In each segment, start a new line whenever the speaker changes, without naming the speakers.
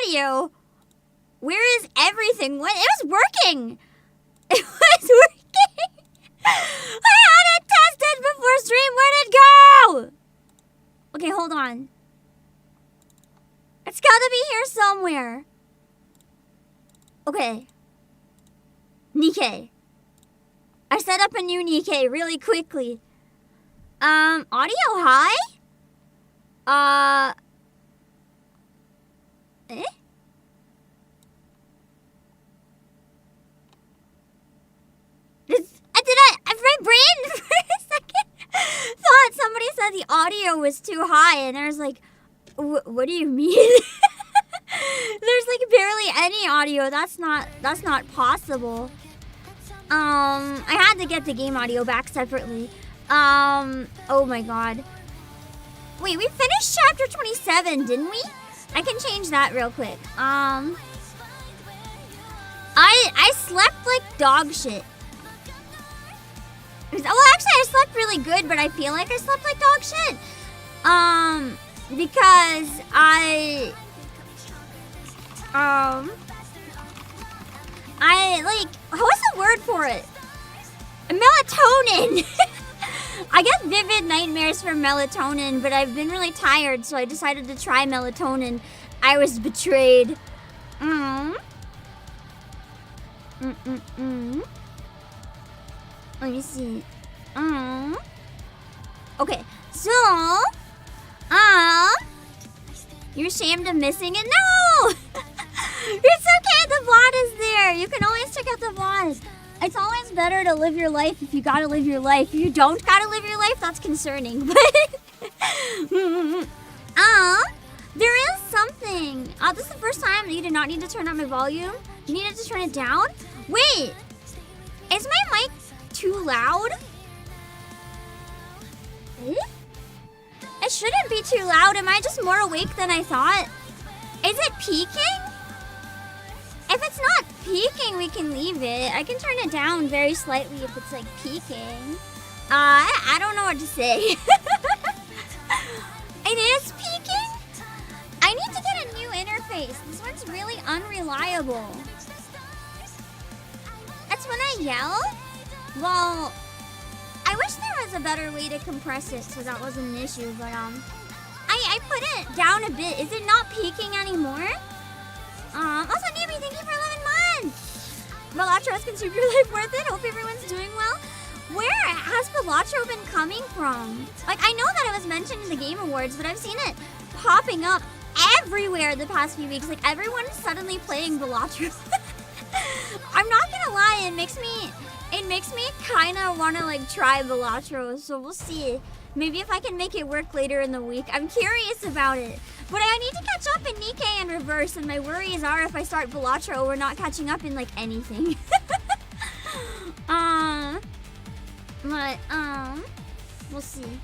audio? Where is everything? What? It was working. It was working. I had it tested before stream. Where'd it go? Okay, hold on. It's gotta be here somewhere. Okay. NIKKE. I set up a new NIKKE really quickly. Audio high? Eh? My brain for a second thought somebody said the audio was too high, and I was like, what do you mean? There's like barely any audio. That's not possible. I had to get the game audio back separately. Oh my god. Wait, we finished chapter 27, didn't we? I can change that real quick. I slept like dog shit. Well, actually, I slept really good, but I feel like I slept like dog shit. Because what's the word for it? Melatonin! I get vivid nightmares from melatonin, but I've been really tired, so I decided to try melatonin. I was betrayed. Let me see. Okay, so you're ashamed of missing it? No! It's okay, the VOD is there. You can always check out the VOD. It's always better to live your life if you gotta live your life. If you don't gotta live your life, that's concerning. But there is something. This is the first time that you did not need to turn up my volume. You needed to turn it down. Wait, is my mic too loud? It shouldn't be too loud. Am I just more awake than I thought? Is it peaking? If it's not peaking, we can leave it. I can turn it down very slightly if it's like peaking. I don't know what to say. It is peaking? I need to get a new interface. This one's really unreliable. That's when I yell? Well, I wish there was a better way to compress it so that wasn't an issue, but I put it down a bit. Is it not peaking anymore? Also, Nibby, thank you for 11 months! Balatro has consumed your life worth it. Hope everyone's doing well. Where has Balatro been coming from? Like, I know that it was mentioned in the Game Awards, but I've seen it popping up everywhere the past few weeks. Like, everyone's suddenly playing Balatro. I'm not gonna lie, it makes me kind of want to, like, try Balatro, so we'll see. Maybe if I can make it work later in the week. I'm curious about it. But I need to catch up in NIKKE and reverse, and my worries are if I start Balatro, we're not catching up in, like, anything. But, we'll see.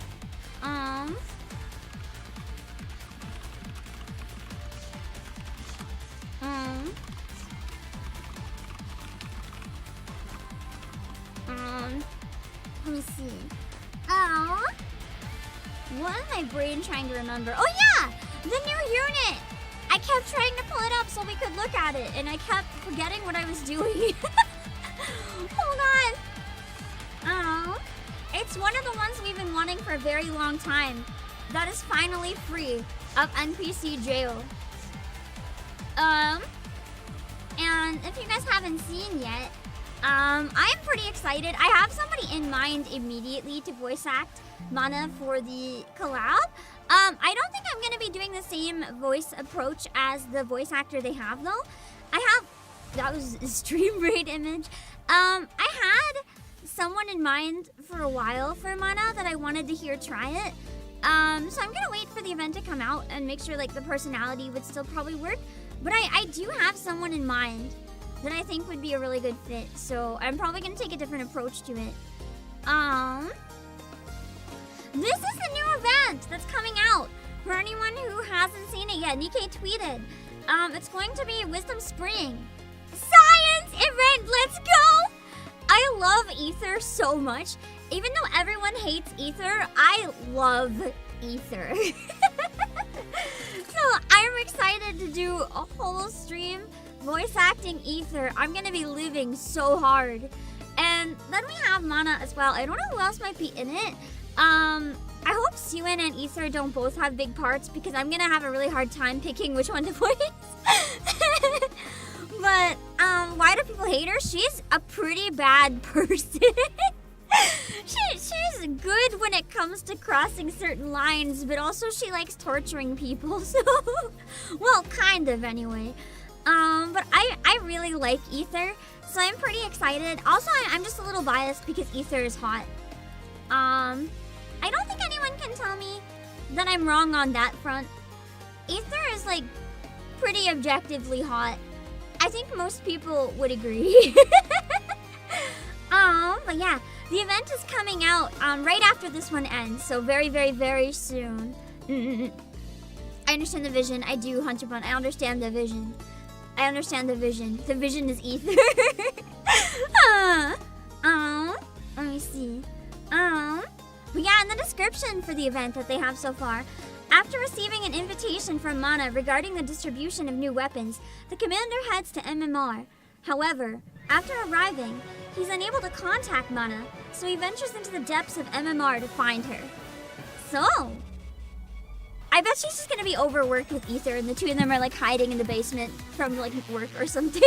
Let me see. What is my brain trying to remember? Oh yeah! The new unit! I kept trying to pull it up so we could look at it, and I kept forgetting what I was doing. Hold on. It's one of the ones we've been wanting for a very long time. That is finally free of NPC jail. And if you guys haven't seen yet, I'm pretty excited. I have somebody in mind immediately to voice act Mana for the collab. I don't think I'm gonna be doing the same voice approach as the voice actor they have though. That was a stream rate image. I had someone in mind for a while for Mana that I wanted to hear try it. So I'm gonna wait for the event to come out and make sure like the personality would still probably work. But I do have someone in mind that I think would be a really good fit. So I'm probably gonna take a different approach to it. This is the new event that's coming out. For anyone who hasn't seen it yet, NIKKE tweeted. It's going to be Wisdom Spring. Science event, let's go! I love Ether so much. Even though everyone hates Ether, I love Ether. So I'm I'm excited to do a whole stream voice acting Ether. I'm gonna be living so hard. And then we have Mana as well. I don't know who else might be in it. I hope Suin and Ether don't both have big parts because I'm gonna have a really hard time picking which one to voice. But why do people hate her? She's a pretty bad person. She's good when it comes to crossing certain lines, but also she likes torturing people. So, well, kind of anyway. But I really like Ether, so I'm pretty excited. Also, I'm just a little biased because Ether is hot. I don't think anyone can tell me that I'm wrong on that front. Ether is like pretty objectively hot. I think most people would agree. But yeah, the event is coming out right after this one ends, so very, very, very soon. I understand the vision. I do, Hunter Bun. I understand the vision. I understand the vision. The vision is Ether. Let me see. But yeah, in the description for the event that they have so far, after receiving an invitation from Mana regarding the distribution of new weapons, the commander heads to MMR. However, after arriving, he's unable to contact Mana, so he ventures into the depths of MMR to find her. So, I bet she's just gonna be overworked with Ether, and the two of them are like hiding in the basement from like work or something.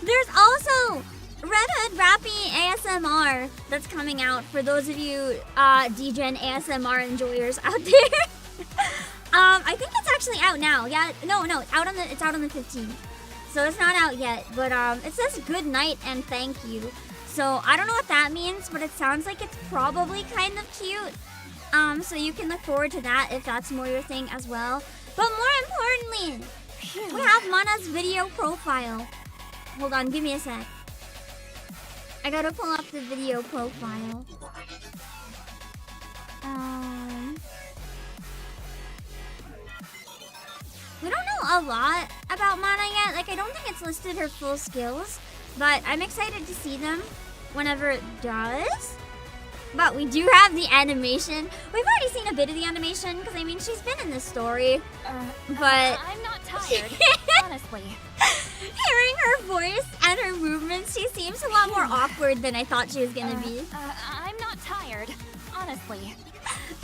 There's also Red Hood Rapi ASMR that's coming out for those of you DGen ASMR enjoyers out there. I think it's actually out now. Yeah, no, it's out on the 15th. So it's not out yet, but it says good night and thank you. So I don't know what that means, but it sounds like it's probably kind of cute. So you can look forward to that if that's more your thing as well. But more importantly, we have Mana's video profile. Hold on, give me a sec. I gotta pull up the video profile. We don't know a lot about Mana yet. Like, I don't think it's listed her full skills, but I'm excited to see them whenever it does. But we do have the animation. We've already seen a bit of the animation, because, I mean, she's been in this story. But
I'm not tired, honestly.
Hearing her voice and her movements, she seems a lot more awkward than I thought she was gonna be.
I'm not tired, honestly.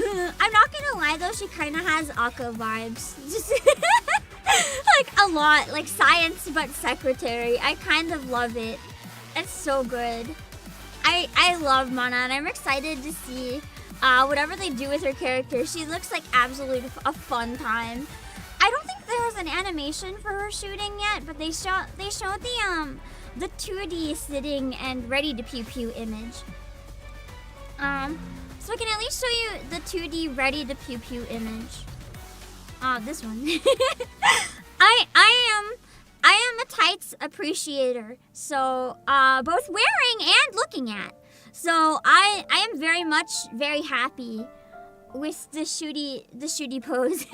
I'm not gonna lie though, she kinda has Akka vibes. Just like a lot, like science but secretary. I kind of love it. It's so good. I love Mana and I'm excited to see whatever they do with her character. She looks like absolutely a fun time. I don't think there was an animation for her shooting yet, but they showed the 2D sitting and ready to pew pew image. So I can at least show you the 2D ready to pew pew image. This one. I am a tights appreciator, so both wearing and looking at. So I am very happy with the shooty pose.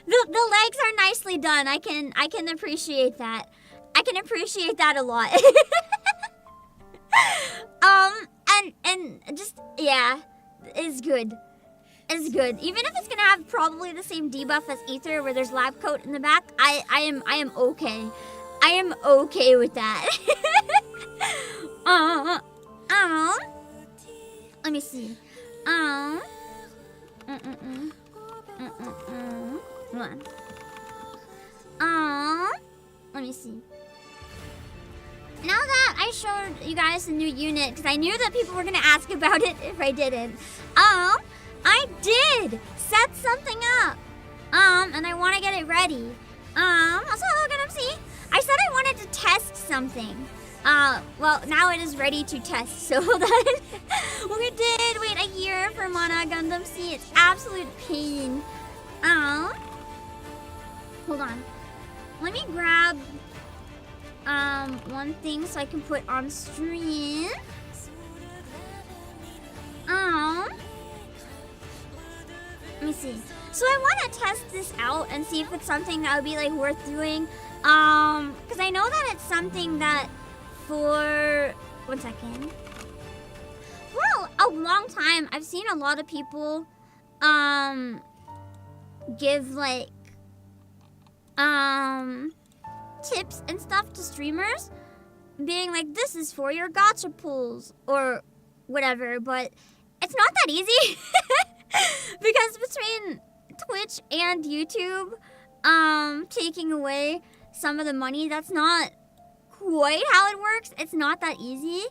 The legs are nicely done. I can appreciate that. I can appreciate that a lot. and just yeah, it's good. It's good. Even if it's gonna have probably the same debuff as Ether, where there's lab coat in the back, I am okay. I am okay with that. Let me see. Hold on. Let me see. Now that I showed you guys the new unit, because I knew that people were gonna ask about it if I didn't. I did set something up. And I want to get it ready. Also, look at MC. I said I wanted to test something. Well, now it is ready to test. So hold on. We did wait a year for Mana Gundam C. It's absolute pain. Hold on. Let me grab one thing so I can put on stream. Let me see. So I want to test this out and see if it's something that would be like worth doing. Because I know that it's something that for 1 second. For a long time, I've seen a lot of people give like tips and stuff to streamers, being like, this is for your gacha pulls or whatever, but it's not that easy. Because between Twitch and YouTube taking away some of the money, that's not quite how it works. It's not that easy.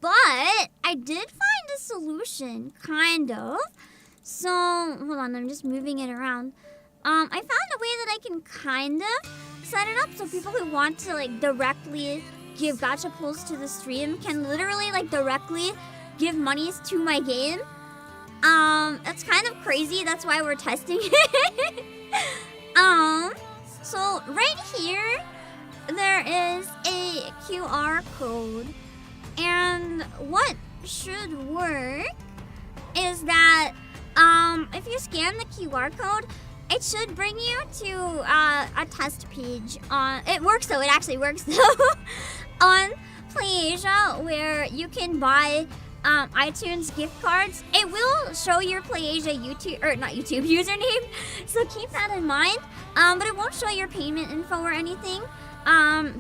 But I did find a solution, kind of. So, hold on, I'm just moving it around. I found a way that I can kind of set it up so people who want to like directly give gacha pulls to the stream can literally like directly give monies to my game. That's kind of crazy. That's why we're testing it. So right here, there is a QR code. And what should work is that, if you scan the QR code, it should bring you to a test page on. It works though. It actually works though on PlayAsia, where you can buy iTunes gift cards. It will show your PlayAsia YouTube or not YouTube username, so keep that in mind. But it won't show your payment info or anything.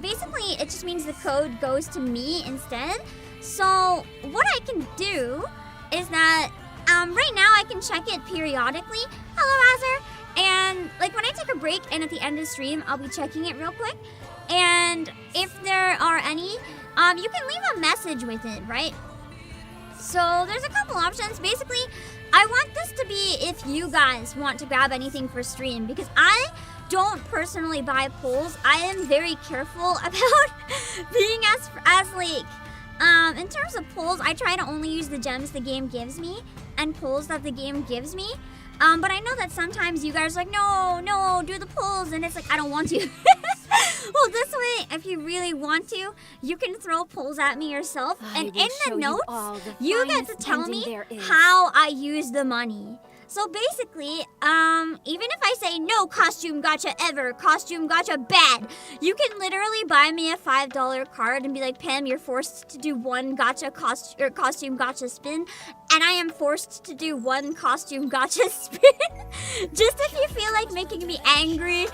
Basically, it just means the code goes to me instead. So what I can do is that right now I can check it periodically. Hello, Azur. And like when I take a break and at the end of the stream, I'll be checking it real quick. And if there are any, you can leave a message with it, right? So there's a couple options. Basically, I want this to be if you guys want to grab anything for stream, because I don't personally buy pulls. I am very careful about being as like, in terms of pulls, I try to only use the gems the game gives me and pulls that the game gives me. But I know that sometimes you guys are like, no, do the pulls, and it's like, I don't want to. Well, this way, if you really want to, you can throw pulls at me yourself, and in the notes, you get to tell me how I use the money. So basically, even if I say no costume gacha ever, costume gacha bad, you can literally buy me a $5 card and be like, Pam, you're forced to do one gacha costume gacha spin, and I am forced to do one costume gacha spin. Just if you feel like making me angry,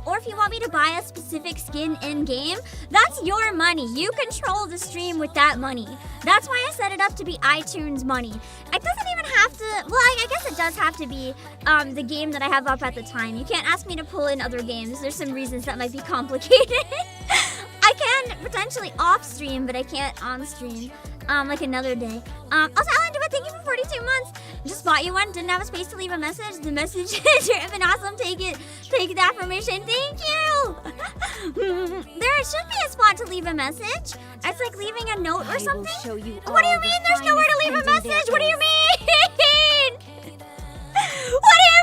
or if you want me to buy a specific skin in-game, that's your money. You control the stream with that money. That's why I set it up to be iTunes money. It doesn't even have to, well, I guess it does have to be the game that I have up at the time. You can't ask me to pull in other games. There's some reasons that might be complicated. I can potentially off-stream, but I can't on-stream. Like another day. Also, Alan Dewitt, thank you for 42 months. Just bought you one, didn't have a space to leave a message. The message is been awesome. Take it. Take the affirmation. Thank you. There should be a spot to leave a message. It's like leaving a note or something. What do you mean there's nowhere to leave a message? What do you mean? What do you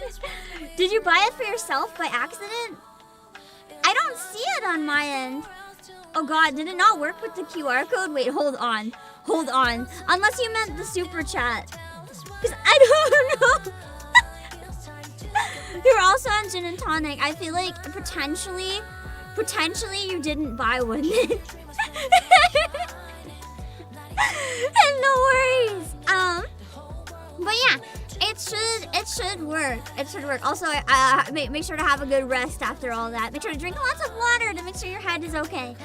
mean? Did you buy it for yourself by accident? I don't see it on my end. Oh god, did it not work with the QR code? Wait, hold on. Hold on. Unless you meant the super chat. Because I don't know. You're also on gin and tonic. I feel like potentially you didn't buy one. And no worries. But yeah, it should work. It should work. Also, make sure to have a good rest after all that. Make sure to drink lots of water to make sure your head is okay.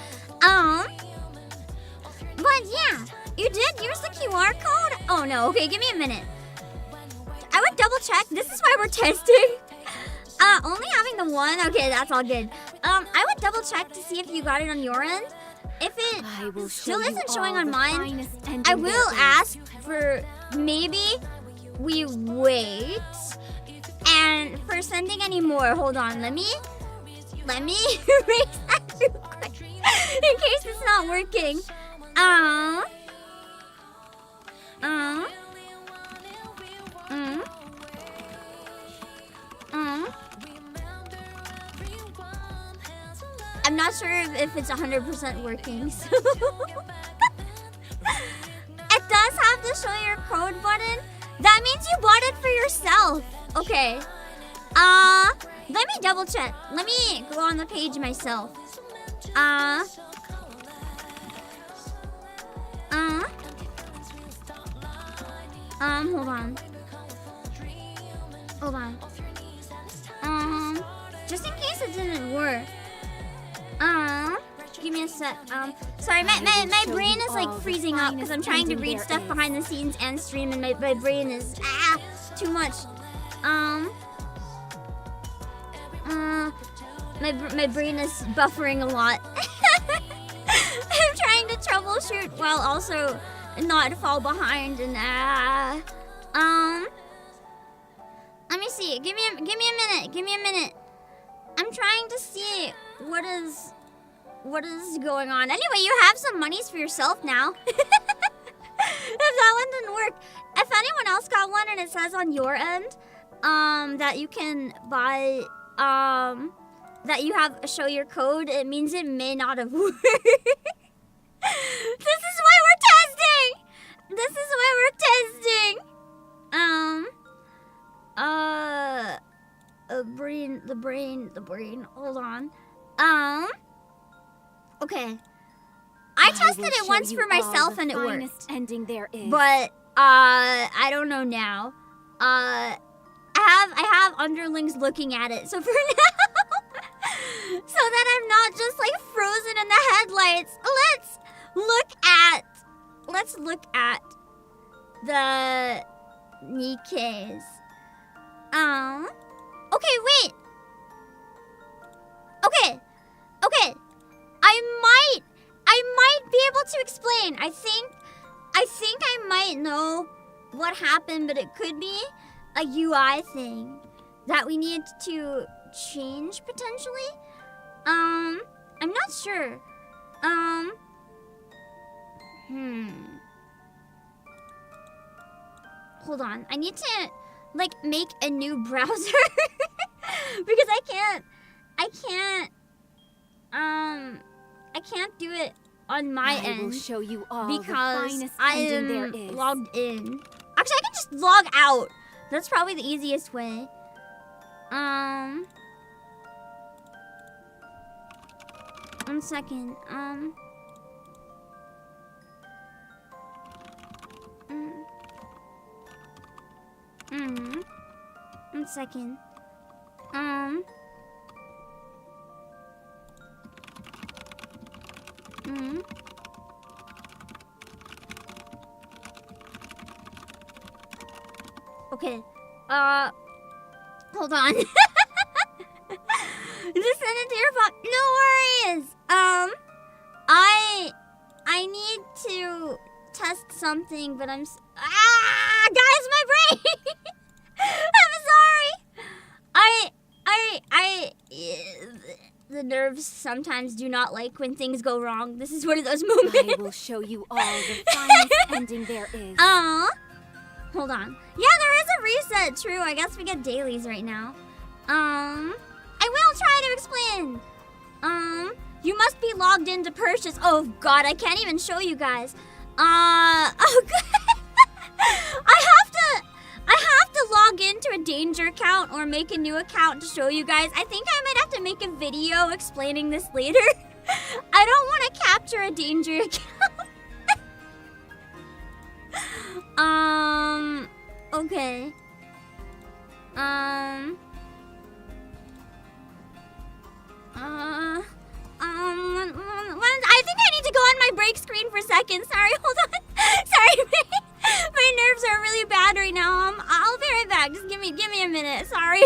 But yeah, you did use the QR code? Oh no, okay, give me a minute. I would double check. This is why we're testing. Only having the one? Okay, that's all good. I would double check to see if you got it on your end. If it still isn't showing on mine, I will ask for maybe we wait. And for sending any more, hold on, let me erase that real quick in case it's not working. I'm not sure if it's 100% working, so it does have to show your code button. That means you bought it for yourself. Okay. Let me double check. Let me go on the page myself. Hold on. Hold on. Just in case it didn't work. Give me a sec. Sorry, my brain is like freezing up because I'm trying to read stuff behind the scenes and stream, and my brain is too much. My brain is buffering a lot. I'm trying to troubleshoot while also not fall behind, and let me see. Give me a minute. Give me a minute. I'm trying to see what is going on. Anyway, you have some monies for yourself now. If that one didn't work, if anyone else got one and it says on your end that you can buy that you have show your code, it means it may not have worked. This is why we're testing. This is why we're testing. The brain. Hold on. Okay. I tested it once for myself and it worked.
Ending there is.
But I don't know now. I have underlings looking at it. So for now, so that I'm not just like frozen in the headlights, let's look at the NIKKEs. Okay, wait. Okay. I might be able to explain. I think I might know what happened, but it could be a UI thing that we need to change potentially. I'm not sure. Hold on. I need to like make a new browser because I can't do it on my end.
I will show you all
because
the
I
ending there
am
is.
logged in. Actually, I can just log out. That's probably the easiest way. One second. One second. Okay. Hold on. Just send it to your phone. No worries. I need to test something, but guys, my brain. I'm sorry. The nerves sometimes do not like when things go wrong. This is one of those moments.
I will show you all the finest ending there is.
Hold on. Yeah, there is a reset. True. I guess we get dailies right now. I will try to explain. You must be logged in to purchase. Oh God, I can't even show you guys. Oh God. I have to log into a danger account or make a new account to show you guys. I think I might have to make a video explaining this later. I don't want to capture a danger account. Okay. I think I need to go on my break screen for a second. Sorry, hold on. Sorry, my nerves are really bad right now. I'll be right back. Just give me a minute. Sorry.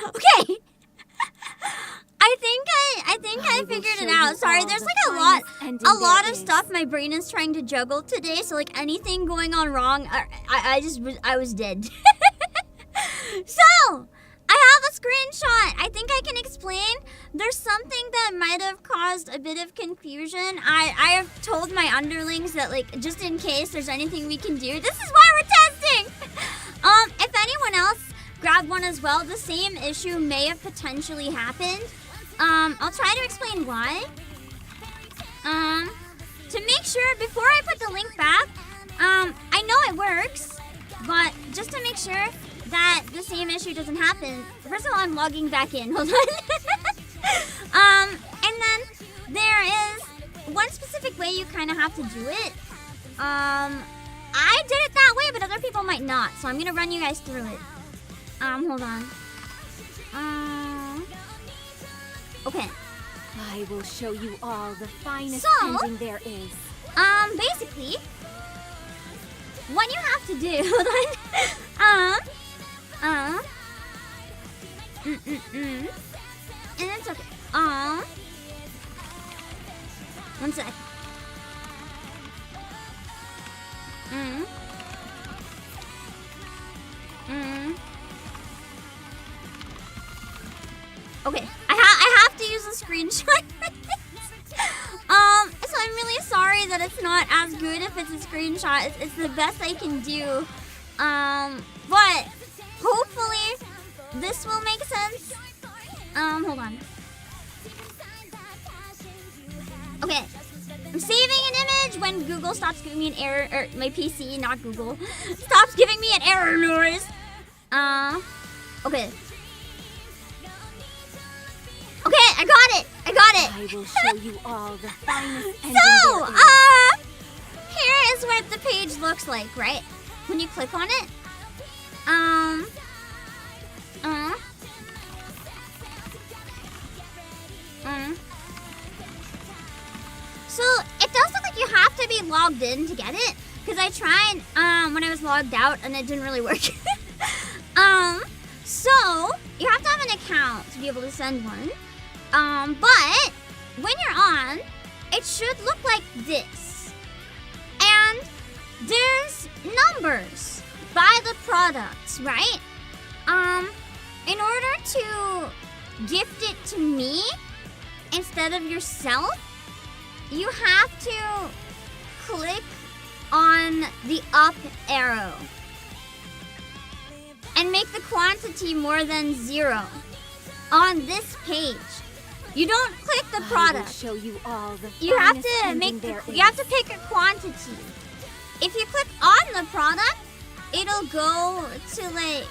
Okay. I think I figured it out. Sorry, there's like a lot of stuff my brain is trying to juggle today. So like anything going on wrong, I was dead. So I have a screenshot. I think I can explain. There's something that might have caused a bit of confusion. I have told my underlings that like just in case there's anything we can do. This is why we're testing. If anyone else grabbed one as well, the same issue may have potentially happened. I'll try to explain why. To make sure, before I put the link back, I know it works, but just to make sure that the same issue doesn't happen, first of all, I'm logging back in. Hold on. And then there is one specific way you kind of have to do it. I did it that way, but other people might not, so I'm gonna run you guys through it. Hold on. Okay.
I will show you all the finest
So,
ending there is.
Basically, what you have to do, hold on. And it's okay. One sec. Okay, I have to use a screenshot. So I'm really sorry that it's not as good if it's a screenshot. It's the best I can do. But hopefully this will make sense. Hold on. Okay, I'm saving an image when Google stops giving me an error, or my PC, not Google, stops giving me an error noise. Okay. Okay, I got it. I
will show you all the finest ending
So,
there is.
here is what the page looks like, right? When you click on it. So, it does look like you have to be logged in to get it. Because I tried when I was logged out and it didn't really work. So, you have to have an account to be able to send one. But when you're on, it should look like this. And there's numbers by the products, right? In order to gift it to me instead of yourself, you have to click on the up arrow and make the quantity more than 0 on this page. You don't click the product.
I will show you all the
You have
finest
to
ending
make
there
you have
is.
to pick a quantity. If you click on the product, it'll go to like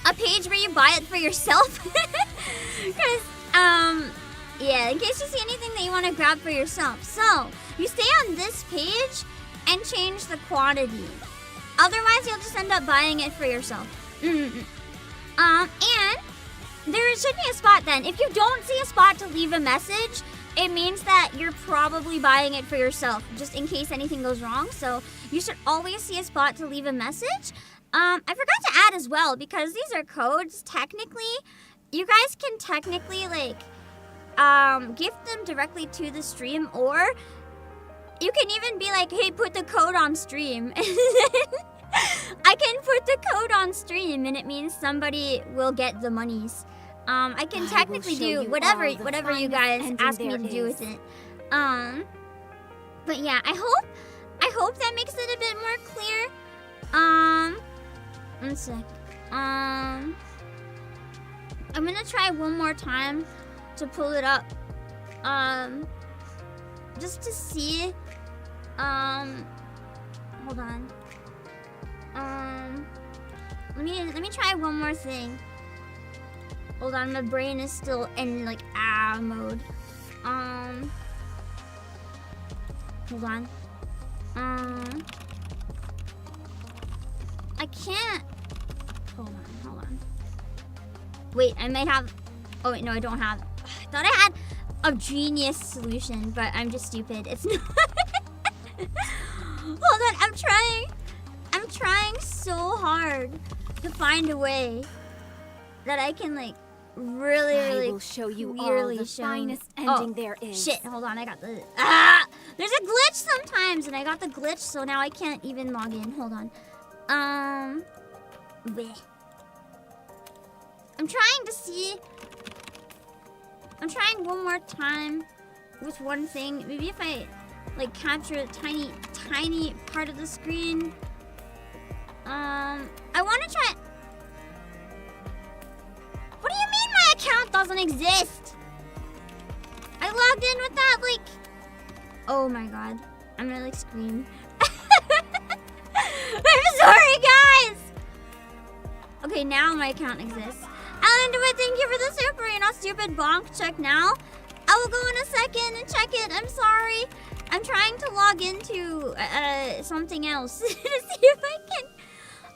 a page where you buy it for yourself. Cuz yeah, in case you see anything that you want to grab for yourself. So, you stay on this page and change the quantity. Otherwise, you'll just end up buying it for yourself. And there should be a spot then. If you don't see a spot to leave a message, it means that you're probably buying it for yourself, just in case anything goes wrong. So you should always see a spot to leave a message. I forgot to add as well, because these are codes, technically, you guys can technically, like, gift them directly to the stream, or You can even be like, hey, put the code on stream. I can put the code on stream and it means somebody will get the monies. I can technically do whatever you guys ask me to do with it. But yeah, I hope that makes it a bit more clear. One sec. I'm gonna try one more time to pull it up. Just to see. Hold on. Let me try one more thing. Hold on, my brain is still in like mode. Hold on. I can't. Hold on. Wait, I might have. Oh wait, no, I don't have. I thought I had a genius solution, but I'm just stupid. It's not. Hold on, I'm trying so hard to find a way that I can like really
I will show you all the finest ending there is.
Shit, hold on, I got the there's a glitch sometimes and I got the glitch, so now I can't even log in. Hold on. Bleh. I'm trying to see. I'm trying one more time with one thing. Maybe if I like capture a tiny part of the screen. I want to try. What do you mean my account doesn't exist? I logged in with that like. Oh my god, I'm gonna like scream. I'm sorry, guys. Okay, now my account exists. Alan DeWitt, thank you for the super. You're not stupid. Bonk, check now. I will go in a second and check it. I'm sorry. I'm trying to log into something else to see if I can.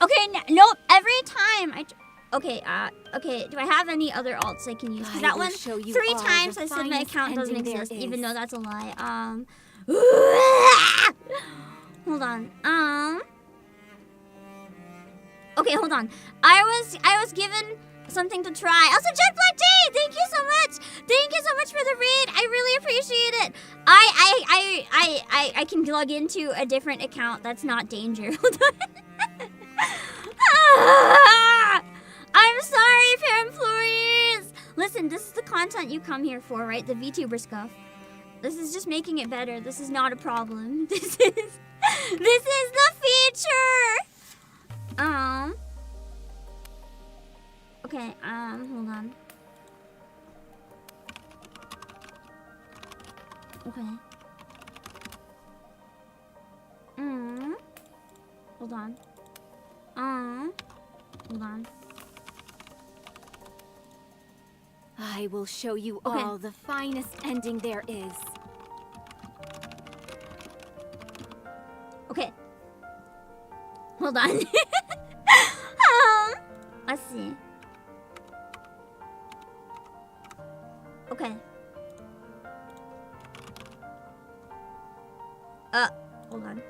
Okay, nope. Every time I. Okay, do I have any other alts I can use? Because that one, 3 times I said my account doesn't exist, even though that's a lie. Hold on. Okay, hold on. I was given something to try. Also, Jet Black Day, thank you so much. Thank you so much for the raid. I really appreciate it. I can log into a different account. That's not danger. Hold on. I'm sorry, Pamflores. Listen, this is the content you come here for, right? The VTuber scuff. This is just making it better. This is not a problem. This is the feature. Okay, hold on. Okay. Hold on. Hold on.
I will show you all the finest ending there is.
Okay. Hold on. Let's see. Okay. Hold on.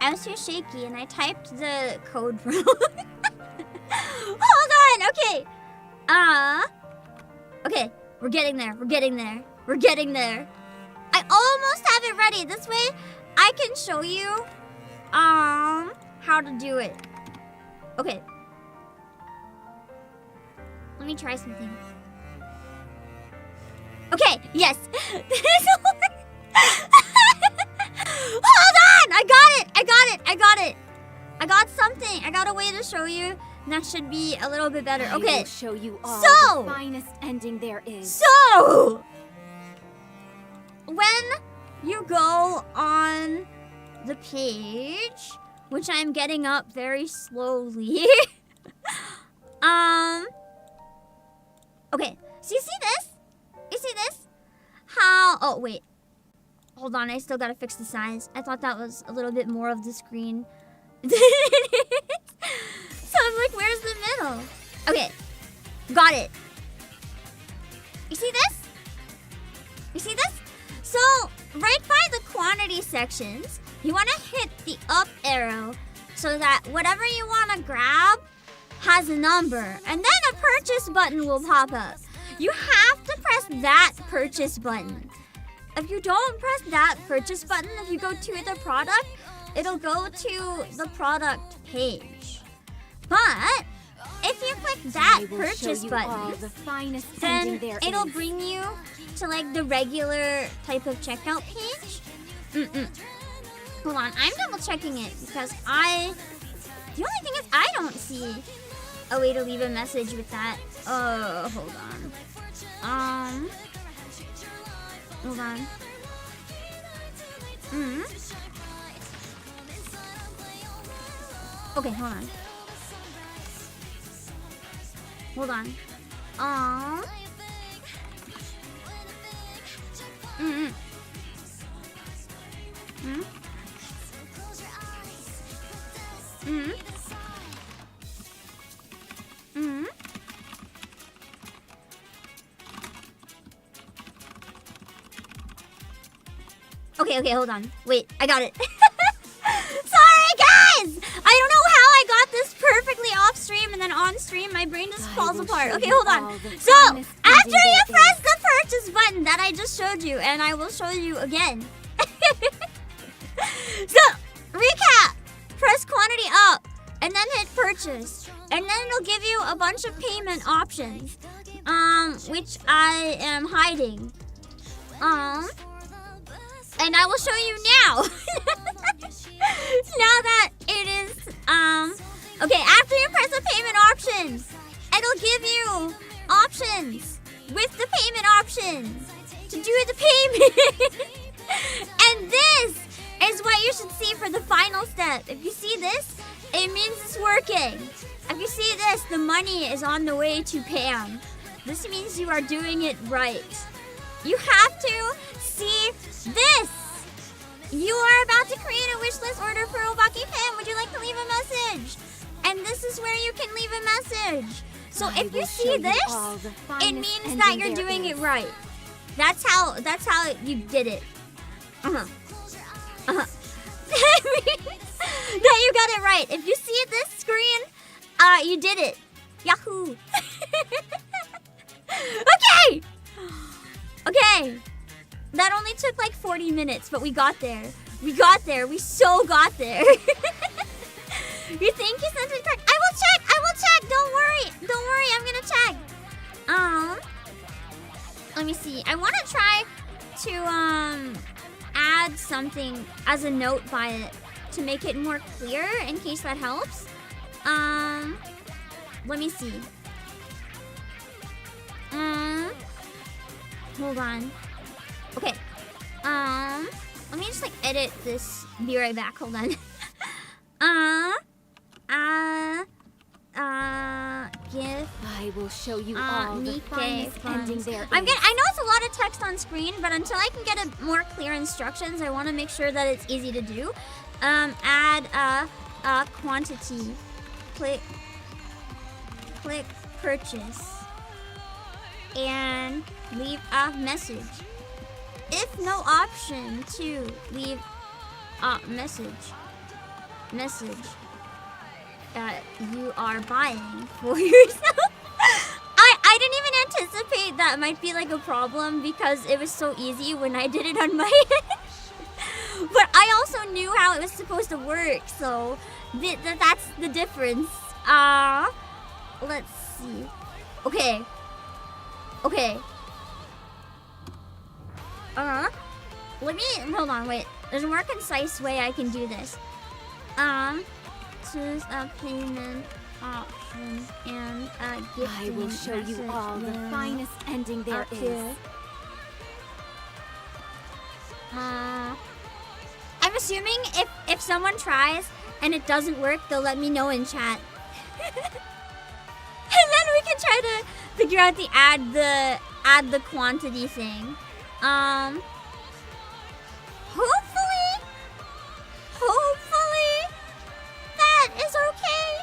I was too shaky and I typed the code wrong. Hold on, okay. Okay, we're getting there. I almost have it ready. This way I can show you how to do it. Okay. Let me try something. Okay, yes. Hold on! I got it. I got something. I got a way to show you. And that should be a little bit better. Okay.
I will show you all the finest ending there is.
So, when you go on the page, which I'm getting up very slowly. Okay. So you see this? How? Oh wait. Hold on. I still gotta fix the size. I thought that was a little bit more of the screen. So I'm like, where's the middle? Okay. Got it. You see this? So, right by the quantity sections, you want to hit the up arrow so that whatever you want to grab has a number. And then a purchase button will pop up. You have to press that purchase button. if you don't press that purchase button, if you go to the product, it'll go to the product page. But if you click that purchase button, then it'll bring you to like the regular type of checkout page. Hold on, I'm double checking it because the only thing is I don't see a way to leave a message with that. Oh, hold on. Hold on. Okay, hold on. Hold on. Okay, hold on. Wait, I got it. Sorry, guys! I don't know how I got this perfectly off stream and then on stream my brain just falls apart. Okay, hold on. So, after you press the purchase button that I just showed you, and I will show you again. So, recap. Press quantity up, and then hit purchase. And then it'll give you a bunch of payment options, which I am hiding. And I will show you now. Now that it is, okay, after you press the payment options, it'll give you options with the payment options to do the payment. And this is what you should see for the final step. If you see this, it means it's working. If you see this, the money is on the way to Pam. This means you are doing it right. You have to see this. You are about to create a wishlist order for Obake Pam. Would you like to leave a message? And this is where you can leave a message. So if you see this, it means that you're doing it right. That's how you did it. That you got it right. If you see this screen, you did it. Yahoo. Okay. That only took like 40 minutes, but we got there. We so got there. You think you sent it correct? I will check. Don't worry, I'm gonna check. Let me see. I want to try to add something as a note by it to make it more clear in case that helps. Let me see. Hold on. Okay. Let me just like edit this. Be right back. Hold on. Give.
I will show you all the finest ending there is.
I know it's a lot of text on screen, but until I can get a more clear instructions, I want to make sure that it's easy to do. Add a quantity. Click purchase. And leave a message. If no option to leave a message that you are buying for yourself. I didn't even anticipate that might be like a problem because it was so easy when I did it on my head. But I also knew how it was supposed to work, so that's the difference. Let's see. Okay. Hold on, wait. There's a more concise way I can do this. Choose a payment option and a gifting
I will show you all the finest ending there is.
I'm assuming if someone tries and it doesn't work, they'll let me know in chat. And then we can try to figure out the add the quantity thing. Hopefully that is okay.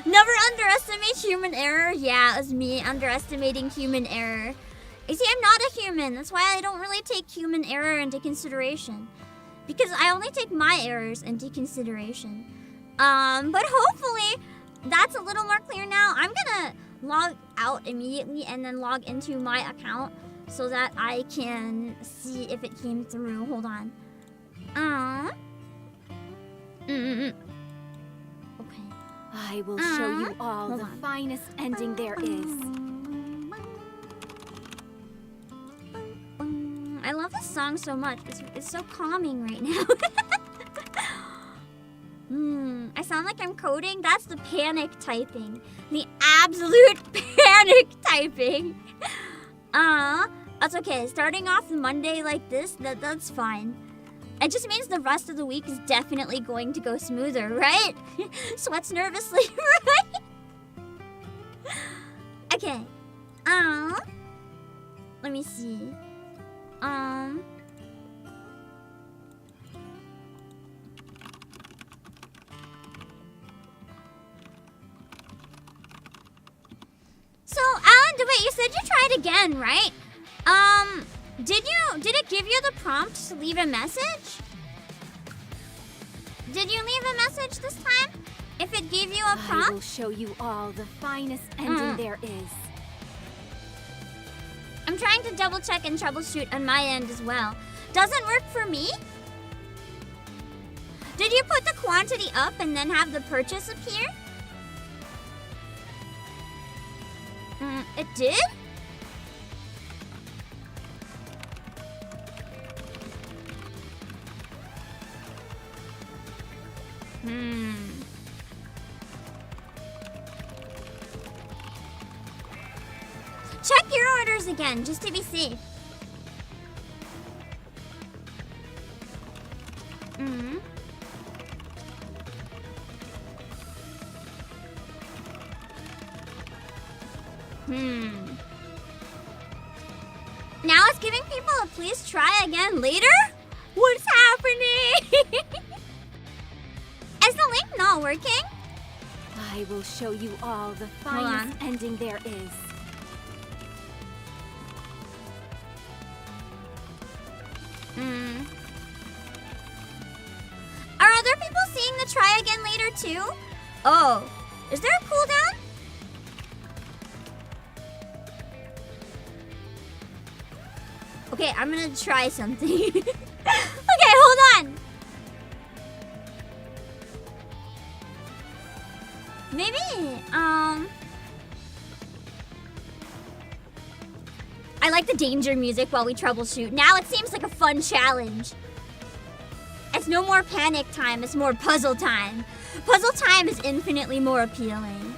Never underestimate human error. Yeah, it was me underestimating human error. You see, I'm not a human. That's why I don't really take human error into consideration. Because I only take my errors into consideration. But hopefully that's a little more clear now. I'm gonna log out immediately and then log into my account so that I can see if it came through. Hold on. Okay.
I will show you all the finest ending there is.
I love this song so much. It's so calming right now. I sound like I'm coding. That's the panic typing. The absolute panic typing. That's okay. Starting off the Monday like this, that's fine. It just means the rest of the week is definitely going to go smoother, right? Sweats nervously, right? Okay. Let me see. So, Alan, wait, you said you tried again, right? Did it give you the prompt to leave a message? Did you leave a message this time? If it gave you a prompt?
I will show you all the finest ending there is.
I'm trying to double check and troubleshoot on my end as well. Doesn't work for me? Did you put the quantity up and then have the purchase appear? It did? Check your orders again, just to be safe. Now it's giving people a please try again later? What's happening? Is the link not working?
I will show you all the finest ending there is.
Are other people seeing the try again later too? Oh, is there a cooldown? Okay, I'm gonna try something. Okay, hold on. Maybe, I like the danger music while we troubleshoot. Now it seems like a fun challenge. It's no more panic time, it's more puzzle time. Puzzle time is infinitely more appealing.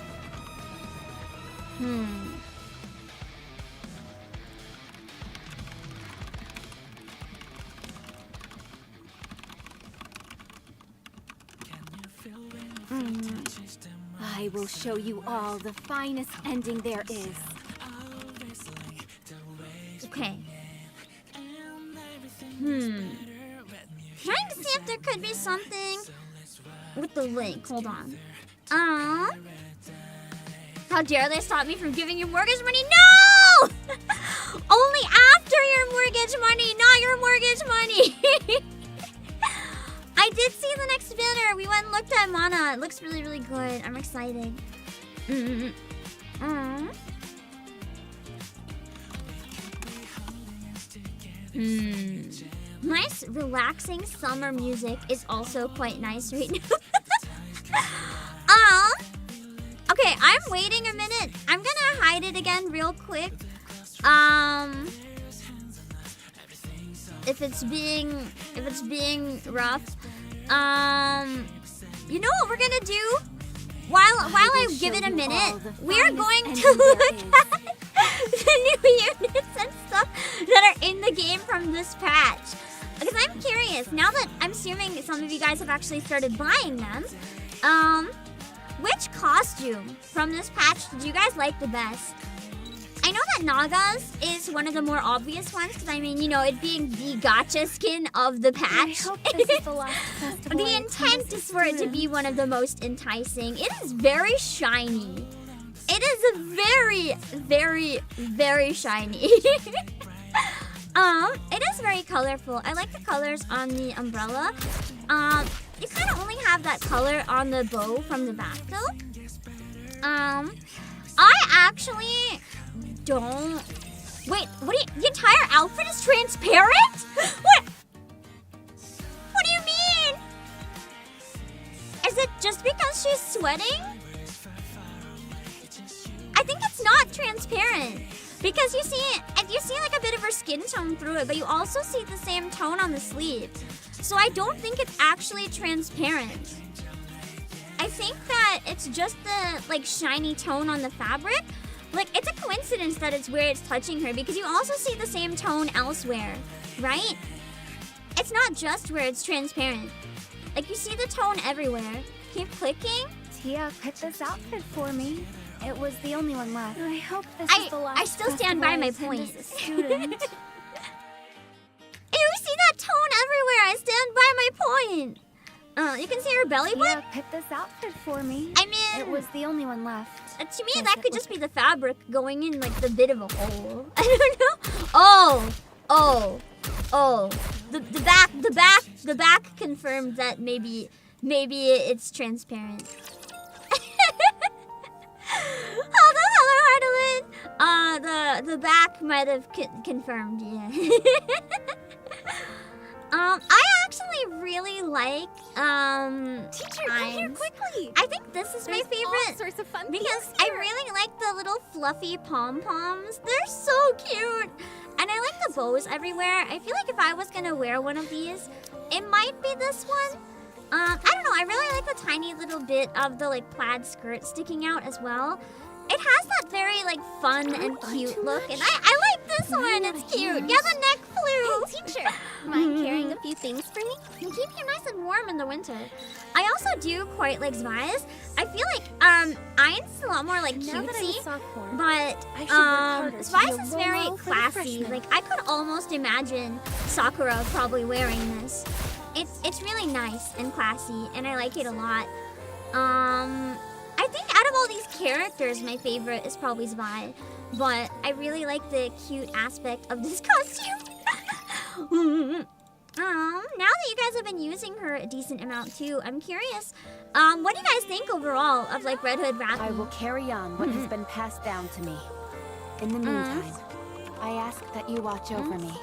I will show you all the finest ending there is.
Okay. Trying to see if there could be something with the link. Hold on. How dare they stop me from giving you mortgage money? No! Only after your mortgage money, not your mortgage money. I did see the next banner. We went and looked at Mana. It looks really, really good. I'm excited. Nice, relaxing summer music is also quite nice right now. Okay, I'm waiting a minute. I'm gonna hide it again real quick. If it's being rough. You know what we're gonna do? While I give it a minute, we are going to look at the new units and stuff that are in the game from this patch. Because I'm curious, now that I'm assuming some of you guys have actually started buying them, which costume from this patch did you guys like the best? I know that Naga's is one of the more obvious ones, because I mean, you know, it being the gacha skin of the patch.
I hope this is the last festival.
The intent is for it to be one of the most enticing. It is very shiny. It is very, very, very shiny. It is very colorful. I like the colors on the umbrella. You kind of only have that color on the bow from the back though. I actually don't... Wait, what do you... The entire outfit is transparent? What? What do you mean? Is it just because she's sweating? I think it's not transparent. Because you see like a bit of her skin tone through it, but you also see the same tone on the sleeve. So I don't think it's actually transparent. I think that it's just the like shiny tone on the fabric. Like, it's a coincidence that it's where it's touching her because you also see the same tone elsewhere, right? It's not just where it's transparent. Like, you see the tone everywhere. Keep clicking.
Tia picked this outfit for me. It was the only one left. I hope this is the last.
I still stand by my point.
As a student.
You see that tone everywhere. I stand by my point. You can see her belly button.
Tia picked this outfit for me.
I mean,
it was the only one left.
To me, that could just be the fabric going in like the bit of a hole. I don't know. Oh. The back confirmed that maybe it's transparent. Hello, Hardeland. The back might have confirmed, yeah. I actually really like
Teacher, come here quickly.
I think this is my favorite
All sorts of fun
because I really like the little fluffy pom-poms. They're so cute. And I like the bows everywhere. I feel like if I was gonna wear one of these, it might be this one. I don't know, I really like the tiny little bit of the like plaid skirt sticking out as well. It has that very like fun and cute look, and I like this one. It's cute. Yeah, the neck flue.
Hey, teacher, mind carrying a few things for me?
And keep you nice and warm in the winter. I also do quite like Zvi's. I feel like Ain's a lot more like cutesy, but Zvi's is very classy. Like I could almost imagine Sakura probably wearing this. It's really nice and classy, and I like it a lot. I think out of all these characters, my favorite is probably Zvi, but I really like the cute aspect of this costume. Now that you guys have been using her a decent amount too, I'm curious, what do you guys think overall of like Red Hood Rapi?
I will carry on what has been passed down to me. In the meantime, I ask that you watch over me.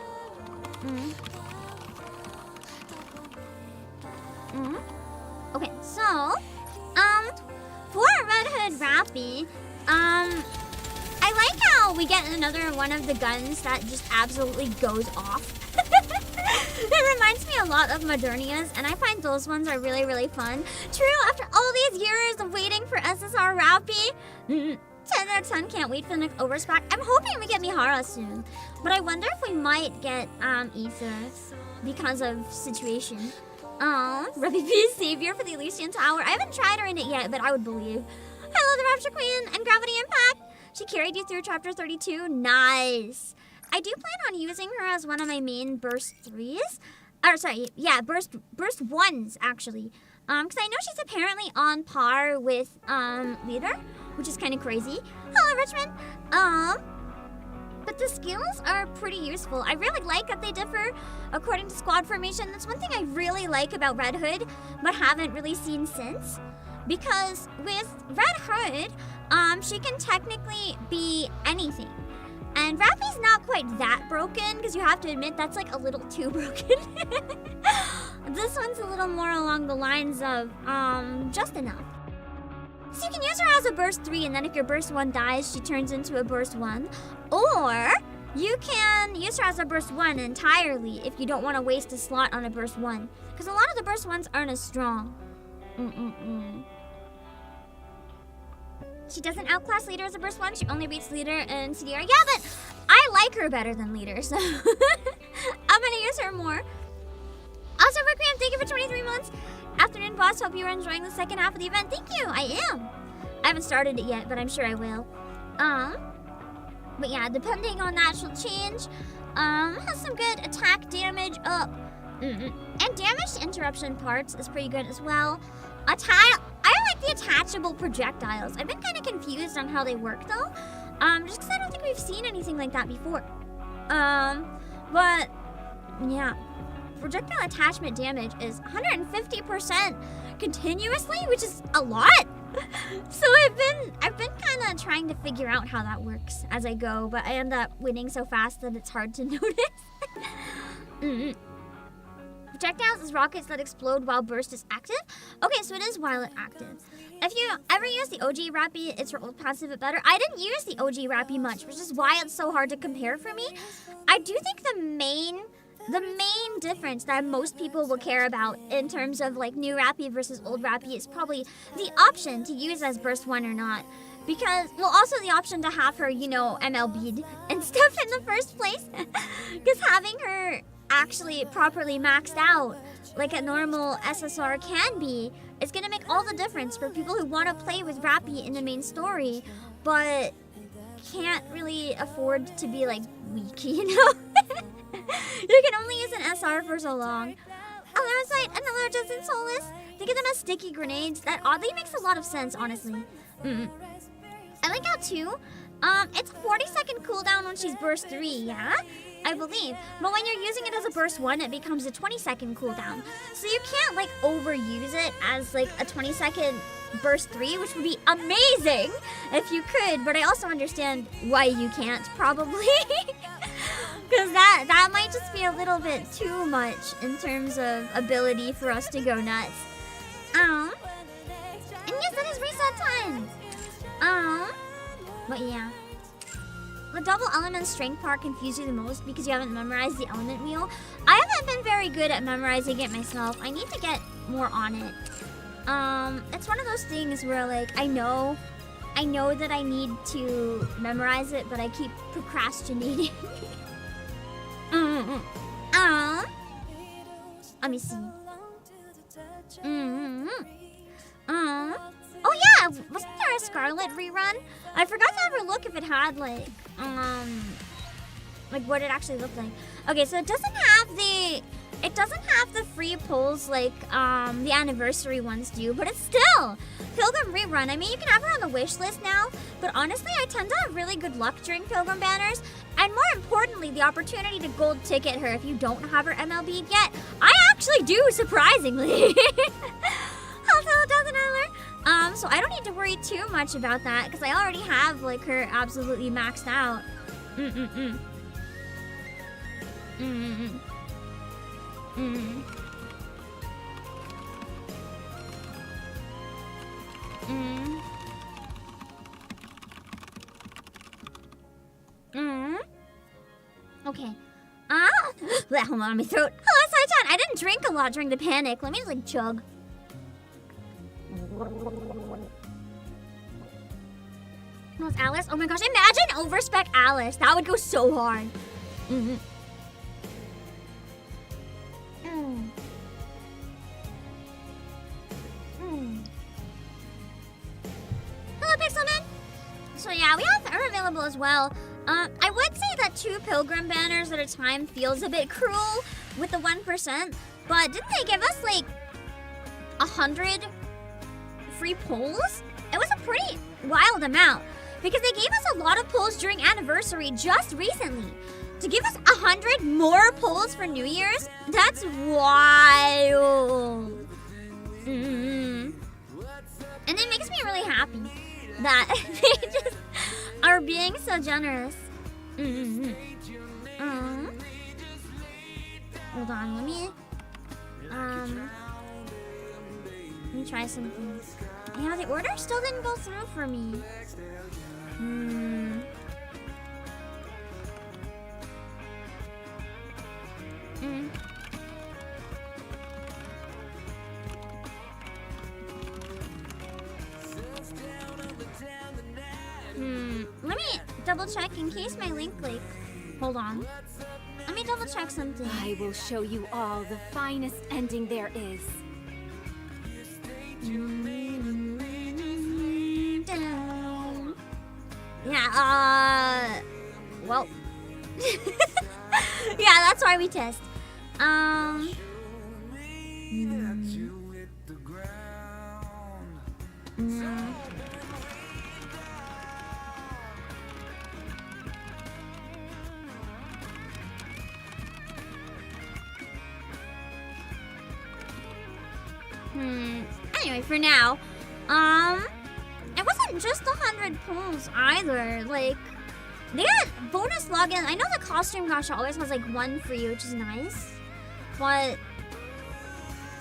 Okay, so, for Red Hood Rapi, I like how we get another one of the guns that just absolutely goes off. It reminds me a lot of Modernia's, and I find those ones are really, really fun. True, after all these years of waiting for SSR Rapi, 10 out of 10, can't wait for the next overspec. I'm hoping we get Mihara soon, but I wonder if we might get Ether because of situation. Rapipi's savior for the Elysian Tower. I haven't tried her in it yet, but I would believe. Hello, the Rapture Queen and Gravity Impact. She carried you through chapter 32. Nice. I do plan on using her as one of my main burst 3s. Or sorry, yeah, burst 1s actually. Because I know she's apparently on par with Leader, which is kind of crazy. Hello, Richmond. But the skills are pretty useful. I really like that they differ according to squad formation. That's one thing I really like about Red Hood, but haven't really seen since. Because with Red Hood, she can technically be anything. And Rapi's not quite that broken, because you have to admit that's like a little too broken. This one's a little more along the lines of, just enough. So you can use her as a burst 3, and then if your burst 1 dies, she turns into a burst 1. Or you can use her as a burst 1 entirely if you don't want to waste a slot on a burst 1. Because a lot of the burst 1s aren't as strong. She doesn't outclass Leader as a burst 1, she only beats Leader and CDR. Yeah, but I like her better than Leader, so I'm gonna use her more. Also, Requiem, thank you for 23 months. Afternoon boss, hope you are enjoying the second half of the event. Thank you, I am. I haven't started it yet, but I'm sure I will. But yeah, depending on that, she'll change. Has some good attack damage up. And damage to interruption parts is pretty good as well. I like the attachable projectiles. I've been kind of confused on how they work though. Just because I don't think we've seen anything like that before. But yeah. Projectile attachment damage is 150% continuously, which is a lot. So I've been kind of trying to figure out how that works as I go, but I end up winning so fast that it's hard to notice. Projectiles is rockets that explode while burst is active. Okay, so it is while it's active. If you ever use the OG Rapi, it's your old passive bit better. I didn't use the OG Rapi much, which is why it's so hard to compare for me. I do think the main difference that most people will care about in terms of like new Rapi versus old Rapi is probably the option to use as burst 1 or not. Because, well, also the option to have her, you know, MLB'd and stuff in the first place. Because having her actually properly maxed out like a normal SSR can be, it's gonna make all the difference for people who want to play with Rapi in the main story, but can't really afford to be like weak, you know? You can only use an SR for so long. Alaricite and Alaricist and Solus, they give them as sticky grenades. That oddly makes a lot of sense, honestly. I like how too, it's a 40-second cooldown when she's burst 3, yeah? I believe. But when you're using it as a burst 1, it becomes a 20-second cooldown. So you can't like overuse it as like a 20-second burst 3, which would be amazing if you could, but I also understand why you can't, probably. Because that might just be a little bit too much in terms of ability for us to go nuts. And yes, that is reset time. But yeah. The double element strength part confused you the most because you haven't memorized the element wheel. I haven't been very good at memorizing it myself. I need to get more on it. It's one of those things where like I know that I need to memorize it, but I keep procrastinating. Let me see. Oh yeah, wasn't there a Scarlet rerun? I forgot to ever look if it had like what it actually looked like. Okay, so it doesn't have the free pulls like the anniversary ones do, but it's still Pilgrim rerun. I mean, you can have her on the wish list now, but honestly, I tend to have really good luck during Pilgrim banners, and more importantly, the opportunity to gold ticket her if you don't have her MLB yet. I actually do, surprisingly. So I don't need to worry too much about that because I already have like her absolutely maxed out. Okay. Hold on, my throat. Oh, that's I didn't drink a lot during the panic. Let me just like chug. No, it's Alice. Oh my gosh, imagine overspec Alice. That would go so hard. Hello, Pixelman. So yeah, we have her available as well. I would say that 2 Pilgrim banners at a time feels a bit cruel with the 1%, but didn't they give us like 100 free pulls? It was a pretty wild amount because they gave us a lot of pulls during anniversary just recently. To give us 100 more pulls for New Year's, that's wild. And it makes me really happy that they just are being so generous. Hold on, let me try something. Yeah, the order still didn't go through for me. Let me double check in case my link like. Hold on. Let me double check something.
I will show you all the finest ending there is.
Yeah, well. Yeah, that's why we test. Anyway, for now, wasn't just 100 pulls either. Like, they got bonus login. I know the costume gacha always has like 1 free, which is nice. But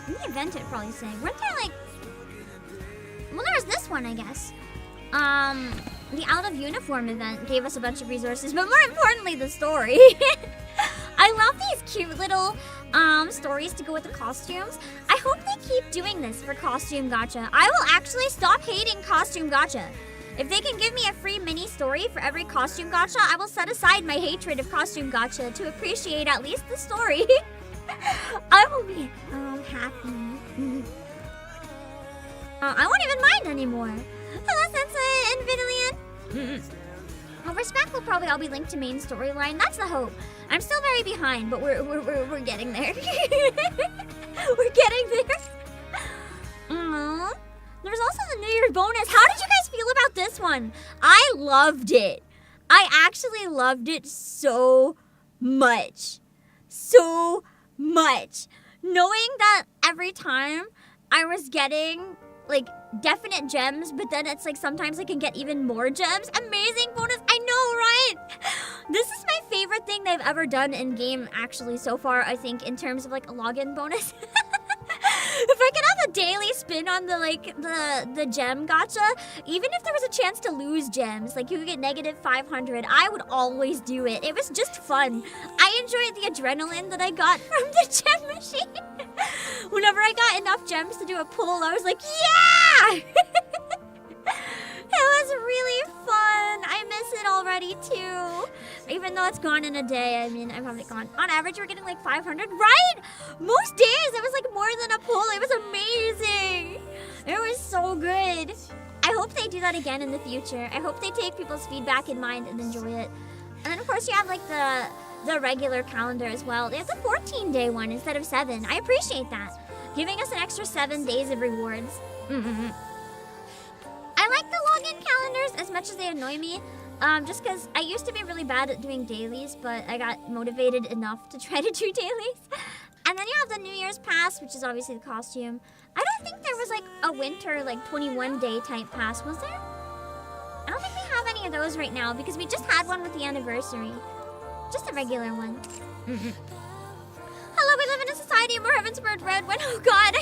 in the event, it'd probably say, weren't there like, well, there was this one, I guess. The out of uniform event gave us a bunch of resources, but more importantly, the story. I love these cute little stories to go with the costumes. I hope they keep doing this for costume gacha. I will actually stop hating costume gacha. If they can give me a free mini story for every costume gacha, I will set aside my hatred of costume gacha to appreciate at least the story. I will be happy. I won't even mind anymore. Hello, Sensei and Vidalian. Well, respect will probably all be linked to main storyline. That's the hope. I'm still very behind, but we're getting there. We're getting there. There's also the New Year's bonus. How did you guys feel about this one? I loved it. I actually loved it so much. So much. Knowing that every time I was getting like definite gems, but then it's like sometimes I can get even more gems. Amazing bonus. I know, right? This is my favorite thing they've ever done in game actually so far, I think, in terms of like a login bonus. If I could have a daily spin on the gem gacha, even if there was a chance to lose gems, like you could get negative 500, I would always do it. It was just fun. I enjoyed the adrenaline that I got from the gem machine. Whenever I got enough gems to do a pull, I was like, yeah! It was really fun. I miss it already too. Even though it's gone in a day, I mean, I've had it gone. On average, we're getting like 500, right? Most days, it was like more than a pull. It was amazing. It was so good. I hope they do that again in the future. I hope they take people's feedback in mind and enjoy it. And then, of course, you have like the regular calendar as well. They have the 14-day one instead of 7. I appreciate that. Giving us an extra 7 days of rewards. I like the login calendars as much as they annoy me. Just because I used to be really bad at doing dailies, but I got motivated enough to try to do dailies. And then you have the New Year's pass, which is obviously the costume. I don't think there was like a winter, like 21-day type pass, was there? I don't think we have any of those right now because we just had one with the anniversary. Just a regular one. Hello, we live in a society where heavens burned red when, oh god.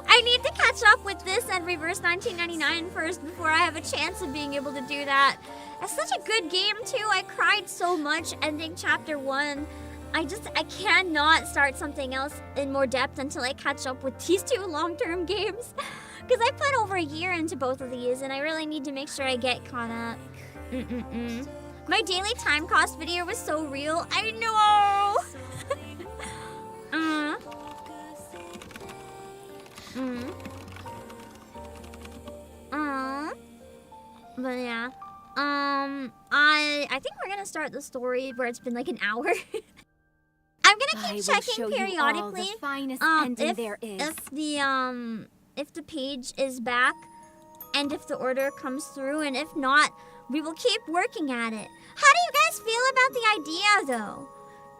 I need to catch up with this and Reverse 1999 first before I have a chance of being able to do that. It's such a good game too. I cried so much ending chapter 1. I cannot start something else in more depth until I catch up with these 2 long-term games. Because I put over a year into both of these and I really need to make sure I get caught up. My daily time cost video was so real. I know! But yeah. I think we're gonna start the story where it's been like an hour. I'm gonna keep checking periodically if the page is back and if the order comes through, and if not, we will keep working at it. How do you guys feel about the idea though?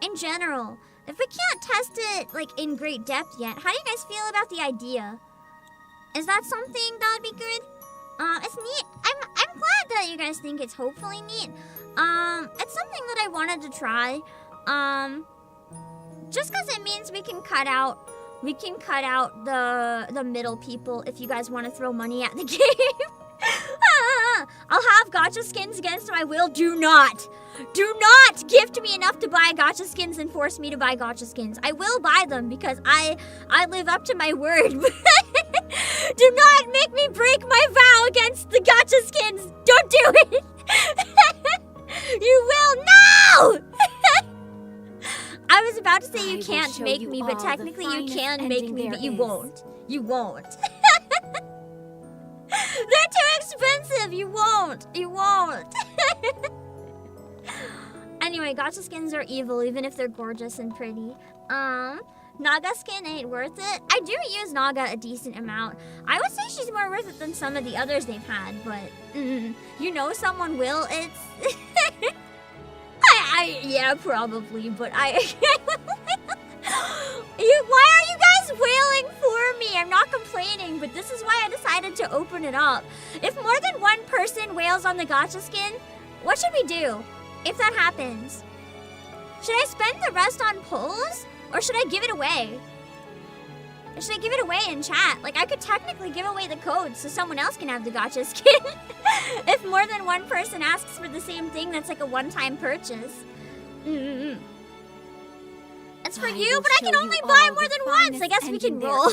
In general, if we can't test it like in great depth yet, how do you guys feel about the idea? Is that something that would be good? It's neat. I'm glad that you guys think it's hopefully neat. It's something that I wanted to try. Just because it means we can cut out the middle people if you guys want to throw money at the game. I'll have gacha skins against my will. Do not gift me enough to buy gacha skins and force me to buy gacha skins. I will buy them because I live up to my word. Do not make me break my vow against the gacha skins. Don't do it. You will. No! I was about to say you can't make me, but technically you can make me, but you won't. You won't. They're too expensive. You won't. You won't. Anyway, gacha skins are evil, even if they're gorgeous and pretty. Naga skin ain't worth it. I do use Naga a decent amount. I would say she's more worth it than some of the others they've had, but you know someone will. It's yeah, probably, but why are you guys is wailing for me. I'm not complaining, but this is why I decided to open it up. If more than one person wails on the gacha skin, what should we do if that happens? Should I spend the rest on polls, or should I give it away? Should I give it away in chat? Like, I could technically give away the code so someone else can have the gacha skin. If more than one person asks for the same thing, that's like a one-time purchase. It's for you, but I can only buy more than once. I guess we can roll.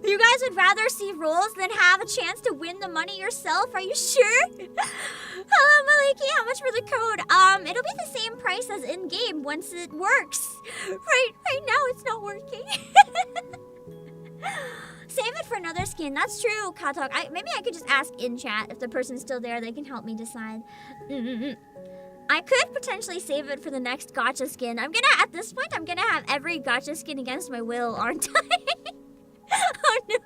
You guys would rather see rolls than have a chance to win the money yourself? Are you sure? Hello, Maliki. How much for the code? It'll be the same price as in-game once it works. Right now it's not working. Save it for another skin. That's true, Katok. Maybe I could just ask in chat if the person's still there. They can help me decide. I could potentially save it for the next gacha skin. At this point, I'm gonna have every gacha skin against my will, aren't I? Oh no.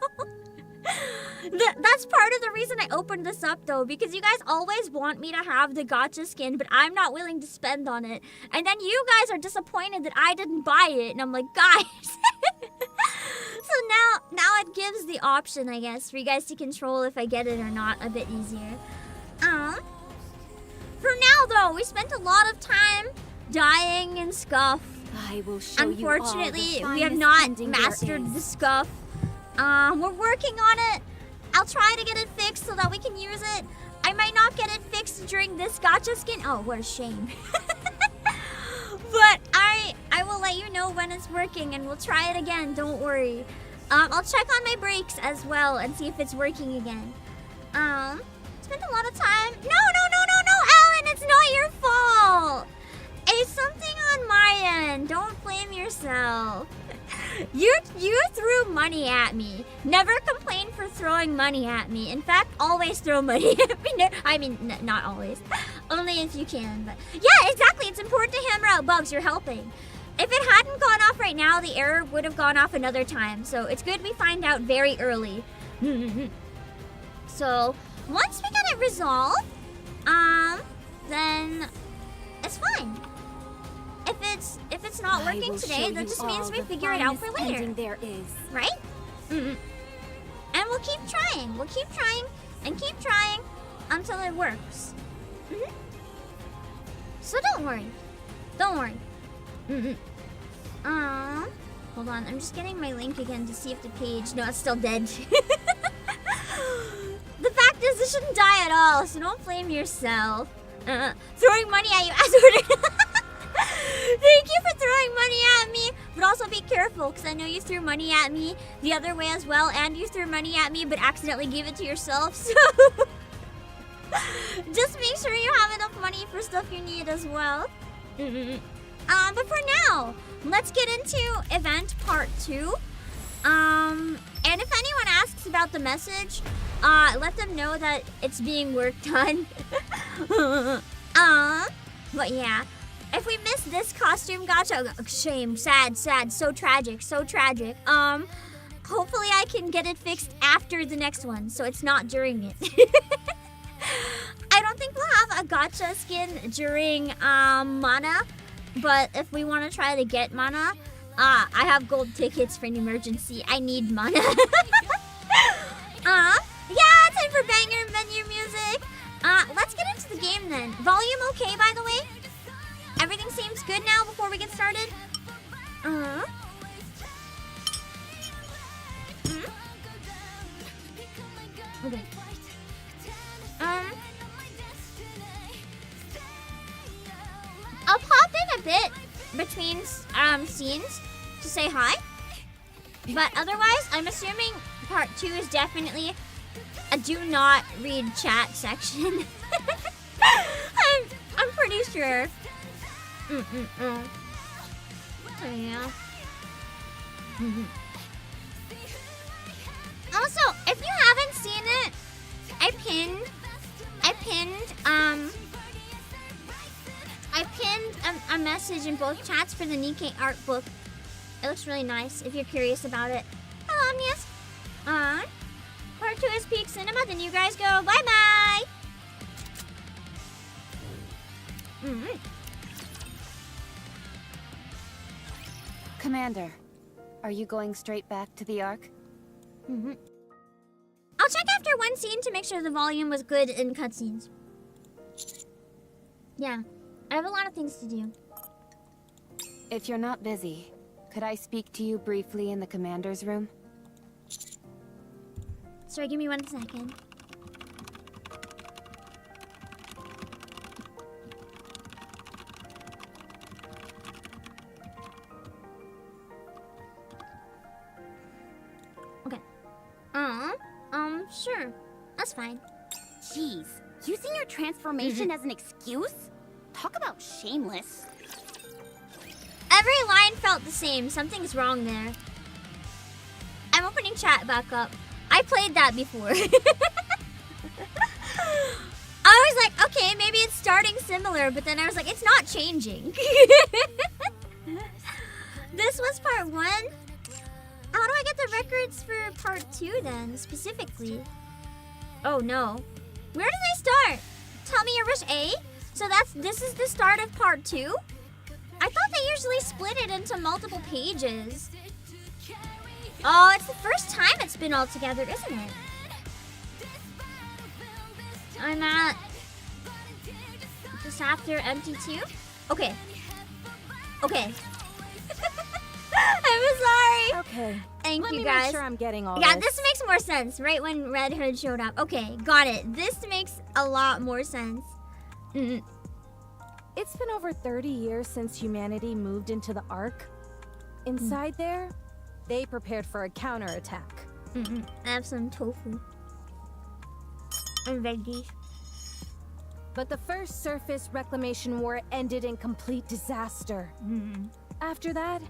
That's part of the reason I opened this up though, because you guys always want me to have the gacha skin, but I'm not willing to spend on it. And then you guys are disappointed that I didn't buy it, and I'm like, guys. So now it gives the option, I guess, for you guys to control if I get it or not a bit easier. For now though, we spent a lot of time dying in Scuff.
I will show
Unfortunately,
you all the
we have
finest
not
ending
mastered
there
the
is.
Scuff. We're working on it. I'll try to get it fixed so that we can use it. I might not get it fixed during this gacha skin. Oh, what a shame. But I will let you know when it's working and we'll try it again. Don't worry. I'll check on my brakes as well and see if it's working again. Spent a lot of time. No, Alan, it's not your fault. It's something on my end. Don't blame yourself. You threw money at me. Never complain for throwing money at me. In fact, always throw money at me. No, I mean, not always. Only if you can. But yeah, exactly. It's important to hammer out bugs. You're helping. If it hadn't gone off right now, the error would have gone off another time. So it's good we find out very early. So once we get it resolved, then it's fine. If it's not working today, that just means we figure it out for later.
There is.
Right? And we'll keep trying. We'll keep trying and keep trying until it works. So don't worry. Don't worry. Hold on. I'm just getting my link again to see if the page... No, it's still dead. The fact is, it shouldn't die at all, so don't blame yourself. Throwing money at you as ordered. Thank you for throwing money at me, but also be careful because I know you threw money at me the other way as well, and you threw money at me but accidentally gave it to yourself, so just make sure you have enough money for stuff you need as well. But for now, let's get into event part 2. And if anyone asks about the message, let them know that it's being worked on. But yeah. If we miss this costume gacha, shame, sad, so tragic. Hopefully I can get it fixed after the next one, so it's not during it. I don't think we'll have a gacha skin during mana, but if we want to try to get mana, I have gold tickets for an emergency. I need mana. Yeah, time for banger menu music. Let's get into the game then. Volume okay, by the way? Everything seems good now before we get started? Okay. I'll pop in a bit between scenes to say hi. But otherwise, I'm assuming part 2 is definitely a do not read chat section. I'm pretty sure. So yeah. Also, if you haven't seen it, I pinned a message in both chats for the NIKKE art book. It looks really nice if you're curious about it. Hello, Omnius. Part 2 is Peak Cinema, then you guys go bye-bye.
Commander, Are you going straight back to the Ark?
I'll check after one scene to make sure the volume was good in cutscenes. Yeah, I have a lot of things to do.
If you're not busy, could I speak to you briefly in the commander's room?
Sorry, give me 1 second. Okay. Sure. That's fine.
Jeez, using your transformation as an excuse? Talk about shameless.
Every line felt the same. Something's wrong there. I'm opening chat back up. I played that before. I was like, okay, maybe it's starting similar, but then I was like, it's not changing. This was part 1. How do I get the records for part 2 then, specifically? Oh no. Where did I start? Tell me your wish A? So this is the start of part 2? I thought they usually split it into multiple pages. Oh, it's the first time it's been all together, isn't it? I'm at just after empty 2? Okay. Okay. I'm sorry.
Okay.
Thank
Let
you
me
guys.
make sure I'm getting all
Yeah,
this.
this makes more sense right when Red Hood showed up. Okay, got it. This makes a lot more sense.
It's been over 30 years since humanity moved into the Ark. Inside there, they prepared for a counterattack.
I have some tofu. And veggies.
But the first surface reclamation war ended in complete disaster. After that,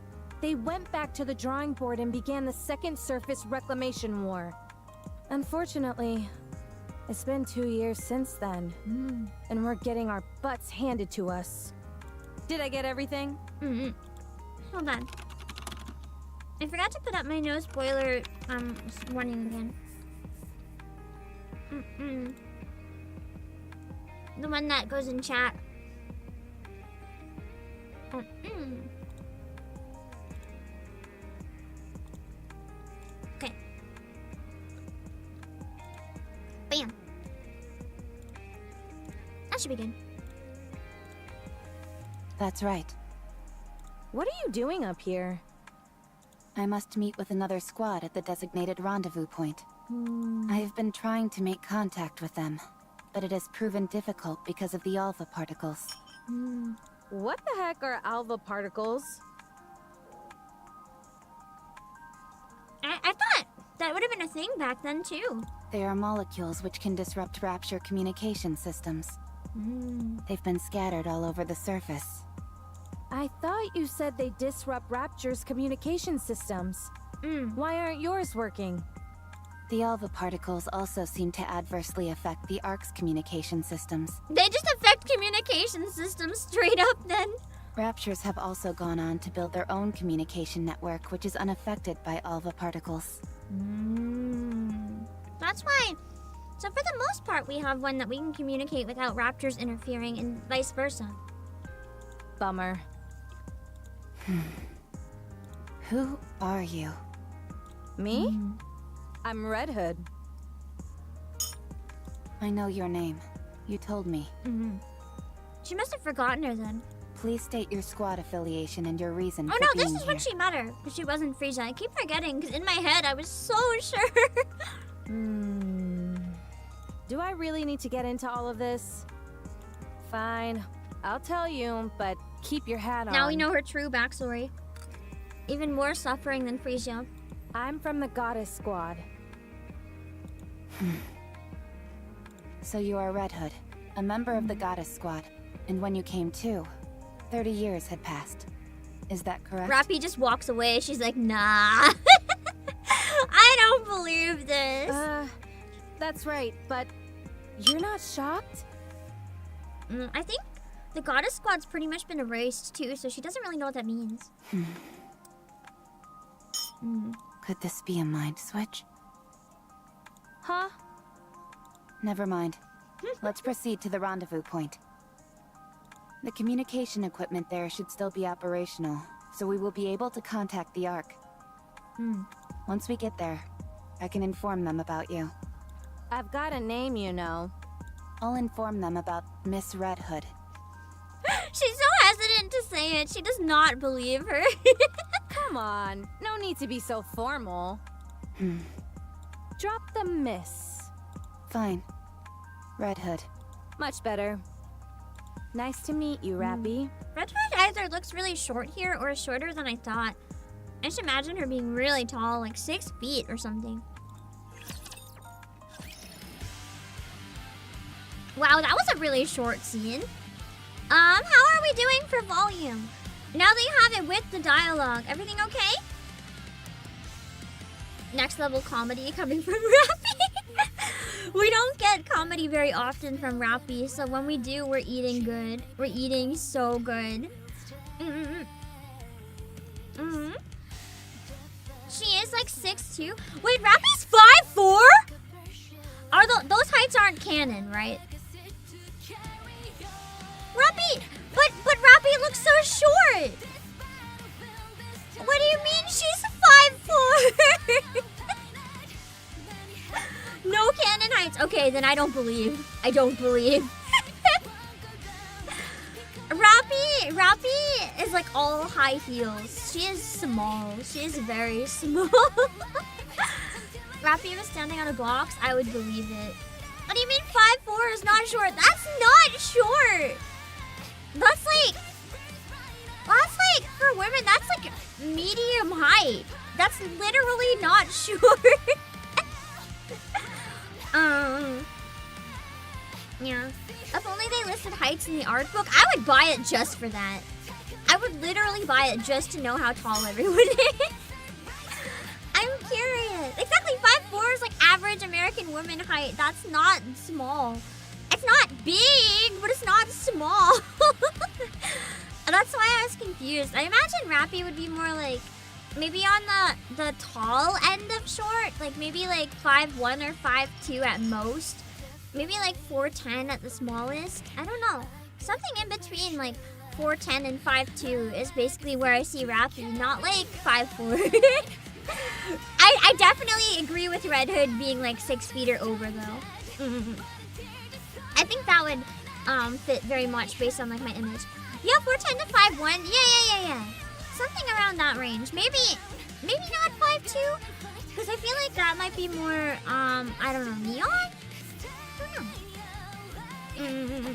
they went back to the drawing board and began the second surface reclamation war. Unfortunately, it's been 2 years since then, and we're getting our butts handed to us. Did I get everything?
Hold on. I forgot to put up my no spoiler warning again. The one that goes in chat. Okay. Bam. That should be good.
That's right.
What are you doing up here?
I must meet with another squad at the designated rendezvous point. I have been trying to make contact with them, but it has proven difficult because of the alpha particles.
What the heck are alpha particles?
I thought that would have been a thing back then too.
They are molecules which can disrupt Rapture communication systems. They've been scattered all over the surface.
I thought you said they disrupt Rapture's communication systems. Why aren't yours working?
The alpha particles also seem to adversely affect the Ark's communication systems.
They just affect communication systems straight up then.
Raptures have also gone on to build their own communication network, which is unaffected by alpha particles.
That's why. So for the most part, we have one that we can communicate without raptors interfering and vice versa.
Bummer.
Who are you?
Me? I'm Red Hood.
I know your name. You told me.
She must have forgotten her then.
Please state your squad affiliation and your reason
Oh
for
no,
being
this is when
here.
she met her. But she wasn't Frieza. I keep forgetting because in my head I was so sure.
Do I really need to get into all of this? Fine, I'll tell you, but keep your hat on.
Now we know her true backstory. Even more suffering than Frieza.
I'm from the Goddess Squad.
So you are Red Hood, a member of the Goddess Squad. And when you came to, 30 years had passed. Is that correct?
Rapi just walks away. She's like, nah. I don't believe this.
That's right, but you're not shocked?
I think the Goddess Squad's pretty much been erased too, so she doesn't really know what that means.
Could this be a mind switch?
Huh?
Never mind. Let's proceed to the rendezvous point. The communication equipment there should still be operational, so we will be able to contact the Ark. Once we get there, I can inform them about you.
I've got a name, you know.
I'll inform them about Miss Red Hood.
She's so hesitant to say it. She does not believe her.
Come on, no need to be so formal. Drop the miss.
Fine. Red Hood.
Much better. Nice to meet you, Rapi.
Red Hood either looks really short here or shorter than I thought. I just imagine her being really tall, like 6 feet or something. Wow, that was a really short scene. How are we doing for volume? Now that you have it with the dialogue, everything okay? Next level comedy coming from Rapi. We don't get comedy very often from Rapi, so when we do, we're eating good. We're eating so good. She is like 6'2". Wait, Rapi's 5'4"? Those heights aren't canon, right? Rapi, but Rapi looks so short. What do you mean she's 5'4"? No canon heights. Okay, then I don't believe. I don't believe. Rapi is like all high heels. She is small. She is very small. Rapi was standing on a box, I would believe it. What do you mean 5'4" is not short? That's not short. That's like for women, that's like medium height. That's literally not short. Yeah. If only they listed heights in the art book, I would buy it just for that. I would literally buy it just to know how tall everyone is. I'm curious. Exactly, 5'4" is like average American woman height. That's not small. It's not big, but it's not small. That's why I was confused. I imagine Rapi would be more like, maybe on the tall end of short. Like maybe like 5'1" or 5'2" at most. Maybe like 4'10" at the smallest. I don't know. Something in between like 4'10" and 5'2" is basically where I see Rapi, not like 5'4". I definitely agree with Red Hood being like 6 feet or over though. I think that would fit very much based on like my image. Yeah, 4'10" to 5'1". Yeah. Something around that range. Maybe not 5'2", because I feel like that might be more I don't know, neon? I don't know.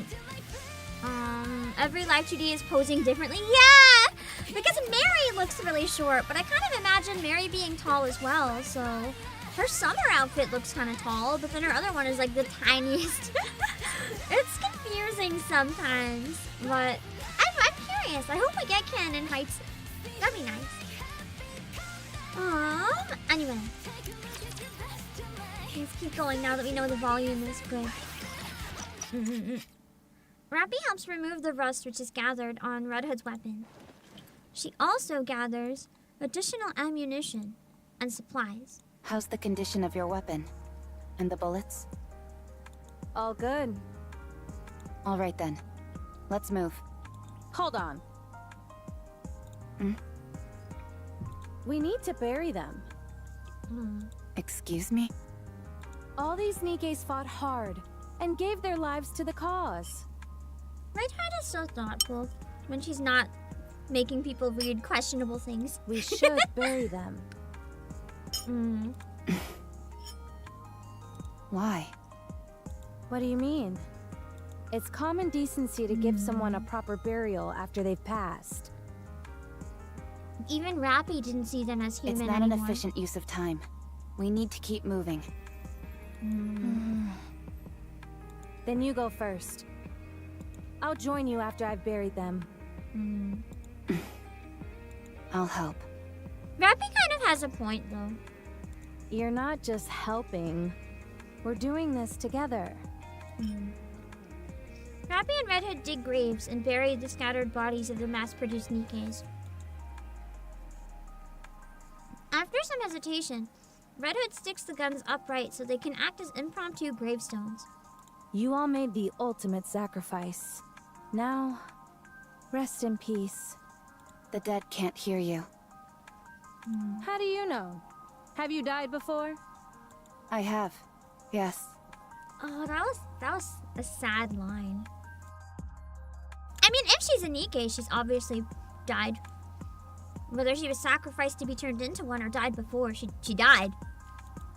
Every live 2D is posing differently. Yeah! Because Mary looks really short, but I kind of imagine Mary being tall as well, so her summer outfit looks kind of tall, but then her other one is like the tiniest. It's confusing sometimes, but I'm curious. I hope we get canon heights. That'd be nice. Anyway. Let's keep going now that we know the volume is good. Rapi helps remove the rust which is gathered on Red Hood's weapon. She also gathers additional ammunition and supplies.
How's the condition of your weapon? And the bullets?
All good.
All right then. Let's move.
Hold on. We need to bury them.
Excuse me?
All these Nikkes fought hard and gave their lives to the cause.
Red Hood is so thoughtful when she's not making people read questionable things.
We should bury them.
Why?
What do you mean? It's common decency to give someone a proper burial after they've passed.
Even Rapi didn't see them as human
It's not
anymore.
an efficient use of time. We need to keep moving.
Then you go first. I'll join you after I've buried them.
I'll help.
Rapi kind of has a point, though.
You're not just helping. We're doing this together.
Rapi and Red Hood dig graves and bury the scattered bodies of the mass-produced Nikkes. After some hesitation, Red Hood sticks the guns upright so they can act as impromptu gravestones.
You all made the ultimate sacrifice. Now, rest in peace.
The dead can't hear you.
How do you know? Have you died before?
I have. Yes.
Oh, that was a sad line. I mean, if she's a Nikke, she's obviously died. Whether she was sacrificed to be turned into one or died before, she died.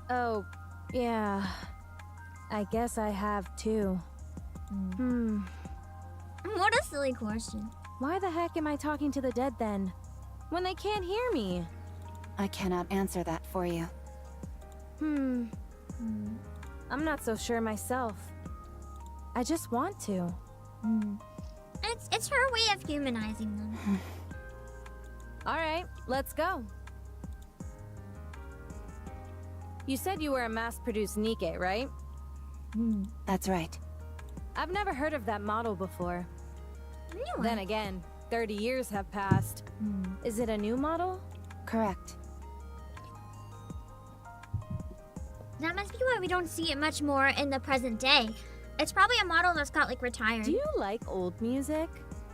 Oh, yeah. I guess I have too.
What a silly question.
Why the heck am I talking to the dead then? When they can't hear me?
I cannot answer that for you.
I'm not so sure myself. I just want to.
It's her way of humanizing them.
Alright, let's go. You said you were a mass-produced Nikke, right?
That's right.
I've never heard of that model before.
Anyway.
Then again, 30 years have passed. Is it a new model?
Correct.
That must be why we don't see it much more in the present day. It's probably a model that's got like retired.
Do you like old music?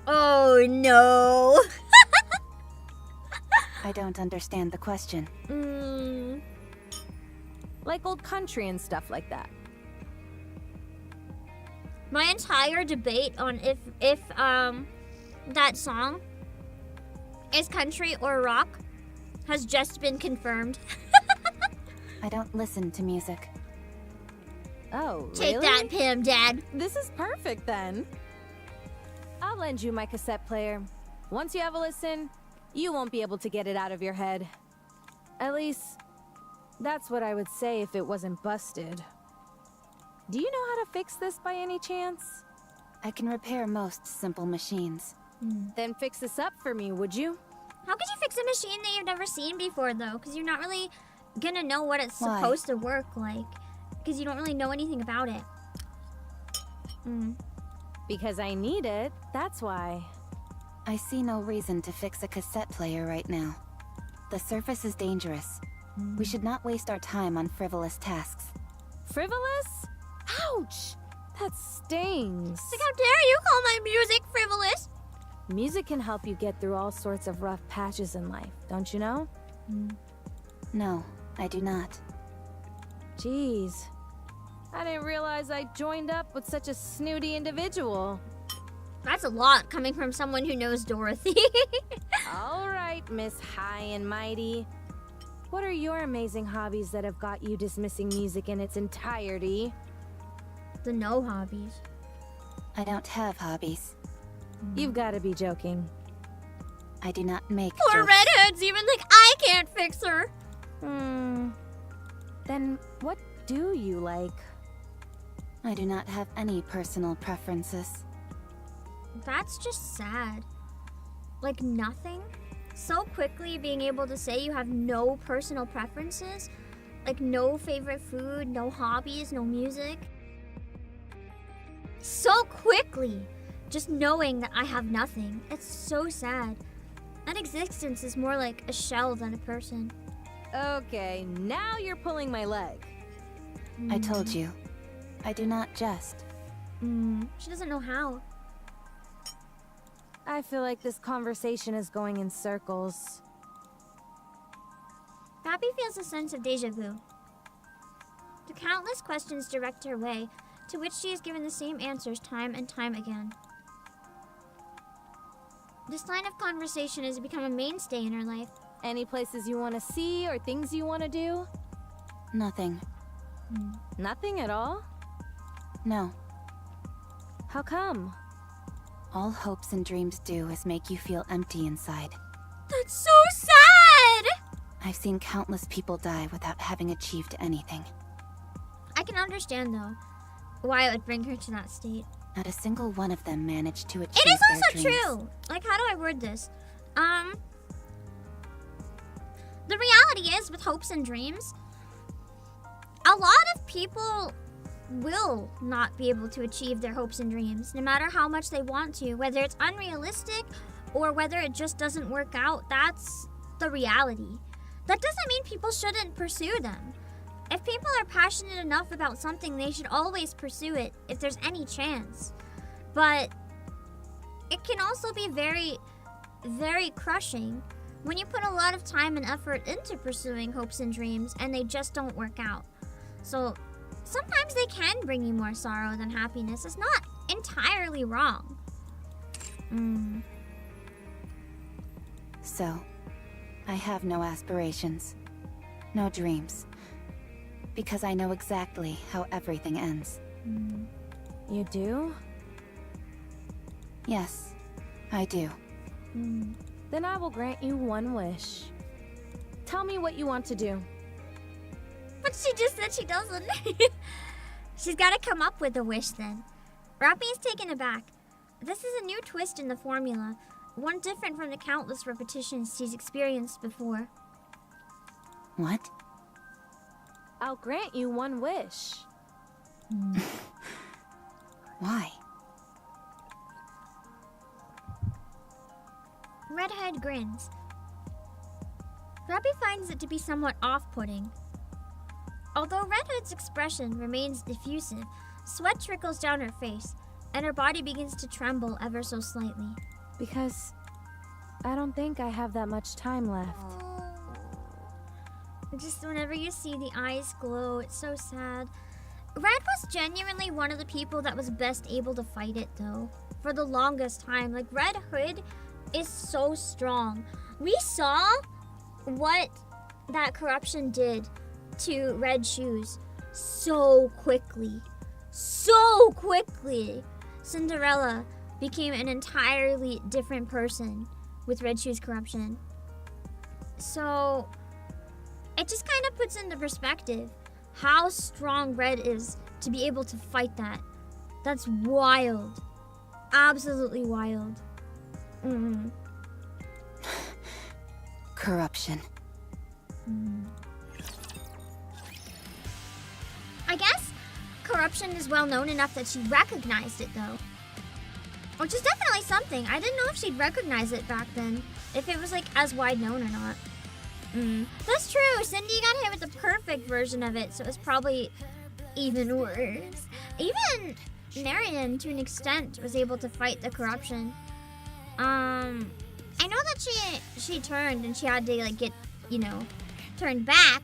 Oh no.
I don't understand the question.
Like old country and stuff like that.
My entire debate on if that song is country or rock has just been confirmed.
I don't listen to music.
Oh,
Take
really?
that, Pim Dad.
This is perfect then. I'll lend you my cassette player. Once you have a listen, you won't be able to get it out of your head. At least, that's what I would say if it wasn't busted. Do you know how to fix this by any chance?
I can repair most simple machines.
Then fix this up for me, would you?
How could you fix a machine that you've never seen before, though? Because you're not really gonna know what it's
Why?
supposed to work like. Because you don't really know anything about it.
Because I need it, that's why.
I see no reason to fix a cassette player right now. The surface is dangerous. We should not waste our time on frivolous tasks.
Frivolous? Ouch! That stings.
Like, how dare you call my music frivolous?
Music can help you get through all sorts of rough patches in life, don't you know?
No, I do not.
Jeez. I didn't realize I joined up with such a snooty individual.
That's a lot coming from someone who knows Dorothy.
All right, Miss High and Mighty. What are your amazing hobbies that have got you dismissing music in its entirety?
The no hobbies.
I don't have hobbies.
You've got to be joking.
I do not make
Poor
jokes.
redheads even think I can't fix her.
Then what do you like?
I do not have any personal preferences.
That's just sad. Like nothing? So quickly being able to say you have no personal preferences? Like no favorite food, no hobbies, no music? So quickly! Just knowing that I have nothing. It's so sad. That existence is more like a shell than a person.
Okay, now you're pulling my leg.
I told you. I do not jest.
She doesn't know how.
I feel like this conversation is going in circles.
Rapi feels a sense of deja vu. The countless questions direct her way, to which she is given the same answers time and time again. This line of conversation has become a mainstay in her life.
Any places you want to see or things you want to do?
Nothing.
Nothing at all?
No.
How come?
All hopes and dreams do is make you feel empty inside.
That's so sad!
I've seen countless people die without having achieved anything.
I can understand, though, why it would bring her to that state.
Not a single one of them managed to achieve
It is
their
also
dreams.
true! Like, how do I word this? The reality is, with hopes and dreams, a lot of people will not be able to achieve their hopes and dreams, no matter how much they want to. Whether it's unrealistic or whether it just doesn't work out, that's the reality. That doesn't mean people shouldn't pursue them. If people are passionate enough about something, they should always pursue it if there's any chance. But it can also be very, very crushing when you put a lot of time and effort into pursuing hopes and dreams and they just don't work out. So sometimes they can bring you more sorrow than happiness. It's not entirely wrong.
So, I have no aspirations, no dreams, because I know exactly how everything ends.
You do?
Yes, I do.
Then I will grant you one wish. Tell me what you want to do.
But she just said she doesn't. She's got to come up with a wish then. Rapi is taken aback. This is a new twist in the formula, one different from the countless repetitions she's experienced before.
What?
I'll grant you one wish.
Why?
Redhead grins. Rapi finds it to be somewhat off-putting. Although Redhead's expression remains effusive, sweat trickles down her face, and her body begins to tremble ever so slightly.
Because I don't think I have that much time left.
Just whenever you see the eyes glow, it's so sad. Red was genuinely one of the people that was best able to fight it, though. For the longest time. Like, Red Hood is so strong. We saw what that corruption did to Red Shoes so quickly. So quickly! Cinderella became an entirely different person with Red Shoes corruption. So, it just kind of puts into perspective how strong Red is to be able to fight that. That's wild. Absolutely wild.
Corruption.
I guess corruption is well known enough that she recognized it, though. Which is definitely something. I didn't know if she'd recognize it back then. If it was, like, as wide known or not. That's true. Cindy got hit with the perfect version of it, so it was probably even worse. Even Marion, to an extent, was able to fight the corruption. I know that she turned and she had to, like, get, you know, turned back.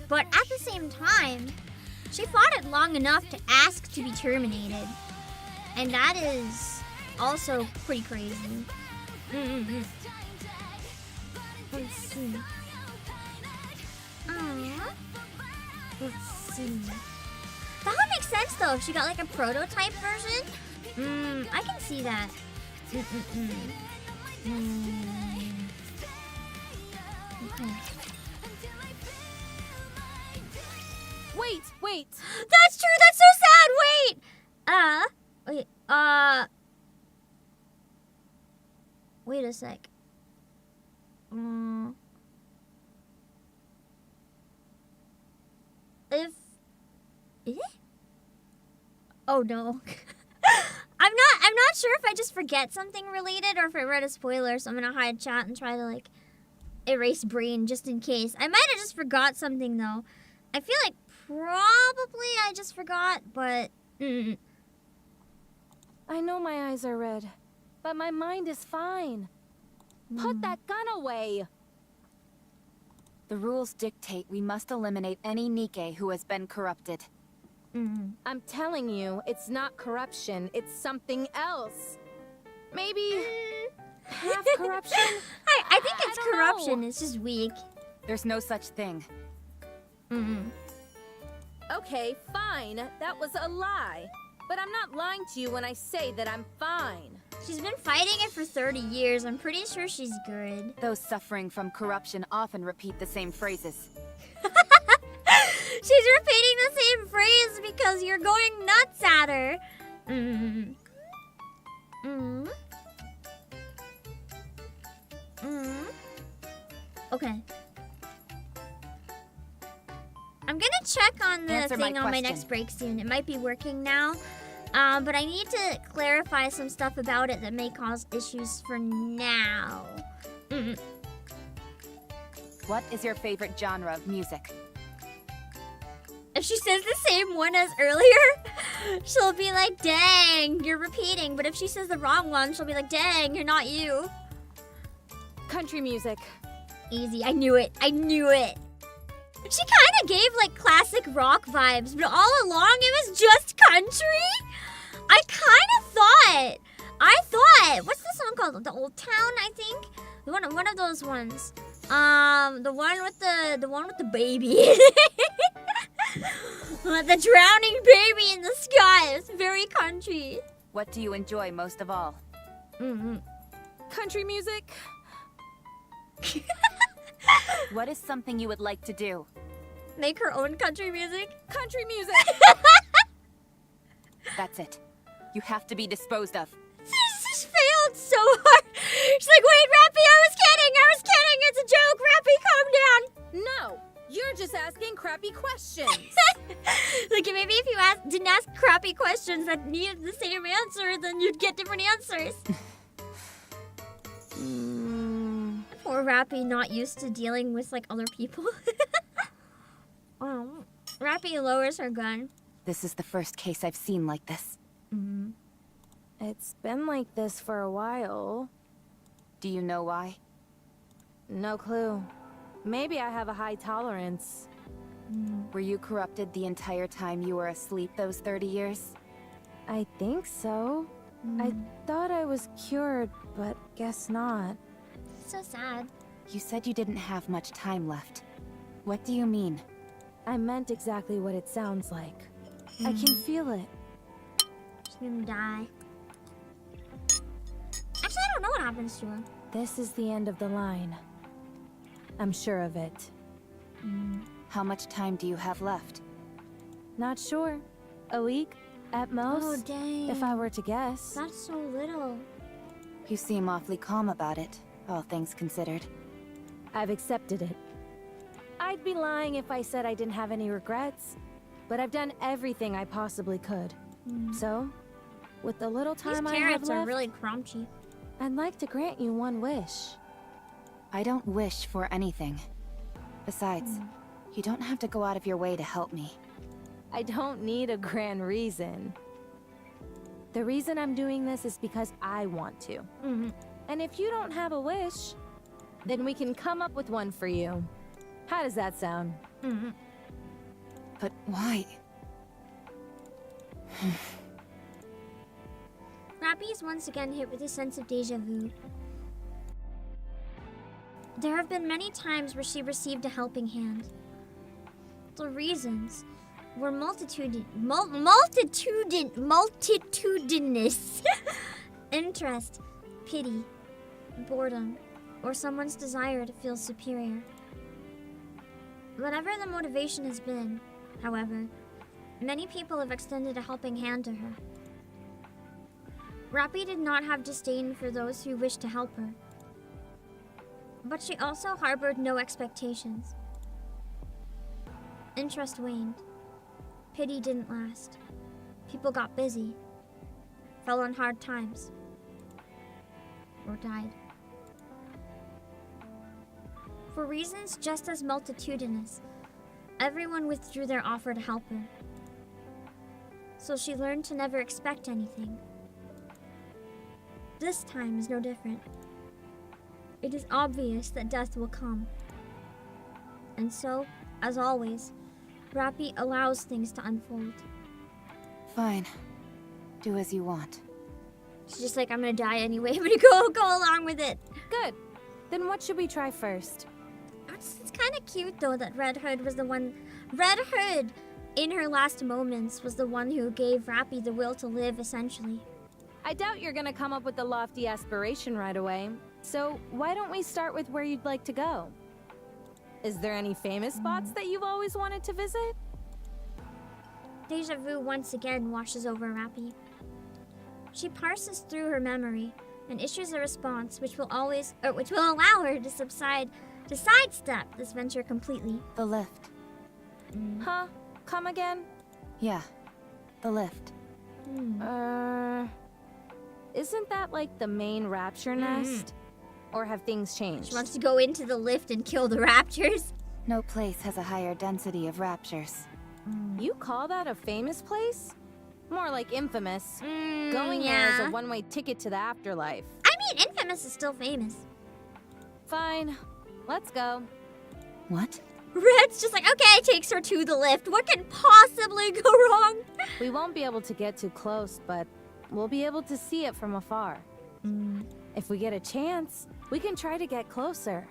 But at the same time, she fought it long enough to ask to be terminated. And that is also pretty crazy. Let's see. Let's see. That would make sense though if she got like a prototype version. I can see that. Okay.
Wait.
That's true. That's so sad. Wait. Wait a sec. Oh no. I'm not sure if I just forget something related or if I read a spoiler, so I'm gonna hide chat and try to like erase brain just in case. I might have just forgot something though. I feel like probably I just forgot, but
I know my eyes are red, but my mind is fine. Put that gun away.
The rules dictate we must eliminate any Nikke who has been corrupted.
I'm telling you, it's not corruption, it's something else. Maybe half corruption?
I think it's
I don't
corruption.
know.
It's just weak.
There's no such thing.
Okay, fine. That was a lie. But I'm not lying to you when I say that I'm fine.
She's been fighting it for 30 years. I'm pretty sure she's good.
Those suffering from corruption often repeat the same phrases.
She's repeating the same phrase because you're going nuts at her. Okay. I'm gonna check on the
Answer my
thing on my
question.
next break soon. It might be working now. But I need to clarify some stuff about it that may cause issues for now.
What is your favorite genre of music?
If she says the same one as earlier, she'll be like, dang, you're repeating. But if she says the wrong one, she'll be like, dang, you're not you.
Country music.
Easy. I knew it. I knew it. She kind of gave like classic rock vibes, but all along it was just country. I kind of thought. What's the song called? The Old Town, I think. One of those ones. The one with the baby. The drowning baby in the sky. It's very country.
What do you enjoy most of all?
Country music.
What is something you would like to do?
Make her own country music.
Country music.
That's it. You have to be disposed of.
She failed so hard. She's like, wait, Rapi, I was kidding. It's a joke. Rapi, calm down.
No, you're just asking crappy questions.
Like, maybe if you didn't ask crappy questions that needed the same answer, then you'd get different answers. Poor Rapi, not used to dealing with, like, other people. Rapi lowers her gun.
This is the first case I've seen like this.
It's been like this for a while.
Do you know why?
No clue. Maybe I have a high tolerance.
Were you corrupted the entire time you were asleep those 30 years?
I think so. I thought I was cured, but guess not.
So sad.
You said you didn't have much time left. What do you mean?
I meant exactly what it sounds like. I can feel it.
She's gonna die. Actually, I don't know what happens to her.
This is the end of the line. I'm sure of it.
How much time do you have left?
Not sure. A week, at most.
Oh, dang.
If I were to guess.
That's so little.
You seem awfully calm about it, all things considered.
I've accepted it. I'd be lying if I said I didn't have any regrets, but I've done everything I possibly could. So, with the little time
These
I have
carrots
left,
are really crunchy.
I'd like to grant you one wish.
I don't wish for anything. Besides, you don't have to go out of your way to help me.
I don't need a grand reason. The reason I'm doing this is because I want to. And if you don't have a wish, then we can come up with one for you. How does that sound?
But why?
Rapi is once again hit with a sense of deja vu. There have been many times where she received a helping hand. The reasons were multitudinous. Interest, pity, boredom, or someone's desire to feel superior. Whatever the motivation has been, however, many people have extended a helping hand to her. Rapi did not have disdain for those who wished to help her, but she also harbored no expectations. Interest waned. Pity didn't last. People got busy, fell on hard times, or died. For reasons just as multitudinous, everyone withdrew their offer to help her. So she learned to never expect anything. This time is no different. It is obvious that death will come. And so, as always, Rapi allows things to unfold.
Fine. Do as you want.
She's just like, I'm gonna die anyway, I'm gonna go along with it.
Good. Then what should we try first?
It's kind of cute though that Red Hood was the one. Red Hood, in her last moments, was the one who gave Rapi the will to live, essentially.
I doubt you're gonna come up with a lofty aspiration right away. So why don't we start with where you'd like to go? Is there any famous spots that you've always wanted to visit?
Deja vu once again washes over Rapi. She parses through her memory and issues a response which will allow her to sidestep this venture completely.
The lift.
Huh? Come again?
Yeah. The lift.
Isn't that like the main rapture nest? Or have things changed?
She wants to go into the lift and kill the raptors.
No place has a higher density of raptures.
You call that a famous place? More like infamous. Going there
yeah.
is a one-way ticket to the afterlife.
I mean, Infamous is still famous.
Fine. Let's go.
What?
Red's just like, okay, takes her to the lift. What can possibly go wrong?
We won't be able to get too close, but we'll be able to see it from afar. If we get a chance, we can try to get closer.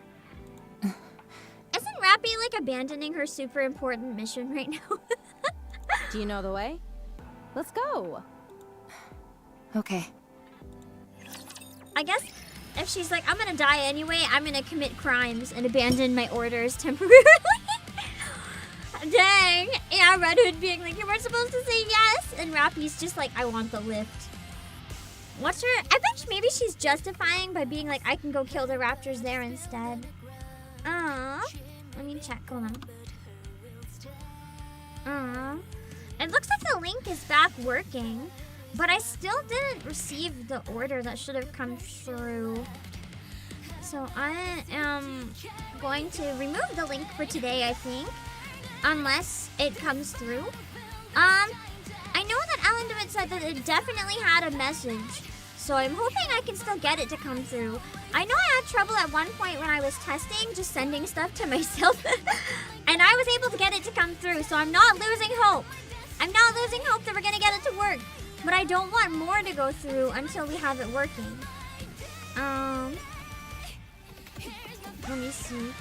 Isn't Rapi like abandoning her super important mission right now?
Do you know the way? Let's go.
Okay.
I guess if she's like, I'm gonna die anyway, I'm gonna commit crimes and abandon my orders temporarily. Dang. Yeah, Red Hood being like, you weren't supposed to say yes. And Rapi's just like, I want the lift. What's her? I bet maybe she's justifying by being like, I can go kill the raptors there instead. Let me check. Hold on. It looks like the link is back working, but I still didn't receive the order that should have come through. So I am going to remove the link for today, I think, unless it comes through. I know that Ellen DeWitt said that it definitely had a message, so I'm hoping I can still get it to come through. I know I had trouble at one point when I was testing, just sending stuff to myself, and I was able to get it to come through, so I'm not losing hope. I'm not losing hope that we're gonna get it to work, but I don't want more to go through until we have it working. Let me see.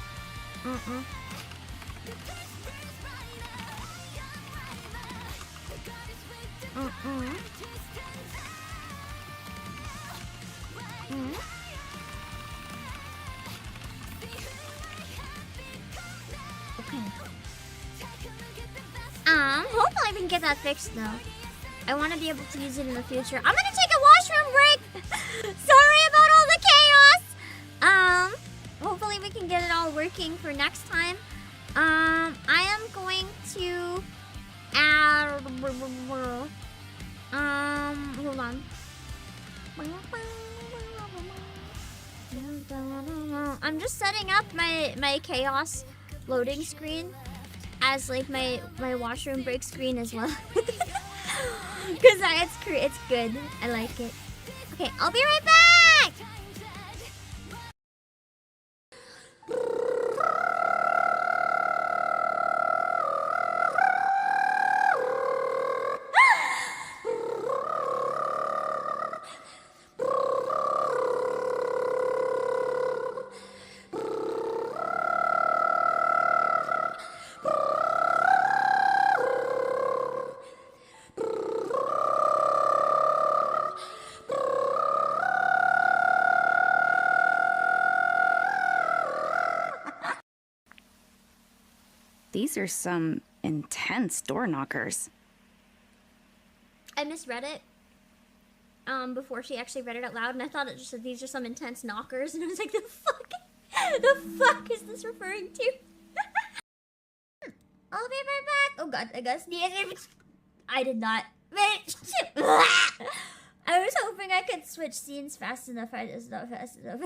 Hopefully we can get that fixed though. I want to be able to use it in the future. I'm gonna take a washroom break. Sorry about all the chaos. Hopefully we can get it all working for next time. I am going to add. Hold on. I'm just setting up my chaos loading screen as like my washroom break screen as well. Because it's good. I like it. Okay, I'll be right back!
These are some intense door knockers.
I misread it before she actually read it out loud, and I thought it just said these are some intense knockers, and I was like, the fuck is this referring to? I'll be right back. Oh god, I gotta sneeze. I did not. I was hoping I could switch scenes fast enough. I just not fast enough.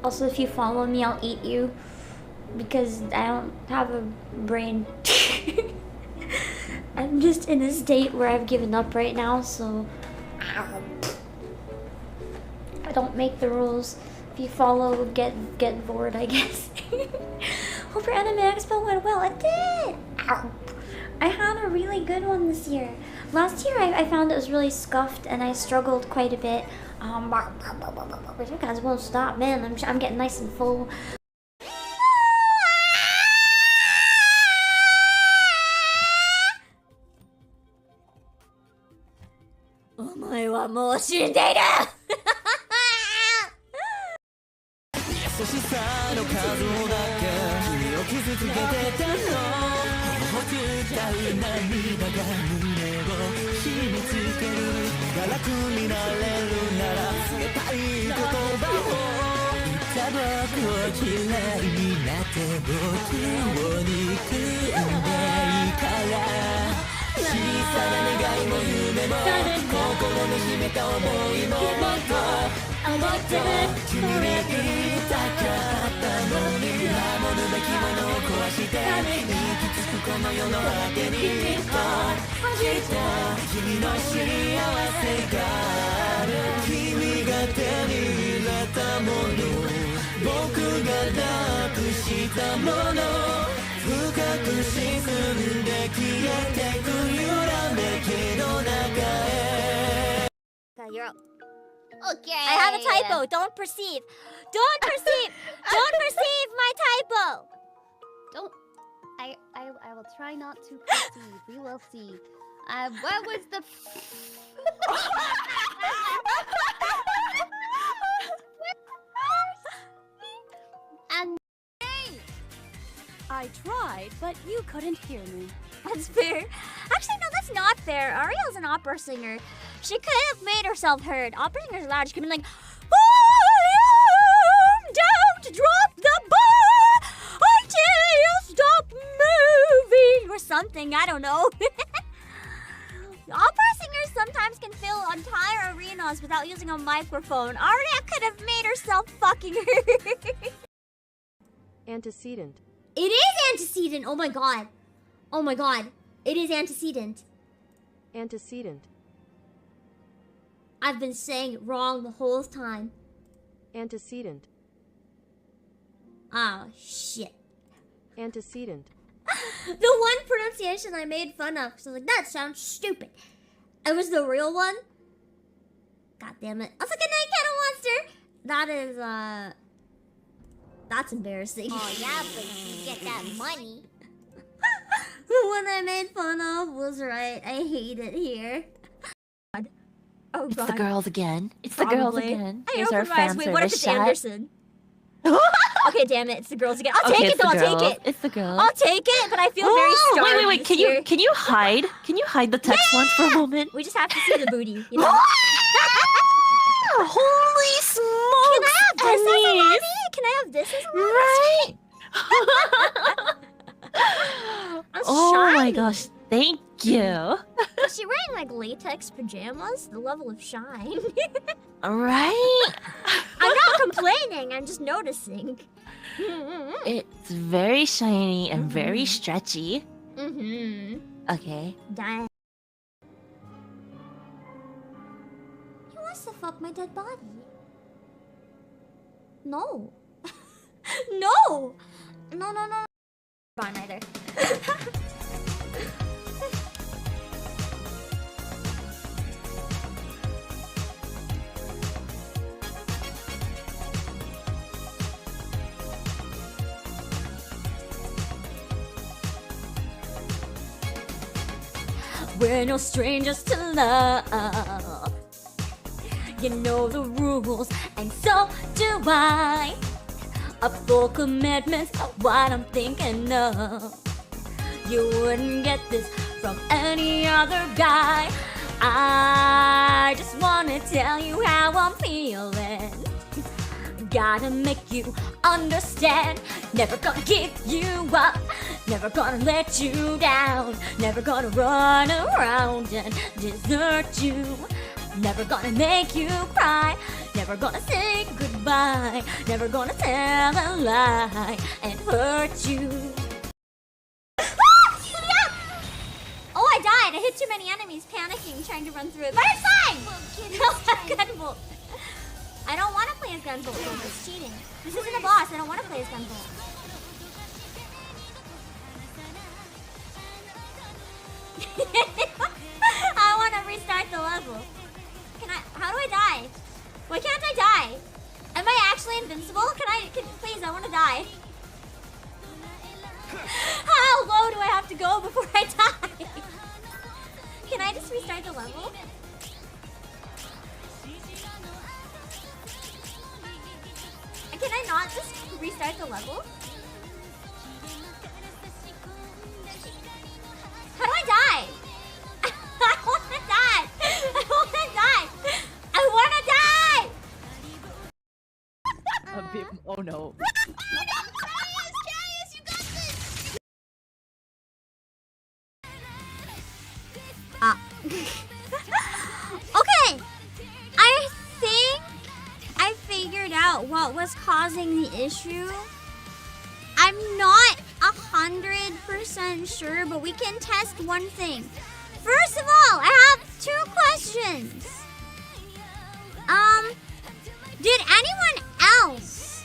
Also, if you follow me, I'll eat you. Because I don't have a brain. I'm just in a state where I've given up right now, so I don't make the rules. If you follow, get bored, I guess. Hope your Anime Expo went well. It did! I had a really good one this year. Last year I found it was really scuffed and I struggled quite a bit. You guys won't stop, man. I'm getting nice and full. Oh my, what more data?
you're... Okay.
I have a typo. Don't perceive. Don't perceive. Don't perceive my typo.
Don't... I will try not to perceive. We will see. What was the... And...
I tried, but you couldn't hear me.
That's fair. Actually, no, that's not fair. Ariel's an opera singer. She could have made herself heard. Opera singers loud. She could have been like, volume down to drop the bar until you stop moving or something. I don't know. Opera singers sometimes can fill entire arenas without using a microphone. Aria could have made herself fucking heard.
Antecedent.
It is antecedent. Oh my god. Oh my god. It is antecedent.
Antecedent.
I've been saying it wrong the whole time.
Antecedent.
Oh, shit.
Antecedent.
The one pronunciation I made fun of, because I was like, that sounds stupid. It was the real one. God damn it. I was like, a night cat monster. That is, that's embarrassing.
Oh, yeah, but you get that money.
The one I made fun of was right. I hate it here. Oh,
It's
God.
the girls again. It's the girls
Probably.
again.
I
Here's our
opened my eyes.
fan
Wait, what if
service
it's
shot.
Anderson? Okay, damn it. It's the girls again. I'll
Okay,
take
it's
it, though.
the
I'll
girls.
take it.
It's the girls.
I'll take it, but I feel very
Oh,
starved.
wait. Can you hide? Can you hide the text once for a moment?
We just have to see the booty, you know?
Holy smokes!
Can I have this as a
Denise!
lobby? Can I have this as a lobby?
Right?
That's
Oh my
shiny.
gosh! Thank you.
Is she wearing like latex pajamas? The level of shine.
Right?
I'm not complaining. I'm just noticing.
It's very shiny and very stretchy. Okay.
Damn. He wants to fuck my dead body. No. No. No. Fine either. We're no strangers to love. You know the rules, and so do I. A full commitment's what I'm thinking of. You wouldn't get this from any other guy. I just wanna tell you how I'm feeling. Gotta make you understand. Never gonna give you up. Never gonna let you down. Never gonna run around and desert you. Never gonna make you cry. Never gonna say goodbye. Never gonna tell a lie and hurt you. Oh, I died. I hit too many enemies, panicking, trying to run through it. But it's fine! Gunbolt. I don't want to play as Gunbolt. It's cheating. This isn't a boss. I don't want to play as Gunbolt. I want to restart the level. How do I die? Why can't I die? Am I actually invincible? Please, I want to die. How low do I have to go before I die? Can I just restart the level? Can I not just restart the level? How do I die? I wanna die! I wanna die! I wanna die!
A bit. Oh no.
Okay, I think I figured out what was causing the issue. I'm not 100% sure, but we can test one thing. First of all, I have 2 questions. Did anyone else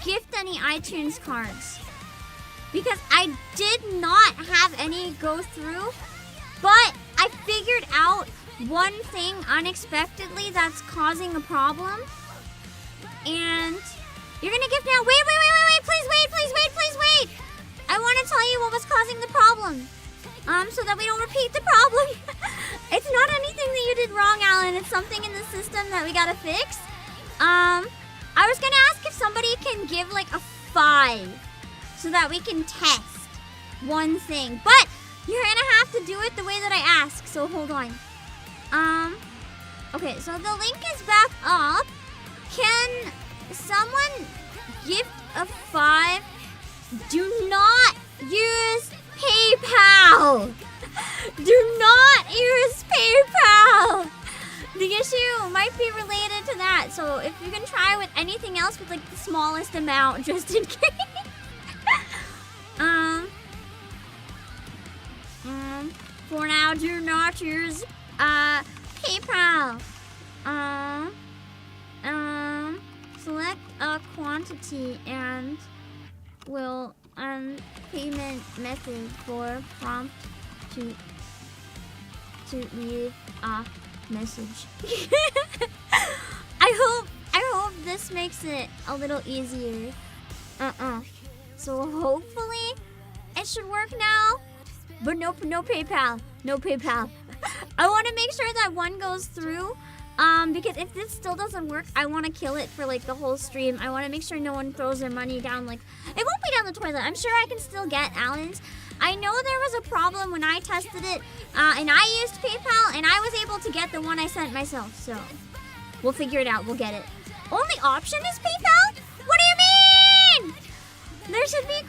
gift any iTunes cards? Because I did not have any go through, but I figured out one thing unexpectedly that's causing a problem. And you're gonna gift now. Wait, please wait. I want to tell you what was causing the problem. So that we don't repeat the problem. It's not anything that you did wrong, Alan. It's something in the system that we gotta fix. I was gonna ask if somebody can give like a 5 so that we can test one thing. But you're gonna have to do it the way that I ask, so hold on. Okay, so the link is back up. Can someone gift a 5? Do not use PayPal. Do not use PayPal. The issue might be related to that, so if you can try with anything else with like the smallest amount, just in case. For now, do not use PayPal. Select a quantity and will payment method for prompt to leave a message. I hope this makes it a little easier. So hopefully it should work now. But no PayPal. No PayPal. I want to make sure that one goes through. Because if this still doesn't work, I want to kill it for like the whole stream. I want to make sure no one throws their money down. Like, it won't be down the toilet. I'm sure I can still get Alan's. I know there was a problem when I tested it, and I used PayPal, and I was able to get the one I sent myself. So, we'll figure it out. We'll get it. Only option is PayPal? What do you mean? There should be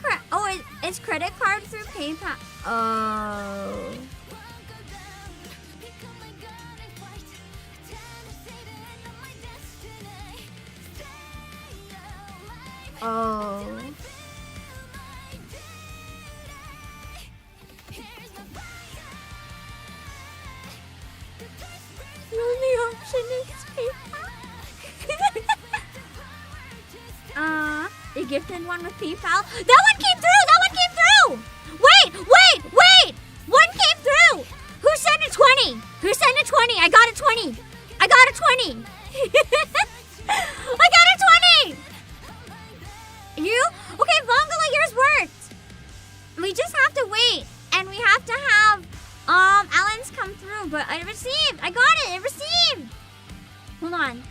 it's credit card through PayPal. Oh. Oh. The only option is PayPal. You gifted one with PayPal? That one came through! Wait! One came through! Who sent a 20? I got a 20! I got a 20! You? Okay, Vongala, yours worked. We just have to wait, and we have to have Alan's come through. But I got it. Hold on.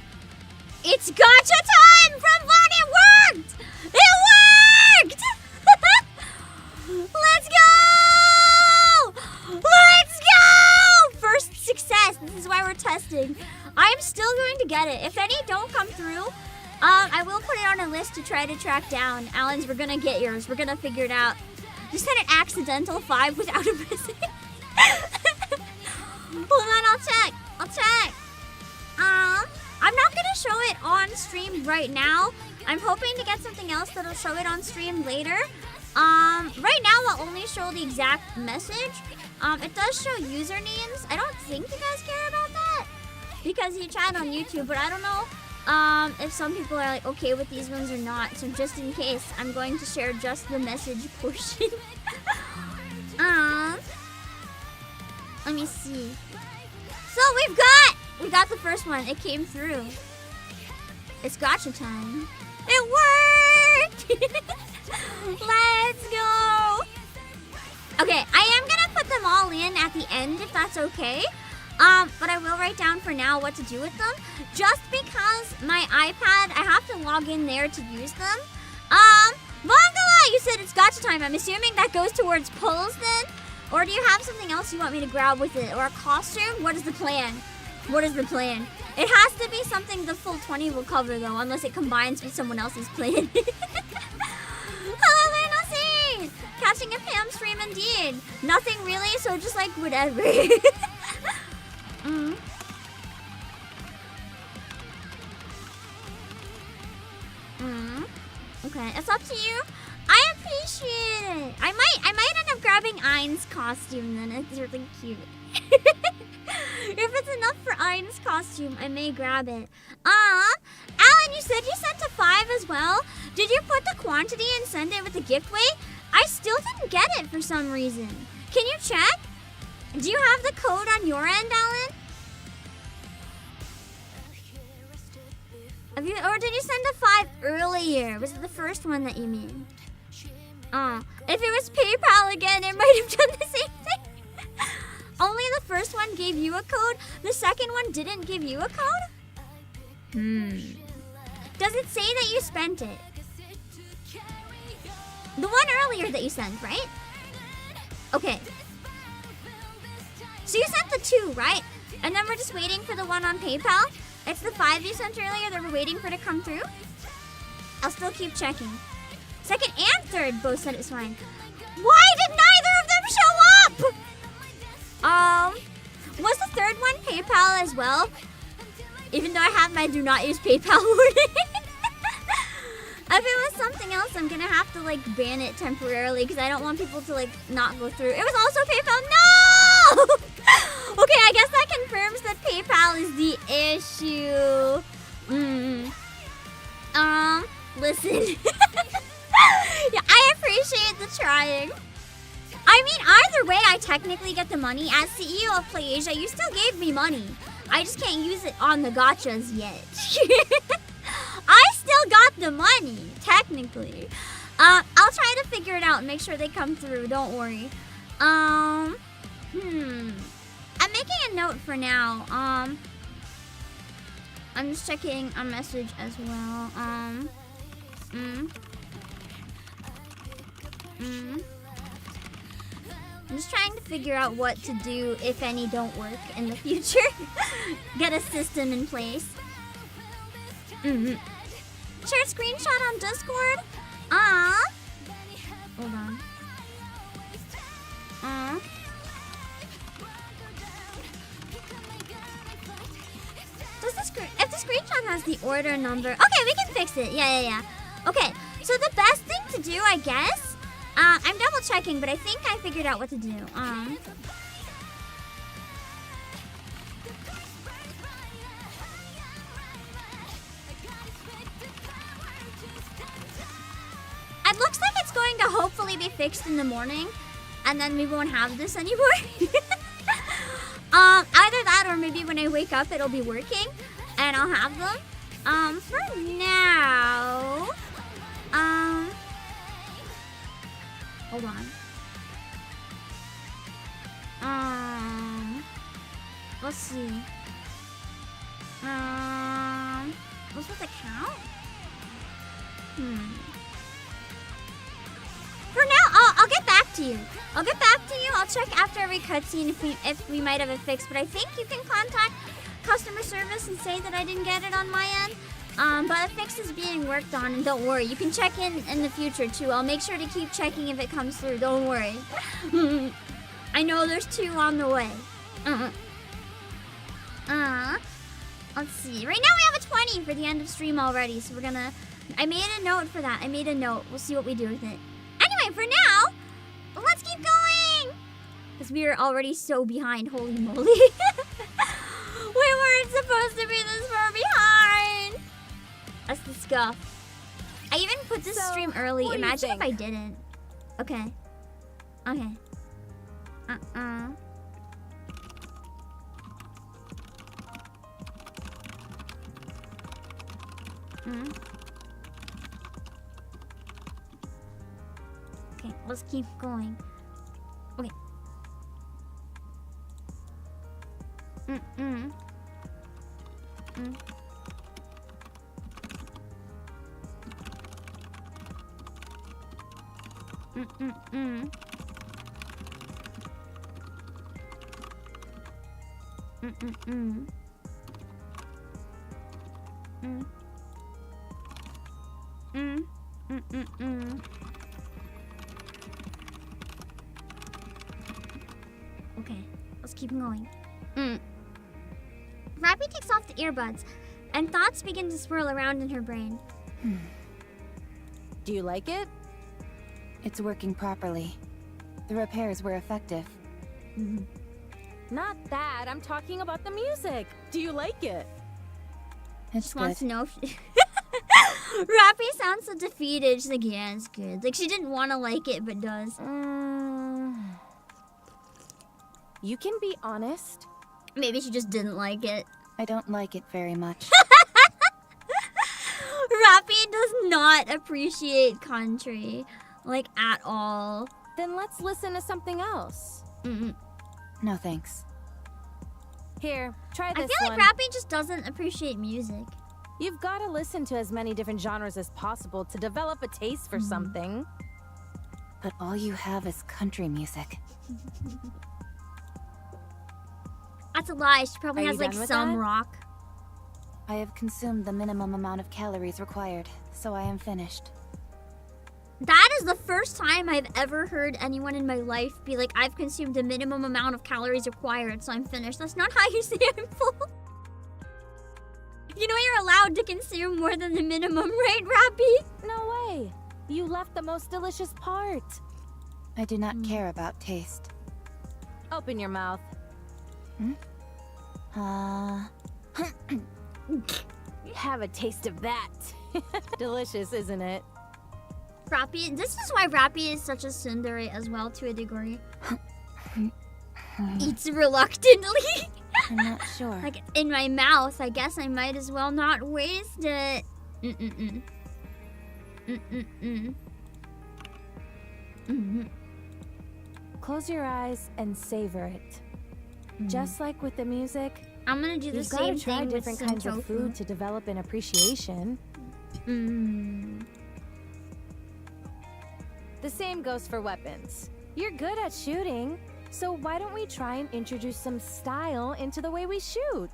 It's gotcha time from Vaughn. It worked. Let's go. First success. This is why we're testing. I'm still going to get it. If any don't come through, I will put it on a list to try to track down. Alan's, we're gonna get yours. We're gonna figure it out. You sent an accidental 5 without a message. Hold on, I'll check. I'm not gonna show it on stream right now. I'm hoping to get something else that'll show it on stream later. Right now I'll only show the exact message. It does show usernames. I don't think you guys care about that because you chat on YouTube, but I don't know if some people are like okay with these ones or not. So just in case, I'm going to share just the message portion. Let me see. So we got the first one. It came through. It's gotcha time. It worked! Let's go! Okay, I am gonna put them all in at the end if that's okay. But I will write down for now what to do with them. Just because my iPad, I have to log in there to use them. Mongala, you said it's gotcha time. I'm assuming that goes towards pulls then? Or do you have something else you want me to grab with it? Or a costume? What is the plan? It has to be something the full 20 will cover though, unless it combines with someone else's plan. Hello, Lucy! Catching a Pam stream indeed. Nothing really, so just like whatever. Okay, it's up to you. I appreciate it. I might end up grabbing Ein's costume then. It's really cute. If it's enough for Ein's costume, I may grab it. Alan, you said you sent a 5 as well. Did you put the quantity and send it with the gift weight? I still didn't get it for some reason. Can you check? Do you have the code on your end, Alan? Have you, or did you send a 5 earlier? Was it the first one that you mean? Oh, if it was PayPal again, it might have done the same thing. Only the first one gave you a code. The second one didn't give you a code? Does it say that you spent it? The one earlier that you sent, right? Okay. So you sent the 2, right? And then we're just waiting for the one on PayPal? It's the 5 you sent earlier that we're waiting for to come through? I'll still keep checking. Second and third both said it's fine. Why did neither of them show up? Was the third one PayPal as well? Even though I have my do not use PayPal warning. If it was something else, I'm gonna have to like ban it temporarily because I don't want people to like not go through. It was also PayPal. No! Okay, I guess that confirms that PayPal is the issue. Listen. Yeah, I appreciate the trying. I mean, either way, I technically get the money. As CEO of PlayAsia, you still gave me money. I just can't use it on the gachas yet. I still got the money, technically. I'll try to figure it out and make sure they come through. Don't worry. I'm making a note for now. I'm just checking a message as well. I'm just trying to figure out what to do if any don't work in the future. Get a system in place. Share screenshot on Discord. Hold on. Does if the screenshot has the order number? Okay, we can fix it. Yeah. Okay, so the best thing to do, I guess. I'm double checking, but I think I figured out what to do. It looks like it's going to hopefully be fixed in the morning, and then we won't have this anymore. Either that or maybe when I wake up it'll be working, and I'll have them. For now, hold on. Let's see. What's with the count? For now, I'll get back to you. I'll check after every cutscene if we might have it fixed. But I think you can contact customer service and say that I didn't get it on my end. But a fix is being worked on, and don't worry. You can check in the future too. I'll make sure to keep checking if it comes through. Don't worry. I know there's 2 on the way. Let's see. Right now we have a 20 for the end of stream already, so we're gonna. I made a note for that. We'll see what we do with it. Anyway, for now, let's keep going! Because we are already so behind, holy moly. We weren't supposed to be this far behind! That's the scuff. I even put this stream early. Imagine if I didn't. Okay. Okay, let's keep going. Okay. Okay, let's keep going. Rapi takes off the earbuds, and thoughts begin to swirl around in her brain.
Do you like it?
It's working properly. The repairs were effective.
Not that. I'm talking about the music. Do you like it?
It's
Just
good.
wants to know if Rapi sounds so defeated. She's like, yeah, it's good. Like, she didn't want to like it, but does.
You can be honest.
Maybe she just didn't like it.
I don't like it very much.
Rapi does not appreciate country. Like, at all.
Then let's listen to something else.
No thanks.
Here, try
I
this
feel
one.
like Rapi just doesn't appreciate music.
You've got to listen to as many different genres as possible to develop a taste for something.
But all you have is country music.
That's a lie. She probably
Are
has
you
like
done with
some
that?
rock.
I have consumed the minimum amount of calories required, so I am finished.
That is the first time I've ever heard anyone in my life be like, I've consumed the minimum amount of calories required, so I'm finished. That's not how you say I'm full. You know you're allowed to consume more than the minimum, right, Rapi?
No way. You left the most delicious part.
I do not care about taste.
Open your mouth. Have a taste of that. Delicious, isn't it?
Rapi, this is why Rapi is such a tsundere as well, to a degree. Eats reluctantly.
I'm not sure.
Like, in my mouth, I guess I might as well not waste it.
Close your eyes and savor it. Just like with the music,
I'm gonna do the
you've got
same
to try
thing
different
with
kinds
some
of
tofu.
food to develop an appreciation. The same goes for weapons. You're good at shooting, so why don't we try and introduce some style into the way we shoot?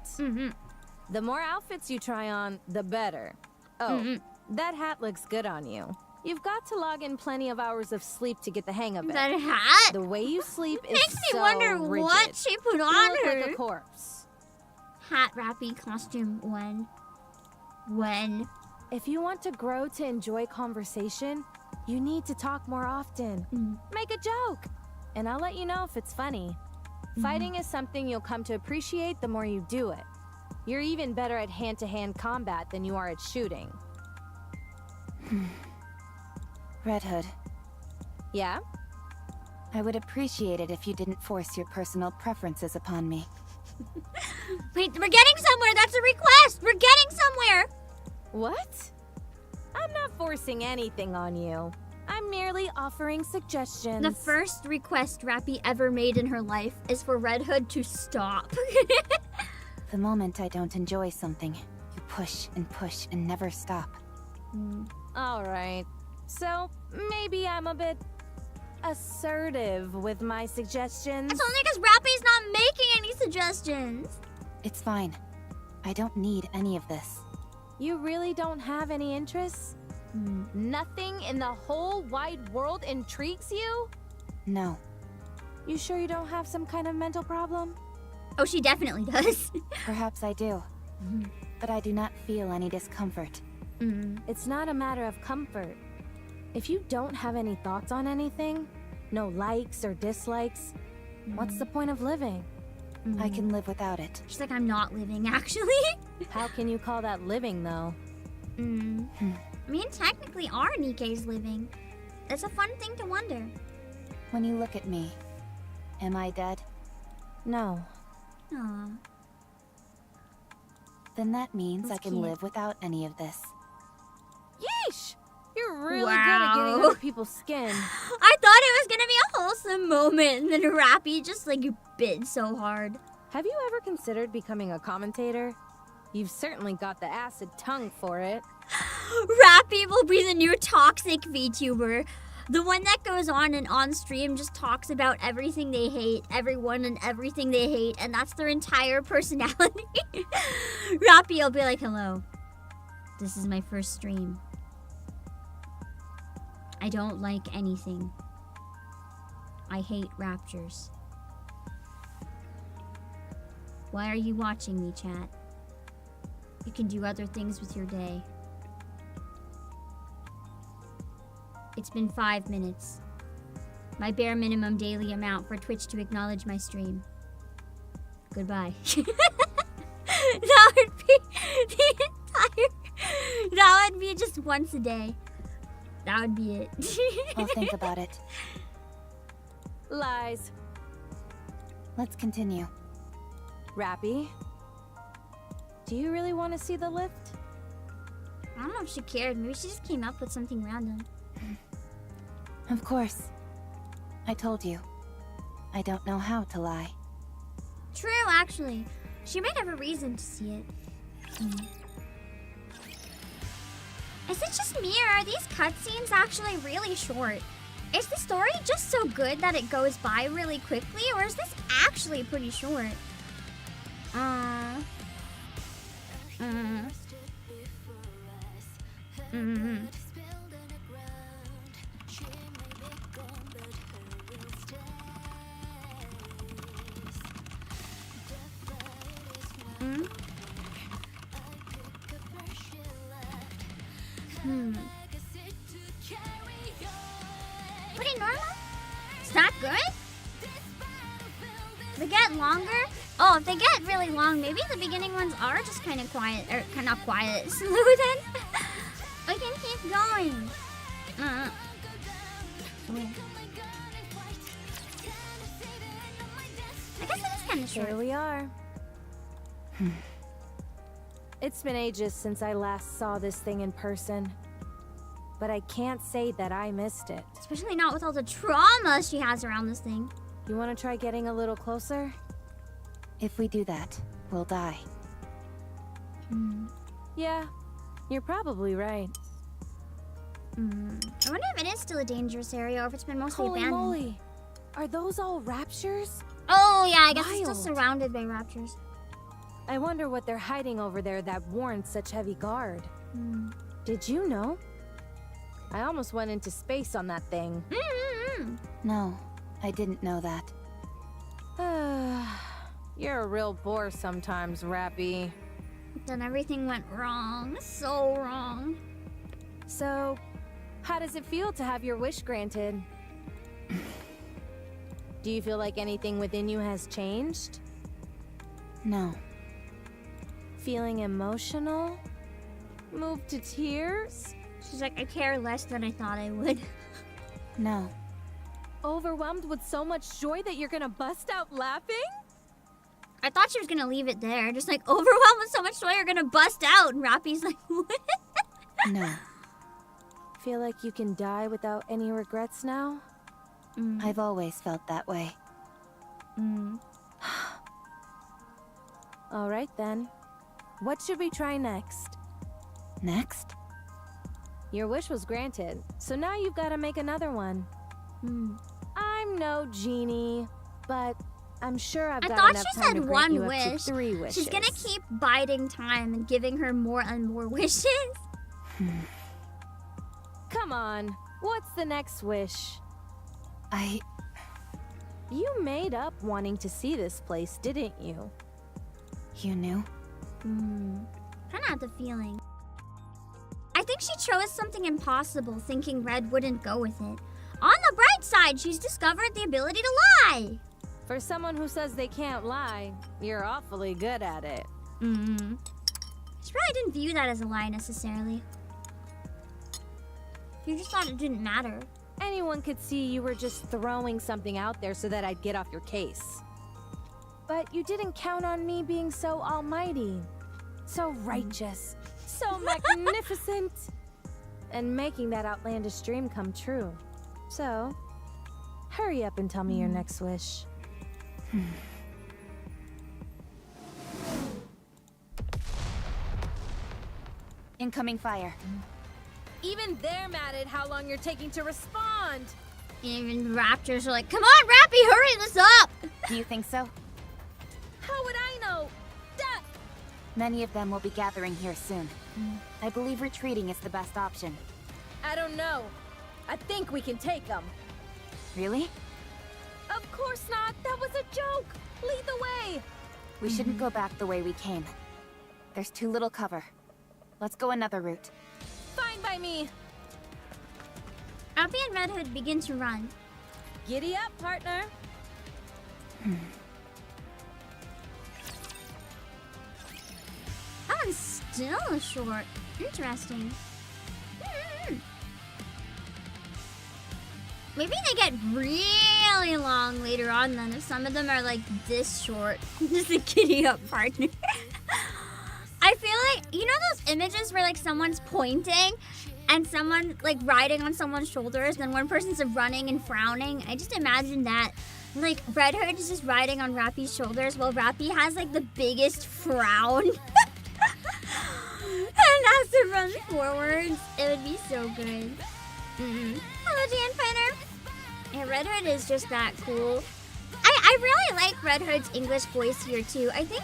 The more outfits you try on, the better. Oh, that hat looks good on you. You've got to log in plenty of hours of sleep to get the hang of it.
That hat
The way you sleep is
makes me
so
wonder
rigid.
what she put
You
on
look
her.
like a corpse.
Hat Rapi costume when?
If you want to grow to enjoy conversation, you need to talk more often. Make a joke, and I'll let you know if it's funny. Fighting is something you'll come to appreciate the more you do it. You're even better at hand-to-hand combat than you are at shooting.
Red Hood,
Yeah?
I would appreciate it if you didn't force your personal preferences upon me.
Wait, we're getting somewhere. That's a request. We're getting somewhere.
What? I'm not forcing anything on you. I'm merely offering suggestions.
The first request Rapi ever made in her life is for Red Hood to stop.
The moment I don't enjoy something, you push and never stop.
Alright. So, maybe I'm a bit assertive with my suggestions.
It's only because Rapi's not making any suggestions.
It's fine. I don't need any of this.
You really don't have any interests? Nothing in the whole wide world intrigues you?
No.
You sure you don't have some kind of mental problem?
Oh, she definitely does.
Perhaps I do. But I do not feel any discomfort.
It's not a matter of comfort. If you don't have any thoughts on anything, no likes or dislikes, what's the point of living?
I can live without it.
She's like, I'm not living, actually.
How can you call that living, though?
I mean, technically, our Nikke's living. It's a fun thing to wonder.
When you look at me, am I dead?
No.
Aw.
Then that means
That's
I can
cute.
live without any of this.
Yeesh! You're really good at getting
Wow.
under people's skin.
I thought it was gonna be a wholesome moment, and then Rapi just like bit so hard.
Have you ever considered becoming a commentator? You've certainly got the acid tongue for it.
Rapi will be the new toxic VTuber. The one that goes on and on stream just talks about everything they hate, everyone and everything they hate, and that's their entire personality. Rapi will be like, hello, this is my first stream. I don't like anything. I hate raptures. Why are you watching me, chat? You can do other things with your day. It's been 5 minutes. My bare minimum daily amount for Twitch to acknowledge my stream. Goodbye. That would be the entire... That would be just once a day. That would be it.
I'll think about it.
Lies.
Let's continue.
Rapi, do you really want to see the lift?
I don't know if she cared. Maybe she just came up with something random.
Of course. I told you. I don't know how to lie.
True, actually. She might have a reason to see it. Is it just me, or are these cutscenes actually really short? Is the story just so good that it goes by really quickly, or is this actually pretty short? Pretty normal? It's not good? They get longer? Oh, if they get really long, maybe the beginning ones are just kind of quiet, or kind of quiet, smooth, and we can keep going. I guess it is kind of short.
Here we are. It's been ages since I last saw this thing in person. But I can't say that I missed it.
Especially not with all the trauma she has around this thing.
You want to try getting a little closer?
If we do that, we'll die.
Yeah, you're probably right.
I wonder if it is still a dangerous area or if it's been mostly
Holy
abandoned.
moly! Are those all raptures?
Oh yeah, I guess it's
Wild.
still surrounded by raptors.
I wonder what they're hiding over there that warrants such heavy guard. Did you know? I almost went into space on that thing.
No, I didn't know that.
You're a real bore sometimes, Rapi.
Then everything went wrong. So wrong.
So, how does it feel to have your wish granted? Do you feel like anything within you has changed?
No.
Feeling emotional? Moved to tears?
She's like, I care less than I thought I would.
No.
Overwhelmed with so much joy that you're gonna bust out laughing?
I thought she was gonna leave it there. Just like, overwhelmed with so much joy, you're gonna bust out. And Rapi's like, what?
No.
Feel like you can die without any regrets now?
I've always felt that way.
Alright then. What should we try next?
Next?
Your wish was granted, so now you've got to make another one. I'm no genie, but I'm sure I've
I
got
thought
enough
she
time
said
to grant you
one
up to
wish.
3 wishes.
She's gonna keep biding time and giving her more and more wishes.
Come on, what's the next wish? You made up wanting to see this place, didn't you?
You knew?
Kinda had the feeling. I think she chose something impossible, thinking Red wouldn't go with it. On the bright side, she's discovered the ability to lie.
For someone who says they can't lie, you're awfully good at it.
She probably didn't view that as a lie necessarily. She just thought it didn't matter.
Anyone could see you were just throwing something out there so that I'd get off your case. But you didn't count on me being so almighty, so righteous, so magnificent, and making that outlandish dream come true. So, hurry up and tell me your next wish.
Incoming fire.
Even they're mad at how long you're taking to respond.
Even raptors are like, come on, Rapi, hurry this up!
Do you think so?
How would I know? Duh!
Many of them will be gathering here soon. I believe retreating is the best option.
I don't know. I think we can take them.
Really?
Of course not. That was a joke. Lead the way.
We shouldn't go back the way we came. There's too little cover. Let's go another route.
Fine by me.
Rapi and Red Hood begin to run.
Giddy up, partner.
That one's still short. Interesting. Maybe they get real really long later on then if some of them are like this short. Just a giddy up partner. I feel like, you know those images where like someone's pointing and someone like riding on someone's shoulders, then one person's running and frowning? I just imagine that. Like Red Hood is just riding on Rapi's shoulders while Rapi has like the biggest frown. And has to run forwards. It would be so good. Hello, Jan Fighter. Yeah, Red Hood is just that cool. I really like Red Hood's English voice here too. I think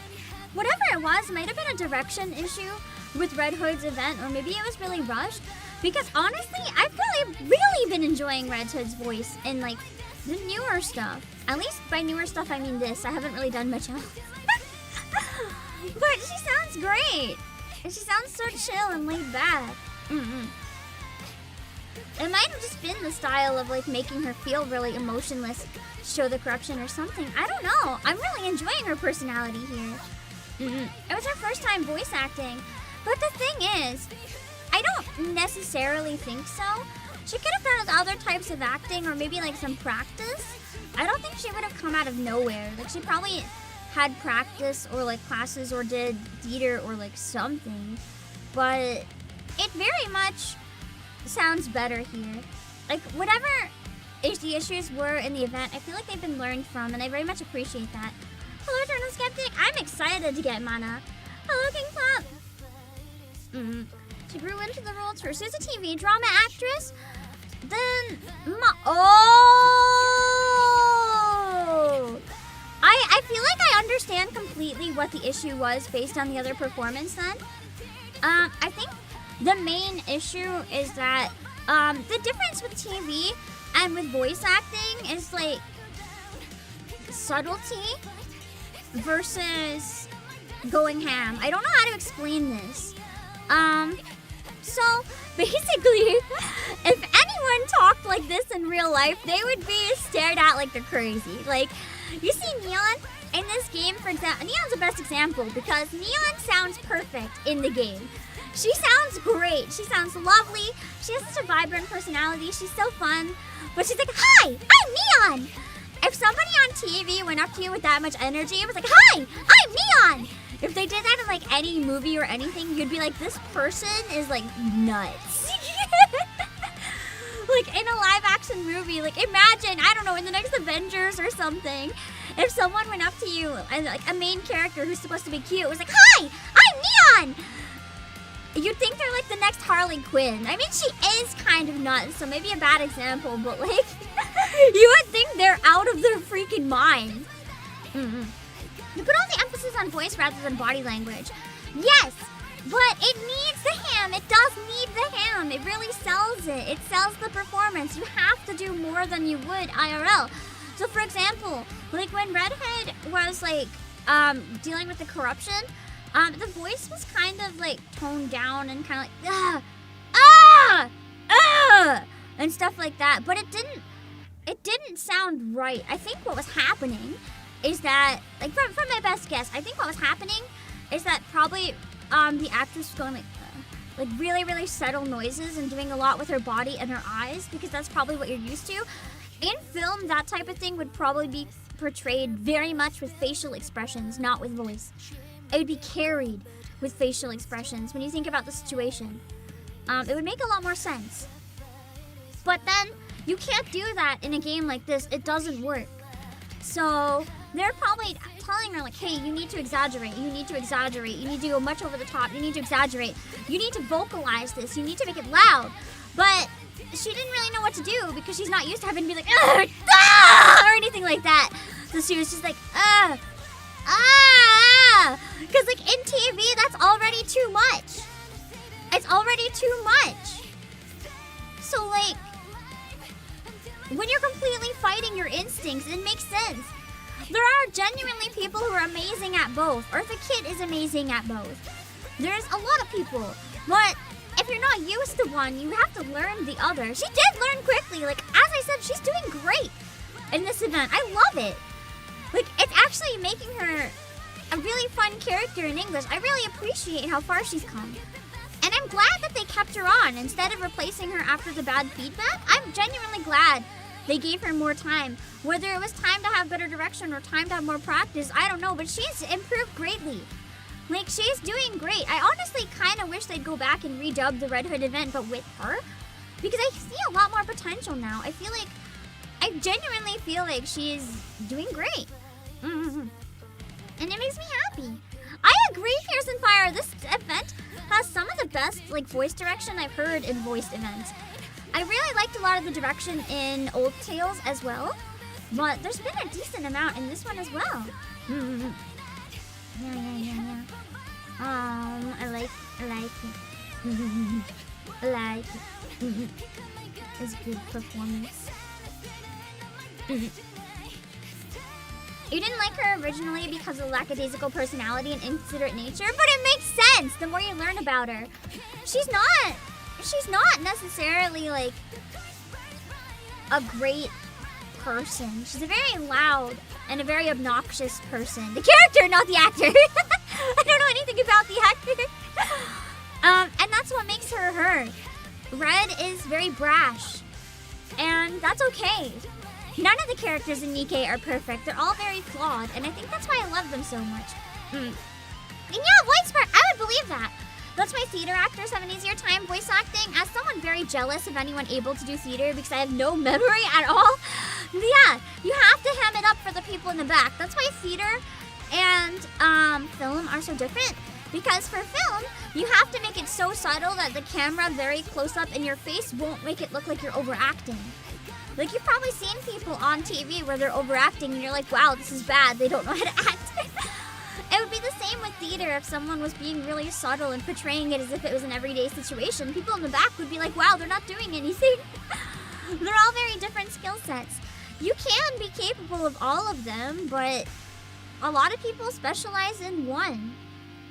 whatever it was might have been a direction issue with Red Hood's event, or maybe it was really rushed. Because honestly, I've really been enjoying Red Hood's voice in like the newer stuff. At least by newer stuff I mean this. I haven't really done much else. But she sounds great. And she sounds so chill and laid back. It might have just been the style of like making her feel really emotionless, show the corruption or something. I don't know. I'm really enjoying her personality here. It was her first time voice acting. But the thing is, I don't necessarily think so. She could have done other types of acting or maybe like some practice. I don't think she would have come out of nowhere. Like she probably had practice or like classes or did theater or like something. But it very much sounds better here. Like whatever the issues were in the event, I feel like they've been learned from, and I very much appreciate that. Hello, Eternal Skeptic. I'm excited to get Mana. Hello, King Pop. She grew into the role first as a TV drama actress. Then, I feel like I understand completely what the issue was based on the other performance then. I think the main issue is that the difference with TV and with voice acting is like subtlety versus going ham. I don't know how to explain this. So basically, if anyone talked like this in real life, they would be stared at like they're crazy. Like, you see Neon in this game, for example. Neon's the best example because Neon sounds perfect in the game. She sounds great. She sounds lovely. She has such a vibrant personality. She's so fun. But she's like, "Hi, I'm Neon." If somebody on TV went up to you with that much energy, it was like, "Hi, I'm Neon." If they did that in like any movie or anything, you'd be like, this person is like nuts. Like in a live action movie, like imagine, I don't know, in the next Avengers or something, if someone went up to you and like a main character who's supposed to be cute was like, "Hi, I'm Neon." You'd think they're like the next Harley Quinn. I mean, she is kind of nuts, so maybe a bad example, but like, you would think they're out of their freaking mind. You put all the emphasis on voice rather than body language. Yes, but it needs the ham. It does need the ham. It really sells it. It sells the performance. You have to do more than you would IRL. So for example, like when Red Hood was like dealing with the corruption, the voice was kind of like toned down and kind of like and stuff like that. But it didn't sound right. I think what was happening is that, like, from my best guess, I think what was happening is that probably the actress was going like really, really subtle noises and doing a lot with her body and her eyes, because that's probably what you're used to. In film, that type of thing would probably be portrayed very much with facial expressions, not with voice. It would be carried with facial expressions when you think about the situation. It would make a lot more sense. But then, you can't do that in a game like this. It doesn't work. So they're probably telling her like, "Hey, you need to exaggerate. You need to exaggerate. You need to go much over the top. You need to exaggerate. You need to vocalize this. You need to make it loud." But she didn't really know what to do because she's not used to having to be like, "Ah!" or anything like that. So she was just like, because like in TV, that's already too much. It's already too much. So like, when you're completely fighting your instincts, it makes sense. There are genuinely people who are amazing at both. Eartha Kitt is amazing at both. There's a lot of people. But if you're not used to one, you have to learn the other. She did learn quickly. Like, as I said, she's doing great in this event. I love it. Like, it's actually making her a really fun character in English. I really appreciate how far she's come. And I'm glad that they kept her on instead of replacing her after the bad feedback. I'm genuinely glad they gave her more time. Whether it was time to have better direction or time to have more practice, I don't know, but she's improved greatly. Like, she's doing great. I honestly kind of wish they'd go back and redub the Red Hood event, but with her. Because I see a lot more potential now. I genuinely feel like she's doing great. And it makes me happy. I agree, Fierce and Fire. This event has some of the best, like, voice direction I've heard in voiced events. I really liked a lot of the direction in Old Tales as well. But there's been a decent amount in this one as well. Yeah. I like it. I like it. It's good performance. You didn't like her originally because of the lackadaisical personality and inconsiderate nature, but it makes sense the more you learn about her. She's not necessarily like a great person. She's a very loud and a very obnoxious person. The character, not the actor. I don't know anything about the actor. And that's what makes her her. Red is very brash, and that's okay. None of the characters in NIKKE are perfect. They're all very flawed, and I think that's why I love them so much. And yeah, voice part, I would believe that. That's why theater actors have an easier time voice acting. As someone very jealous of anyone able to do theater because I have no memory at all. Yeah, you have to ham it up for the people in the back. That's why theater and film are so different. Because for film, you have to make it so subtle that the camera very close up in your face won't make it look like you're overacting. Like, you've probably seen people on TV where they're overacting and you're like, wow, this is bad. They don't know how to act. It would be the same with theater if someone was being really subtle and portraying it as if it was an everyday situation. People in the back would be like, wow, they're not doing anything. They're all very different skill sets. You can be capable of all of them, but a lot of people specialize in one.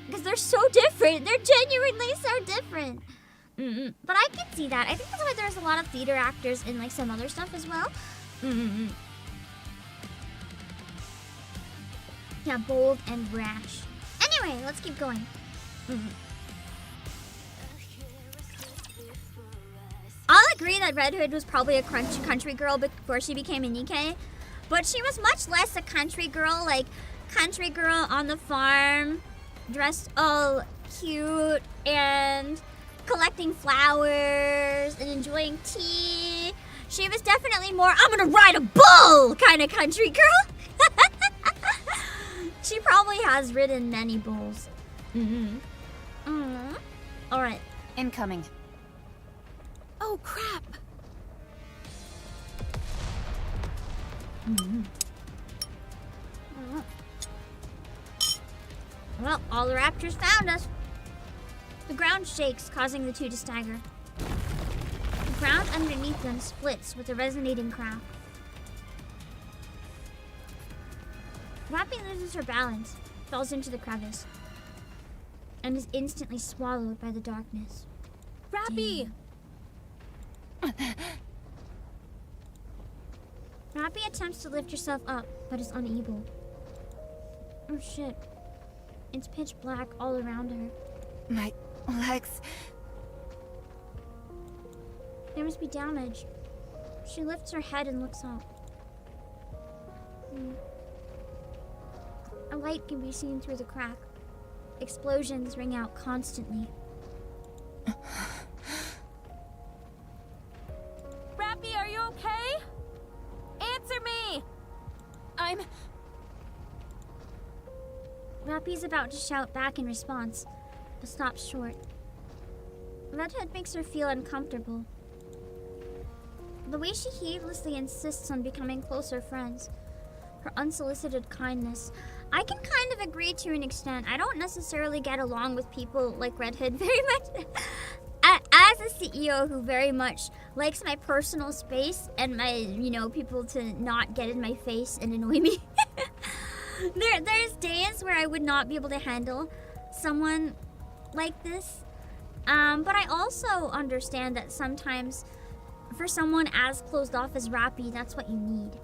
Because they're so different. They're genuinely so different. But I can see that. I think that's why there's a lot of theater actors in like some other stuff as well. Yeah, bold and brash. Anyway, let's keep going. I'll agree that Red Hood was probably a country girl before she became a NIKKE. But she was much less a country girl, like country girl on the farm, dressed all cute and collecting flowers and enjoying tea. She was definitely more, I'm gonna ride a bull kind of country girl. She probably has ridden many bulls. Alright.
Incoming.
Oh, crap.
Well, all the raptors found us. The ground shakes, causing the two to stagger. The ground underneath them splits with a resonating crack. Rapi loses her balance, falls into the crevice, and is instantly swallowed by the darkness.
Rapi!
Rapi attempts to lift herself up, but is unable. Oh shit. It's pitch black all around her.
My legs.
There must be damage. She lifts her head and looks up. A light can be seen through the crack. Explosions ring out constantly.
Rapi, are you okay? Answer me!
Rapi's about to shout back in response, but stops short. Red Hood makes her feel uncomfortable. The way she heedlessly insists on becoming closer friends, her unsolicited kindness. I can kind of agree to an extent. I don't necessarily get along with people like Red Hood very much. As a CEO who very much likes my personal space and my, people to not get in my face and annoy me. There's days where I would not be able to handle someone like this. But I also understand that sometimes for someone as closed off as Rapi, that's what you need.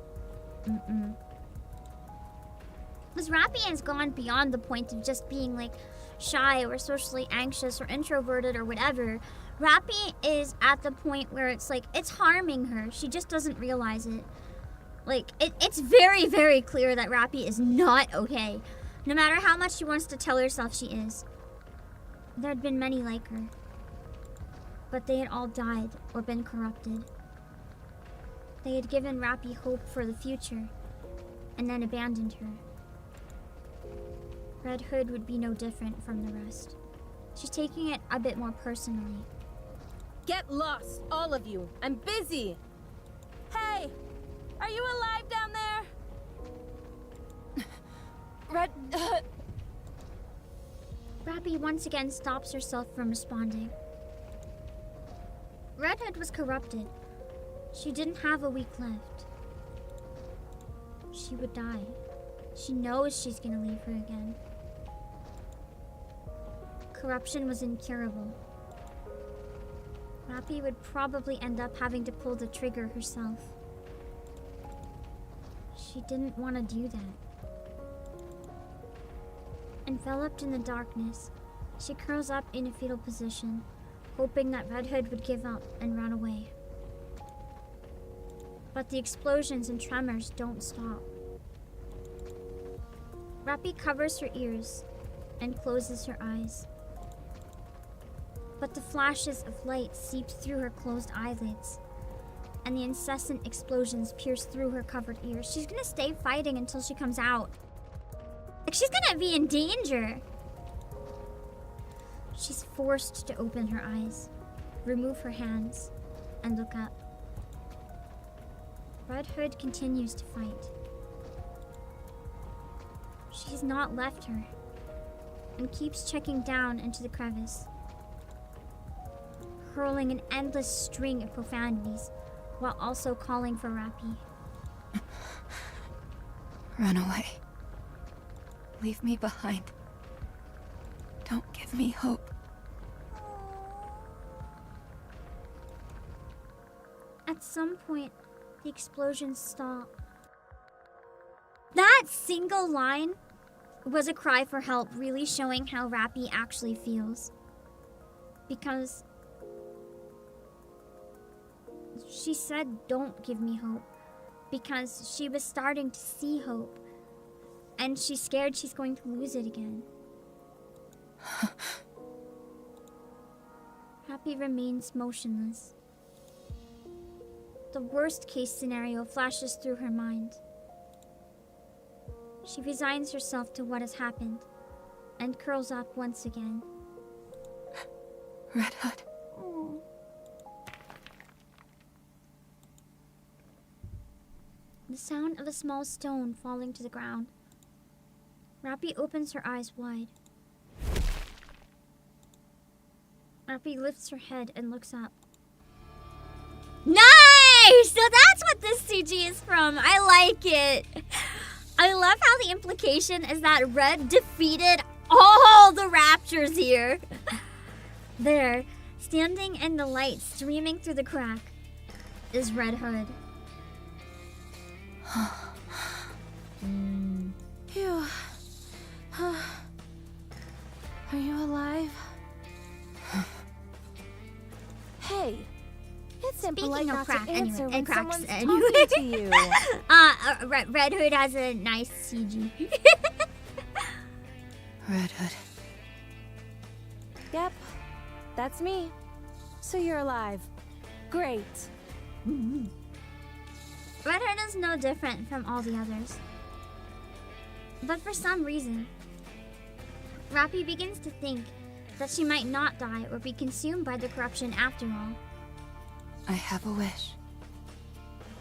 Because Rapi has gone beyond the point of just being like shy or socially anxious or introverted or whatever. Rapi is at the point where it's like, it's harming her. She just doesn't realize it. Like, it's very, very clear that Rapi is not okay. No matter how much she wants to tell herself she is. There had been many like her. But they had all died or been corrupted. They had given Rapi hope for the future, and then abandoned her. Red Hood would be no different from the rest. She's taking it a bit more personally.
Get lost, all of you. I'm busy. Hey, are you alive down there?
Red...
Rapi once again stops herself from responding. Red Hood was corrupted. She didn't have a week left. She would die. She knows she's gonna leave her again. Corruption was incurable. Rapi would probably end up having to pull the trigger herself. She didn't want to do that. Enveloped in the darkness, she curls up in a fetal position, hoping that Red Hood would give up and run away. But the explosions and tremors don't stop. Rapi covers her ears and closes her eyes. But the flashes of light seep through her closed eyelids, and the incessant explosions pierce through her covered ears. She's gonna stay fighting until she comes out. Like, she's gonna be in danger. She's forced to open her eyes, remove her hands, and look up. Red Hood continues to fight. She's not left her, and keeps checking down into the crevice, hurling an endless string of profanities, while also calling for Rapi.
Run away. Leave me behind. Don't give me hope.
At some point, the explosions stop. That single line was a cry for help, really showing how Rapi actually feels. Because she said, "Don't give me hope," because she was starting to see hope, and she's scared she's going to lose it again. Rapi remains motionless. The worst case scenario flashes through her mind. She resigns herself to what has happened and curls up once again.
Red Hood.
Oh. The sound of a small stone falling to the ground. Rapi opens her eyes wide. Rapi lifts her head and looks up. Nice! So that's what this CG is from. I like it. I love how the implication is that Red defeated all the raptors here. There, standing in the light streaming through the crack, is Red Hood.
Phew. Are you alive? Hey, it's impolite
Speaking of
not
crack,
to answer
anyway,
when
cracks,
someone's
anyway.
talking to you.
Red Hood has a nice CG.
Red Hood.
Yep, that's me. So you're alive. Great.
Red Hood is no different from all the others. But for some reason, Rapi begins to think that she might not die or be consumed by the corruption after all.
I have a wish.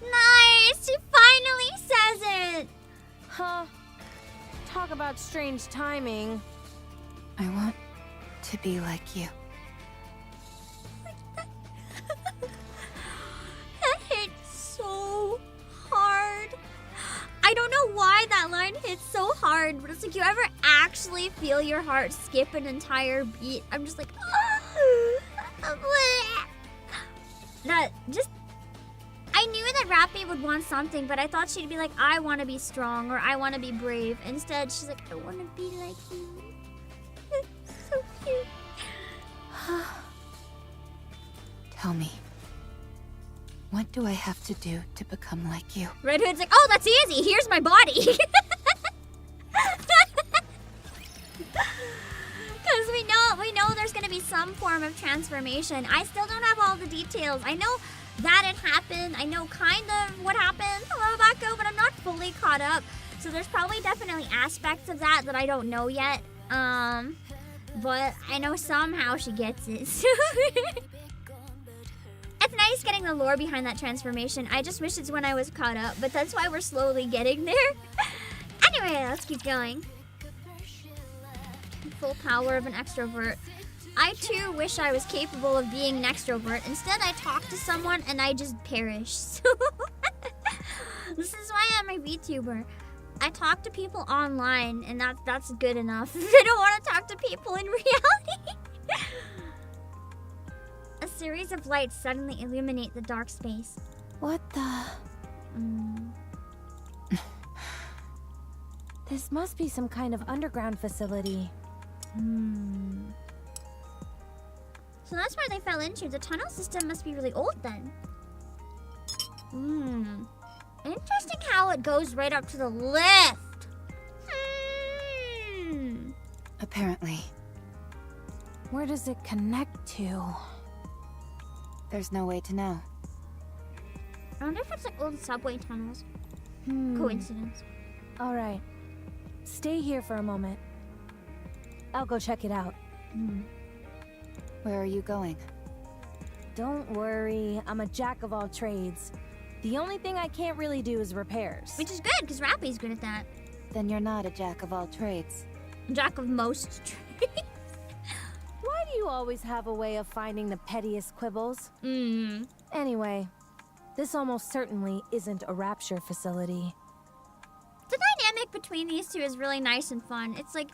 Nice! She finally says it!
Huh. Talk about strange timing.
I want to be like you.
That hit so hard. I don't know why that line hits so hard, but it's like, you ever actually feel your heart skip an entire beat? I'm just like, that just, I knew that Rapi would want something, but I thought she'd be like, I want to be strong, or I want to be brave. Instead, she's like, I want to be like you. It's so cute.
Tell me, what do I have to do to become like you?
Red Hood's like, oh, that's easy. Here's my body. Because we know there's gonna be some form of transformation. I still don't have all the details. I know that it happened. I know kind of what happened. Hello, Obake, but I'm not fully caught up. So there's probably definitely aspects of that I don't know yet. But I know somehow she gets it. It's nice getting the lore behind that transformation. I just wish it's when I was caught up, but that's why we're slowly getting there. Anyway, let's keep going. Full power of an extrovert. I too wish I was capable of being an extrovert. Instead, I talk to someone and I just perish. So this is why I'm a VTuber. I talk to people online, and that's good enough. I don't want to talk to people in reality. A series of lights suddenly illuminate the dark space.
What the? This must be some kind of underground facility.
So that's where they fell into. The tunnel system must be really old then. Interesting how it goes right up to the lift.
Apparently.
Where does it connect to?
There's no way to know.
I wonder if it's like old subway tunnels. Coincidence.
All right. Stay here for a moment. I'll go check it out.
Where are you going?
Don't worry, I'm a jack of all trades. The only thing I can't really do is repairs.
Which is good, because Rapi's good at that.
Then you're not a jack of all trades.
Jack of most trades.
Why do you always have a way of finding the pettiest quibbles? Anyway, this almost certainly isn't a rapture facility.
The dynamic between these two is really nice and fun. It's like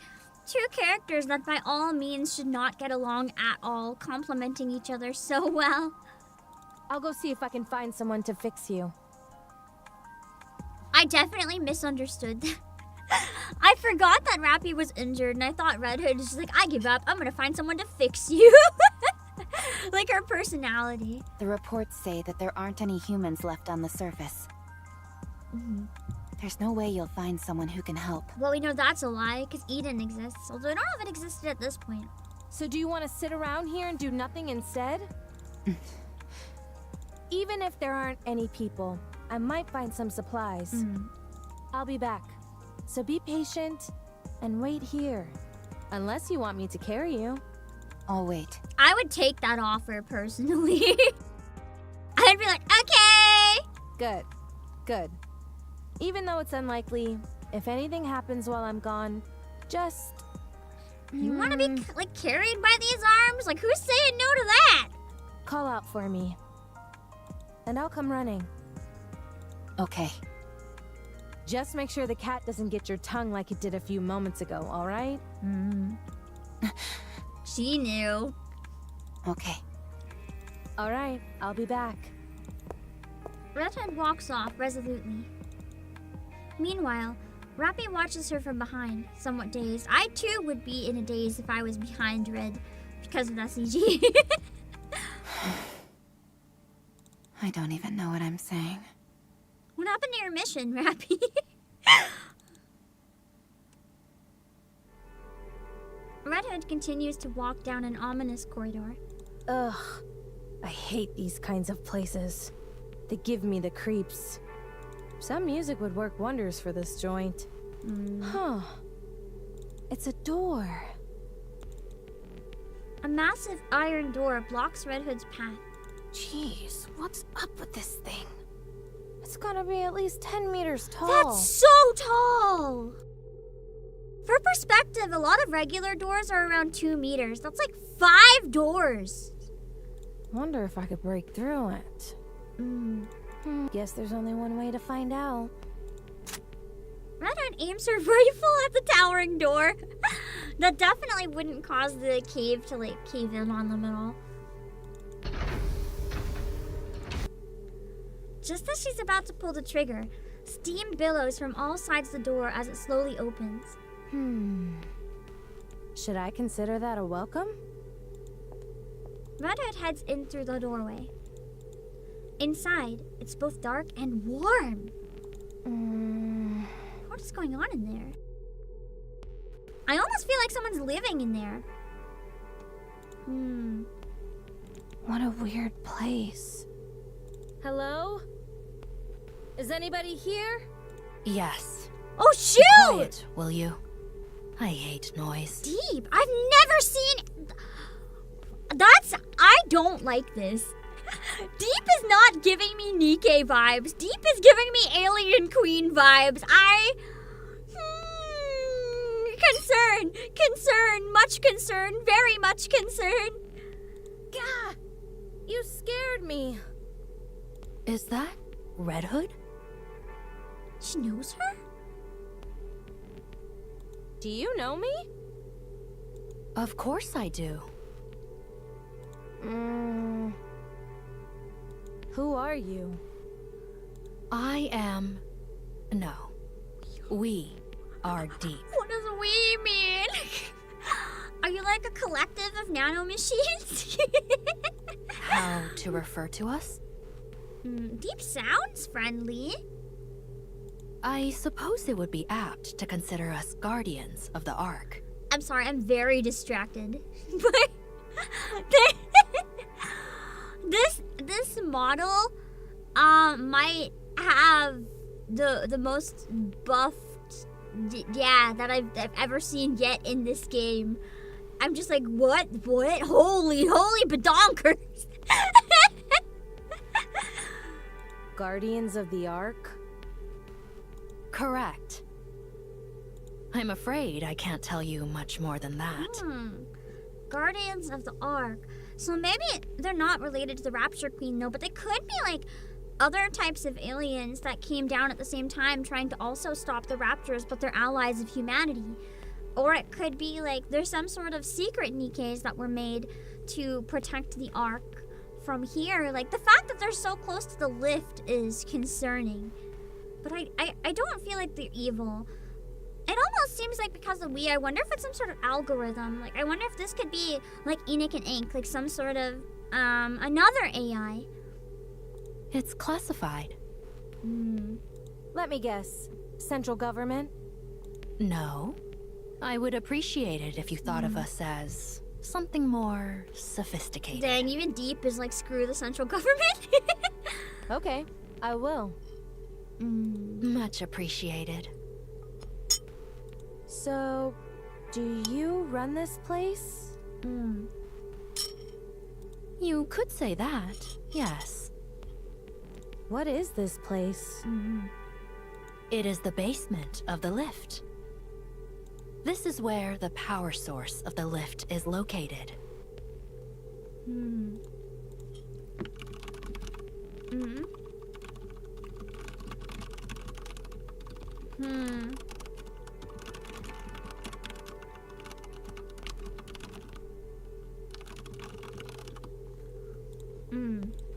two characters that by all means should not get along at all, complementing each other so well.
I'll go see if I can find someone to fix you.
I definitely misunderstood that. I forgot that Rapi was injured, and I thought Red Hood was just like, I give up. I'm gonna find someone to fix you. Like her personality.
The reports say that there aren't any humans left on the surface. There's no way you'll find someone who can help.
Well, we know that's a lie, because Eden exists. Although I don't know if it existed at this point.
So do you want to sit around here and do nothing instead? Even if there aren't any people, I might find some supplies. I'll be back. So be patient and wait here. Unless you want me to carry you.
I'll wait.
I would take that offer, personally. I'd be like, okay!
Good. Good. Even though it's unlikely, if anything happens while I'm gone, just...
You want to be, like, carried by these arms? Like, who's saying no to that?
Call out for me. And I'll come running.
Okay.
Just make sure the cat doesn't get your tongue like it did a few moments ago, alright?
She knew.
Okay.
Alright, I'll be back.
Redhead walks off resolutely. Meanwhile, Rapi watches her from behind, somewhat dazed. I too would be in a daze if I was behind Red because of that CG.
I don't even know what I'm saying.
What happened to your mission, Rapi? Redhead continues to walk down an ominous corridor.
Ugh. I hate these kinds of places. They give me the creeps. Some music would work wonders for this joint. Huh. It's a door.
A massive iron door blocks Red Hood's path.
Jeez, what's up with this thing? It's gotta be at least 10 meters tall.
That's so tall! For perspective, a lot of regular doors are around 2 meters. That's like 5 doors.
Wonder if I could break through it. Guess there's only one way to find out.
Redhead aims her rifle at the towering door. That definitely wouldn't cause the cave to like cave in on them at all. Just as she's about to pull the trigger, steam billows from all sides of the door as it slowly opens.
Should I consider that a welcome?
Red Hood heads in through the doorway. Inside, it's both dark and warm. What is going on in there? I almost feel like someone's living in there.
What a weird place. Hello? Is anybody here?
Yes.
Oh shoot!
Quiet, will you? I hate noise.
Deep. I've never seen. I don't like this. Deep is not giving me NIKKE vibes. Deep is giving me Alien Queen vibes. Concern, much concern, very much concern.
Gah! You scared me.
Is that Red Hood?
She knows her?
Do you know me?
Of course I do.
Who are you?
I am... No. We are Deep.
What does we mean? Are you like a collective of nanomachines?
How to refer to us?
Deep sounds friendly.
I suppose it would be apt to consider us guardians of the Ark.
I'm sorry, I'm very distracted. This model might have the most buffed that I've ever seen yet in this game. I'm just like, what? Holy badonkers.
Guardians of the Ark?
Correct. I'm afraid I can't tell you much more than that.
Guardians of the Ark. So maybe they're not related to the Rapture Queen though, but they could be like other types of aliens that came down at the same time trying to also stop the Raptors, but they're allies of humanity. Or it could be like there's some sort of secret NIKKEs that were made to protect the Ark from here. Like the fact that they're so close to the lift is concerning. But I don't feel like they're evil. It almost seems like because of I wonder if it's some sort of algorithm. Like I wonder if this could be like Enoch and Ink, like some sort of another AI.
It's classified.
Let me guess. Central government?
No. I would appreciate it if you thought of us as something more sophisticated.
Dang, even Deep is like, screw the central government.
Okay, I will.
Much appreciated.
So, do you run this place?
You could say that, yes.
What is this place?
It is the basement of the lift. This is where the power source of the lift is located.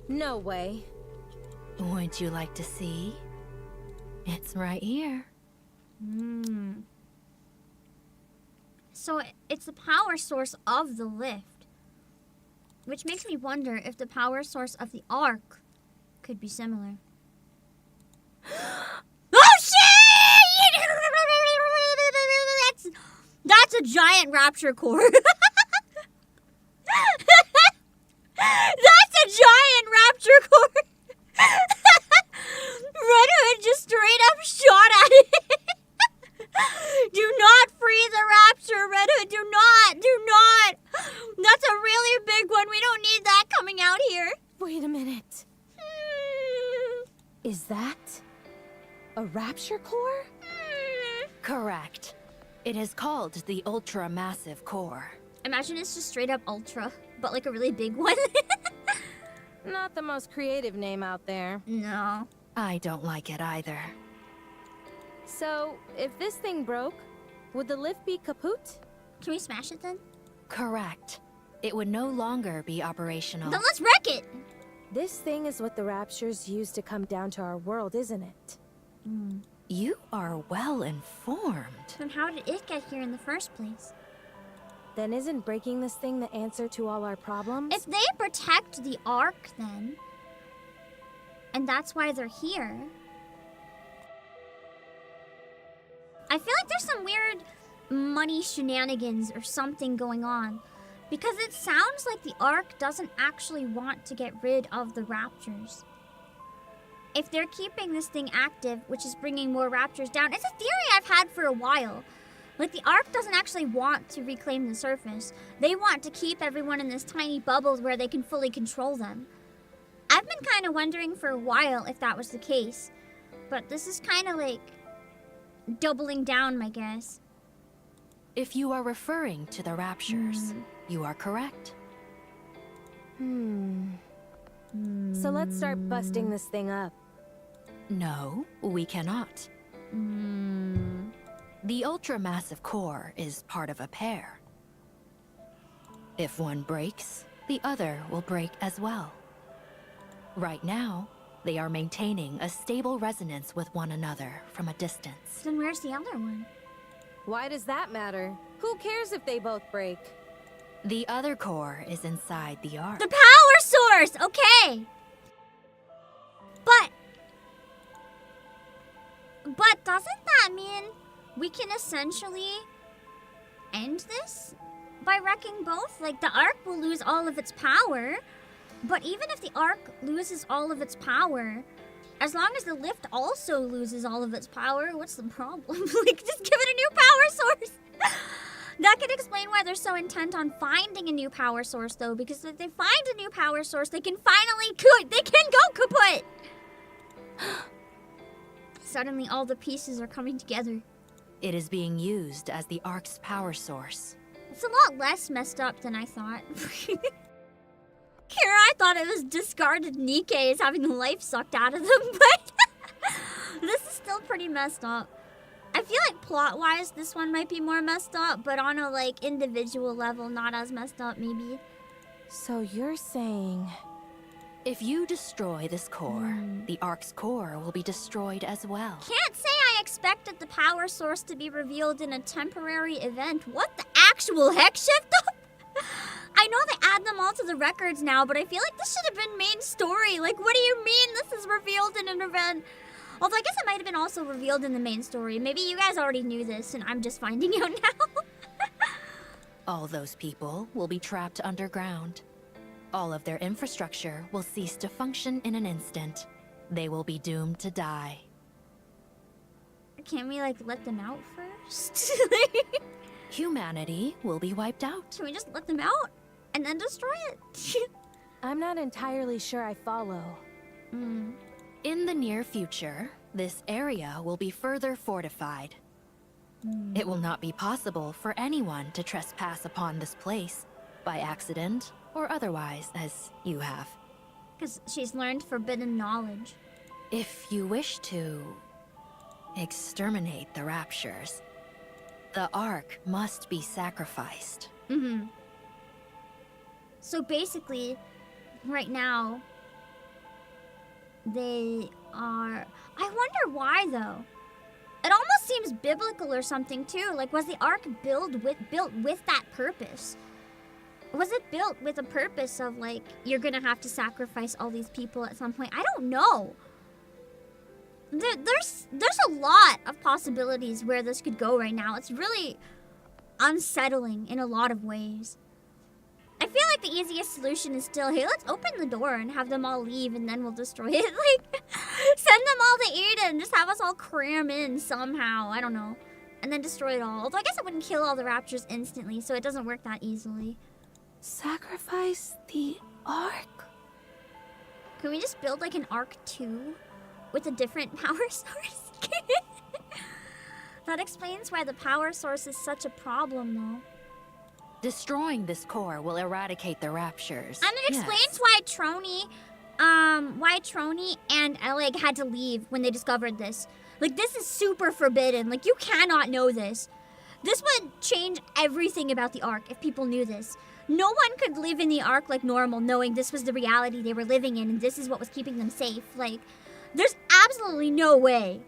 No way.
Would you like to see? It's right here.
So it's the power source of the lift. Which makes me wonder if the power source of the Ark could be similar. Oh shit! That's a giant rapture core. That's a giant rapture core. Red Hood just straight up shot at it. Do not free the rapture, Red Hood. Do not. That's a really big one. We don't need that coming out here.
Wait a minute. Is that a rapture core?
Correct. It is called the Ultra Massive Core.
Imagine it's just straight up Ultra, but like a really big one.
Not the most creative name out there.
No.
I don't like it either.
So, if this thing broke, would the lift be kaput?
Can we smash it then?
Correct. It would no longer be operational.
Then let's wreck it!
This thing is what the Raptures use to come down to our world, isn't it?
You are well informed.
Then how did it get here in the first place?
Then isn't breaking this thing the answer to all our problems?
If they protect the Ark, then, and that's why they're here, I feel like there's some weird money shenanigans or something going on, because it sounds like the Ark doesn't actually want to get rid of the Raptors. If they're keeping this thing active, which is bringing more Raptors down, it's a theory I've had for a while. Like, the Ark doesn't actually want to reclaim the surface. They want to keep everyone in this tiny bubble where they can fully control them. I've been kind of wondering for a while if that was the case. But this is kind of like doubling down, I guess.
If you are referring to the Raptures, you are correct.
So let's start busting this thing up.
No, we cannot. The ultra-massive core is part of a pair. If one breaks, the other will break as well. Right now, they are maintaining a stable resonance with one another from a distance.
Then where's the other one?
Why does that matter? Who cares if they both break?
The other core is inside the Ark.
The power source! Okay! But doesn't that mean we can essentially end this by wrecking both? Like, the Ark will lose all of its power, but even if the Ark loses all of its power, as long as the lift also loses all of its power, what's the problem? Like, just give it a new power source! That could explain why they're so intent on finding a new power source, though, because if they find a new power source, they can finally they can go kaput! Suddenly, all the pieces are coming together.
It is being used as the Ark's power source.
It's a lot less messed up than I thought. Kira, I thought it was discarded Nikkes having the life sucked out of them, but this is still pretty messed up. I feel like plot-wise, this one might be more messed up, but on a, like, individual level, not as messed up, maybe.
So you're saying...
If you destroy this core, the Ark's core will be destroyed as well.
Can't say I expected the power source to be revealed in a temporary event. What the actual heck, Shift Up? I know they add them all to the records now, but I feel like this should have been main story. Like, what do you mean this is revealed in an event? Although I guess it might have been also revealed in the main story. Maybe you guys already knew this and I'm just finding out now.
All those people will be trapped underground. All of their infrastructure will cease to function in an instant. They will be doomed to die.
Can't we, like, let them out first?
Humanity will be wiped out.
Can we just let them out and then destroy it?
I'm not entirely sure I follow.
In the near future, this area will be further fortified. It will not be possible for anyone to trespass upon this place, by accident or otherwise, as you have.
Because she's learned forbidden knowledge.
If you wish to exterminate the Raptures, the Ark must be sacrificed.
So basically, right now, they are... I wonder why, though. It almost seems biblical or something, too. Like, was the Ark built with that purpose? Was it built with a purpose of, like, you're gonna have to sacrifice all these people at some point? I don't know. There's a lot of possibilities where this could go right now. It's really unsettling in a lot of ways. I feel like the easiest solution is still, hey, let's open the door and have them all leave and then we'll destroy it. Like, send them all to Eden. Just have us all cram in somehow. I don't know. And then destroy it all. Although I guess it wouldn't kill all the Raptors instantly, so it doesn't work that easily.
Sacrifice the Ark?
Can we just build like an Ark 2 with a different power source? That explains why the power source is such a problem, though.
Destroying this core will eradicate the Raptures.
And it explains why Trony and Eleg had to leave when they discovered this. Like, this is super forbidden. Like, you cannot know this. This would change everything about the Ark if people knew this. No one could live in the Ark like normal, knowing this was the reality they were living in and this is what was keeping them safe. Like, there's absolutely no way.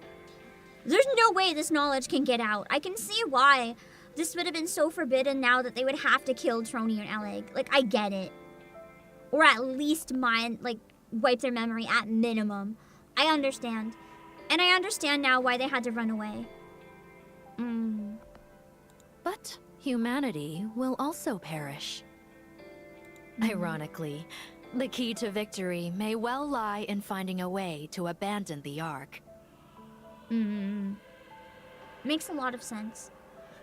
There's no way this knowledge can get out. I can see why this would have been so forbidden now that they would have to kill Trony and Alec. Like, I get it. Or at least wipe their memory at minimum. I understand. And I understand now why they had to run away.
But humanity will also perish. Ironically, the key to victory may well lie in finding a way to abandon the Ark.
Makes a lot of sense.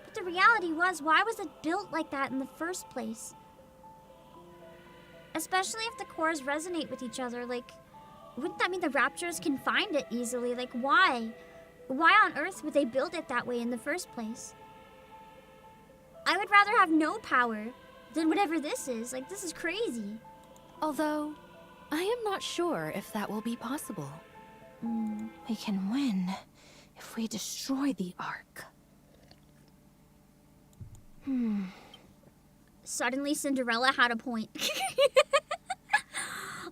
But the reality was, why was it built like that in the first place? Especially if the cores resonate with each other, like, wouldn't that mean the Raptors can find it easily? Like, why? Why on earth would they build it that way in the first place? I would rather have no power than whatever this is. Like, this is crazy.
Although, I am not sure if that will be possible.
We can win if we destroy the Ark.
Suddenly, Cinderella had a point.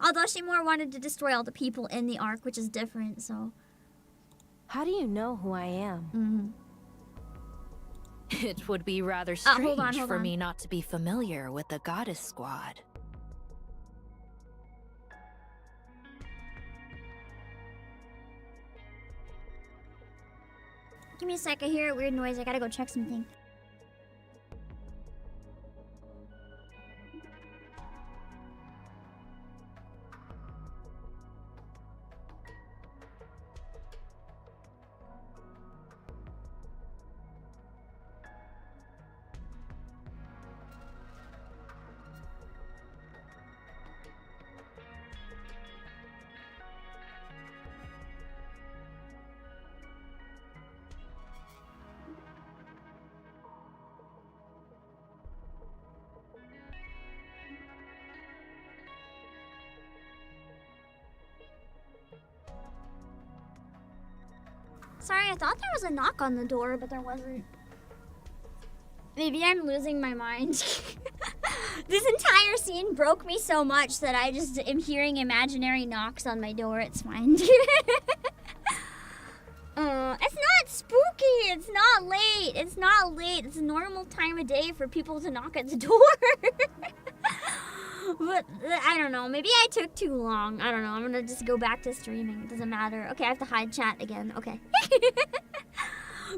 Although she more wanted to destroy all the people in the Ark, which is different, so...
How do you know who I am?
It would be rather strange
hold
for
on.
me not to be familiar with the Goddess Squad.
Give me a sec, I hear a weird noise. I gotta go check something. Sorry, I thought there was a knock on the door, but there wasn't. Maybe I'm losing my mind. This entire scene broke me so much that I just am hearing imaginary knocks on my door. It's fine. It's not spooky. It's not late. It's not late. It's a normal time of day for people to knock at the door. But I don't know. Maybe I took too long. I don't know. I'm gonna just go back to streaming. It doesn't matter. Okay, I have to hide chat again. Okay.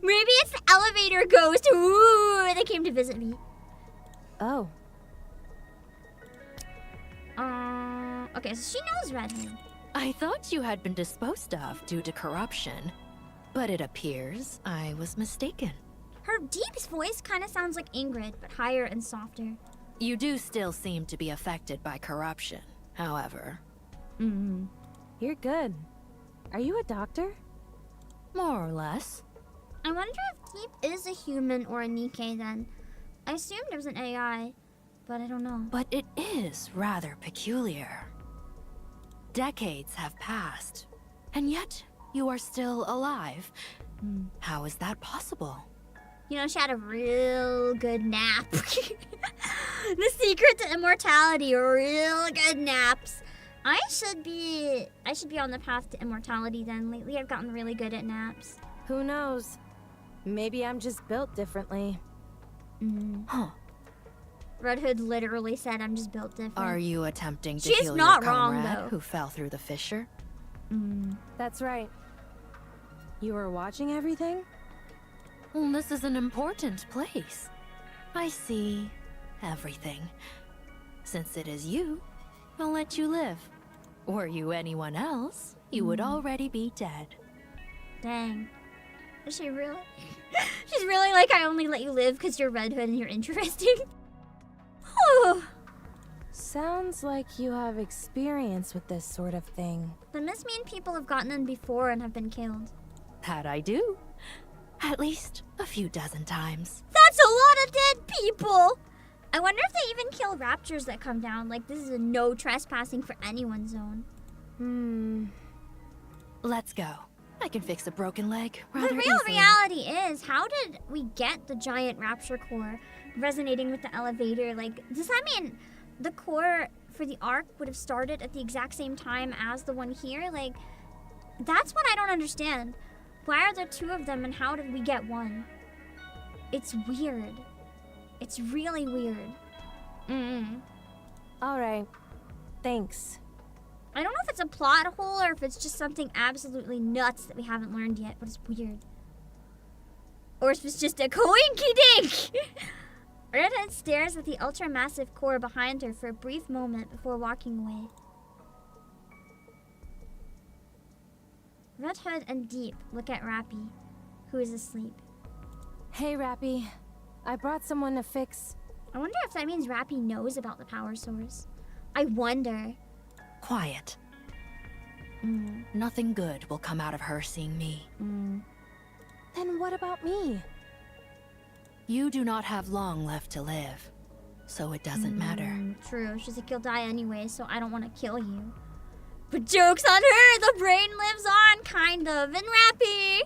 Maybe it's the elevator ghost. Ooh, they came to visit me.
Oh.
Okay, so she knows Red Hood.
I thought you had been disposed of due to corruption, but it appears I was mistaken.
Her deep voice kind of sounds like Ingrid, but higher and softer.
You do still seem to be affected by corruption, however.
You're good. Are you a doctor?
More or less.
I wonder if Deep is a human or a Nikke then. I assumed it was an AI, but I don't know.
But it is rather peculiar. Decades have passed, and yet you are still alive. How is that possible?
You know, she had a real good nap. The secret to immortality, real good naps. I should be on the path to immortality then. Lately I've gotten really good at naps.
Who knows? Maybe I'm just built differently.
Huh.
Red Hood literally said I'm just built different.
Are you attempting to
She's
heal
not
your
wrong,
comrade
though.
who fell through the fissure?
That's right. You were watching everything?
Well, this is an important place. I see everything. Since it is you, I'll let you live. Were you anyone else, you would already be dead.
Dang. Is she really? She's really like, I only let you live because you're Red Hood and you're interesting.
Sounds like you have experience with this sort of thing.
That must mean people have gotten in before and have been killed.
That I do. At least a few dozen times.
That's a lot of dead people! I wonder if they even kill raptors that come down. Like, this is a no trespassing for anyone zone.
Let's go. I can fix a broken leg
The
rather
real
easily.
reality is, how did we get the giant rapture core resonating with the elevator? Like, does that mean the core for the Ark would have started at the exact same time as the one here? Like, that's what I don't understand. Why are there two of them and how did we get one? It's weird. It's really weird.
Alright. Thanks.
I don't know if it's a plot hole or if it's just something absolutely nuts that we haven't learned yet, but it's weird. Or if it's just a coinky-dink! Redhead stares at the ultra-massive core behind her for a brief moment before walking away. Red Hood and Deep look at Rapi, who is asleep.
Hey, Rapi. I brought someone to fix...
I wonder if that means Rapi knows about the power source. I wonder.
Quiet. Nothing good will come out of her seeing me.
Then what about me?
You do not have long left to live, so it doesn't matter.
True, she's like, you'll die anyway, so I don't want to kill you. But joke's on her, the brain lives on, kind of, and Rapi!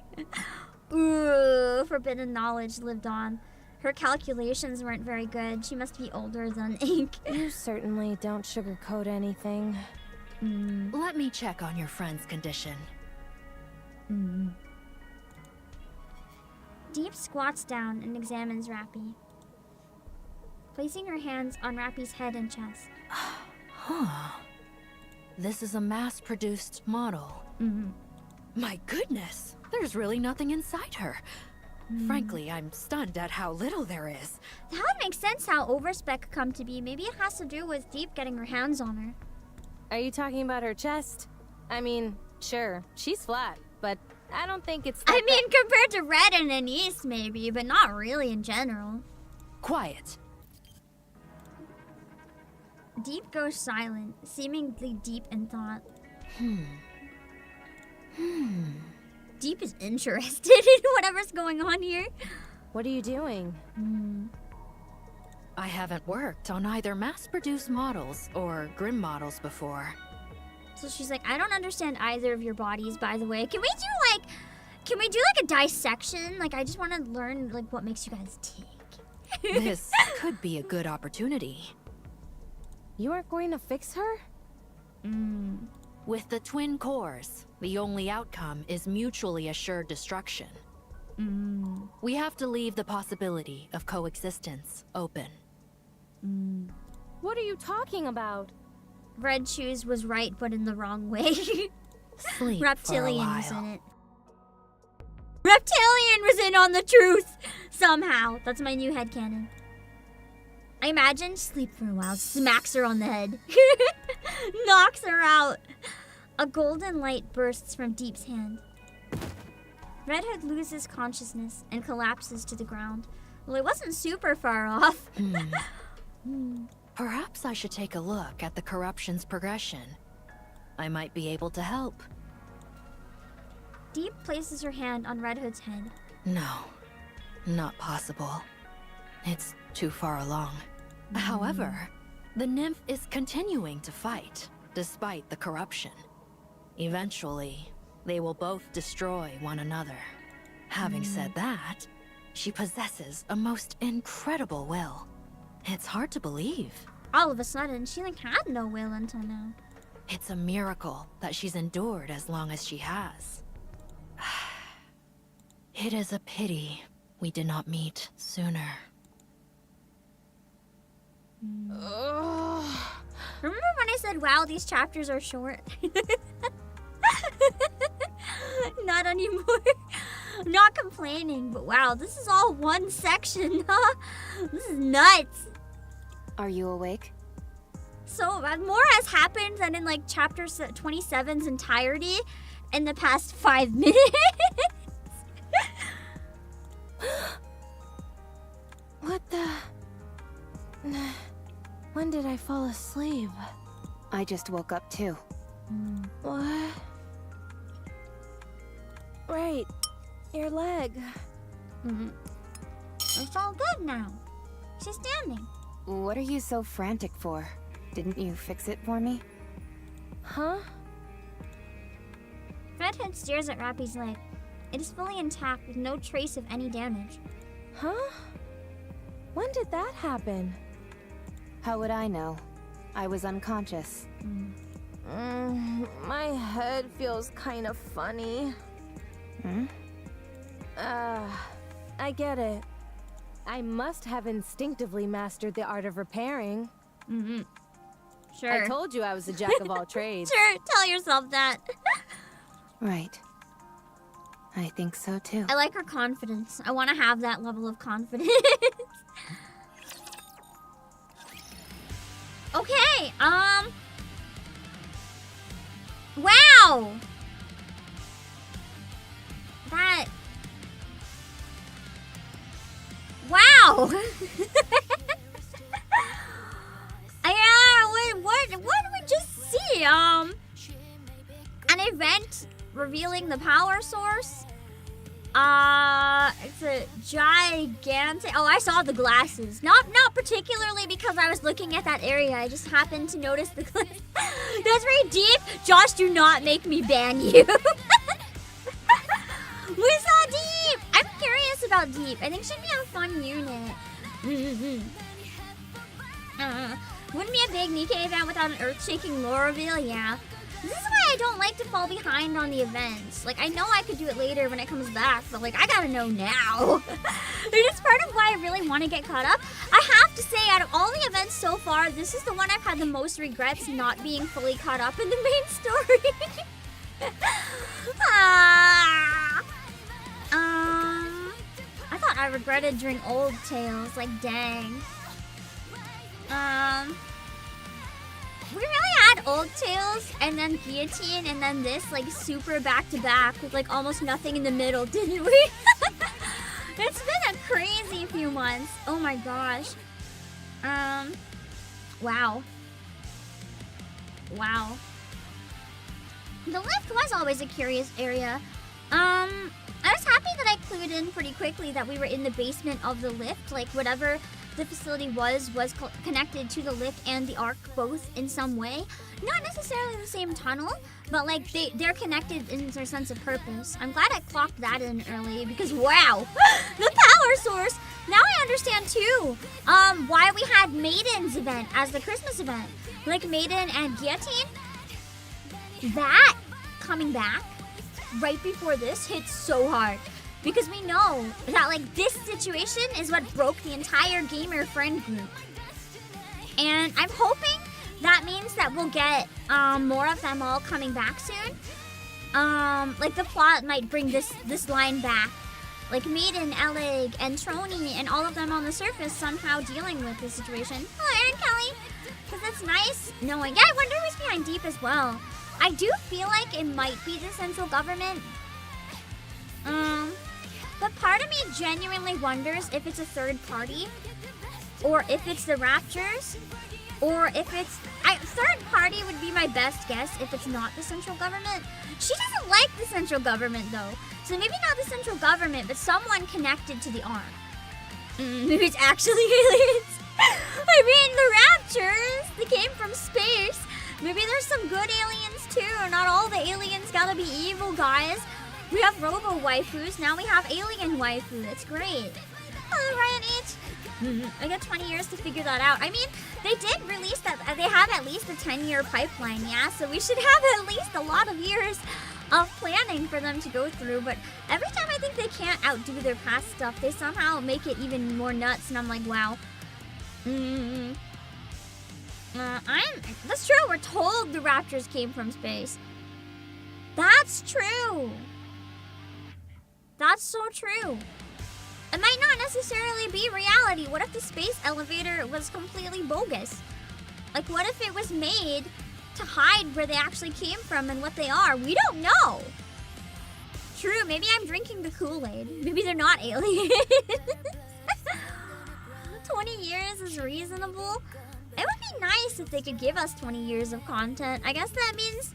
Ooh, forbidden knowledge lived on. Her calculations weren't very good. She must be older than ink.
You certainly don't sugarcoat anything.
Let me check on your friend's condition.
Deep squats down and examines Rapi, placing her hands on Rapi's head and chest.
This is a mass-produced model. My goodness, there's really nothing inside her. Frankly, I'm stunned at how little there is.
That would make sense how overspec come to be. Maybe it has to do with Deep getting her hands on her.
Are you talking about her chest? I mean, sure, she's flat, but I don't think it's that
I mean, compared to Red and Anise, maybe, but not really in general.
Quiet.
Deep goes silent, seemingly deep in thought. Deep is interested in whatever's going on here.
What are you doing?
I haven't worked on either mass-produced models or Grim models before.
So she's like, I don't understand either of your bodies, by the way. Can we do like a dissection? Like, I just want to learn like what makes you guys tick.
This could be a good opportunity.
You aren't going to fix her?
With the twin cores, the only outcome is mutually assured destruction. We have to leave the possibility of coexistence open.
What are you talking about?
Red Shoes was right, but in the wrong way.
Sleep
Reptilian
for a
was
while.
in it. Reptilian was in on the truth! Somehow. That's my new headcanon. I imagine sleep for a while, smacks her on the head. Knocks her out. A golden light bursts from Deep's hand. Red Hood loses consciousness and collapses to the ground. Well, it wasn't super far off.
Perhaps I should take a look at the corruption's progression. I might be able to help.
Deep places her hand on Red Hood's head.
No, not possible. It's too far along. However, the nymph is continuing to fight, despite the corruption. Eventually, they will both destroy one another. Having said that, she possesses a most incredible will. It's hard to believe.
All of a sudden, she like had no will until now.
It's a miracle that she's endured as long as she has. It is a pity we did not meet sooner.
Remember when I said, wow, these chapters are short? Not anymore. I'm not complaining, but wow, this is all one section, huh? This is nuts.
Are you awake?
So more has happened than in like chapter 27's entirety in the past 5 minutes.
What the... When did I fall asleep?
I just woke up too.
What? Right. Your leg.
It's all good now. She's standing.
What are you so frantic for? Didn't you fix it for me?
Huh?
Redhead stares at Rapi's leg. It is fully intact with no trace of any damage.
Huh? When did that happen?
How would I know? I was unconscious.
My head feels kind of funny. I get it. I must have instinctively mastered the art of repairing.
Mm-hmm. Sure.
I told you I was a jack of all trades.
Sure, tell yourself that.
Right. I think so too.
I like her confidence. I want to have that level of confidence. Okay, wow! That... Wow! What did we just see? An event revealing the power source? It's a gigantic... Oh, I saw the glasses. Not particularly because I was looking at that area. I just happened to notice the glasses. That's very deep. Josh, do not make me ban you. We saw Deep. I'm curious about Deep. I think she'd be a fun unit. Wouldn't be a big NIKKE event without an earth-shaking lore reveal? Yeah. This is why I don't like to fall behind on the events. Like, I know I could do it later when it comes back, but like, I gotta know now. It's part of why I really want to get caught up. I have to say, out of all the events so far, this is the one I've had the most regrets not being fully caught up in the main story. I thought I regretted during Old Tales, like dang. We really had Old Tales, and then Guillotine, and then this, like, super back-to-back with, like, almost nothing in the middle, didn't we? It's been a crazy few months. Oh my gosh. Wow. Wow. The lift was always a curious area. I was happy that I clued in pretty quickly that we were in the basement of the lift, like, whatever the facility was connected to the lift and the arc both in some way. Not necessarily the same tunnel, but like they're connected in their sense of purpose. I'm glad I clocked that in early because wow, the power source. Now I understand too why we had Maiden's event as the Christmas event. Like Maiden and Guillotine. That coming back right before this hit so hard. Because we know that, like, this situation is what broke the entire gamer friend group. And I'm hoping that means that we'll get more of them all coming back soon. Like, the plot might bring this line back. Like, Maiden, Elig, and Trony, and all of them on the surface somehow dealing with this situation. Oh, Aaron Kelly. Because it's nice knowing. Yeah, I wonder who's behind Deep as well. I do feel like it might be the central government. But part of me genuinely wonders if it's a third party, or if it's the Raptures, or if it's... third party would be my best guess if it's not the central government. She doesn't like the central government, though. So maybe not the central government, but someone connected to the arm. Maybe it's actually aliens. I mean, the Raptures, they came from space. Maybe there's some good aliens, too. Not all the aliens gotta be evil, guys. We have Robo waifus, now we have alien waifu. That's great. Oh, Ryan H. I got 20 years to figure that out. I mean, they did release that. They have at least a 10-year pipeline, yeah? So we should have at least a lot of years of planning for them to go through. But every time I think they can't outdo their past stuff, they somehow make it even more nuts. And I'm like, wow. That's true. We're told the Raptors came from space. That's true. That's so true. It might not necessarily be reality. What if the space elevator was completely bogus? Like, what if it was made to hide where they actually came from and what they are? We don't know. True, maybe I'm drinking the Kool-Aid. Maybe they're not aliens. 20 years is reasonable. It would be nice if they could give us 20 years of content. I guess that means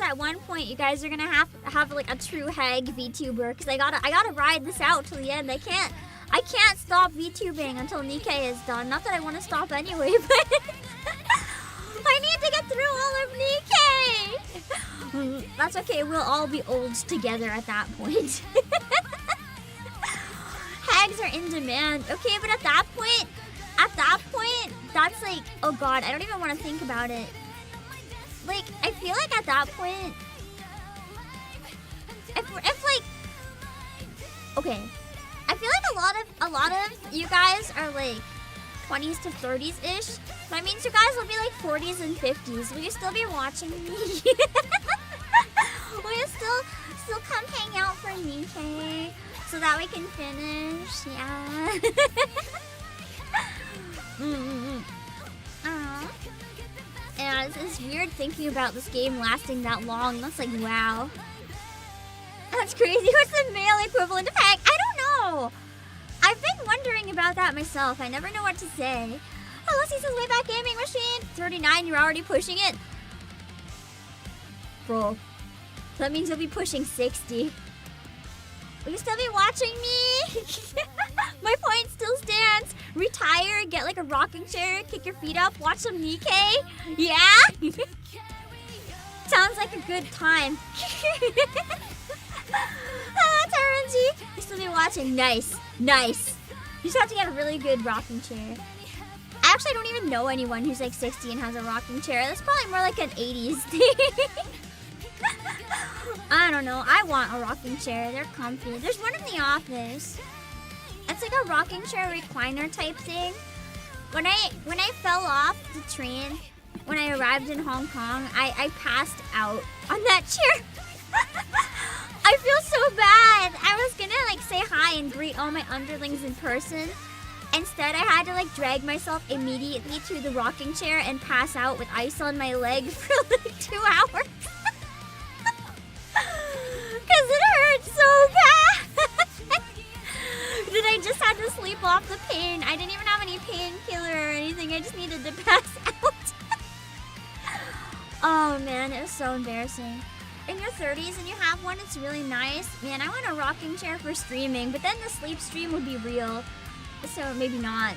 at one point you guys are gonna have like a true hag VTuber, because I gotta ride this out till the end. I can't stop VTubing until NIKKE is done. Not that I want to stop anyway, but I need to get through all of NIKKE. That's okay. We'll all be old together at that point. Hags are in demand. Okay, but at that point, that's like, oh god, I don't even want to think about it. Like, I feel like at that point, if like, okay, I feel like a lot a lot of you guys are like 20s to 30s-ish. That means you guys will be like 40s and 50s. Will you still be watching me? Will you still come hang out for NIKKE so that we can finish? Yeah. Yeah, it's weird thinking about this game lasting that long. That's like, wow. That's crazy. What's the male equivalent of heck? I don't know. I've been wondering about that myself. I never know what to say. Oh, Lucy says way back gaming machine. 39, you're already pushing it? Bro. That means you'll be pushing 60. Will you still be watching me? My point still stands. Retire, get like a rocking chair, kick your feet up, watch some NIKKE. Yeah? Sounds like a good time. Taranji. You still be watching. Nice. Nice. You just have to get a really good rocking chair. I actually don't even know anyone who's like 60 and has a rocking chair. That's probably more like an 80s thing. I don't know. I want a rocking chair. They're comfy. There's one in the office. It's like a rocking chair recliner type thing. When I fell off the train, when I arrived in Hong Kong, I passed out on that chair. I feel so bad. I was gonna like say hi and greet all my underlings in person. Instead, I had to like drag myself immediately to the rocking chair and pass out with ice on my leg for like 2 hours. Cause it hurt so bad. Then I just had to sleep off the pain. I didn't even have any painkiller or anything. I just needed to pass out. Oh man, it was so embarrassing. In your 30s and you have one, it's really nice. Man, I want a rocking chair for streaming, but then the sleep stream would be real. So maybe not.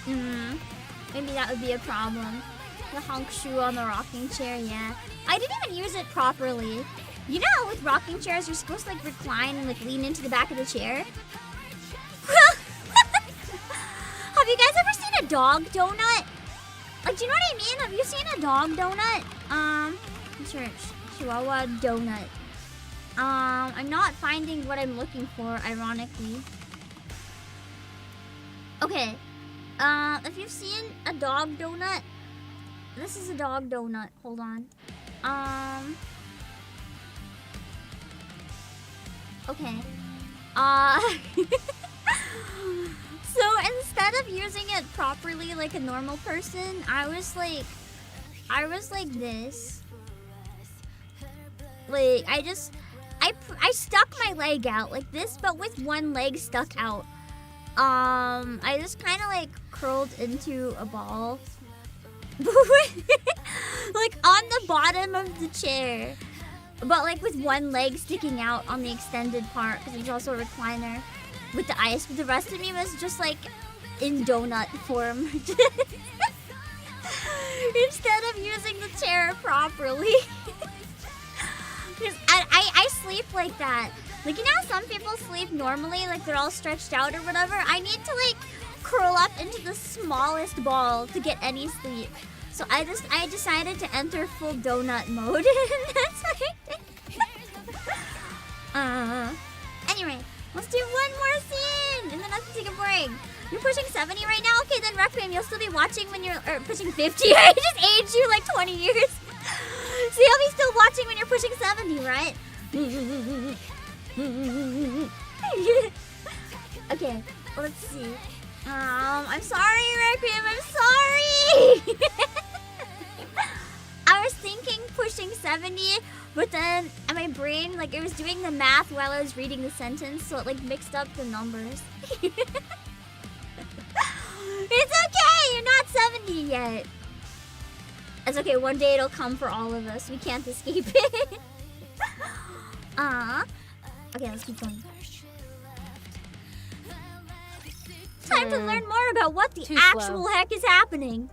Maybe that would be a problem. The honk shoe on the rocking chair, yeah. I didn't even use it properly. You know how with rocking chairs you're supposed to like recline and like lean into the back of the chair? Have you guys ever seen a dog donut? Like, do you know what I mean? Have you seen a dog donut? Chihuahua donut. I'm not finding what I'm looking for, ironically. Okay. If you've seen a dog donut, this is a dog donut. Hold on. Okay. So instead of using it properly like a normal person, I was like this. Like, I stuck my leg out like this, but with one leg stuck out. I just kind of like curled into a ball. Like on the bottom of the chair. But like with one leg sticking out on the extended part, because it's also a recliner with the ice. But the rest of me was just like in donut form. Instead of using the chair properly. Because I sleep like that. Like, you know how some people sleep normally, like they're all stretched out or whatever? I need to like curl up into the smallest ball to get any sleep. So I decided to enter full donut mode. That's what I did. Anyway, let's do one more scene and then let's take a break. You're pushing 70 right now? Okay, then Requiem, you'll still be watching when you're pushing 50. I just aged you like 20 years. So you'll be still watching when you're pushing 70, right? Okay, let's see. I'm sorry, Requiem, I'm sorry! I was thinking pushing 70, but then my brain, like, it was doing the math while I was reading the sentence, so it, like, mixed up the numbers. It's okay, you're not 70 yet. It's okay, one day it'll come for all of us. We can't escape it. Okay, let's keep going. Time to learn more about what the actual heck is happening.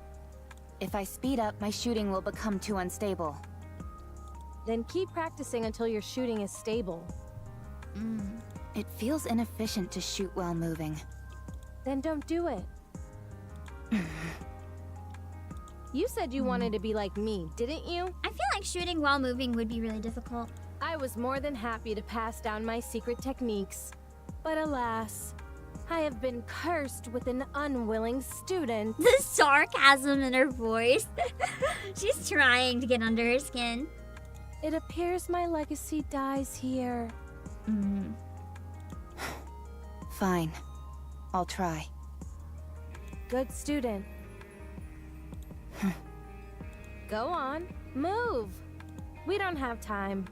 If I speed up, my shooting will become too unstable.
Then keep practicing until your shooting is stable.
It feels inefficient to shoot while moving.
Then don't do it. You said you wanted to be like me, didn't you?
I feel like shooting while moving would be really difficult.
I was more than happy to pass down my secret techniques. But alas, I have been cursed with an unwilling student.
The sarcasm in her voice. She's trying to get under her skin.
It appears my legacy dies here.
Fine. I'll try.
Good student. Go on, move. We don't have time.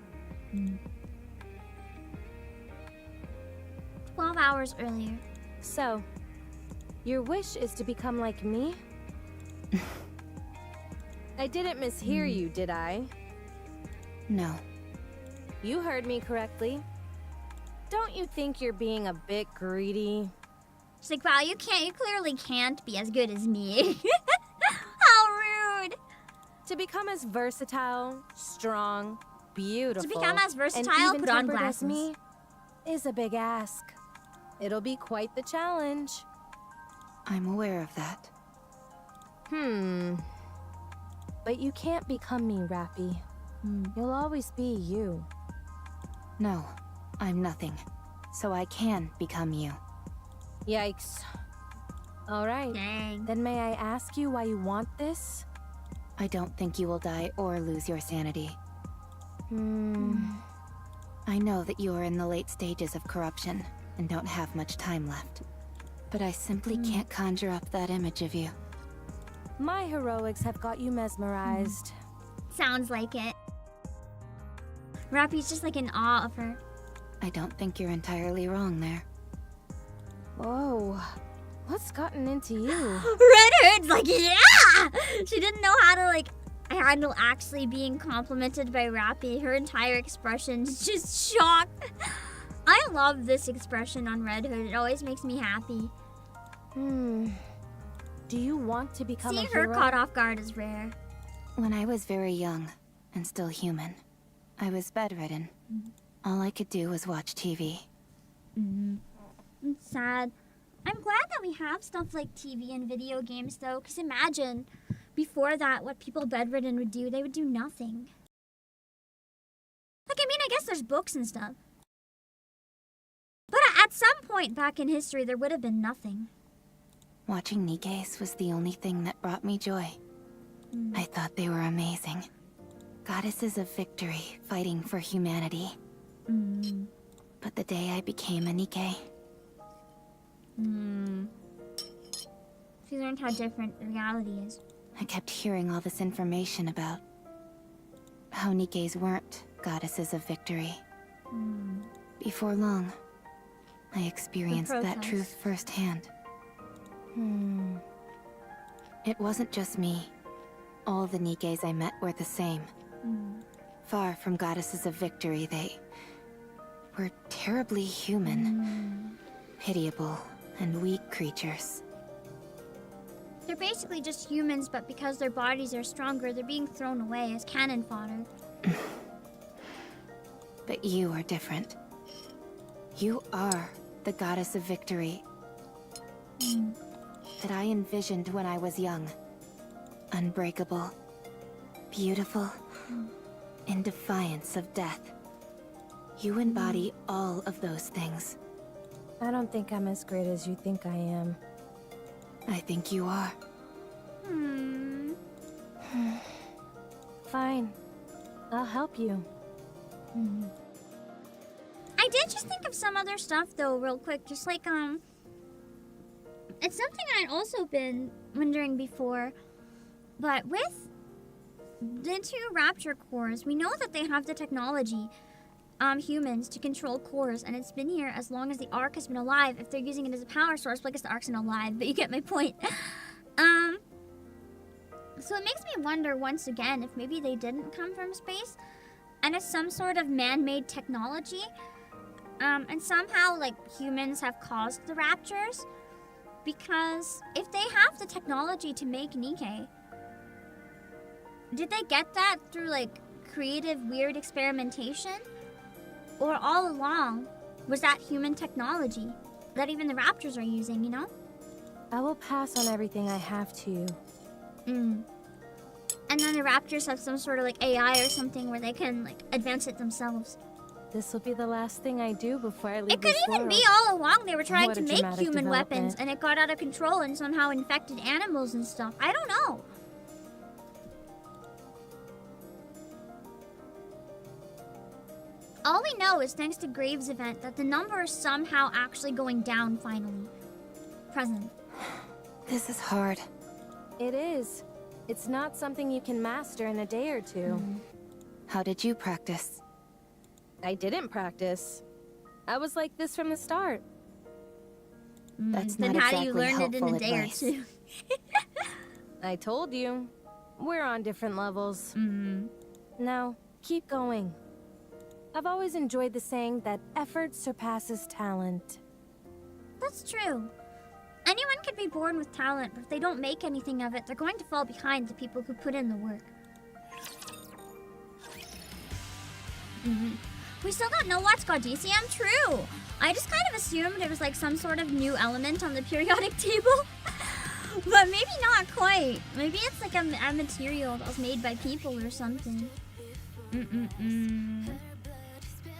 12 hours earlier.
So, your wish is to become like me? I didn't mishear you, did I?
No.
You heard me correctly. Don't you think you're being a bit greedy?
She's like, wow, you clearly can't be as good as me. How rude.
To become as versatile, strong, beautiful,
To become as versatile,
and
put on
even-tempered as
glasses.
me is a big ask. It'll be quite the challenge.
I'm aware of that.
But you can't become me, Rapi. You'll always be you.
No, I'm nothing. So I can become you.
Yikes. All right.
Dang.
Then may I ask you why you want this?
I don't think you will die or lose your sanity. I know that you are in the late stages of corruption and don't have much time left. But I simply can't conjure up that image of you.
My heroics have got you mesmerized.
Sounds like it. Rapi's just like in awe of her.
I don't think you're entirely wrong there.
Whoa. What's gotten into you?
Red Hood's like, yeah! She didn't know how to like handle actually being complimented by Rapi. Her entire expression is just shocked. I love this expression on Red Hood. It always makes me happy.
Do you want to become
Seeing
a
her
hero?
caught off guard is rare.
When I was very young and still human, I was bedridden. All I could do was watch TV.
It's sad. I'm glad that we have stuff like TV and video games though, because imagine before that what people bedridden would do. They would do nothing. Like, I mean, I guess there's books and stuff. But at some point back in history, there would have been nothing.
Watching Nikke's was the only thing that brought me joy. I thought they were amazing. Goddesses of victory, fighting for humanity. But the day I became a Nikke,
She learned how different reality is.
I kept hearing all this information about how Nikkes weren't goddesses of victory. Before long, I experienced that
protest.
truth firsthand. It wasn't just me. All the Nikkes I met were the same. Far from goddesses of victory, they were terribly human. Pitiable and weak creatures.
They're basically just humans, but because their bodies are stronger, they're being thrown away as cannon fodder.
But you are different. You are the goddess of victory that I envisioned when I was young. Unbreakable, beautiful, in defiance of death. You embody all of those things.
I don't think I'm as great as you think I am.
I think you are.
Fine. I'll help you.
I did just think of some other stuff though, real quick. Just like, it's something I'd also been wondering before. But with the two rapture cores, we know that they have the technology, humans, to control cores, and it's been here as long as the Ark has been alive. If they're using it as a power source, well, I guess the Ark's not alive, but you get my point. So it makes me wonder once again if maybe they didn't come from space, and it's some sort of man-made technology, and somehow, like, humans have caused the raptures, because if they have the technology to make Nikke, did they get that through, like, creative, weird experimentation? Or all along, was that human technology that even the raptors are using, you know?
I will pass on everything I have to you.
And then the raptors have some sort of, like, AI or something where they can, like, advance it themselves.
This will be the last thing I do before I leave
It could
this
even
world.
be all along they were trying
What
to
a
make
dramatic
human weapons
development.
and it got out of control and somehow infected animals and stuff. I don't know. All we know is thanks to Graves' event that the number is somehow actually going down finally. Present.
This is hard.
It is. It's not something you can master in a day or two.
How did you practice?
I didn't practice. I was like this from the start.
That's
Then
not
how do you
exactly
learn it in
helpful
a day
advice.
or two?
I told you. We're on different levels. Now, keep going. I've always enjoyed the saying that effort surpasses talent.
That's true. Anyone could be born with talent, but if they don't make anything of it, they're going to fall behind the people who put in the work. We still don't know what's Godicium. True. I just kind of assumed it was like some sort of new element on the periodic table. But maybe not quite. Maybe it's like a material that was made by people or something.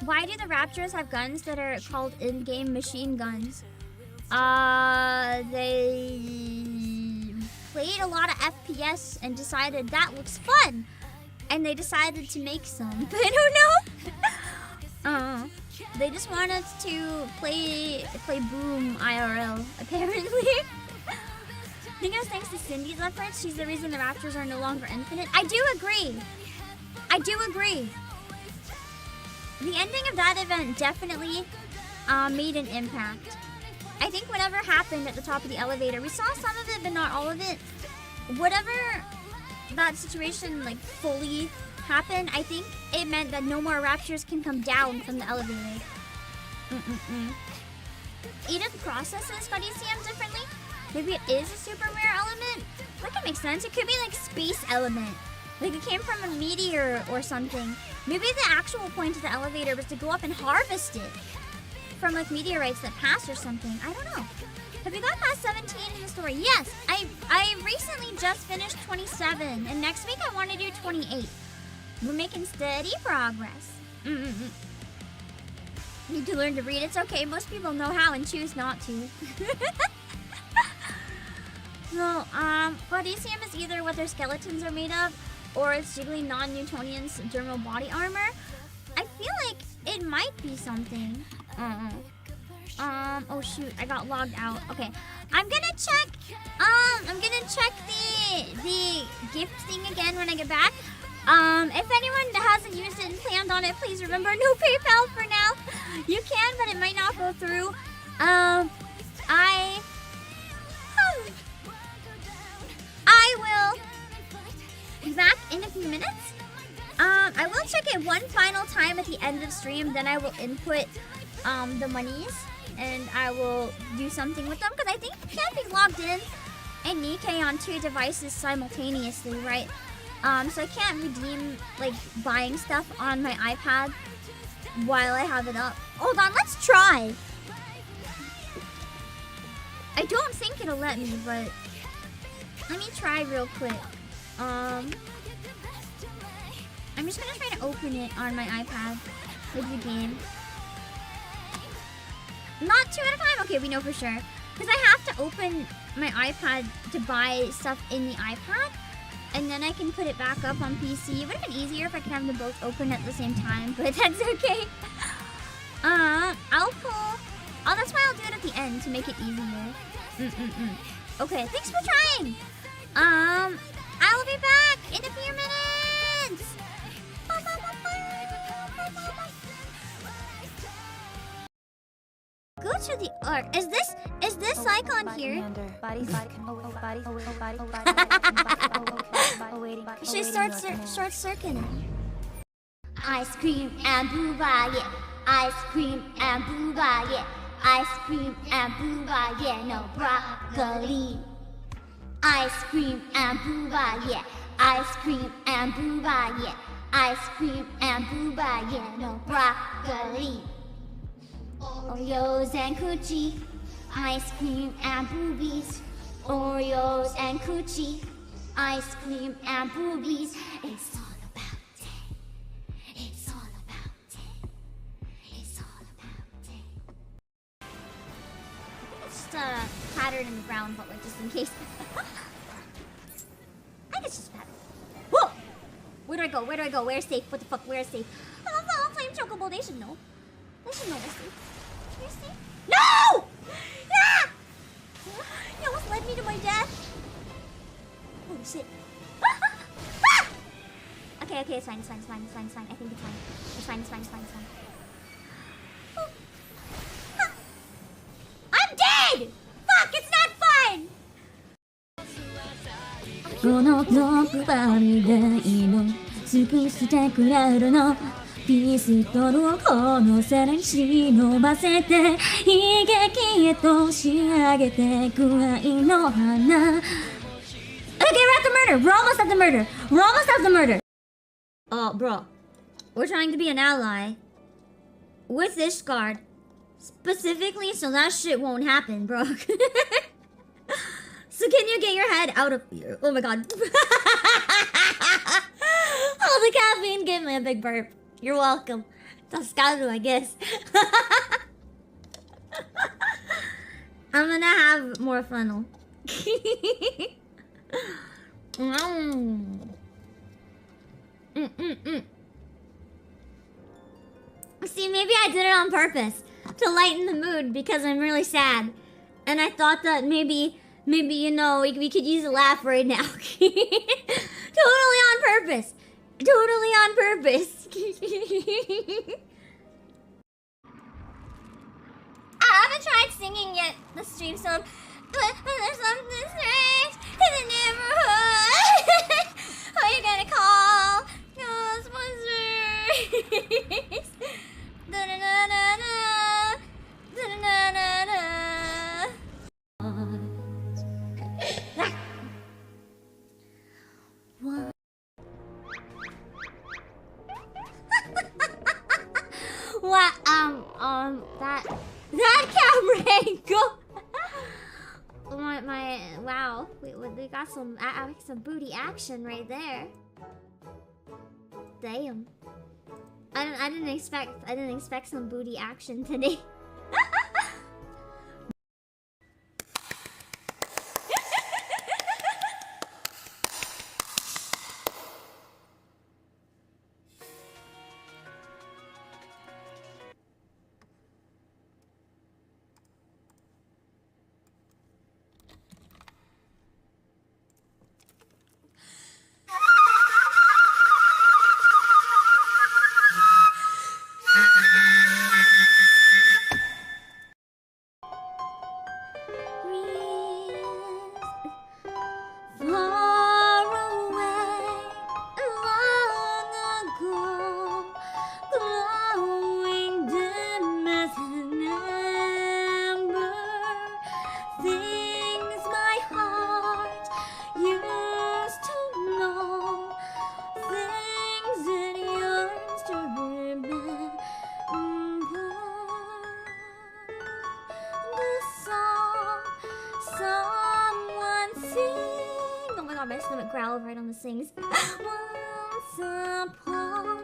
Why do the Raptors have guns that are called in-game machine guns? They played a lot of FPS and decided that looks fun. And they decided to make some. I don't know. They just wanted to play Boom IRL, apparently. I think it was thanks to Cindy's efforts. She's the reason the Raptors are no longer infinite. I do agree. I do agree. The ending of that event definitely made an impact. I think whatever happened at the top of the elevator, we saw some of it, but not all of it. Whatever that situation like fully happened, I think it meant that no more Raptors can come down from the elevator. Edith processes Godicium differently. Maybe it is a super rare element. That could make sense. It could be like space element. Like it came from a meteor or something. Maybe the actual point of the elevator was to go up and harvest it from like meteorites that passed or something. I don't know. Have you got past 17 in the story? Yes. I recently just finished 27, and next week I want to do 28. We're making steady progress. Need to learn to read. It's okay. Most people know how and choose not to. So, Godicium is either what their skeletons are made of, or it's jiggly non-Newtonian dermal body armor. I feel like it might be something. Oh shoot, I got logged out. Okay, I'm gonna check the gift thing again when I get back. If anyone that hasn't used it and planned on it, please remember no PayPal for now. You can, but it might not go through. I will be back in a few minutes. I will check it one final time at the end of stream, then I will input the monies and I will do something with them, because I think you can't be logged in and NIKKE on 2 devices simultaneously, right? So I can't redeem like buying stuff on my iPad while I have it up. Hold on, let's try. I don't think it'll let me, but let me try real quick. I'm just gonna try to open it on my iPad with the game. Not 2 at a time? Okay, we know for sure. Because I have to open my iPad to buy stuff in the iPad, and then I can put it back up on PC. It would have been easier if I could have them both open at the same time, but that's okay. I'll pull... Oh, that's why I'll do it at the end, to make it easier. Okay, thanks for trying! I'll be back in a few minutes! Go to the art. Is this icon here? Should start short circuiting. Ice cream and booba, yeah. Ice cream and booba, yeah. Ice cream and booba, yeah. No broccoli. Ice cream and booba, yeah. Ice cream and booba, yeah. Ice cream and booba, yeah. No broccoli. Oreos and coochie, ice cream and boobies. Oreos and coochie, ice cream and boobies. It's all about it. It's all about it. water in the ground, but like just in case. I think it's just bad. Whoa! Where do I go? Where do I go? Where's safe? What the fuck? Where's safe? Oh, Flame Chocobo, they should know. They should know where's safe. Where's safe? No! Ah! You almost led me to my death. Holy shit. Okay, it's fine. I think it's fine. It's fine. Oh. Ah. I'm dead! Fuck, it's not fun! この欲張りがいの尽くしてクラウドのピストルをこの皿に忍ばせて悲劇へと仕上げてく愛の花 Okay, we're at the murder! We're almost at the murder! We're almost at the murder! Oh, bro. We're trying to be an ally with this guard specifically so that shit won't happen, bro. So can you get your head out of here? Oh my god. Oh, the caffeine gave me a big burp. You're welcome. Tascado, I guess. I'm gonna have more funnel. See, maybe I did it on purpose to lighten the mood because I'm really sad. And I thought that maybe, you know, we could use a laugh right now. Totally on purpose. Totally on purpose. I haven't tried singing yet the stream song. But there's something strange in the neighborhood. Who are you gonna call? Ghostbusters. Da-da-da-da-da. Da-da-da-da-da. What? What? That camera angle. Wow. We got some booty action right there. Damn. I didn't expect some booty action today. Sings. Once upon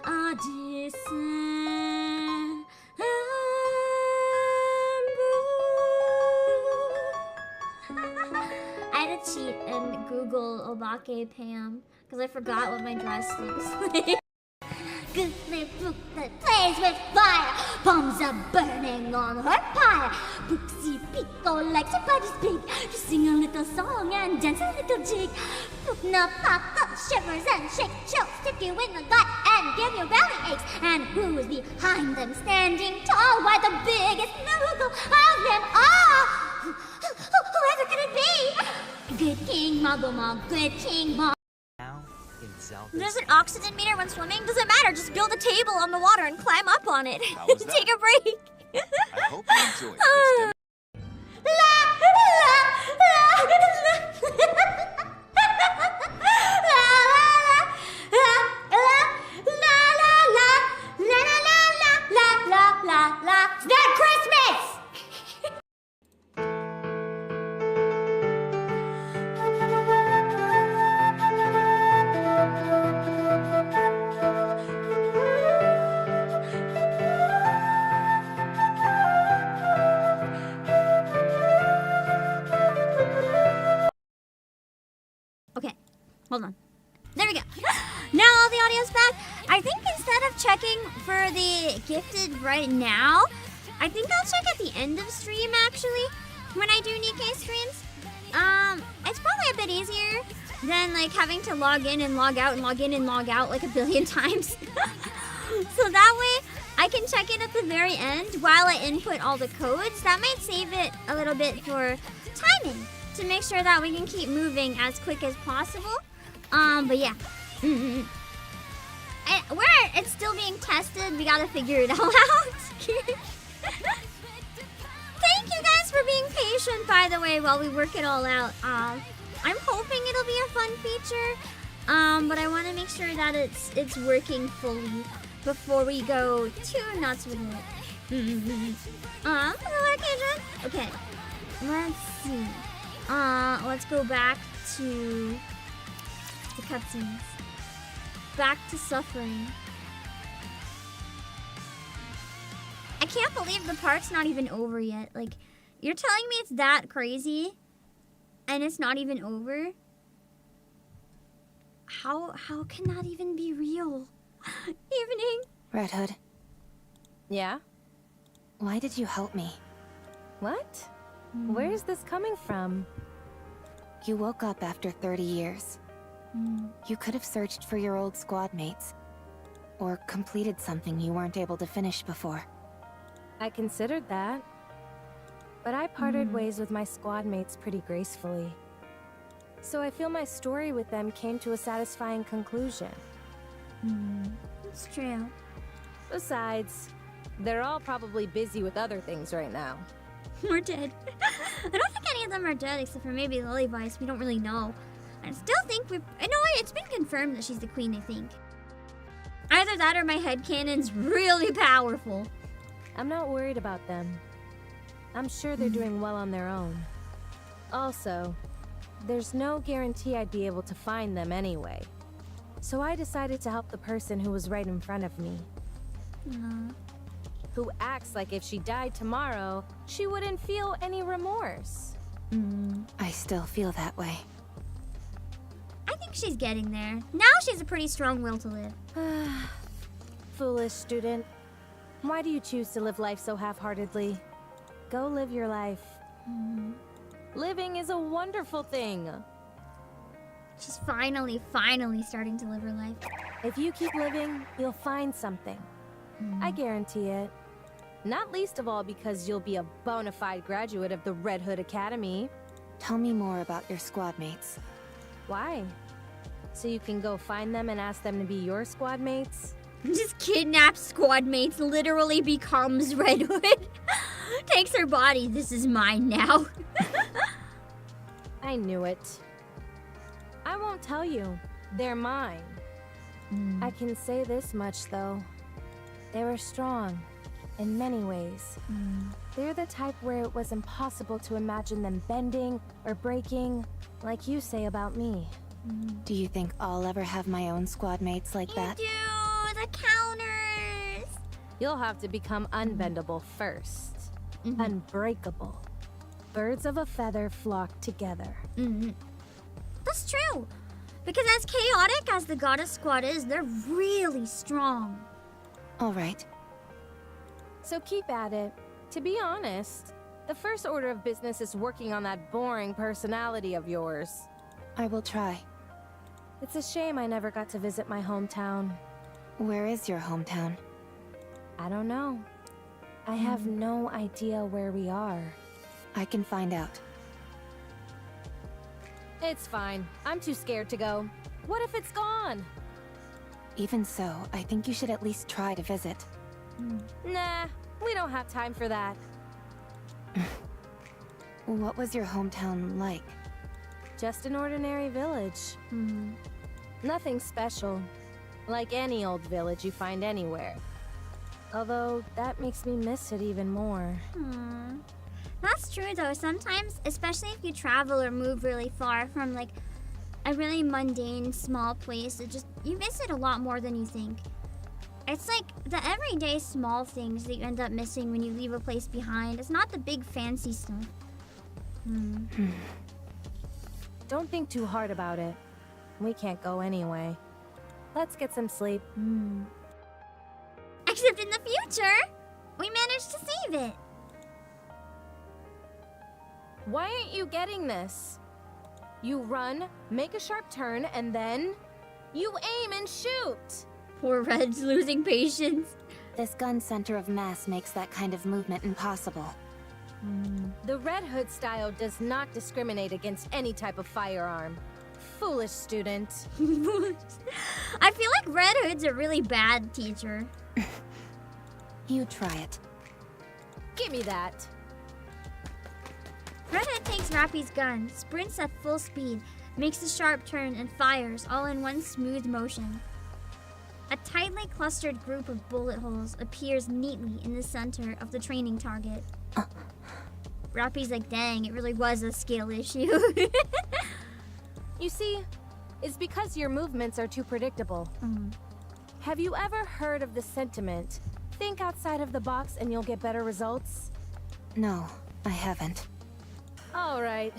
a December. I had to cheat and Google Obake Pam because I forgot what my dress looks like. Good book that plays with fire. Palms are burning on her pyre. Booksy Pico likes her body speak. To sing a little song and dance a little jig. Bookna pop up, shivers and shake, chills, stick you in the gut and give you belly aches. And who's behind them, standing tall? Why, the biggest noodle of them all. Whoever could it be? Good King Moggle, good King Moggle. There's an oxygen meter when swimming. Doesn't matter. Just build a table on the water and climb up on it. Take a break.
I hope you enjoyed this.
It's not Christmas! Okay, hold on. There we go. Now all the audio's back. I think instead of checking for the gifted right now, I think I'll check at the end of stream actually. When I do NIKKE streams. It's probably a bit easier than like having to log in and log out and log in and log out like a billion times. So that way I can check it at the very end while I input all the codes. That might save it a little bit for timing to make sure that we can keep moving as quick as possible. But yeah. Where it's still being tested, we gotta figure it all out. Thank you guys for being patient, by the way, while we work it all out. I'm hoping it'll be a fun feature, but I want to make sure that it's working fully before we go too nuts with it. Okay, let's see. Let's go back to the cutscenes. Back to suffering. I can't believe the part's not even over yet. Like, you're telling me it's that crazy and it's not even over? How can that even be real? Evening.
Red Hood,
Yeah?
why did you help me?
What? Where is this coming from?
You woke up after 30 years. You could have searched for your old squad mates. Or completed something you weren't able to finish before.
I considered that. But I parted ways with my squad mates pretty gracefully. So I feel my story with them came to a satisfying conclusion.
It's true.
Besides, they're all probably busy with other things right now.
We're dead. I don't think any of them are dead except for maybe Lillivice. We don't really know. I still think no, it's been confirmed that she's the queen, I think. Either that or my headcanon's really powerful.
I'm not worried about them. I'm sure they're doing well on their own. Also, there's no guarantee I'd be able to find them anyway. So I decided to help the person who was right in front of me. Who acts like if she died tomorrow, she wouldn't feel any remorse.
I still feel that way.
I think she's getting there. Now she's a pretty strong will to live.
Foolish student. Why do you choose to live life so half-heartedly? Go live your life. Living is a wonderful thing.
She's finally starting to live her life.
If you keep living, you'll find something. I guarantee it. Not least of all because you'll be a bona fide graduate of the Red Hood Academy.
Tell me more about your squad mates.
Why? So you can go find them and ask them to be your squad mates?
Just kidnaps squad mates, literally becomes Red Hood. Takes her body. This is mine now.
I knew it. I won't tell you. They're mine. I can say this much, though. They were strong, in many ways. They're the type where it was impossible to imagine them bending or breaking, like you say about me.
Do you think I'll ever have my own squad mates like that?
You do the counters.
You'll have to become unbendable first. Unbreakable. Birds of a feather flock together.
That's true. Because as chaotic as the goddess squad is, they're really strong.
All right.
So keep at it. To be honest, the first order of business is working on that boring personality of yours.
I will try.
It's a shame I never got to visit my hometown.
Where is your hometown?
I don't know. I have no idea where we are.
I can find out.
It's fine. I'm too scared to go. What if it's gone?
Even so, I think you should at least try to visit.
Nah, we don't have time for that.
What was your hometown like?
Just an ordinary village. Nothing special. Like any old village you find anywhere. Although, that makes me miss it even more.
That's true though. Sometimes, especially if you travel or move really far from like a really mundane small place, you miss it a lot more than you think. It's like the everyday small things that you end up missing when you leave a place behind. It's not the big fancy stuff.
don't think too hard about it. We can't go anyway. Let's get some sleep.
Except in the future, we managed to save it.
Why aren't you getting this? You run, make a sharp turn, and then you aim and shoot.
Poor Red's losing patience.
This gun center of mass makes that kind of movement impossible.
The Red Hood style does not discriminate against any type of firearm. Foolish student.
I feel like Red Hood's a really bad teacher.
You try it.
Give me that.
Red Hood takes Rapi's gun, sprints at full speed, makes a sharp turn, and fires, all in one smooth motion. A tightly clustered group of bullet holes appears neatly in the center of the training target. Rapi's like, dang, it really was a skill issue.
You see, it's because your movements are too predictable. Have you ever heard of the sentiment, think outside of the box and you'll get better results?
No, I haven't.
All right.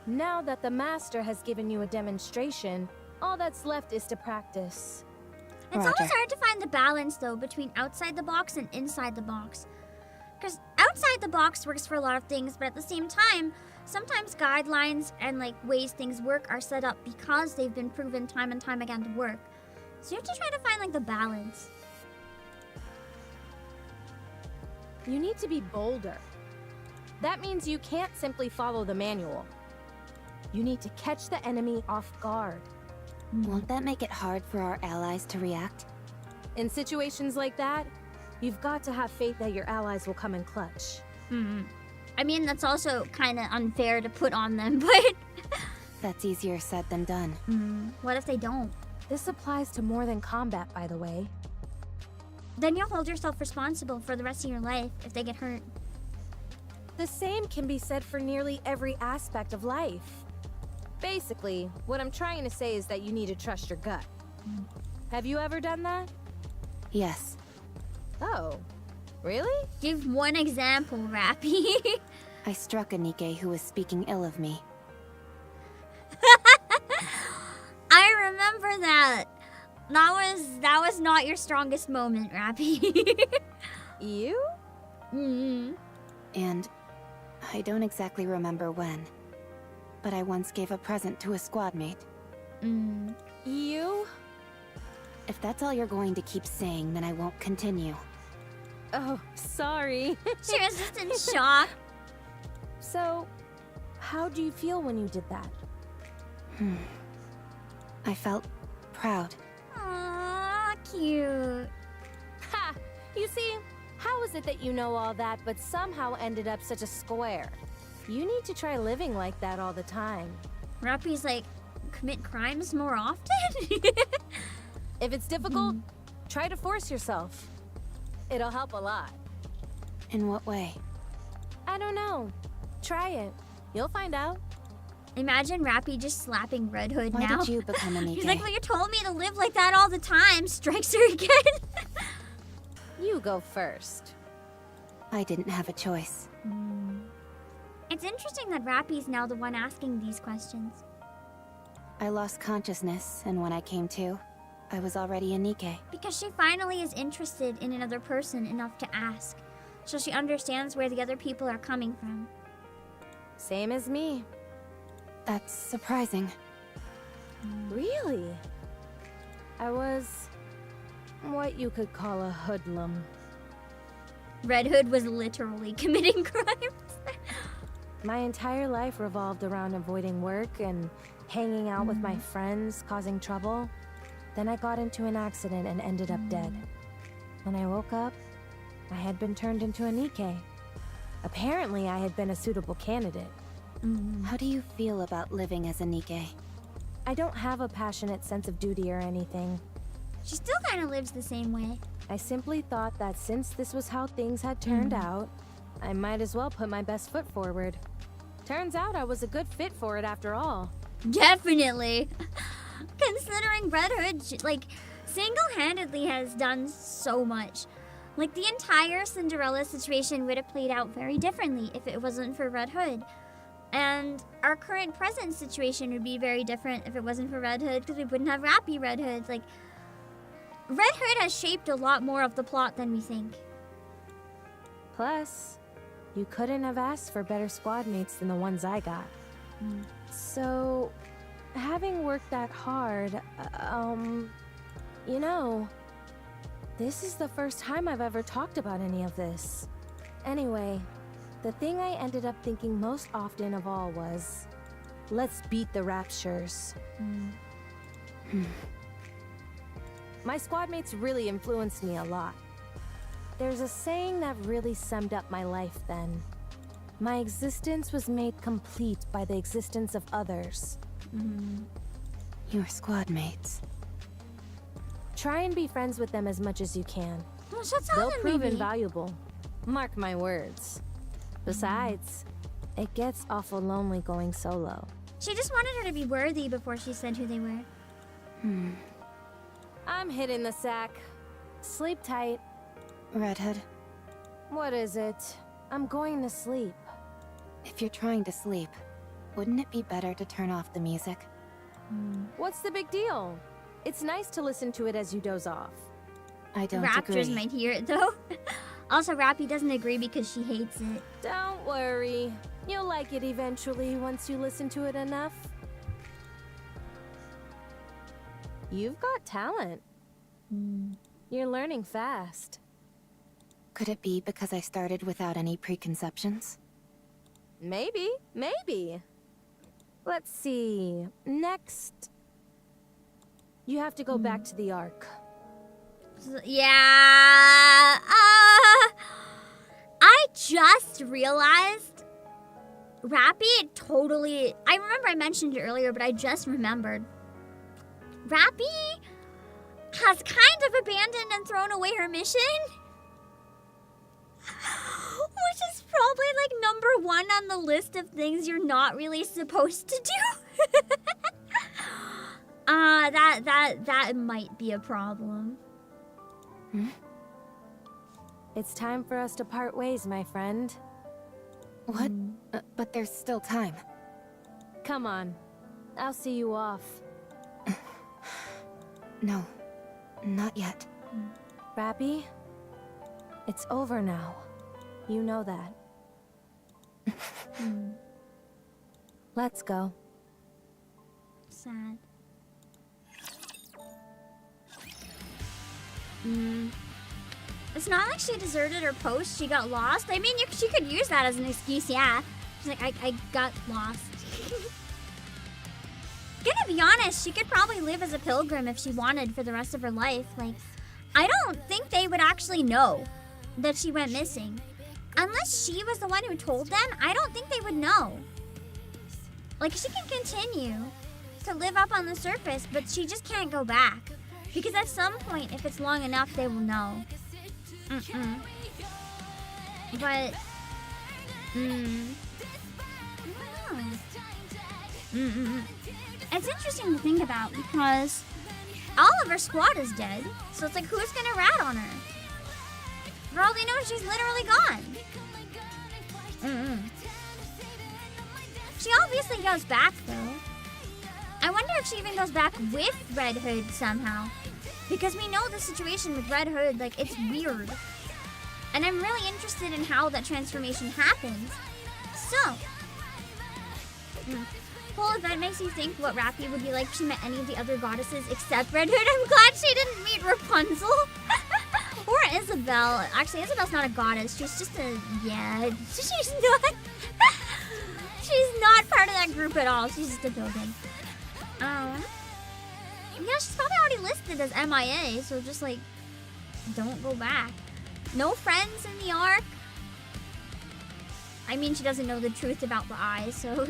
Now that the master has given you a demonstration, all that's left is to practice.
It's
Roger.
always hard to find the balance, though, between outside the box and inside the box. Because outside the box works for a lot of things, but at the same time, sometimes guidelines and like ways things work are set up because they've been proven time and time again to work. So you have to try to find like the balance.
You need to be bolder. That means you can't simply follow the manual. You need to catch the enemy off guard.
Won't that make it hard for our allies to react?
In situations like that, you've got to have faith that your allies will come in clutch.
I mean, that's also kind of unfair to put on them, but
That's easier said than done.
what if they don't?
This applies to more than combat, by the way.
Then you'll hold yourself responsible for the rest of your life if they get hurt.
The same can be said for nearly every aspect of life. Basically, what I'm trying to say is that you need to trust your gut. Have you ever done that?
Yes.
Oh, really?
Give one example, Rapi.
I struck a Nikke who was speaking ill of me.
I remember that. That was not your strongest moment, Rapi.
You?
And I don't exactly remember when, but I once gave a present to a squad mate.
You?
If that's all you're going to keep saying, then I won't continue.
Oh, sorry.
She was just in shock.
So, how do you feel when you did that?
I felt proud.
Aww, cute.
Ha! You see, how is it that you know all that but somehow ended up such a square? You need to try living like that all the time.
Rapi's like, commit crimes more often?
If it's difficult, try to force yourself. It'll help a lot.
In what way?
I don't know. Try it. You'll find out.
Imagine Rapi just slapping Red Hood
Why
now.
did you become a
He's
Nikke?
like, well, you told me to live like that all the time. Strikes her again.
You go first.
I didn't have a choice.
It's interesting that Rapi's now the one asking these questions.
I lost consciousness, and when I came to, I was already a Nikke.
Because she finally is interested in another person enough to ask. So she understands where the other people are coming from.
Same as me.
That's surprising.
Really? I was what you could call a hoodlum.
Red Hood was literally committing crimes.
My entire life revolved around avoiding work and hanging out with my friends, causing trouble. Then I got into an accident and ended up dead. When I woke up, I had been turned into a Nikke. Apparently, I had been a suitable candidate.
How do you feel about living as a Nikke?
I don't have a passionate sense of duty or anything.
She still kind of lives the same way.
I simply thought that since this was how things had turned out, I might as well put my best foot forward. Turns out I was a good fit for it after all.
Definitely. Considering Red Hood, like, single-handedly has done so much. Like, the entire Cinderella situation would have played out very differently if it wasn't for Red Hood. And our current present situation would be very different if it wasn't for Red Hood, because we wouldn't have Rapi Red Hood. Like, Red Hood has shaped a lot more of the plot than we think.
Plus, you couldn't have asked for better squad mates than the ones I got. So, having worked that hard, you know, this is the first time I've ever talked about any of this. Anyway, the thing I ended up thinking most often of all was, let's beat the Raptures. My squad mates really influenced me a lot. There's a saying that really summed up my life then. My existence was made complete by the existence of others.
Your squad mates.
Try and be friends with them as much as you can.
Well, shut
They'll
up,
prove
maybe.
invaluable. Mark my words. Besides, it gets awful lonely going solo.
She just wanted her to be worthy before she said who they were.
I'm hitting the sack. Sleep tight.
Red Hood,
What is it? I'm going to sleep.
if you're trying to sleep, wouldn't it be better to turn off the music?
What's the big deal? It's nice to listen to it as you doze off.
I don't
Raptors
agree.
might hear it though. Also, Rapi doesn't agree because she hates it.
Don't worry. You'll like it eventually once you listen to it enough. You've got talent. You're learning fast.
Could it be because I started without any preconceptions?
Maybe, maybe. Let's see. Next, you have to go back to the Ark.
Yeah. I just realized Rapi totally. I remember I mentioned it earlier, but I just remembered. Rapi has kind of abandoned and thrown away her mission. Which is probably like #1 on the list of things you're not really supposed to do. That might be a problem.
It's time for us to part ways, my friend.
What? But there's still time.
Come on. I'll see you off.
No, not yet.
Rapi, it's over now. You know that. Let's go.
Sad. It's not like she deserted her post, she got lost. I mean, she could use that as an excuse, yeah. She's like, I got lost. Gonna be honest, she could probably live as a pilgrim if she wanted for the rest of her life. Like, I don't think they would actually know that she went missing. Unless she was the one who told them, I don't think they would know. Like, she can continue to live up on the surface, but she just can't go back. Because at some point, if it's long enough, they will know. But, I don't know. It's interesting to think about because all of her squad is dead. So it's like, who's gonna rat on her? For all they know, she's literally gone. She obviously goes back, though. I wonder if she even goes back with Red Hood somehow. Because we know the situation with Red Hood, like, it's weird. And I'm really interested in how that transformation happens. So, well, if that makes you think what Rapi would be like if she met any of the other goddesses except Red Hood, I'm glad she didn't meet Rapunzel. Or Isabel. Actually, Isabel's not a goddess. She's just a, yeah, she's not, she's not part of that group at all. She's just a pilgrim. Yeah, she's probably already listed as MIA, so just like, don't go back. No friends in the Ark. I mean, she doesn't know the truth about the eyes, so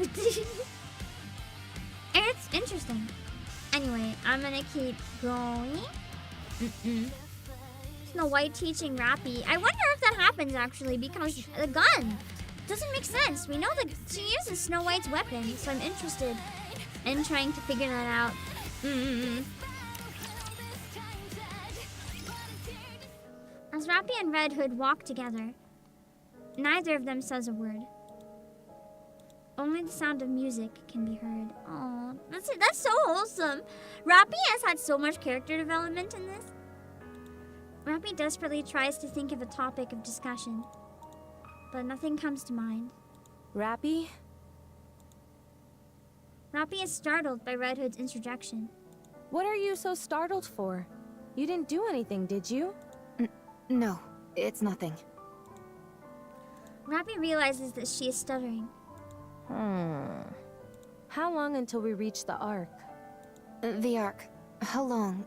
it's interesting. Anyway, I'm gonna keep going. Snow White teaching Rapi. I wonder if that happens actually, because the gun doesn't make sense. We know that she uses Snow White's weapon, so I'm interested in trying to figure that out. As Rapi and Red Hood walk together, neither of them says a word. Only the sound of music can be heard. Oh, that's so wholesome. Rapi has had so much character development in this. Rapi desperately tries to think of a topic of discussion, but nothing comes to mind.
Rapi?
Rapi is startled by Red Hood's interjection.
What are you so startled for? You didn't do anything, did you?
No, it's nothing.
Rapi realizes that she is stuttering.
How long until we reach the Ark?
The Ark. How long?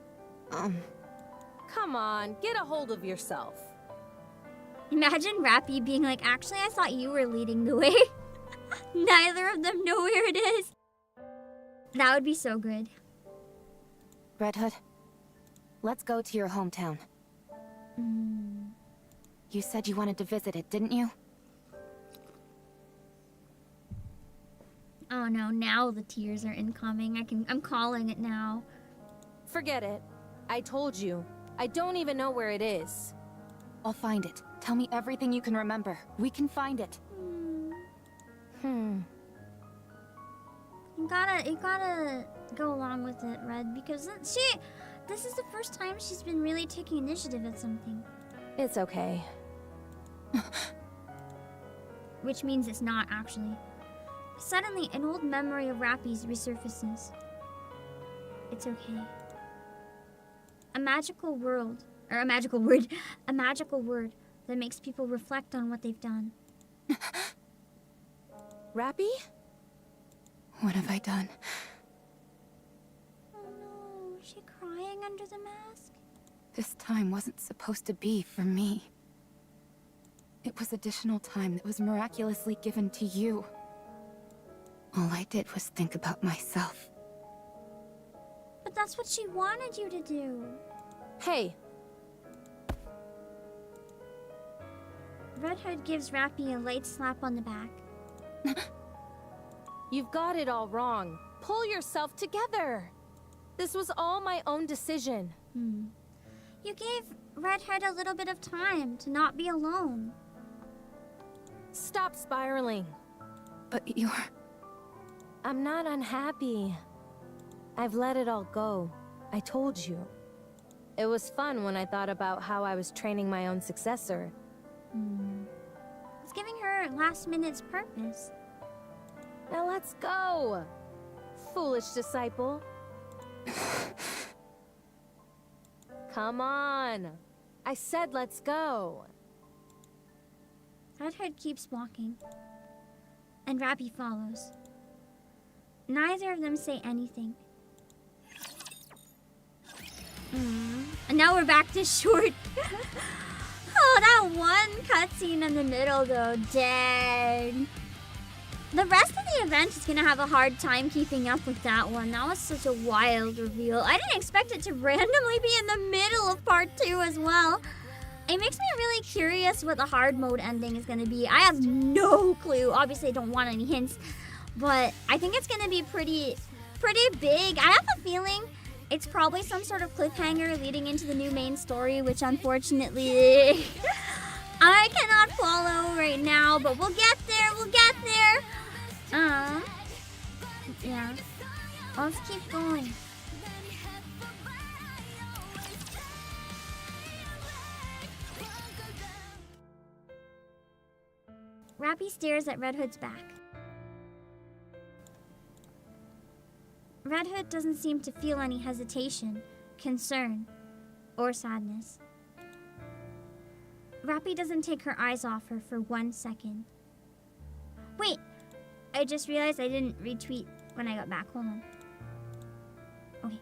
Come on, get a hold of yourself.
Imagine Rapi being like, actually, I thought you were leading the way. Neither of them know where it is. That would be so good.
Red Hood, let's go to your hometown. You said you wanted to visit it, didn't you?
Oh no, now the tears are incoming. I'm calling it now.
Forget it. I told you. I don't even know where it is.
I'll find it. Tell me everything you can remember. We can find it.
You gotta go along with it, Red, because this is the first time she's been really taking initiative at something.
It's okay.
Which means it's not, actually. Suddenly, an old memory of Rapi's resurfaces. It's okay. A magical word that makes people reflect on what they've done.
Rapi?
What have I done?
Oh no, is she crying under the mask?
This time wasn't supposed to be for me. It was additional time that was miraculously given to you. All I did was think about myself.
But that's what she wanted you to do.
Hey.
Red Hood gives Rapi a light slap on the back.
You've got it all wrong. Pull yourself together. This was all my own decision.
You gave Red Hood a little bit of time to not be alone.
Stop spiraling.
But you're...
I'm not unhappy. I've let it all go. I told you. It was fun when I thought about how I was training my own successor.
It's giving her last minute's purpose.
Now let's go! Foolish disciple. Come on! I said let's go!
Red Hood keeps walking, and Rapi follows. Neither of them say anything. And now we're back to short. Oh, that one cutscene in the middle, though. Dang. The rest of the event is gonna have a hard time keeping up with that one. That was such a wild reveal. I didn't expect it to randomly be in the middle of part 2 as well. It makes me really curious what the hard mode ending is gonna be. I have no clue. Obviously, I don't want any hints, but I think it's gonna be pretty big. I have a feeling it's probably some sort of cliffhanger leading into the new main story, which unfortunately I cannot follow right now, but we'll get there. Yeah. Let's keep going. Rapi stares at Red Hood's back. Red Hood doesn't seem to feel any hesitation, concern, or sadness. Rapi doesn't take her eyes off her for 1 second. Wait, I just realized I didn't retweet when I got back. Hold on. Okay.